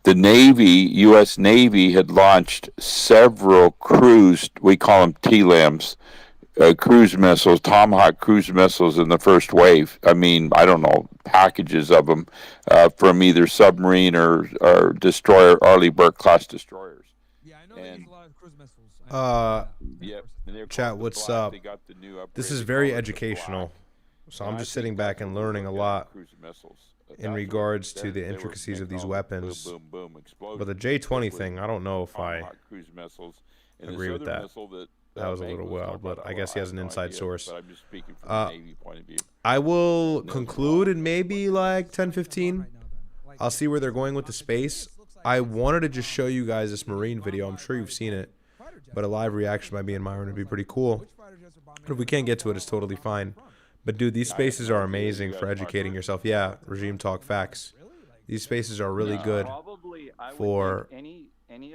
The U.S. Navy had launched several we call them TLAMs, cruise missiles, Tomahawk cruise missiles in the first wave. I mean, I don't know, packages of them from either submarine or destroyer, Arleigh Burke class destroyers. Yeah, I know they use a lot of cruise missiles. Chat, what's up? This is very educational. So I'm just sitting back and learning a lot in regards to the intricacies of these weapons. But the J-20 thing, I don't know if I agree with that. That was a little wild, but I guess he has an inside source. I will conclude in maybe like 10-15. I'll see where they're going with the space. I wanted to just show you guys this Marine video. I'm sure you've seen it, but a live reaction by me and Myron would be pretty cool. But if we can't get to it, it's totally fine. But dude, these spaces are amazing for educating yourself. Yeah, regime talk facts. These spaces are really good for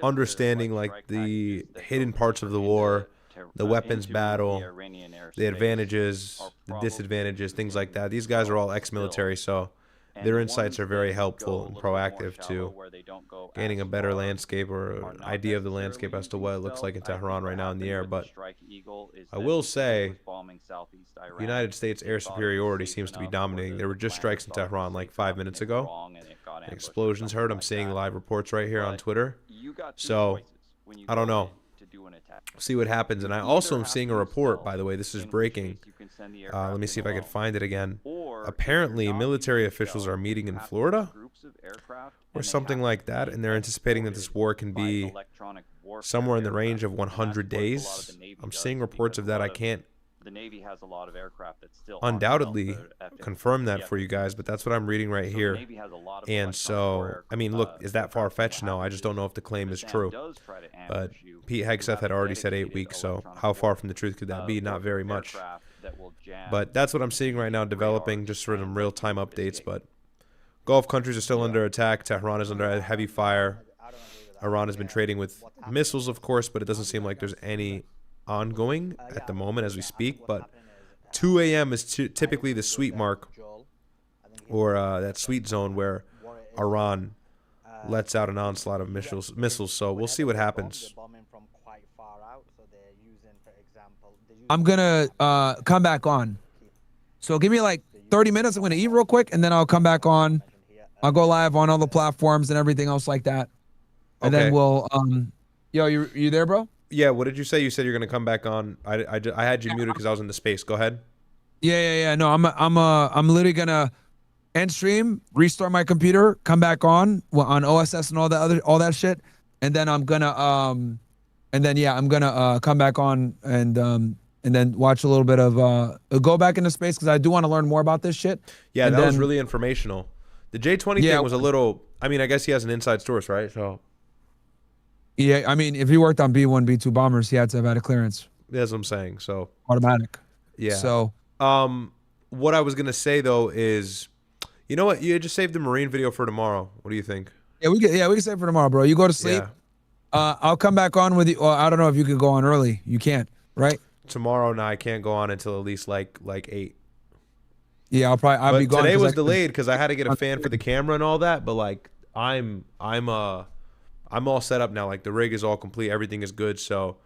understanding like the hidden parts of the war, the weapons battle, the advantages, the disadvantages, things like that. These guys are all ex-military, so their insights are very helpful and proactive to gaining a better landscape or an idea of the landscape as to what it looks like in Tehran right now in the air. But I will say, United States air superiority seems to be dominating. There were just strikes in Tehran like 5 minutes ago. Explosions heard. I'm seeing live reports right here on Twitter. So, I don't know. See what happens. And I also am seeing a report, by the way, this is breaking. Let me see if I can find it again. Apparently, military officials are meeting in Florida or something like that, and they're anticipating that this war can be somewhere in the range of 100 days. I'm seeing reports of that. I can't undoubtedly confirm that for you guys, but that's what I'm reading right here. And so, I mean, look, is that far-fetched? No, I just don't know if the claim is true. But Pete Hegseth had already said 8 weeks, so how far from the truth could that be? Not very much. But that's what I'm seeing right now developing, just sort of some real-time updates. But Gulf countries are still under attack. Tehran is under heavy fire. Iran has been trading with missiles, of course, but it doesn't seem like there's any ongoing at the moment as we speak. But 2 a.m. is typically the sweet mark, or that sweet zone where Iran lets out an onslaught of missiles. So we'll see what happens. I'm gonna come back on. So give me like 30 minutes. I'm gonna eat real quick, and then I'll come back on. I'll go live on all the platforms and everything else like that. And then we'll yo, you there, bro? Yeah, what did you say? You said you're gonna come back on. I had you muted because I was in the space. Go ahead. Yeah. No, I'm literally gonna end stream, restart my computer, come back on OSS and all that shit, and then I'm gonna come back on and then watch a little bit of go back into space because I do want to learn more about this shit. Yeah, that was really informational. The J-20 thing was a little. I mean, I guess he has an inside source, right? So. Yeah, I mean, if he worked on B-1, B-2 bombers, he had to have had a clearance. That's what I'm saying. So. Automatic. Yeah. So. What I was gonna say though is, you know what? You just saved the Marine video for tomorrow. What do you think? Yeah, we can save it for tomorrow, bro. You go to sleep. Yeah. I'll come back on with you. I don't know if you can go on early. You can't, right? Tomorrow, no, I can't go on until at least like 8. Yeah, I'll be gone. Today was delayed because I had to get a fan for the camera and all that. But like, I'm all set up now. Like the rig is all complete. Everything is good, so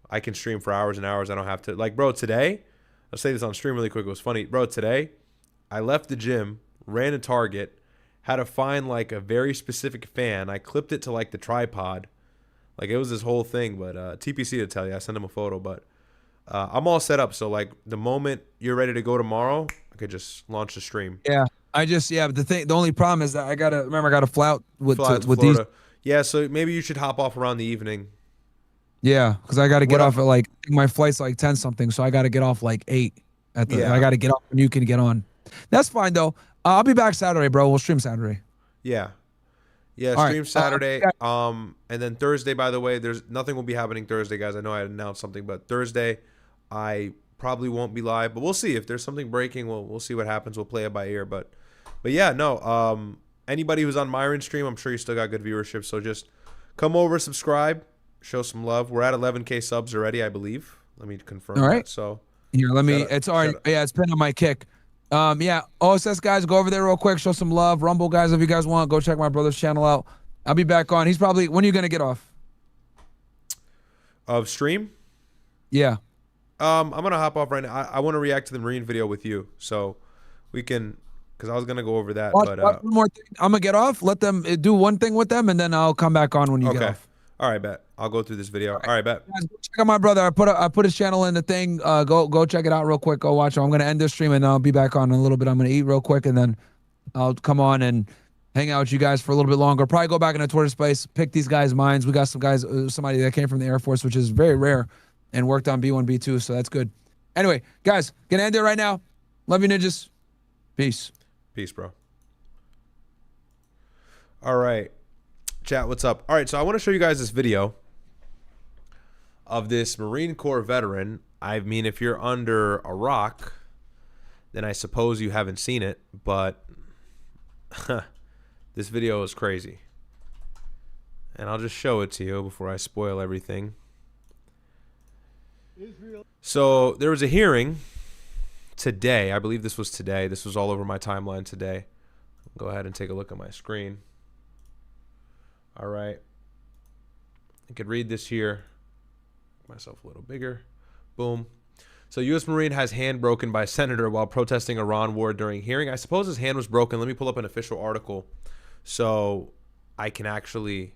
I can stream for hours and hours. I don't have to like, bro. Today, I'll say this on stream really quick. It was funny, bro. Today, I left the gym, ran to Target, had to find like a very specific fan. I clipped it to like the tripod, like it was this whole thing. But TPC to tell you, I sent him a photo. But I'm all set up. So like the moment you're ready to go tomorrow, I could just launch the stream. Yeah, but the only problem is that I gotta fly out with Florida. these. Yeah, so maybe you should hop off around the evening. Yeah, because I got to get off at like, my flight's like 10 something, so I got to get off like 8. I got to get off when you can get on. That's fine though. I'll be back Saturday, bro. We'll stream Saturday. Yeah. Yeah, All stream right. Saturday. And then Thursday, by the way, there's nothing will be happening Thursday, guys. I know I announced something, but Thursday I probably won't be live, but we'll see. If there's something breaking, we'll see what happens. We'll play it by ear. But yeah, no. Anybody who's on Myron's stream, I'm sure you still got good viewership. So just come over, subscribe, show some love. We're at 11K subs already, I believe. Let me confirm. All right. That. So here, it's already. Yeah, it's been on my kick. Yeah, OSS guys, go over there real quick, show some love. Rumble guys, if you guys want, go check my brother's channel out. I'll be back on. He's probably. When are you gonna get off? Of stream? Yeah. I'm gonna hop off right now. I want to react to the Marine video with you, so we can. Because I was gonna go over that, but one more thing. I'm gonna get off. Let them do one thing with them, and then I'll come back on when you get off. All right, bet. I'll go through this video. All right, bet. Guys, go check out my brother. I put his channel in the thing. Go check it out real quick. Go watch him. I'm gonna end this stream and I'll be back on in a little bit. I'm gonna eat real quick and then I'll come on and hang out with you guys for a little bit longer. Probably go back in the Twitter space, pick these guys' minds. We got some guys, somebody that came from the Air Force, which is very rare, and worked on B1, B2, so that's good. Anyway, guys, gonna end it right now. Love you, ninjas. Peace. Peace, bro. All right, chat, what's up? All right, so I want to show you guys this video of this Marine Corps veteran. I mean, if you're under a rock, then I suppose you haven't seen it, but this video is crazy. And I'll just show it to you before I spoil everything. So there was a hearing today. I believe this was today. This was all over my timeline today. Go ahead and take a look at my screen. All right. I could read this here. Make myself a little bigger. Boom. So U.S. Marine has hand broken by senator while protesting Iran war during hearing. I suppose his hand was broken. Let me pull up an official article so I can actually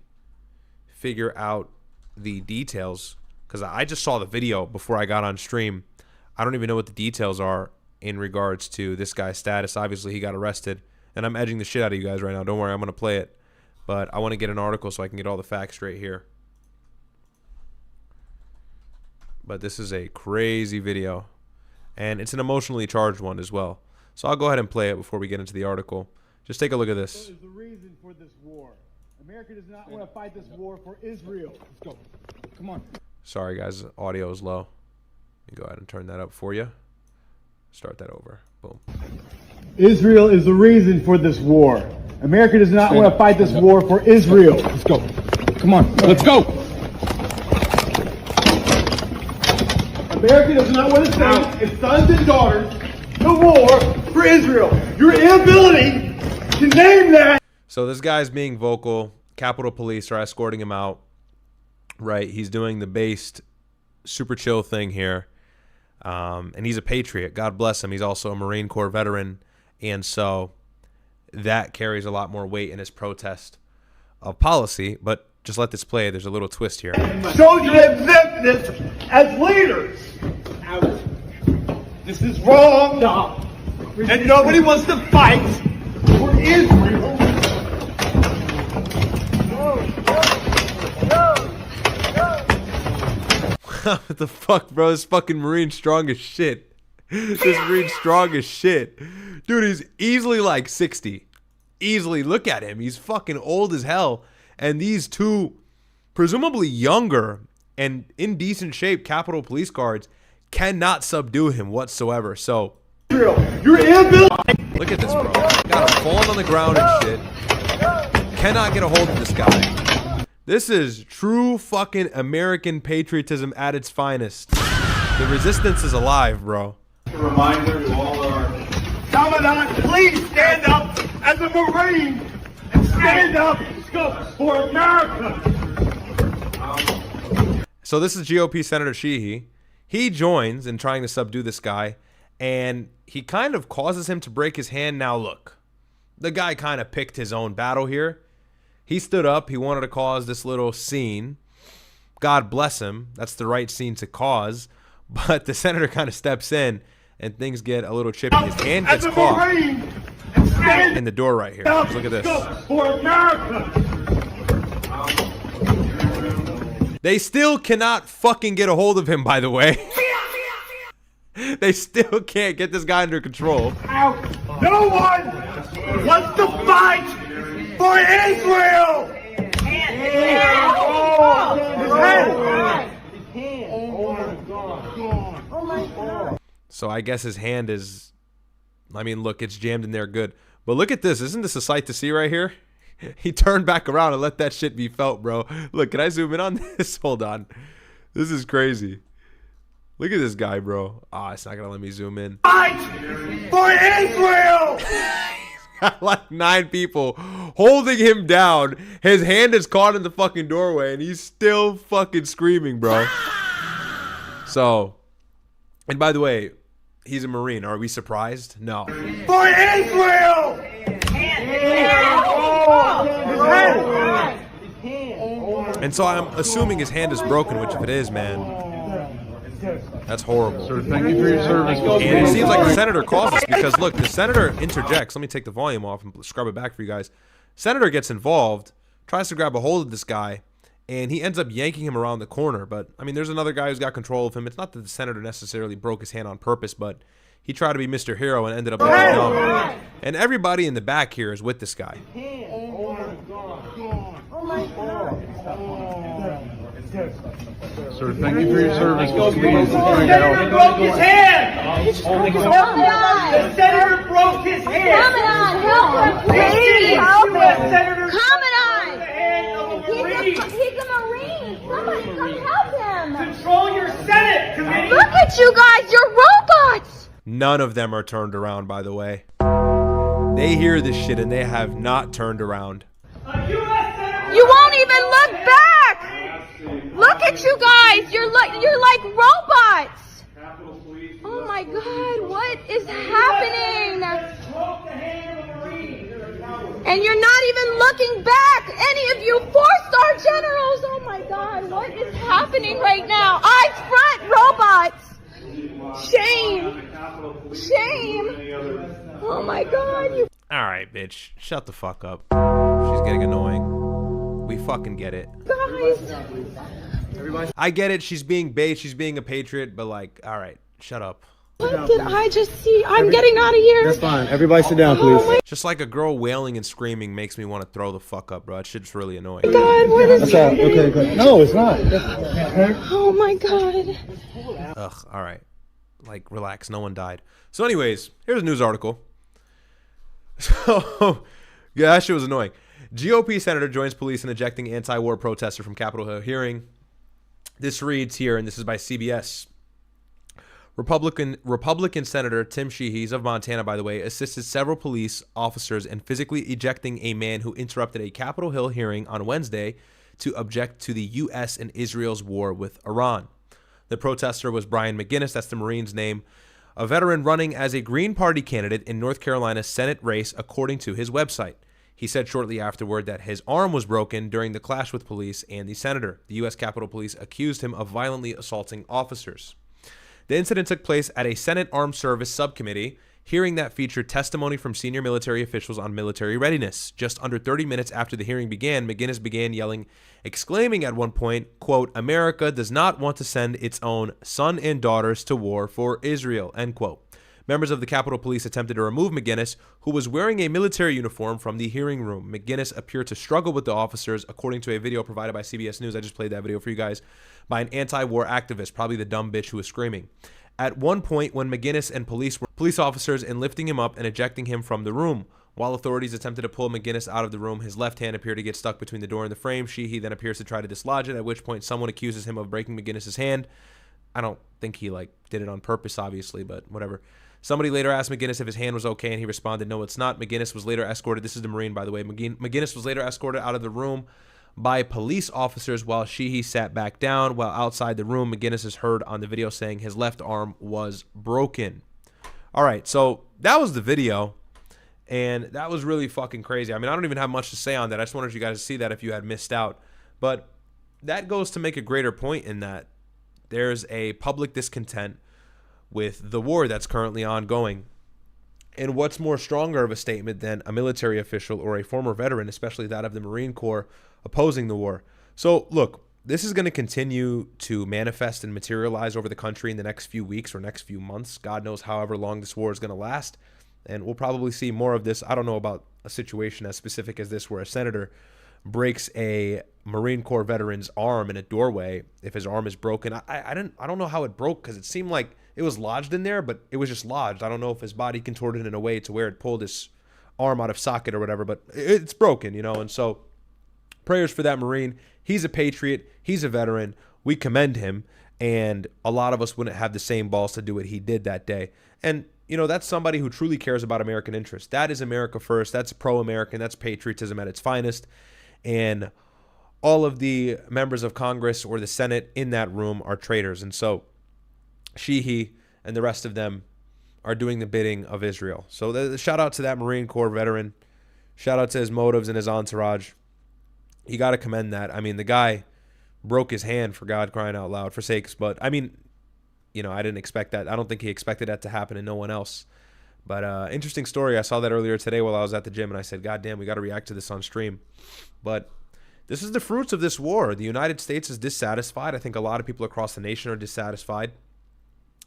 figure out the details, because I just saw the video before I got on stream. I don't even know what the details are in regards to this guy's status. Obviously, he got arrested, and I'm edging the shit out of you guys right now. Don't worry, I'm going to play it. But I want to get an article so I can get all the facts straight here. But this is a crazy video, and it's an emotionally charged one as well. So I'll go ahead and play it before we get into the article. Just take a look at this. What is the reason for this war? America does not want to fight this war for Israel. Let's go. Come on. Sorry, guys. Audio is low. Let me go ahead and turn that up for you. Start that over. Boom. Israel is the reason for this war. America does not want to fight this war for Israel. Let's go. Come on. Let's go. America does not want to send its sons and daughters to war for Israel. Your inability to name that. So this guy's being vocal. Capitol Police are escorting him out. Right, he's doing the based, super chill thing here. And he's a patriot. God bless him. He's also a Marine Corps veteran. And so that carries a lot more weight in his protest of policy. But just let this play. There's a little twist here. Shows your exemptness as leaders. This is wrong. No. And nobody wants to fight for Israel. What the fuck, bro? This fucking Marine strong as shit. This Marine strong as shit. Dude, he's easily like 60. easily. Look at him. He's fucking old as hell. And these two, presumably younger and in decent shape Capitol Police guards, cannot subdue him whatsoever. So, You're inability. look at this, bro. Got him falling on the ground and shit. Cannot get a hold of this guy. This is true fucking American patriotism at its finest. The resistance is alive, bro. A reminder to all our Commandant, please stand up as a Marine and stand up for America. So this is GOP Senator Sheehy. He joins in trying to subdue this guy, and he kind of causes him to break his hand. Now look, the guy kind of picked his own battle here. He stood up. He wanted to cause this little scene. God bless him. That's the right scene to cause. But the senator kind of steps in, and things get a little chippy. His hand gets caught in the door right here. Look at this. For America. They still cannot fucking get a hold of him, by the way. They still can't get this guy under control. No one wants to fight for Israel. So I guess his hand is, I mean, look, it's jammed in there good. But look at this. Isn't this a sight to see right here? He turned back around and let that shit be felt, bro. Look, can I zoom in on this? Hold on. This is crazy. Look at this guy, bro. Ah, it's not going to let me zoom in. Fight for Israel! Got like 9 people holding him down. His hand is caught in the fucking doorway, and he's still fucking screaming, bro. So, and by the way, he's a Marine. Are we surprised? No. For Israel! And so I'm assuming his hand is broken, which if it is, man, that's horrible. Sir, thank you for your service. And it seems like the senator caused this because, look, the senator interjects. Let me take the volume off and scrub it back for you guys. Senator gets involved, tries to grab a hold of this guy, and he ends up yanking him around the corner. But, I mean, there's another guy who's got control of him. It's not that the senator necessarily broke his hand on purpose, but he tried to be Mr. Hero and ended up being dumb. And everybody in the back here is with this guy. Sir, thank you for your service. Senator broke his hand! The senator broke his hand! Commandant, help him, please! Help him! Senator Commandant! He's a Marine! Somebody come help him! Control your Senate committee! Look at you guys! You're robots! None of them are turned around, by the way. They hear this shit and they have not turned around. You won't even look back! Look at you guys! You're like robots! Oh my god, what is happening? And you're not even looking back! Any of you 4-star generals! Oh my god, what is happening right now? Eyes front, robots! Shame! Shame! Oh my god, you... Alright, bitch. Shut the fuck up. She's getting annoying. We fucking get it. guys! I get it. She's being bait. She's being a patriot. But, like, alright. Shut up. What did I just see? I'm getting out of here. That's fine. Everybody sit down, please. Just like a girl wailing and screaming makes me want to throw the fuck up, bro. That shit's really annoying. God, what is happening? Okay, good. No, it's not. Oh my god. Ugh, alright. Like, relax. No one died. So, anyways, here's a news article. So, yeah, that shit was annoying. GOP senator joins police in ejecting anti-war protester from Capitol Hill hearing. This reads here, and this is by CBS. Republican Senator Tim Sheehy, he's of Montana, by the way, assisted several police officers in physically ejecting a man who interrupted a Capitol Hill hearing on Wednesday to object to the U.S. and Israel's war with Iran. The protester was Brian McGinnis, that's the Marine's name, a veteran running as a Green Party candidate in North Carolina's Senate race, according to his website. He said shortly afterward that his arm was broken during the clash with police and the senator. The U.S. Capitol Police accused him of violently assaulting officers. The incident took place at a Senate Armed Service Subcommittee hearing that featured testimony from senior military officials on military readiness. Just under 30 minutes after the hearing began, McGinnis began exclaiming at one point, quote, "America does not want to send its own son and daughters to war for Israel," end quote. Members of the Capitol Police attempted to remove McGinnis, who was wearing a military uniform, from the hearing room. McGinnis appeared to struggle with the officers, according to a video provided by CBS News. I just played that video for you guys, by an anti-war activist, probably the dumb bitch who was screaming. At one point, when McGinnis and police officers in lifting him up and ejecting him from the room. While authorities attempted to pull McGinnis out of the room, his left hand appeared to get stuck between the door and the frame. Sheehy then appears to try to dislodge it, at which point someone accuses him of breaking McGinnis's hand. I don't think he did it on purpose, obviously, but whatever. Somebody later asked McGinnis if his hand was okay, and he responded, no, it's not. McGinnis was later escorted. This is the Marine, by the way. McGinnis was later escorted out of the room by police officers while Sheehy sat back down. While outside the room, McGinnis is heard on the video saying his left arm was broken. All right, so that was the video, and that was really fucking crazy. I mean, I don't even have much to say on that. I just wanted you guys to see that if you had missed out. But that goes to make a greater point in that there's a public discontent with the war that's currently ongoing. And what's more stronger of a statement than a military official or a former veteran, especially that of the Marine Corps, opposing the war? So, look, this is going to continue to manifest and materialize over the country in the next few weeks or next few months. God knows however long this war is going to last. And we'll probably see more of this. I don't know about a situation as specific as this where a senator breaks a Marine Corps veteran's arm in a doorway if his arm is broken. I don't know how it broke, because it seemed like it was lodged in there, but it was just lodged. I don't know if his body contorted in a way to where it pulled his arm out of socket or whatever, but it's broken, you know. And so prayers for that Marine. He's a patriot. He's a veteran. We commend him. And a lot of us wouldn't have the same balls to do what he did that day. And, you know, that's somebody who truly cares about American interests. That is America first. That's pro-American. That's patriotism at its finest. And all of the members of Congress or the Senate in that room are traitors. And so Sheehy and the rest of them are doing the bidding of Israel. So the shout out to that Marine Corps veteran. Shout out to his motives and his entourage. You got to commend that. I mean, the guy broke his hand, for God crying out loud, for sakes. But, I mean, you know, I didn't expect that. I don't think he expected that to happen and no one else. But interesting story. I saw that earlier today while I was at the gym, and I said, God damn, we got to react to this on stream. But this is the fruits of this war. The United States is dissatisfied. I think a lot of people across the nation are dissatisfied.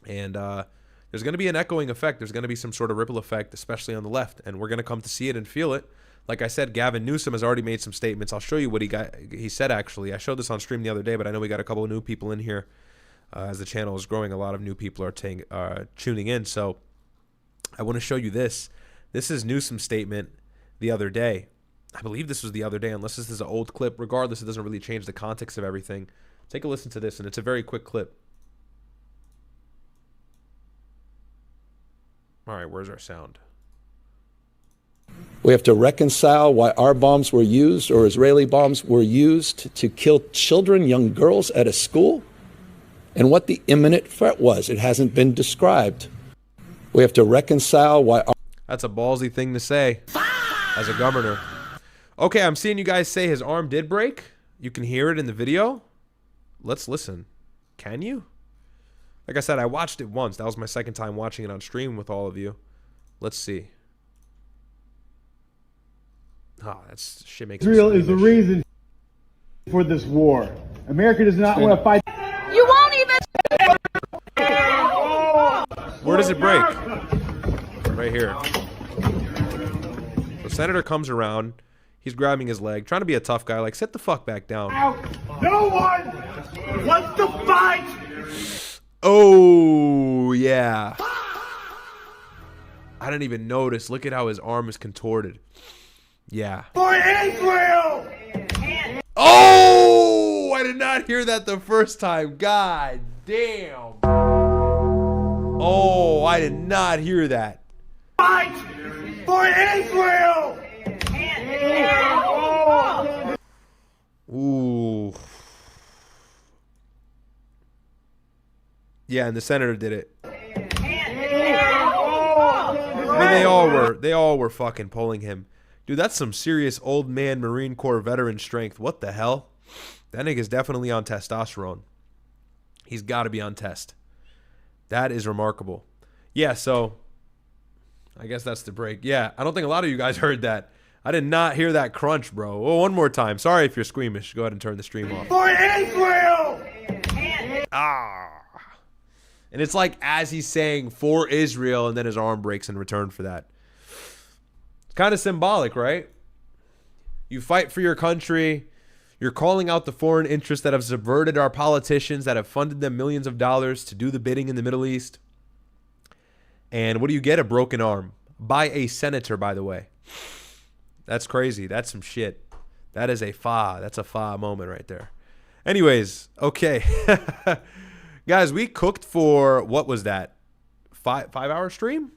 And there's going to be an echoing effect. There's going to be some sort of ripple effect, especially on the left. And we're going to come to see it and feel it. Like I said, Gavin Newsom has already made some statements. I'll show you what he said, actually. I showed this on stream the other day, but I know we got a couple of new people in here. As the channel is growing, a lot of new people are tuning in. So I want to show you this. This is Newsom's statement the other day. I believe this was the other day, unless this is an old clip. Regardless, it doesn't really change the context of everything. Take a listen to this, and it's a very quick clip. All right, where's our sound? We have to reconcile why our bombs were used, or Israeli bombs were used, to kill children, young girls at a school, and what the imminent threat was. It hasn't been described. We have to reconcile why our... That's a ballsy thing to say as a governor. Okay, I'm seeing you guys say his arm did break. You can hear it in the video. Let's listen. Can you? Like I said, I watched it once. That was my second time watching it on stream with all of you. Let's see. Oh, that's shit makes Israel is the reason for this war. America does not want to fight. You won't even. Where does it break? Right here. The senator comes around. He's grabbing his leg, trying to be a tough guy. Like, sit the fuck back down. No one wants to fight. Oh, yeah. I didn't even notice. Look at how his arm is contorted. Yeah. For Israel! Oh! I did not hear that the first time. God damn. Oh, I did not hear that. Fight for Israel! Ooh. Yeah, and the senator did it. I mean, they all were fucking pulling him. Dude, that's some serious old man Marine Corps veteran strength. What the hell? That nigga's definitely on testosterone. He's got to be on test. That is remarkable. Yeah, so I guess that's the break. Yeah, I don't think a lot of you guys heard that. I did not hear that crunch, bro. Oh, one more time. Sorry if you're squeamish. Go ahead and turn the stream off. For Israel! Ah. And it's like as he's saying for Israel, and then his arm breaks in return for that. It's kind of symbolic, right? You fight for your country. You're calling out the foreign interests that have subverted our politicians, that have funded them millions of dollars to do the bidding in the Middle East. And what do you get? A broken arm. By a senator, by the way. That's crazy. That's some shit. That is a fa. That's a fa moment right there. Anyways, okay. Guys, we cooked for, what was that? 5-hour stream?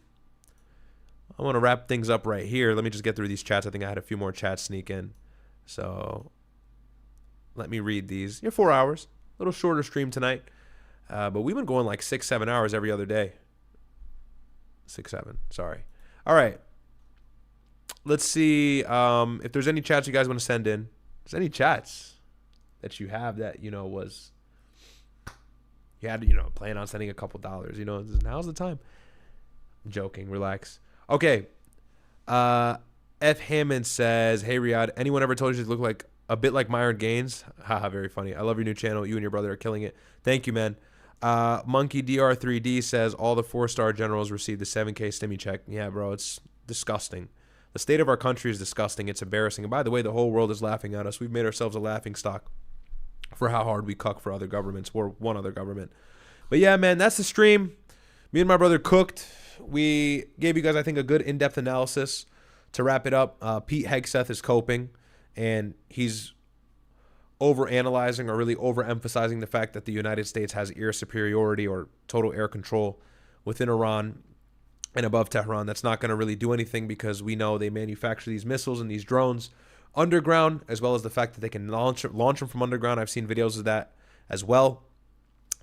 I want to wrap things up right here. Let me just get through these chats. I think I had a few more chats sneak in. So let me read these. You're 4 hours. A little shorter stream tonight. But we've been going like 6-7 hours every other day. 6-7. Sorry. All right. Let's see if there's any chats you guys want to send in. If there's any chats that you have that, you know, was... You had to, you know, plan on sending a couple dollars. You know, now's the time. I'm joking. Relax. Okay. F. Hammond says, hey, Riyadh, anyone ever told you to look like a bit like Myron Gaines? Haha, very funny. I love your new channel. You and your brother are killing it. Thank you, man. Monkey DR3D says, all the 4-star generals received the 7K stimmy check. Yeah, bro, it's disgusting. The state of our country is disgusting. It's embarrassing. And by the way, the whole world is laughing at us. We've made ourselves a laughing stock for how hard we cuck for other governments, or one other government. But yeah, man, that's the stream. Me and my brother cooked. We gave you guys, I think, a good in-depth analysis. To wrap it up, Pete Hegseth is coping, and he's overanalyzing or really overemphasizing the fact that the United States has air superiority or total air control within Iran and above Tehran. That's not going to really do anything because we know they manufacture these missiles and these drones underground, as well as the fact that they can launch them from underground. I've seen videos of that as well.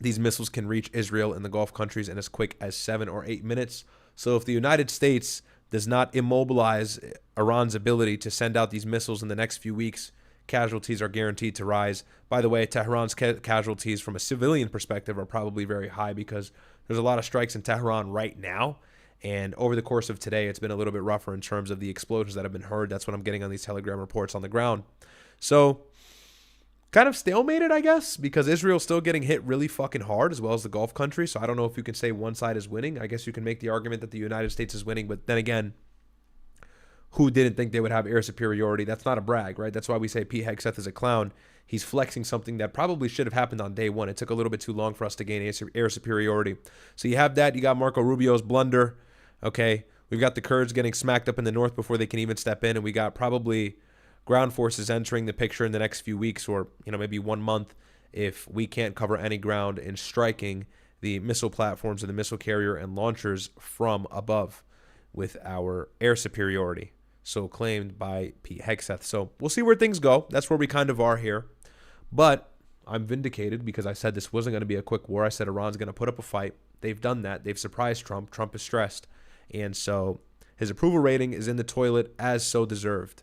These missiles can reach Israel and the Gulf countries in as quick as 7 or 8 minutes. So if the United States does not immobilize Iran's ability to send out these missiles in the next few weeks, casualties are guaranteed to rise. By the way, Tehran's casualties from a civilian perspective are probably very high because there's a lot of strikes in Tehran right now. And over the course of today, it's been a little bit rougher in terms of the explosions that have been heard. That's what I'm getting on these Telegram reports on the ground. So kind of stalemated, I guess, because Israel's still getting hit really fucking hard, as well as the Gulf countries. So I don't know if you can say one side is winning. I guess you can make the argument that the United States is winning. But then again, who didn't think they would have air superiority? That's not a brag, right? That's why we say Pete Hegseth is a clown. He's flexing something that probably should have happened on day one. It took a little bit too long for us to gain air superiority. So you have that. You got Marco Rubio's blunder. Okay, we've got the Kurds getting smacked up in the north before they can even step in, and we got probably ground forces entering the picture in the next few weeks, or maybe 1 month, if we can't cover any ground in striking the missile platforms and the missile carrier and launchers from above with our air superiority, so claimed by Pete Hegseth. So we'll see where things go. That's where we kind of are here, but I'm vindicated because I said this wasn't going to be a quick war. I said Iran's going to put up a fight. They've done that. They've surprised Trump. Trump is stressed. And so his approval rating is in the toilet, as so deserved.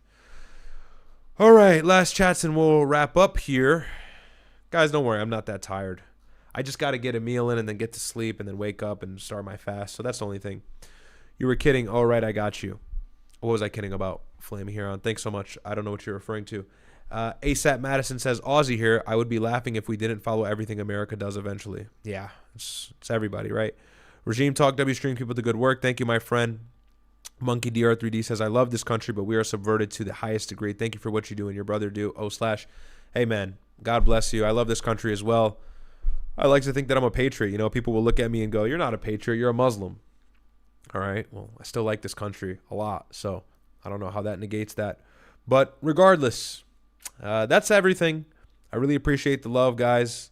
All right, last chats and we'll wrap up here. Guys, don't worry. I'm not that tired. I just got to get a meal in and then get to sleep and then wake up and start my fast. So that's the only thing. You were kidding. All right, I got you. What was I kidding about? Flaming Huron. Thanks so much. I don't know what you're referring to. ASAP Madison says, Aussie here. I would be laughing if we didn't follow everything America does eventually. Yeah, it's everybody, right? Regime Talk W Stream, keep up the good work. Thank you, my friend. Monkey DR3D says, I love this country, but we are subverted to the highest degree. Thank you for what you do and your brother do. Hey, man, God bless you. I love this country as well. I like to think that I'm a patriot. People will look at me and go, you're not a patriot. You're a Muslim. All right. Well, I still like this country a lot. So I don't know how that negates that. But regardless, that's everything. I really appreciate the love, guys.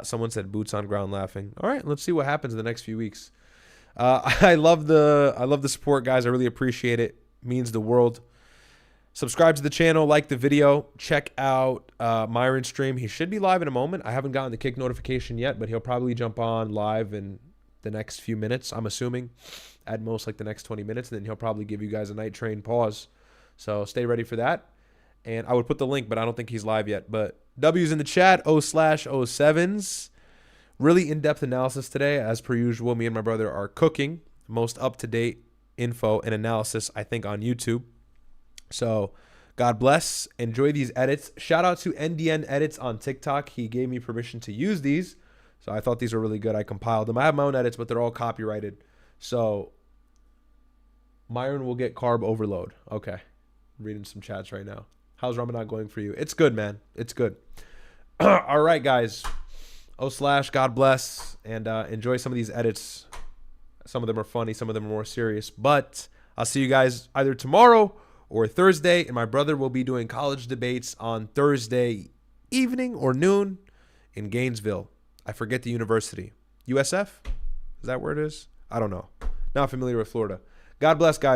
Someone said boots on ground laughing. All right, let's see what happens in the next few weeks. I love the support, guys. I really appreciate it. It means the world. Subscribe to the channel, like the video. Check out Myron's stream. He should be live in a moment. I haven't gotten the kick notification yet, but he'll probably jump on live in the next few minutes, I'm assuming. At most, like the next 20 minutes. And then he'll probably give you guys a night train pause. So stay ready for that. And I would put the link, but I don't think he's live yet. But W's in the chat, O/07s. Really in-depth analysis today. As per usual, me and my brother are cooking. Most up-to-date info and analysis, I think, on YouTube. So God bless. Enjoy these edits. Shout out to NDN Edits on TikTok. He gave me permission to use these. So I thought these were really good. I compiled them. I have my own edits, but they're all copyrighted. So Myron will get carb overload. Okay. Reading some chats right now. How's Ramadan going for you? It's good, man. It's good. All right, guys. God bless. And enjoy some of these edits. Some of them are funny. Some of them are more serious. But I'll see you guys either tomorrow or Thursday. And my brother will be doing college debates on Thursday evening or noon in Gainesville. I forget the university. USF? Is that where it is? I don't know. Not familiar with Florida. God bless, guys.